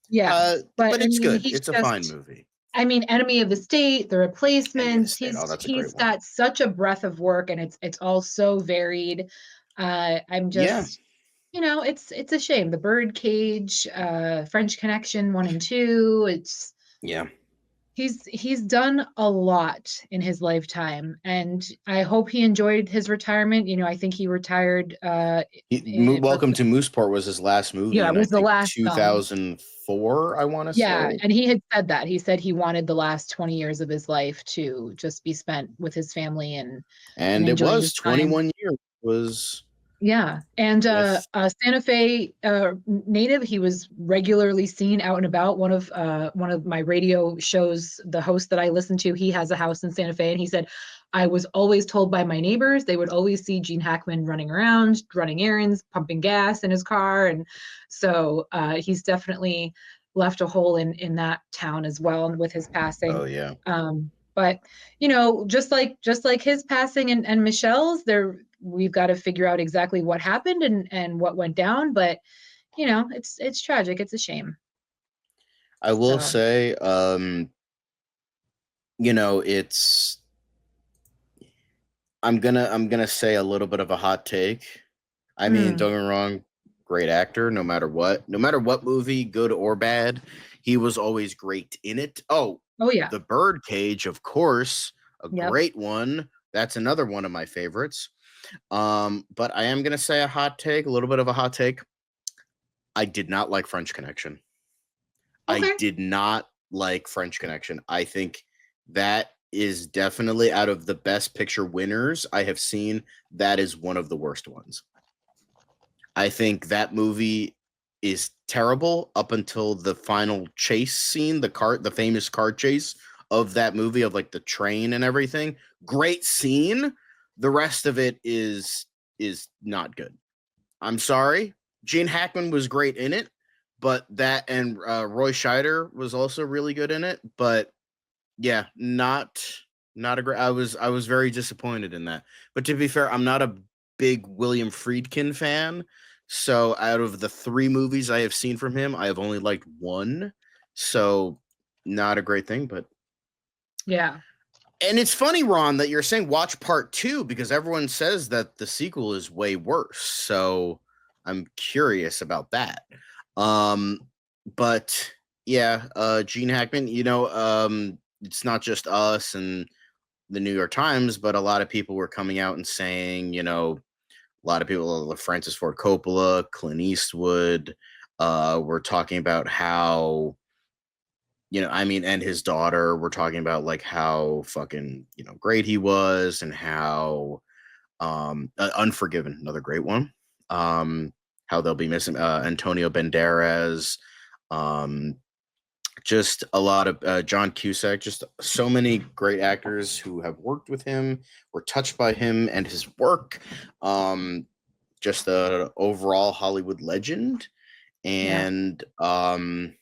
Yeah, but it's good. It's a fine movie. I mean, Enemy of the State, The Replacements. He's got such a breadth of work, and it's all so varied. I'm just, it's a shame. The Birdcage, French Connection 1 and 2. He's done a lot in his lifetime, and I hope he enjoyed his retirement. I think he retired. Welcome to Mooseport was his last movie. Yeah, it was the last 2004. I want to say. Yeah, and he had said that. He said he wanted the last 20 years of his life to just be spent with his family and it was 21 years. Was. Yeah, and Santa Fe native. He was regularly seen out and about. One of my radio shows, the host that I listen to, he has a house in Santa Fe, and he said, I was always told by my neighbors they would always see Gene Hackman running around, running errands, pumping gas in his car, and so he's definitely left a hole in that town as well, and with his passing. Oh yeah. But just like his passing and Michelle's, we've got to figure out exactly what happened and what went down. But it's tragic. It's a shame. I will say, it's. I'm gonna say a little bit of a hot take. I mean, don't get me wrong, great actor, no matter what movie, good or bad, he was always great in it. Oh yeah, The Birdcage, of course, great one. That's another one of my favorites. But I am gonna say a little bit of a hot take. I did not like French Connection. Okay. I did not like French Connection. I think that is definitely, out of the Best Picture winners I have seen, that is one of the worst ones. I think that movie is terrible up until the final chase scene, the famous car chase of that movie, of like the train and everything. Great scene. The rest of it is not good. I'm sorry. Gene Hackman was great in it, but that, and Roy Scheider was also really good in it, but yeah, not a great. I was very disappointed in that. But to be fair, I'm not a big William Friedkin fan. So out of the 3 movies I have seen from him, I have only liked one. So not a great thing, but Yeah. and it's funny, Ron, that you're saying watch part 2 because everyone says that the sequel is way worse. So I'm curious about that. But yeah, Gene Hackman, it's not just us and the New York Times, but a lot of people were coming out and saying, a lot of people, Francis Ford Coppola, Clint Eastwood, were talking about how, and his daughter were talking about like how fucking, great he was, and how Unforgiven, another great one. How they'll be missing Antonio Banderas, just a lot of John Cusack, just so many great actors who have worked with him, were touched by him and his work. Just an overall Hollywood legend, and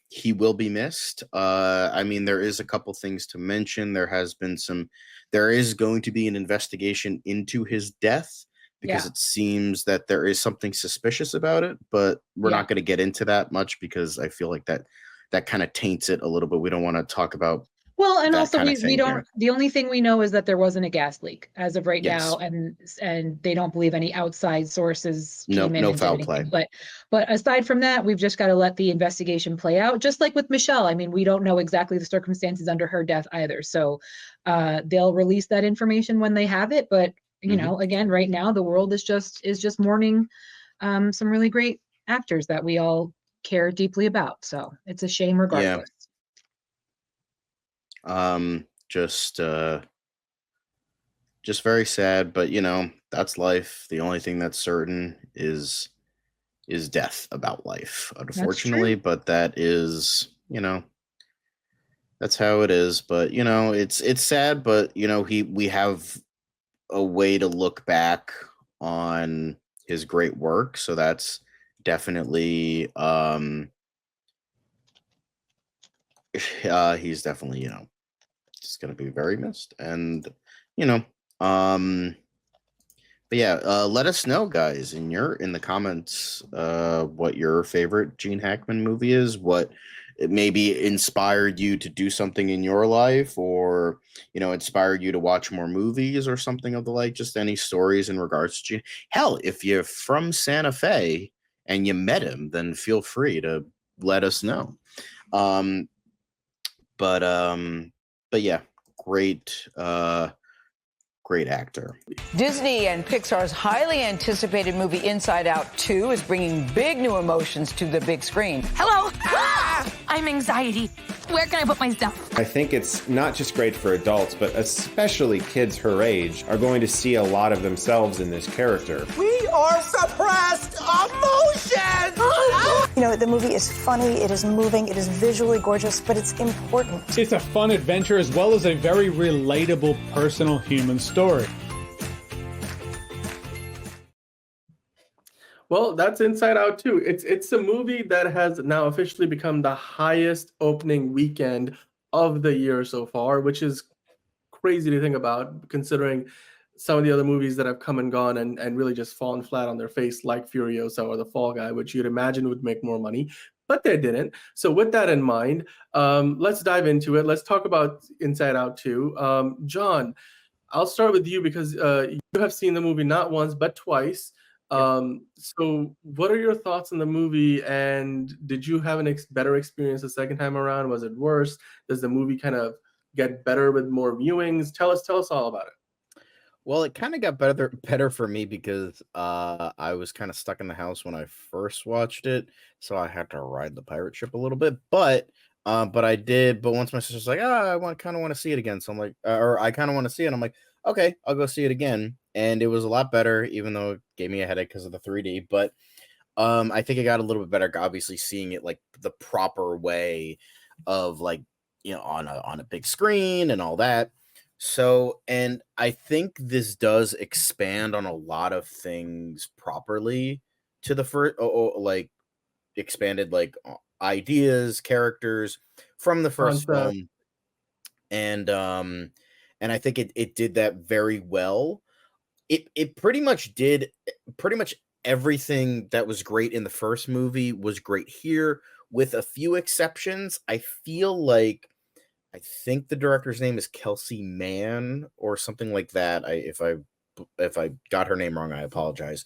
he will be missed. There is a couple things to mention. There is going to be an investigation into his death, because it seems that there is something suspicious about it, but we're not going to get into that much because I feel like that kind of taints it a little bit. We don't want to talk about. Well, and also we don't. Here. The only thing we know is that there wasn't a gas leak as of right now, and they don't believe any outside sources came in. No and foul did play. anything. But aside from that, we've just got to let the investigation play out. Just like with Michelle, I mean, we don't know exactly the circumstances under her death either. So they'll release that information when they have it. But again, right now the world is just mourning some really great actors that we all care deeply about. So it's a shame regardless. Just very sad, but that's life. The only thing that's certain is death about life, unfortunately. But that is, that's how it is. But it's sad, but we have a way to look back on his great work, so that's definitely he's definitely just going to be very missed. And but yeah, let us know, guys, in the comments what your favorite Gene Hackman movie is, what it maybe inspired you to do something in your life, or inspired you to watch more movies or something of the like. Just any stories in regards to Gene. Hell, if you're from Santa Fe and you met him, then feel free to let us know. But yeah, great actor. Disney and Pixar's highly anticipated movie Inside Out 2 is bringing big new emotions to the big screen. Hello! I'm anxiety. Where can I put my stuff? I think it's not just great for adults, but especially kids her age are going to see a lot of themselves in this character. We are suppressed emotions! The movie is funny, it is moving, it is visually gorgeous, but it's important. It's a fun adventure as well as a very relatable, personal human story. Well, that's Inside Out 2. It's a movie that has now officially become the highest opening weekend of the year so far, which is crazy to think about, considering some of the other movies that have come and gone and really just fallen flat on their face, like Furiosa or The Fall Guy, which you'd imagine would make more money, but they didn't. So with that in mind, let's dive into it. Let's talk about Inside Out 2. John, I'll start with you because you have seen the movie not once, but twice. So what are your thoughts on the movie, and did you have an better experience the second time around? Was it worse? Does the movie kind of get better with more viewings? Tell us all about it. Well, it kind of got better for me because I was kind of stuck in the house when I first watched it, so I had to ride the pirate ship a little bit. But I did. But once my sister's like, I kind of want to see it again, so I'm like, or I kind of want to see it. I'm like, okay, I'll go see it again, and it was a lot better, even though it gave me a headache because of the 3D. But I think it got a little bit better, obviously seeing it like the proper way of like, on a big screen and all that. So, and I think this does expand on a lot of things properly to the first, like expanded like ideas, characters from the first Concept. film. And I think it did that very well. It pretty much did pretty much everything that was great in the first movie was great here, with a few exceptions. I think the director's name is Kelsey Mann or something like that. If I got her name wrong, I apologize.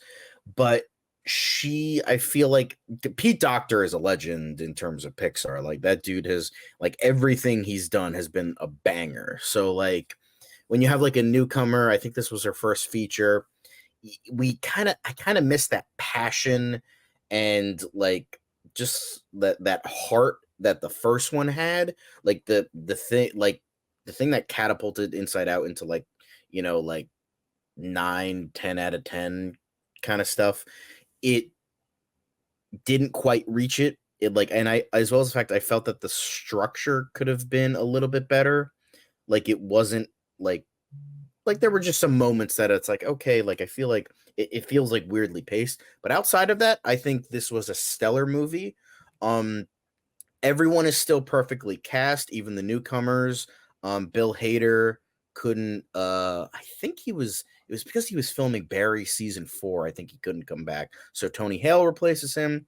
But I feel like Pete Docter is a legend in terms of Pixar. Like that dude has, like, everything he's done has been a banger. So like when you have like a newcomer, I think this was her first feature. I kind of miss that passion and like just that heart that the first one had. Like the thing that catapulted Inside Out into like, like 9, 10 out of 10 kind of stuff. It didn't quite reach it. And I, as well as the fact I felt that the structure could have been a little bit better. Like it wasn't like there were just some moments that it's like, okay, like I feel like it feels like weirdly paced. But outside of that, I think this was a stellar movie. Everyone is still perfectly cast, even the newcomers. Bill Hader couldn't I think it was because he was filming Barry season 4. I think he couldn't come back. So Tony Hale replaces him.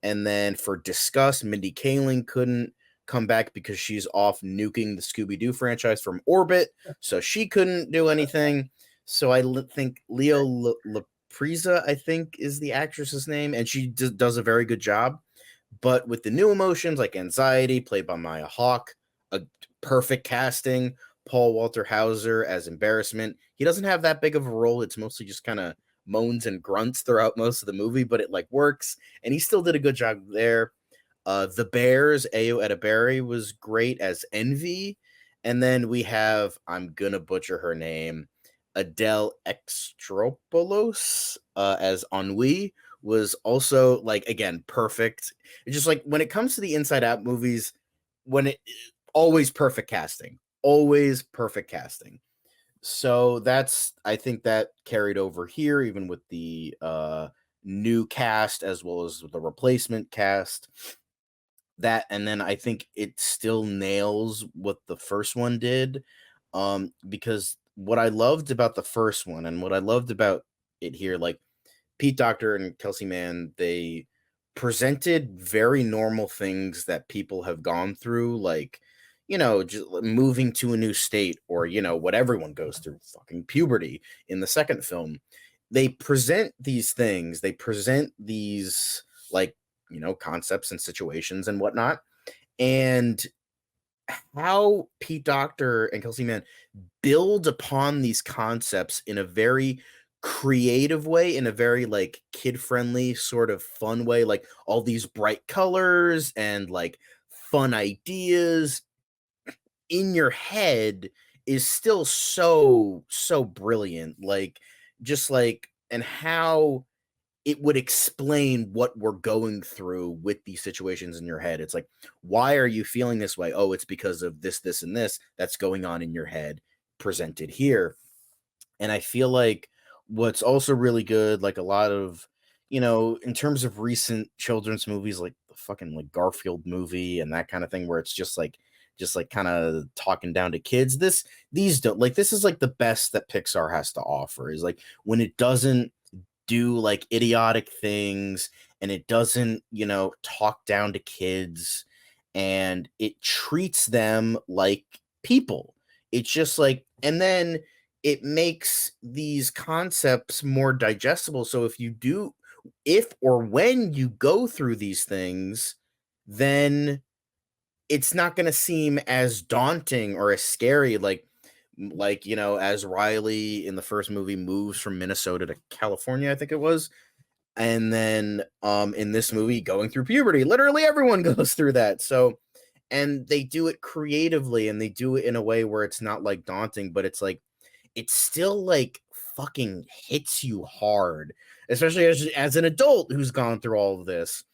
And then for Disgust, Mindy Kaling couldn't come back because she's off nuking the Scooby-Doo franchise from orbit. So she couldn't do anything. So I think Leo Laprisa, I think, is the actress's name, and she does a very good job. But with the new emotions like Anxiety, played by Maya Hawke, a perfect casting. Paul Walter Hauser as Embarrassment. He doesn't have that big of a role. It's mostly just kind of moans and grunts throughout most of the movie, but it like works, and he still did a good job there. The Bears, Ayo Edebari was great as Envy, and then we have, I'm gonna butcher her name, Adele Extropoulos as Ennui, was also like, again, perfect. It's just like when it comes to the Inside Out movies, always perfect casting, always perfect casting. So I think that carried over here, even with the new cast as well as the replacement cast. That, and then I think it still nails what the first one did, because what I loved about the first one and what I loved about it here, like Pete Docter and Kelsey Mann, they presented very normal things that people have gone through, like, just moving to a new state, or, what everyone goes through, fucking puberty in the second film. They present these things, like, concepts and situations and whatnot. And how Pete Docter and Kelsey Mann build upon these concepts in a very creative way, in a very like kid-friendly sort of fun way, like all these bright colors and like fun ideas in your head is still so brilliant. Like, just like, and how it would explain what we're going through with these situations in your head. It's like, why are you feeling this way? Oh, it's because of this, and this that's going on in your head, presented here. And I feel like what's also really good, like a lot of, in terms of recent children's movies, like the fucking like Garfield movie and that kind of thing, where it's just like kind of talking down to kids. This is like the best that Pixar has to offer, is like when it doesn't do like idiotic things, and it doesn't, talk down to kids, and it treats them like people. It's just like, and then it makes these concepts more digestible. So if or when you go through these things, then it's not going to seem as daunting or as scary, like as Riley in the first movie moves from Minnesota to California, I think it was. And then in this movie, going through puberty, literally everyone goes through that. So, and they do it creatively, and they do it in a way where it's not like daunting, but it's like, it's still like fucking hits you hard, especially as an adult who's gone through all of this.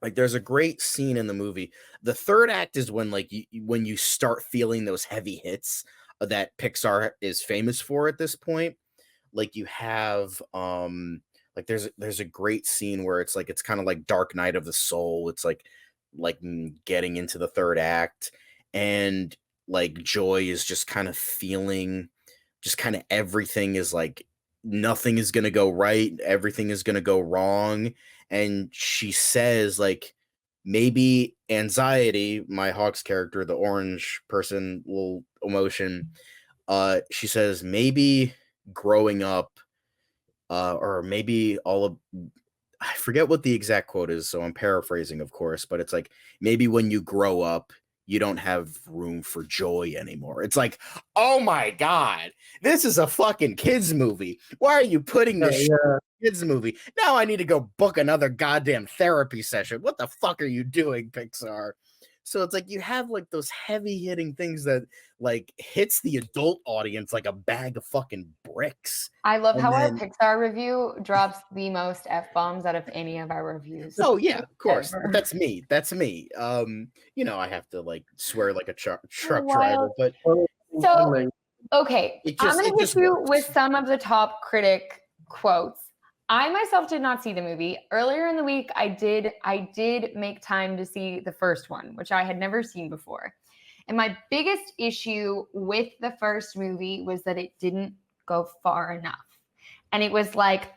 Like, there's a great scene in the movie. The third act is when like when you start feeling those heavy hits that Pixar is famous for at this point. Like, you have like there's a great scene where it's like it's kind of like Dark Night of the Soul. It's like getting into the third act, and like Joy is just kind of feeling just kind of everything is like nothing is going to go right, everything is going to go wrong. And she says like maybe anxiety, my Hawks character, the orange person, little emotion, she says maybe growing up, or maybe all of, I forget what the exact quote is, so I'm paraphrasing, of course, but it's like maybe when you grow up, you don't have room for joy anymore. It's like, oh my god, this is a fucking kids movie. Why are you putting this shit in a kids movie? Now I need to go book another goddamn therapy session. What the fuck are you doing, Pixar? So it's like you have like those heavy hitting things that like hits the adult audience like a bag of fucking bricks. I love And how then- our Pixar review drops the most F-bombs out of any of our reviews. Oh yeah, of course. Ever. That's me. That's me. You know, I have to like swear like a truck Wild. driver, but So, okay, It I'm just- going it to hit just you works. with some of the top critic quotes. I myself did not see the movie. Earlier in the week, I did make time to see the first one, which I had never seen before. And my biggest issue with the first movie was that it didn't go far enough. And it was like,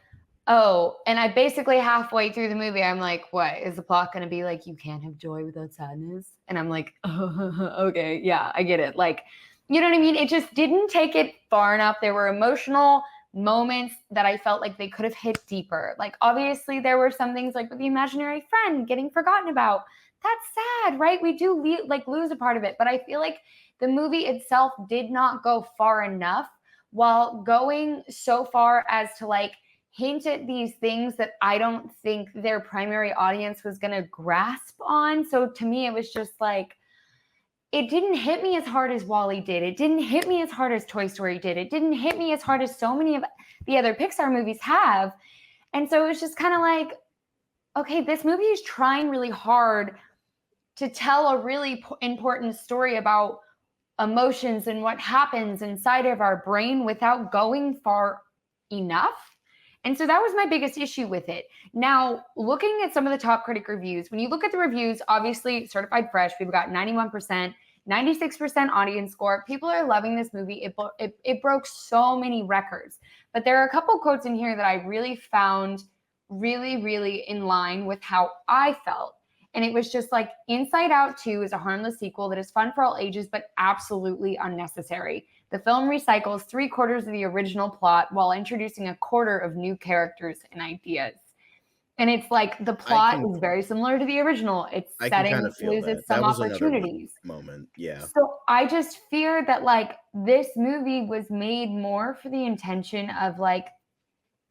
oh, and I basically halfway through the movie, I'm like, what is the plot going to be like? You can't have joy without sadness. And I'm like, oh, okay, yeah, I get it. Like, you know what I mean? It just didn't take it far enough. There were emotional moments that I felt like they could have hit deeper. Like, obviously there were some things like with the imaginary friend getting forgotten about. That's sad, right? We do lose a part of it, but I feel like the movie itself did not go far enough while going so far as to like hint at these things that I don't think their primary audience was going to grasp on. So to me, it was just like, it didn't hit me as hard as WALL-E did. It didn't hit me as hard as Toy Story did. It didn't hit me as hard as so many of the other Pixar movies have. And so it was just kind of like, okay, this movie is trying really hard to tell a really important story about emotions and what happens inside of our brain without going far enough. And so that was my biggest issue with it. Now, looking at some of the top critic reviews, when you look at the reviews, obviously certified fresh, people got 91%, 96% audience score. People are loving this movie. It broke so many records. But there are a couple quotes in here that I really found really, really in line with how I felt. And it was just like, Inside Out 2 is a harmless sequel that is fun for all ages, but absolutely unnecessary. The film recycles 3/4 of the original plot while introducing 1/4 of new characters and ideas. And it's like the plot is very similar to the original. It's I can setting kind of feel loses that. some That was another opportunities. moment. Yeah. So I just fear that like this movie was made more for the intention of like,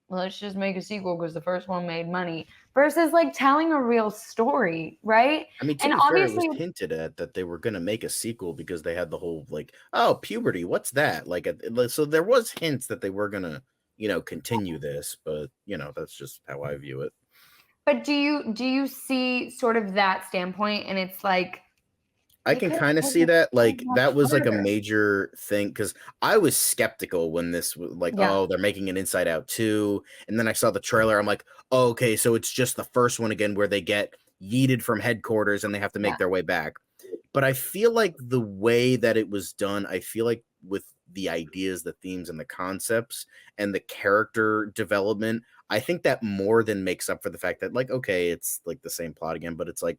let's just make a sequel because the first one made money versus like telling a real story, right? I mean, to and be fair, obviously it was hinted at that they were going to make a sequel because they had the whole like, oh, puberty, what's that? Like, so there was hints that they were going to, you know, continue this, but you know, that's just how I view it. But do you see sort of that standpoint? And it's like, I can kind of see that. Like, that was like a major thing because I was skeptical when this was like, Yeah. oh, they're making an Inside Out 2. And then I saw the trailer. I'm like, oh, okay, so it's just the first one again where they get yeeted from headquarters and they have to make their way back. But I feel like the way that it was done, I feel like with the ideas, the themes, and the concepts and the character development, I think that more than makes up for the fact that, like, okay, it's like the same plot again, but it's like,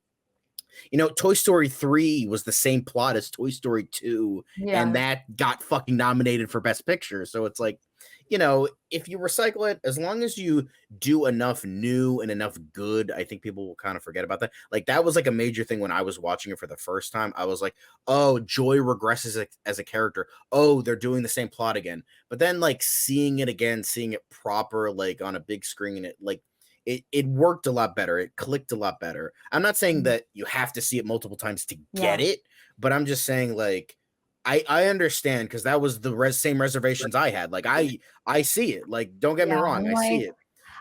you know, Toy Story 3 was the same plot as Toy Story 2, and that got fucking nominated for Best Picture. So it's like, you know, if you recycle it, as long as you do enough new and enough good, I think people will kind of forget about that. Like, that was like a major thing when I was watching it for the first time. I was like, oh, Joy regresses as a character. Oh, they're doing the same plot again. But then, like, seeing it again, seeing it proper, like, on a big screen, it worked a lot better. It clicked a lot better. I'm not saying that you have to see it multiple times to get it, but I'm just saying, like, I understand, because that was the same reservations I had. Like I see it. Like, don't get me wrong, I see it.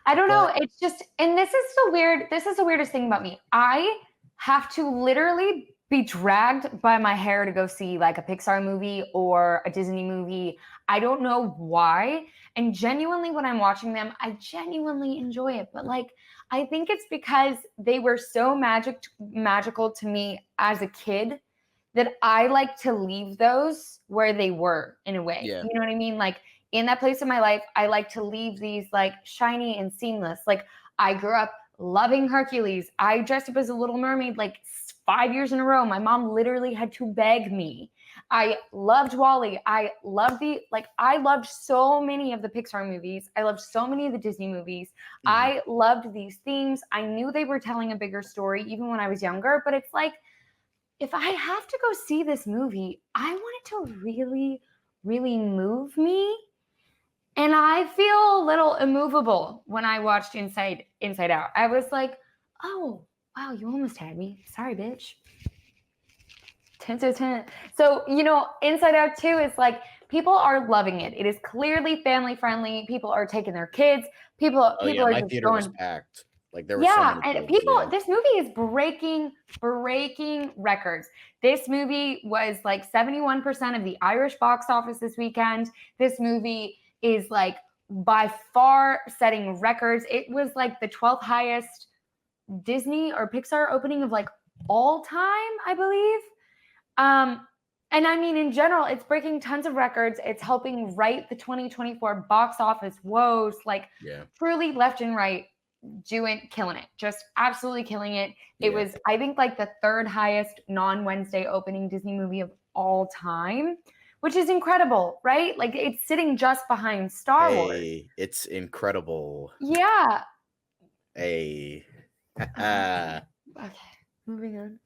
I don't know. It's just, and this is the weirdest thing about me. I have to literally be dragged by my hair to go see like a Pixar movie or a Disney movie. I don't know why. And genuinely, when I'm watching them, I genuinely enjoy it. But like, I think it's because they were so magical to me as a kid that I like to leave those where they were in a way. Yeah. You know what I mean? Like, in that place in my life, I like to leave these like shiny and seamless. Like, I grew up loving Hercules. I dressed up as a Little Mermaid like 5 years in a row. My mom literally had to beg me. I loved WALL-E. I loved so many of the Pixar movies. I loved so many of the Disney movies. I loved these themes. I knew they were telling a bigger story even when I was younger, but it's like, if I have to go see this movie, I want it to really, really move me. And I feel a little immovable when I watched Inside Out. I was like, oh, wow, you almost had me. Sorry, bitch. 10 to 10. So, Inside Out 2 is like, people are loving it. It is clearly family friendly. People are taking their kids. People are my just theater was going packed. Like, there were so many and kids, people, this movie is breaking records. This movie was like 71% of the Irish box office this weekend. This movie is like by far setting records. It was like the 12th highest Disney or Pixar opening of like all time, I believe. And I mean, in general, it's breaking tons of records. It's helping right the 2024 box office woes, like truly left and right. Killing it, just absolutely killing it. It was, I think, like the third highest non-Wednesday opening Disney movie of all time, which is incredible, right? Like, it's sitting just behind Star Wars. It's incredible. Yeah. Okay, moving on.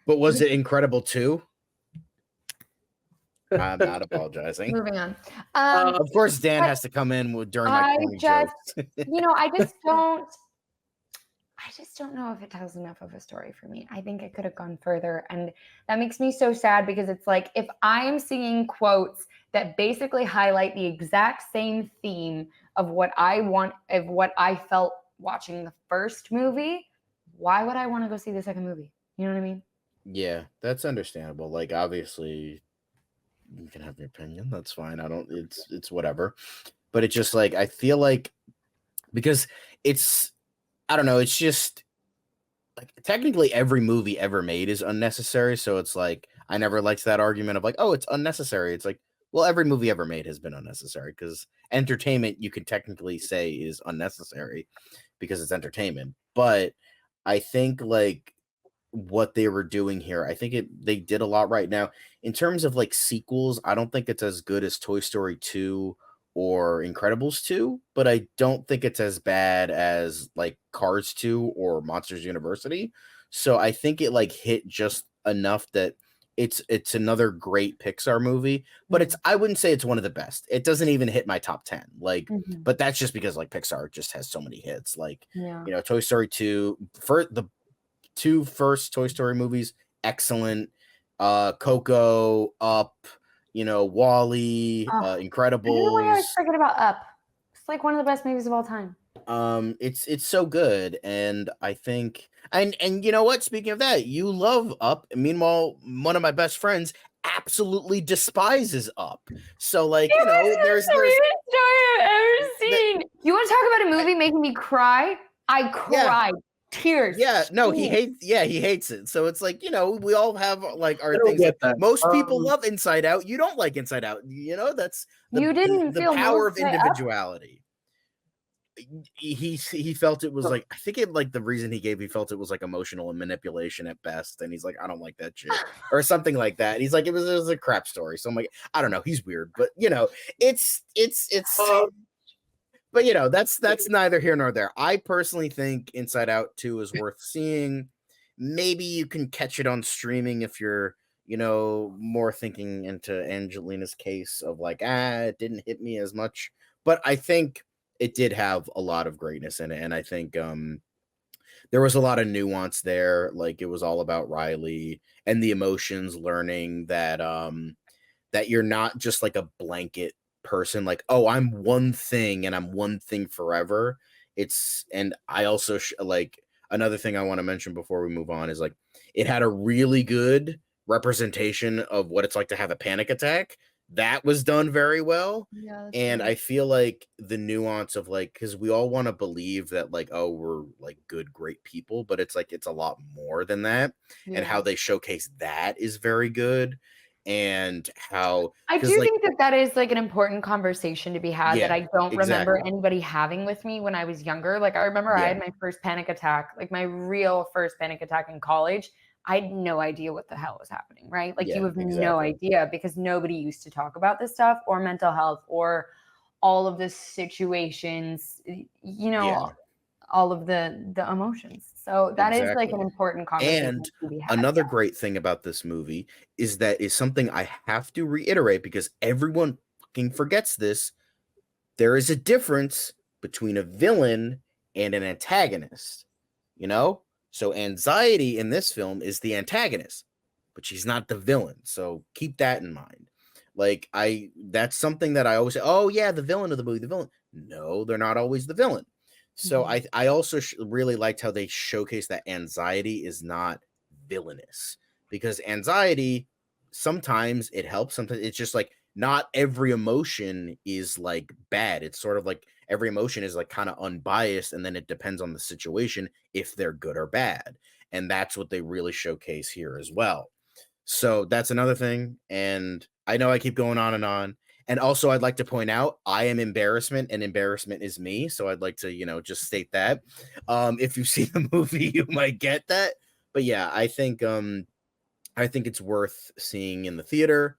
But was it incredible too? I'm not apologizing. Moving on. Of course, Dan has to come in during my corny jokes. I just don't know if it tells enough of a story for me. I think it could have gone further. And that makes me so sad, because it's like, if I am seeing quotes that basically highlight the exact same theme of what I felt watching the first movie, why would I want to go see the second movie? You know what I mean? Yeah, that's understandable. Like, obviously, you can have your opinion. That's fine. It's whatever. But it's just like, I feel like, because I don't know, it's just like, technically every movie ever made is unnecessary. So it's like, I never liked that argument of like, oh, it's unnecessary. It's like, well, every movie ever made has been unnecessary, because entertainment, you could technically say, is unnecessary because it's entertainment. But I think like what they were doing here, I think they did a lot right. Now, in terms of like sequels, I don't think it's as good as Toy Story 2 or Incredibles 2, but I don't think it's as bad as like Cars 2 or Monsters University. So I think it like hit just enough that it's another great Pixar movie, but I wouldn't say it's one of the best. It doesn't even hit my top 10. Like, but that's just because like Pixar just has so many hits. Like, Toy Story 2, for the two first Toy Story movies, excellent. Coco, Up, WALL-E, Incredibles. I don't know why I was forgetting about Up. It's like one of the best movies of all time. It's so good, and I think, and you know what? Speaking of that, you love Up. Meanwhile, one of my best friends absolutely despises Up. So like, there's the weirdest story I've ever seen. You want to talk about a movie making me cry? I cried. Tears. Yeah, no, he hates it. So it's like, we all have like our things. Most people love Inside Out. You don't like Inside Out. That's the power of individuality. He felt it was like, I think it like the reason he felt it was like emotional and manipulation at best, and he's like, I don't like that shit or something like that. He's like, it was a crap story. So I'm like, I don't know, he's weird, but it's but that's neither here nor there. I personally think Inside Out 2 is worth seeing. Maybe you can catch it on streaming if you're more thinking into Angelina's case of like, it didn't hit me as much, but I think it did have a lot of greatness in it. And I think there was a lot of nuance there. Like, it was all about Riley and the emotions, learning that that you're not just like a blanket person, like, oh, I'm one thing and I'm one thing forever. And I also like, another thing I want to mention before we move on is like, it had a really good representation of what it's like to have a panic attack. That was done very well. Yeah, that's And right. I feel like the nuance of like, because we all want to believe that like, oh, we're like good, great people, but it's like, it's a lot more than that. And how Yeah. they showcase that is very good. And how, I because do like, think that that is like an important conversation to be had that yeah, I don't remember exactly. anybody having with me when I was younger. Like I remember I Yeah. had my first panic attack, like my real first panic attack in college. I had no idea what the hell was happening, right? Like you Yeah, have no exactly. idea because nobody used to talk about this stuff or mental health or all of the situations, you Yeah. know, all of the emotions. So that is like Exactly. an important conversation And to be had. another great thing about this movie is that is something I have to reiterate because everyone fucking forgets this. There is a difference between a villain and an antagonist, you know? So anxiety in this film is the antagonist, but she's not the villain. So keep that in mind. Like that's something that I always say, oh yeah, the villain of the movie, the villain. No, they're not always the villain. So I also really liked how they showcased that anxiety is not villainous, because anxiety sometimes it helps, sometimes it's just like not every emotion is like bad. It's sort of like every emotion is like kind of unbiased, and then it depends on the situation if they're good or bad. And that's what they really showcase here as well. So that's another thing. And I know I keep going on and on. And also, I'd like to point out I am embarrassment, and embarrassment is me. So I'd like to, just state that. If you see the movie, you might get that. But yeah, I think it's worth seeing in the theater.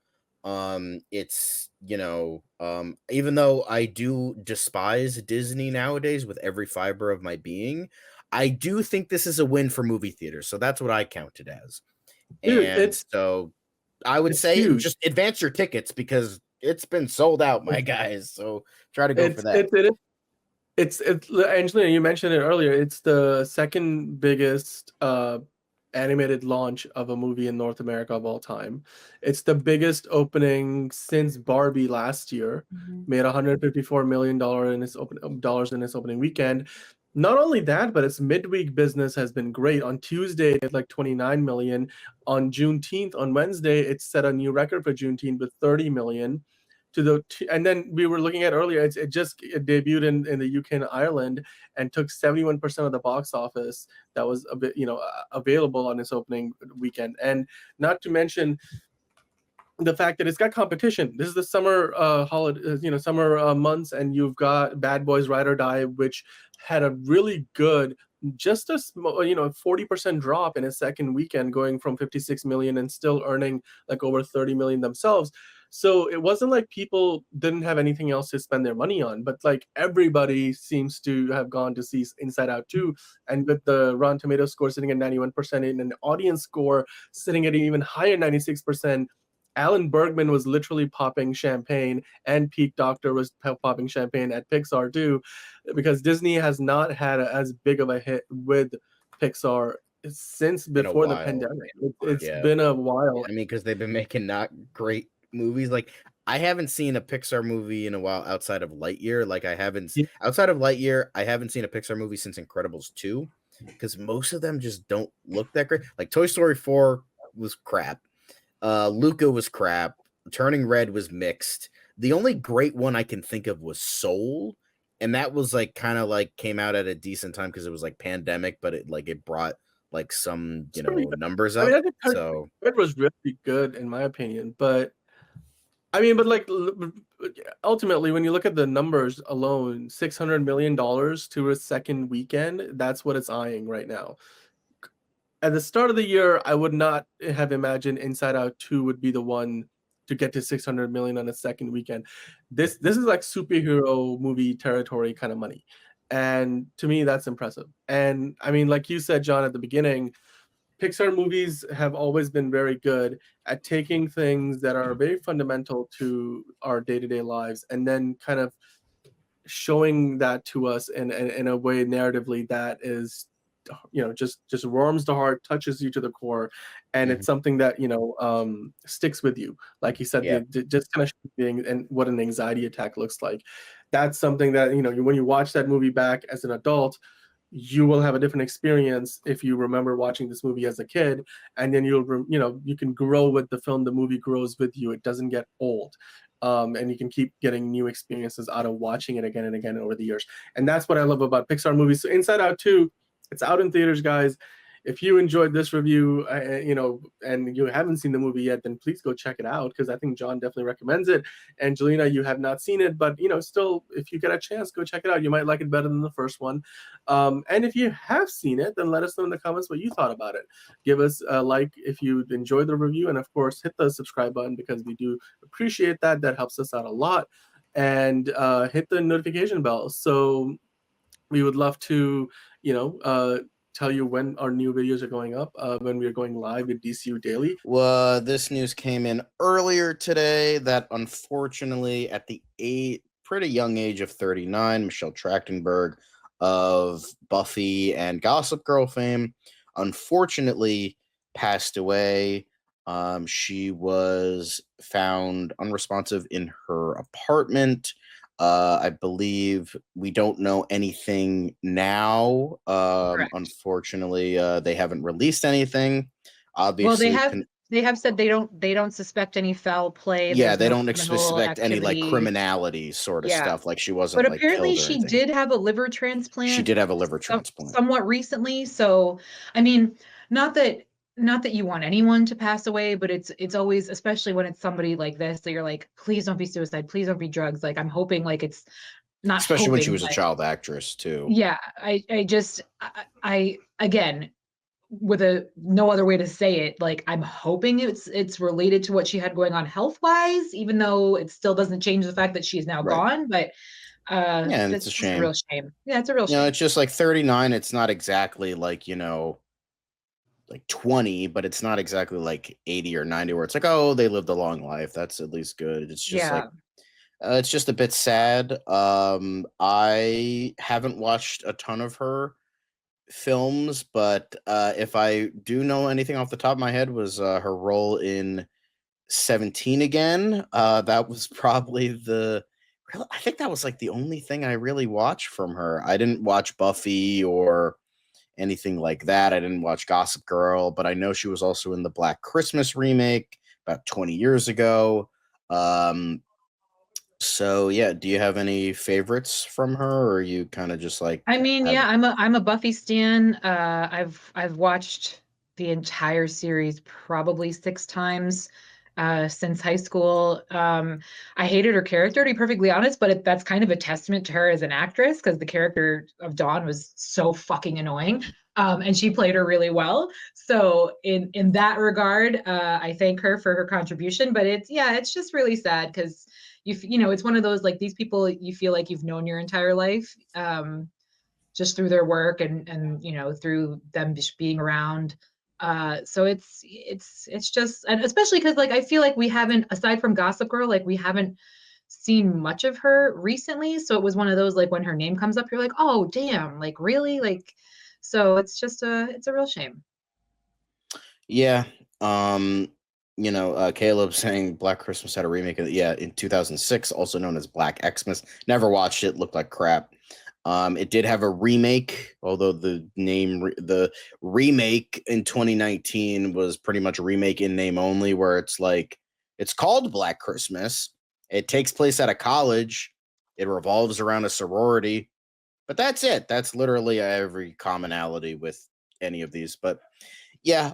It's even though I do despise Disney nowadays with every fiber of my being, I do think this is a win for movie theaters. So that's what I count it as. Dude, And so I would it's say huge. just advance your tickets because it's been sold out, my guys. So try to go for that. It's Angelina, you mentioned it earlier. It's the second biggest animated launch of a movie in North America of all time. It's the biggest opening since Barbie last year. Made $154 million dollars in its opening weekend. Not only that, but its midweek business has been great. On Tuesday, it's like 29 million. On Juneteenth, on Wednesday, it set a new record for Juneteenth with 30 million. And then we were looking at earlier, it debuted in the UK and Ireland and took 71% of the box office that was a bit, available on its opening weekend. And not to mention the fact that it's got competition. This is the summer holiday, summer months, and you've got Bad Boys Ride or Die, which had a really good, just a 40% drop in its second weekend, going from 56 million and still earning like over 30 million themselves. So it wasn't like people didn't have anything else to spend their money on, but like everybody seems to have gone to see Inside Out 2. And with the Rotten Tomatoes score sitting at 91% and an audience score sitting at an even higher 96%, Alan Bergman was literally popping champagne, and Pete Docter was popping champagne at Pixar too, because Disney has not had as big of a hit with Pixar since before the pandemic. It's been a while. I mean, because they've been making not great movies. Like, I haven't seen a Pixar movie in a while outside of Lightyear. Like, outside of Lightyear, I haven't seen a Pixar movie since Incredibles 2, because most of them just don't look that great. Like, Toy Story 4 was crap. Luca was crap. Turning Red was mixed. The only great one I can think of was Soul, and that was like kind of like came out at a decent time because it was like pandemic, but it brought like some numbers up. I think So it was really good in my opinion, but ultimately, when you look at the numbers alone, $600 million to its second weekend, that's what it's eyeing right now. At the start of the year, I would not have imagined Inside Out 2 would be the one to get to 600 million on its second weekend. This is like superhero movie territory kind of money. And to me, that's impressive. And I mean, like you said, John, at the beginning, Pixar movies have always been very good at taking things that are very fundamental to our day-to-day lives and then kind of showing that to us in a way narratively that is just warms the heart, touches you to the core, and it's something that sticks with you. Like he said, just kind of being and what an anxiety attack looks like. That's something that when you watch that movie back as an adult, you will have a different experience if you remember watching this movie as a kid, and then you can grow with the film. The movie grows with you. It doesn't get old. And you can keep getting new experiences out of watching it again and again over the years. And that's what I love about Pixar movies. So Inside Out 2, it's out in theaters, guys. If you enjoyed this review, and you haven't seen the movie yet, then please go check it out, because I think John definitely recommends it. Angelina, you have not seen it, but still, if you get a chance, go check it out. You might like it better than the first one. And if you have seen it, then let us know in the comments what you thought about it. Give us a like if you enjoyed the review, and of course, hit the subscribe button, because we do appreciate that. That helps us out a lot. And hit the notification bell. So we would love to, tell you when our new videos are going up, when we are going live with DCU Daily. Well, this news came in earlier today that unfortunately, at the pretty young age of 39, Michelle Trachtenberg of Buffy and Gossip Girl fame, unfortunately passed away. She was found unresponsive in her apartment. I believe we don't know anything now. Unfortunately, they haven't released anything. Obviously, well, they have said they don't suspect any foul play. Yeah, they no don't suspect any like criminality sort of stuff. Like she wasn't. But like, apparently, killed or she anything. did have a liver transplant. She did have a liver transplant somewhat recently. So, I mean, not that you want anyone to pass away, but it's always, especially when it's somebody like this, that you're like, please don't be suicide, please don't be drugs. Like, I'm hoping like it's not, especially when she was a child actress too. Yeah, I again, with no other way to say it, like, I'm hoping it's related to what she had going on health wise, even though it still doesn't change the fact that she's now gone. But yeah, and it's a shame. A real shame. Yeah, it's a real shame. It's just like 39. It's not exactly like like 20, but it's not exactly like 80 or 90 where it's like, oh, they lived a long life. That's at least good. It's just like it's just a bit sad. I haven't watched a ton of her films, but if I do know anything off the top of my head, was her role in 17 Again. That was probably I think that was like the only thing I really watched from her. I didn't watch Buffy or anything like that. I didn't watch Gossip Girl, but I know she was also in the Black Christmas remake about 20 years ago. So yeah, do you have any favorites from her, or are you kind of just like? I mean, yeah, I'm a Buffy stan. I've watched the entire series probably 6 times since high school. I hated her character, to be perfectly honest, but that's kind of a testament to her as an actress, because the character of Dawn was so fucking annoying, and she played her really well. So in that regard, I thank her for her contribution. But it's just really sad, because it's one of those, like, these people you feel like you've known your entire life, just through their work and through them just being around. So it's just, and especially because, like, I feel like we haven't, aside from Gossip Girl, like, we haven't seen much of her recently. So it was one of those, like, when her name comes up, you're like, oh damn, like, really? Like, so it's just it's a real shame. Yeah. Caleb saying Black Christmas had a remake of in 2006, also known as Black Xmas. Never watched it, looked like crap. It did have a remake, although the remake in 2019 was pretty much a remake in name only, where it's like, it's called Black Christmas. It takes place at a college. It revolves around a sorority, but that's it. That's literally every commonality with any of these. But yeah,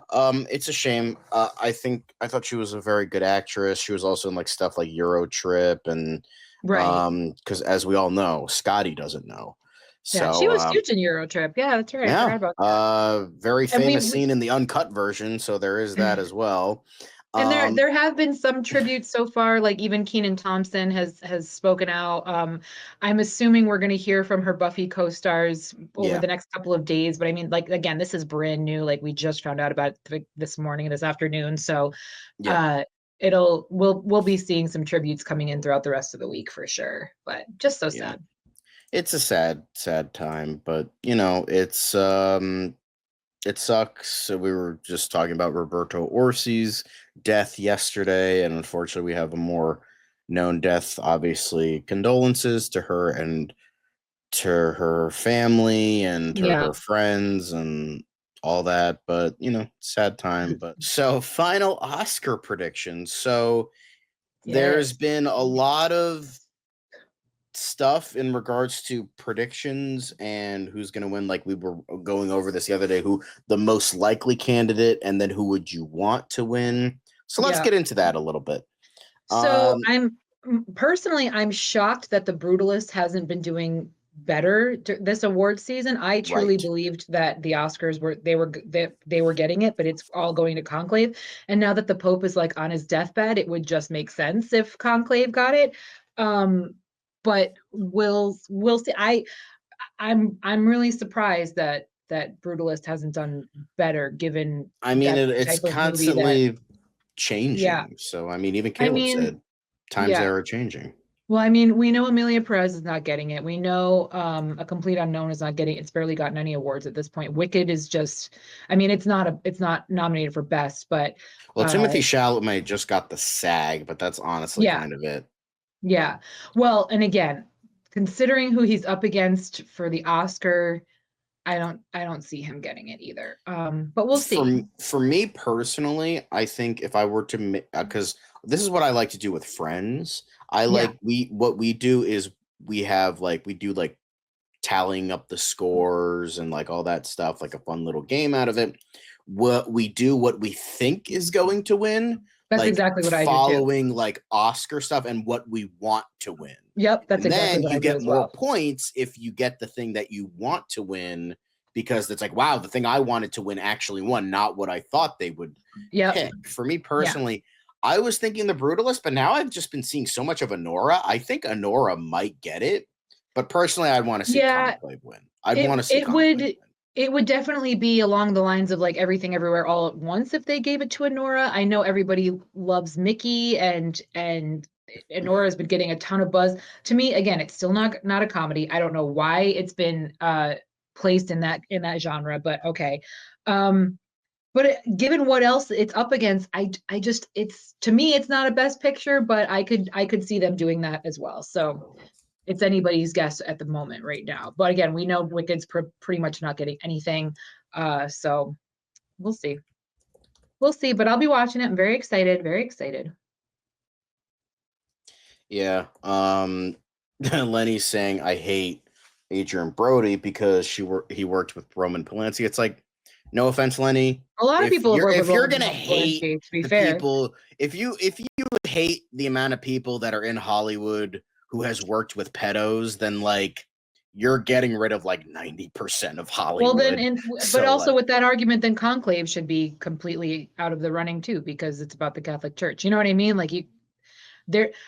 it's a shame. I thought she was a very good actress. She was also in like stuff like Euro Trip and because as we all know, Scotty doesn't know. Yeah, So she was huge in Euro Trip. Yeah, that's right. I forgot about that. Very famous scene in the uncut version, so there is that as well. And there have been some tributes so far, like even Kenan Thompson has spoken out. I'm assuming we're going to hear from her Buffy co-stars over the next couple of days. But I mean, like, again, this is brand new. Like, we just found out about it this afternoon. So we'll be seeing some tributes coming in throughout the rest of the week for sure. But just so sad. It's a sad time, but it sucks. So we were just talking about Roberto Orsi's death yesterday, and unfortunately, we have a more known death. Obviously, condolences to her and to her family and to Yeah. her friends and all that. But sad time. But so, final Oscar predictions. So there's been a lot of stuff in regards to predictions and who's going to win. Like we were going over this the other day, who the most likely candidate, and then who would you want to win. So let's Yeah. get into that a little bit. So I'm shocked that The Brutalist hasn't been doing better this award season. I truly believed that the Oscars were getting it, but it's all going to Conclave. And now that the Pope is like on his deathbed, it would just make sense if Conclave got it. But we'll see. I'm really surprised that Brutalist hasn't done better, given it's constantly changing. Yeah. So even Caleb said times yeah. are changing. Well, we know Amelia Perez is not getting it. We know A Complete Unknown is not getting it. It's barely gotten any awards at this point. Wicked is just, it's not nominated for best, but Timothy Chalamet just got the SAG, but that's honestly kind of it. Yeah. Well, and again, considering who he's up against for the Oscar, I don't see him getting it either. But we'll see. For me personally, I think if I were to, because this is what I like to do with friends. What we do is we do tallying up the scores and all that stuff, like a fun little game out of it. What we think is going to win. That's exactly what I do. Following Oscar stuff and what we want to win. Yep, that's exactly what I do. Then you get more points if you get the thing that you want to win, because it's wow, the thing I wanted to win actually won, not what I thought they would pick. For me personally, I was thinking The Brutalist, but now I've just been seeing so much of Honora. I think Honora might get it, but personally, I'd want to see Conclave win. I'd want to see Conclave win. It would definitely be along the lines of Everything Everywhere All at Once if they gave it to Honora. I know everybody loves Mickey, and Honora has been getting a ton of buzz. To me, again, it's still not a comedy. I don't know why it's been placed in that genre, but okay. But given what else it's up against, to me it's not a best picture, but I could see them doing that as well. So it's anybody's guess at the moment right now. But again, we know Wicked's pretty much not getting anything. So we'll see. We'll see, but I'll be watching it. I'm very excited, very excited. Yeah. Lenny's saying, I hate Adrian Brody because he worked with Roman Polanski. It's no offense, Lenny. A lot of people if you're gonna hate people, if you hate the amount of people that are in Hollywood who has worked with pedos, then you're getting rid of 90% of Hollywood. Well, then, but also with that argument, then Conclave should be completely out of the running too, because it's about the Catholic Church. You know what I mean?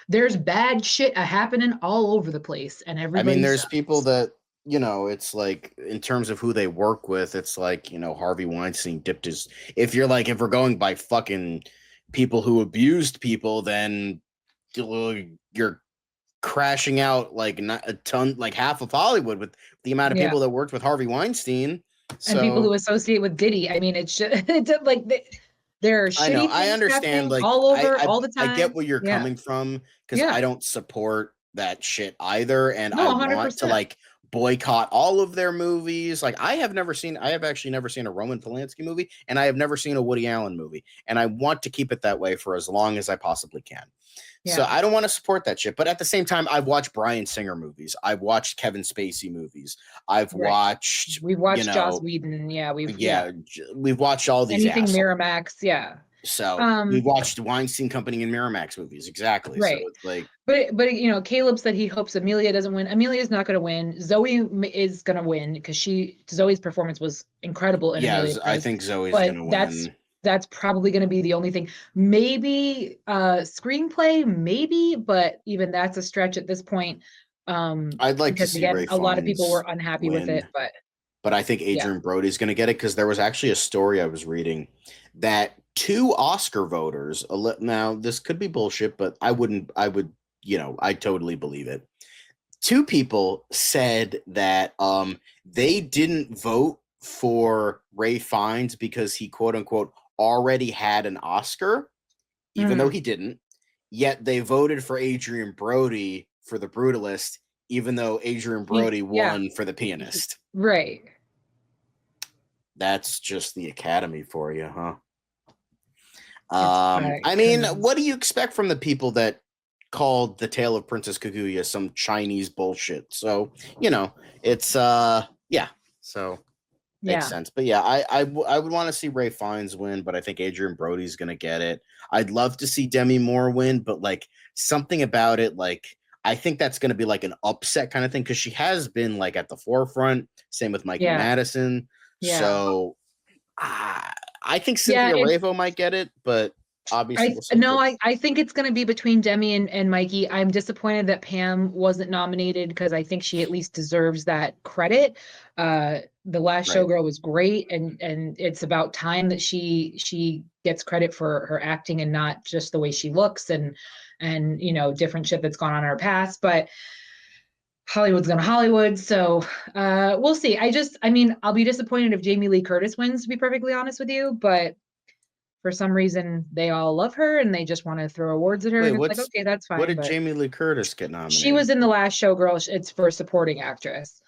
There's bad shit happening all over the place, and everybody. There's people that it's in terms of who they work with, it's Harvey Weinstein dipped his. If we're going by fucking people who abused people, then you're crashing out not a ton, half of Hollywood with the amount of people that worked with Harvey Weinstein, and people who associate with Diddy. It's just there are shitty things I understand all over all the time. I get where you're coming from, because I don't support that shit either, and I 100%. Want to boycott all of their movies. I have actually never seen a Roman Polanski movie, and I have never seen a Woody Allen movie, and I want to keep it that way for as long as I possibly can. So I don't want to support that shit, but at the same time, I've watched Bryan Singer movies. I've watched Kevin Spacey movies. We've watched Joss Whedon. We've watched all these anything assholes. Miramax. So we've watched Weinstein Company and Miramax movies. Exactly. Right. So it's but Caleb said he hopes Amelia doesn't win. Amelia's not going to win. Zoe is going to win because Zoe's performance was incredible. I think Zoe's going to win. That's probably going to be the only thing. Maybe screenplay, maybe, but even that's a stretch at this point. I'd like to see Ray a lot of people were unhappy with it, but I think Adrian Brody's going to get it, because there was actually a story I was reading that 2 Oscar voters. Now this could be bullshit, but I totally believe it. two people said that they didn't vote for Ray Fiennes because he quote unquote already had an Oscar, even though he didn't. Yet they voted for Adrian Brody for The Brutalist, even though Adrian Brody won for The Pianist. Right. That's just the Academy for you, huh? I mean, what do you expect from the people that called The Tale of Princess Kaguya some Chinese bullshit? So, it's so makes sense. But yeah, I would want to see Ray Fiennes win, but I think Adrian Brody's gonna get it. I'd love to see Demi Moore win, but like something about it, like I think that's gonna be like an upset kind of thing because she has been like at the forefront. Same with Mikey Madison. So I think Cynthia Erivo might get it, but obviously I think it's going to be between Demi and Mikey. I'm disappointed that Pam wasn't nominated because I think she at least deserves that credit. The Last Showgirl was great, and it's about time that she gets credit for her acting and not just the way she looks and different shit that's gone on in her past. But Hollywood's gonna Hollywood, so we'll see. I'll be disappointed if Jamie Lee Curtis wins, to be perfectly honest with you, but for some reason they all love her and they just want to throw awards at her. Wait, and it's like, okay, that's fine. What did Jamie Lee Curtis get nominated? She was in The Last Showgirl. It's for supporting actress.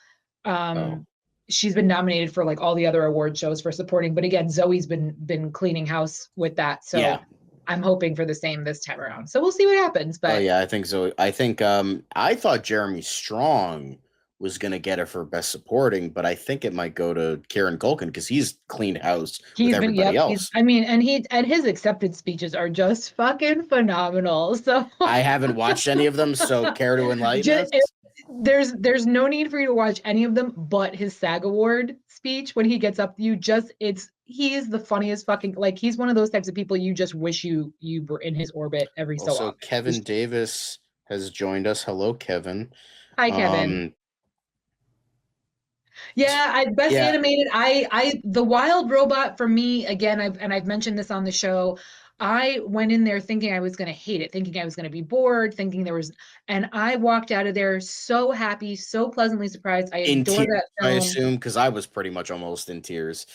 She's been nominated for like all the other award shows for supporting, but again, Zoe's been cleaning house with that. So I'm hoping for the same this time around. So we'll see what happens. But I think so. I think I thought Jeremy Strong was gonna get it for best supporting, but I think it might go to Kieran Culkin because he's cleaned house with everybody else. And his acceptance speeches are just fucking phenomenal. So I haven't watched any of them, so care to enlighten us? There's no need for you to watch any of them, but his SAG Award speech when he gets up, he is the funniest fucking, like, he's one of those types of people you just wish you were in his orbit every so often. Kevin Davis has joined us. Hello, Kevin. Hi, Kevin. Best animated. The Wild Robot for me, again, I've mentioned this on the show. I went in there thinking I was going to hate it, thinking I was going to be bored, and I walked out of there so happy, so pleasantly surprised. I adore that film. I assume because I was pretty much almost in tears.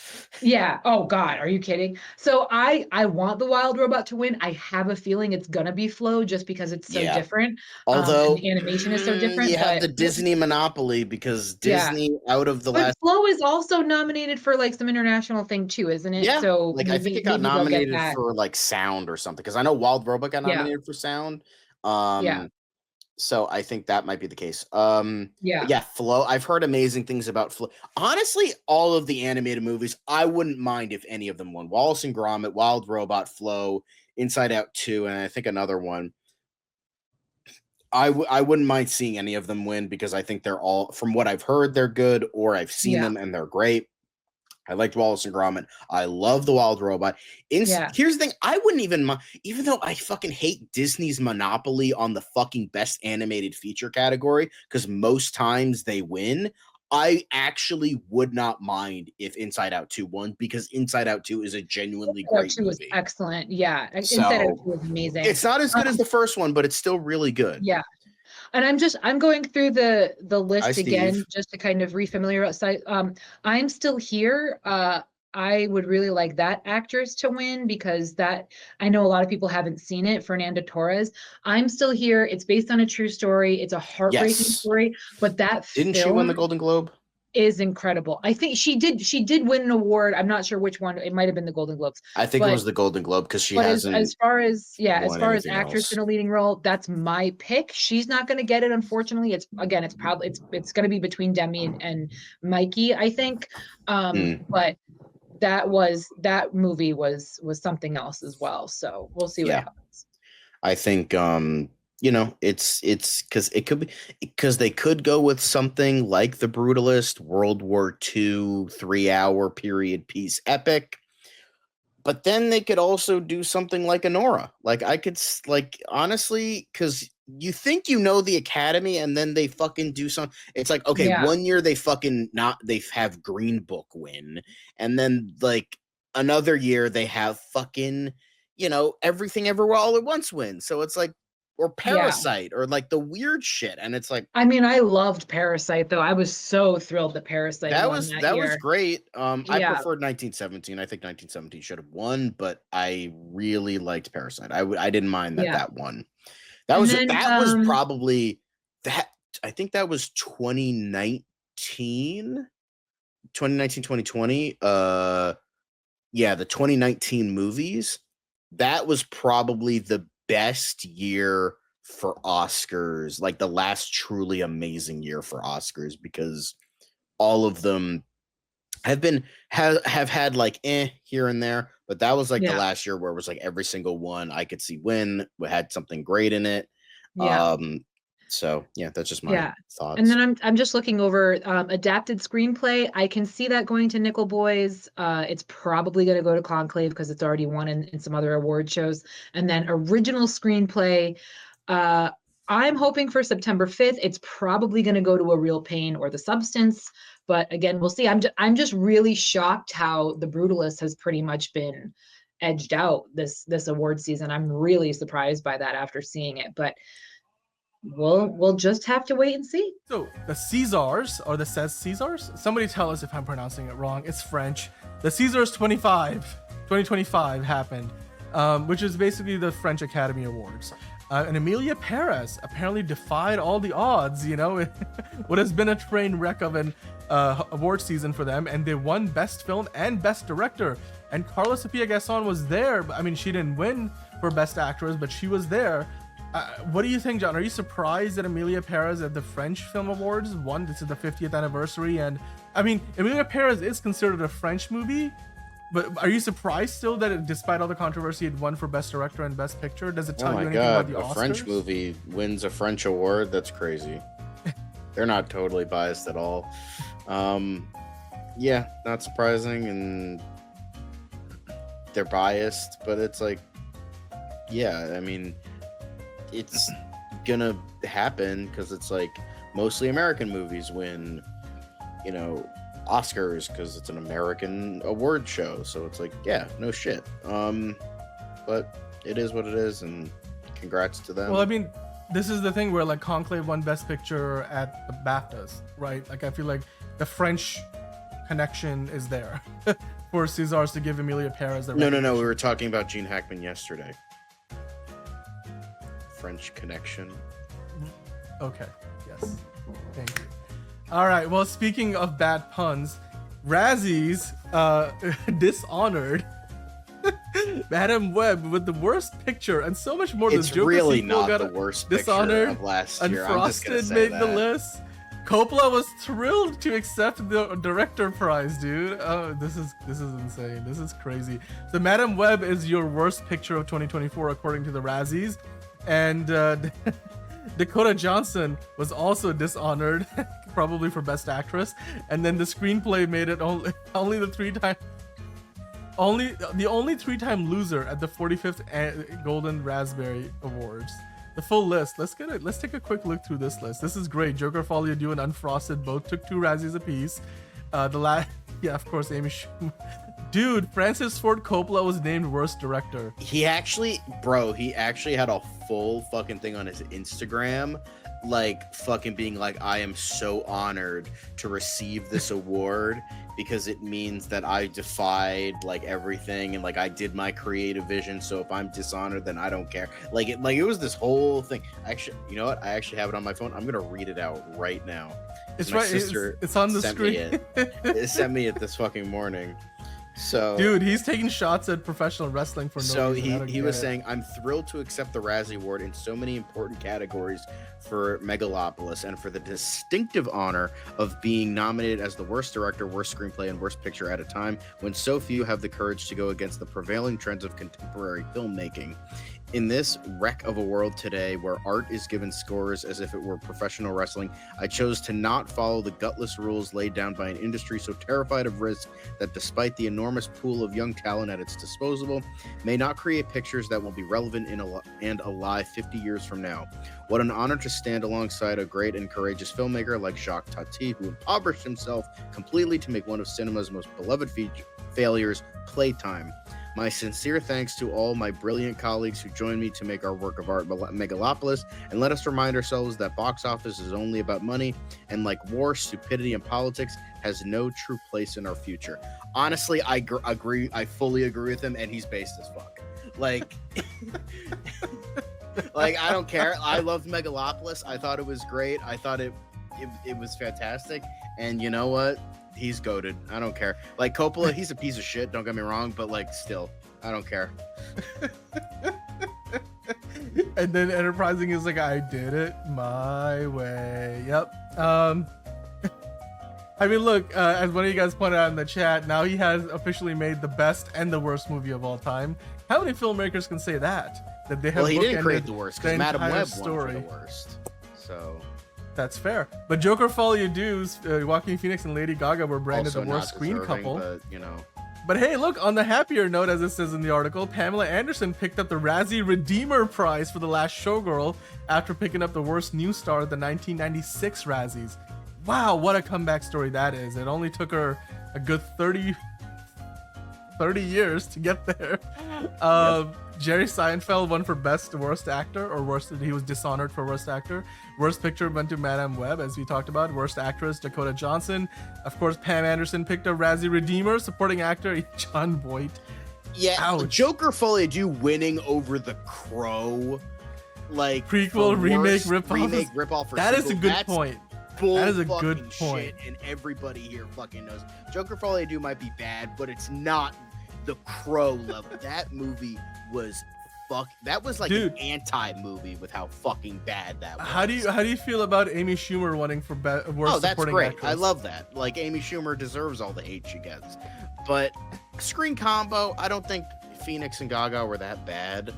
Yeah. Oh God, are you kidding? So I want the Wild Robot to win. I have a feeling it's gonna be Flow just because it's so different. Although the animation is so different. You have the Disney monopoly because Disney out of the last. Flow is also nominated for like some international thing too, isn't it? Yeah. So like I think it got nominated for like sound or something because I know Wild Robot got nominated for sound. So I think that might be the case. Flow. I've heard amazing things about Flow. Honestly, all of the animated movies, I wouldn't mind if any of them won. Wallace and Gromit, Wild Robot, Flow, Inside Out 2, and I think another one. I wouldn't mind seeing any of them win because I think they're all, from what I've heard, they're good, or I've seen them and they're great. I liked Wallace and Gromit. I love the Wild Robot. Here's the thing. I wouldn't even mind, even though I fucking hate Disney's monopoly on the fucking best animated feature category, because most times they win, I actually would not mind if Inside Out 2 won, because Inside Out 2 is a genuinely great movie. Was excellent. Yeah. Inside Out 2 was amazing. It's not as good as the first one, but it's still really good. Yeah. And I'm going through the list again, just to kind of refamiliarize. I'm Still Here. I would really like that actress to win because I know a lot of people haven't seen it. Fernanda Torres. I'm Still Here. It's based on a true story. It's a heartbreaking story, but didn't she win the Golden Globe? Is incredible. I think she did win an award. I'm not sure which one. It might have been the Golden Globes. I think it was the Golden Globe because she hasn't. As far as actress in a leading role, that's my pick. She's not going to get it, unfortunately. It's probably it's going to be between Demi and Mikey, I think. But that movie was something else as well. So we'll see what happens. I think it's because they could go with something like The Brutalist, World War II 3-hour period piece epic, but then they could also do something like Anora. Like I could honestly, because you think the Academy and then they fucking do something. It's like, okay, 1 year they have Green Book win, and then like another year they have fucking Everything Everywhere All at Once win. So it's like, or Parasite or like the weird shit. And it's like, I mean, I loved Parasite though. I was so thrilled that Parasite won was that year. was great. I Yeah. preferred 1917. I think 1917 should have won, but I really liked Parasite. I didn't mind that Yeah. that won. That And was then, that was probably that. I think that was 2019, 2020. Yeah, the 2019 movies. That was probably the best year for Oscars, like the last truly amazing year for Oscars, because all of them have had like here and there, but that was like the last year where it was like every single one I could see win had something great in it. Yeah. So yeah, that's just my thoughts. And then I'm just looking over adapted screenplay. I can see that going to Nickel Boys. It's probably going to go to Conclave because it's already won in some other award shows. And then original screenplay, I'm hoping for September 5th. It's probably going to go to A Real Pain or The Substance. But again, we'll see. I'm just really shocked how The Brutalist has pretty much been edged out this award season. I'm really surprised by that after seeing it. But we'll just have to wait and see. So the Césars, or the Césars, somebody tell us if I'm pronouncing it wrong. It's French. The Césars 2025 happened, which is basically the French Academy Awards. And Emilia Perez apparently defied all the odds, what has been a train wreck of an award season for them, and they won Best Film and Best Director. And Carla Sofia Gasson was there. I mean, she didn't win for Best Actress, but she was there. What do you think, John? Are you surprised that Emilia Perez at the French Film Awards won? This is the 50th anniversary, and I mean, Emilia Perez is considered a French movie, but are you surprised still that despite all the controversy, it won for Best Director and Best Picture? Does it tell you anything about the Oscars? A French movie wins a French award? That's crazy. They're not totally biased at all. Yeah, not surprising, and they're biased, but it's like, yeah, I mean, it's gonna happen because it's like mostly American movies win, Oscars because it's an American award show. So it's like, yeah, no shit. But it is what it is, and congrats to them. Well, I mean, this is the thing where like Conclave won Best Picture at the BAFTAs, right? Like I feel like the French connection is there for Césars to give Emilia Perez the No. We were talking about Gene Hackman yesterday. French connection. Okay. Yes. Thank you. All right. Well, speaking of bad puns, Razzies dishonored Madam Web with the worst picture and so much more. It's really not the worst picture of last year. Unfrosted made the list. Coppola was thrilled to accept the director prize, dude. Oh, this is insane. This is crazy. So Madam Web is your worst picture of 2024 according to the Razzies. And Dakota Johnson was also dishonored, probably for Best Actress. And then the screenplay made it only the only three-time loser at the 45th Golden Raspberry Awards. The full list. Let's take a quick look through this list. This is great. Joker, Folie à Deux, and Unfrosted both took 2 Razzies apiece. Yeah, of course, Amy Schumer. Dude, Francis Ford Coppola was named worst director. He actually had a full fucking thing on his Instagram, like fucking being like, I am so honored to receive this award because it means that I defied like everything and like I did my creative vision. So if I'm dishonored, then I don't care. Like it was this whole thing. Actually, you know what? I actually have it on my phone. I'm gonna read it out right now. It's right. It's on the screen. It sent me it this fucking morning. So, dude, he's taking shots at professional wrestling for no reason. So he was saying, I'm thrilled to accept the Razzie Award in so many important categories for Megalopolis and for the distinctive honor of being nominated as the worst director, worst screenplay, and worst picture at a time when so few have the courage to go against the prevailing trends of contemporary filmmaking. In this wreck of a world today where art is given scores as if it were professional wrestling, I chose to not follow the gutless rules laid down by an industry so terrified of risk that despite the enormous pool of young talent at its disposal, may not create pictures that will be relevant and alive 50 years from now. What an honor to stand alongside a great and courageous filmmaker like Jacques Tati, who impoverished himself completely to make one of cinema's most beloved failures, Playtime. My sincere thanks to all my brilliant colleagues who joined me to make our work of art megalopolis, and let us remind ourselves that box office is only about money, and like war, stupidity, and politics has no true place in our future. Honestly, I agree. I fully agree with him, and he's based as fuck. Like, like I don't care. I loved Megalopolis. I thought it was great. I thought it was fantastic. And you know what? He's goated. I don't care. Like Coppola, he's a piece of shit. Don't get me wrong, but like, still, I don't care. And then Enterprising is like, I did it my way. Yep. I mean, look, as one of you guys pointed out in the chat, now he has officially made the best and the worst movie of all time. How many filmmakers can say that? That they have. Well, he didn't create the worst because Madam Web won for the worst. So that's fair. But Joker Folie à Deux, Joaquin Phoenix and Lady Gaga were branded the worst screen couple. But, you know. But hey, look, on the happier note, as it says in the article, Pamela Anderson picked up the Razzie Redeemer Prize for The Last Showgirl after picking up the worst new star at the 1996 Razzies. Wow, what a comeback story that is. It only took her a good 30 years to get there. Jerry Seinfeld won for Best Worst Actor, or worst, he was dishonored for Worst Actor. Worst Picture went to Madame Web, as we talked about. Worst Actress, Dakota Johnson. Of course, Pam Anderson picked up Razzie Redeemer. Supporting Actor, John Boyd. Yeah, ouch. Joker Folie à Deux winning over The Crow, like prequel, remake, ripoff. That is a good point. That is a good point. Shit, and everybody here fucking knows. Joker Folie à Deux might be bad, but it's not The Crow level. That movie was that was like an anti-movie with how fucking bad that was. How do you feel about Amy Schumer winning for worst that's supporting great. actress? I love that. Like, Amy Schumer deserves all the hate she gets. But screen combo, I don't think Phoenix and Gaga were that bad.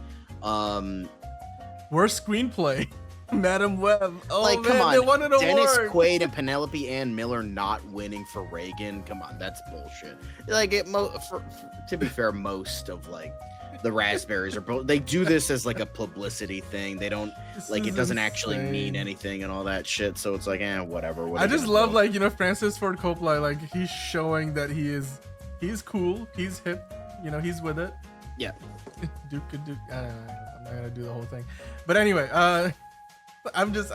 Worst screenplay, Madam Web. Oh, like, man, come on, they won an Dennis award. Quaid and Penelope Ann Miller not winning for Reagan. Come on, that's bullshit. Like, to be fair, most of like the raspberries are they do this as like a publicity thing. They don't it doesn't actually mean anything and all that shit. So it's like, whatever. I just love like, Francis Ford Coppola, like he's showing that he's cool, he's hip, he's with it. Yeah. Duke. I don't know, I'm not gonna do the whole thing, but anyway, I just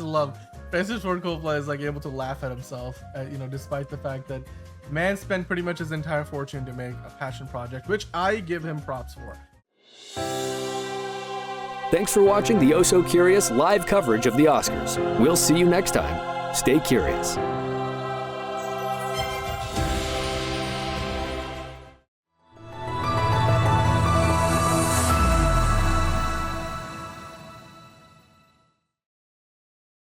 love Francis Ford Coppola is like able to laugh at himself, despite the fact that man spent pretty much his entire fortune to make a passion project, which I give him props for. Thanks for watching the Oh So Curious live coverage of the Oscars. We'll see you next time. Stay curious.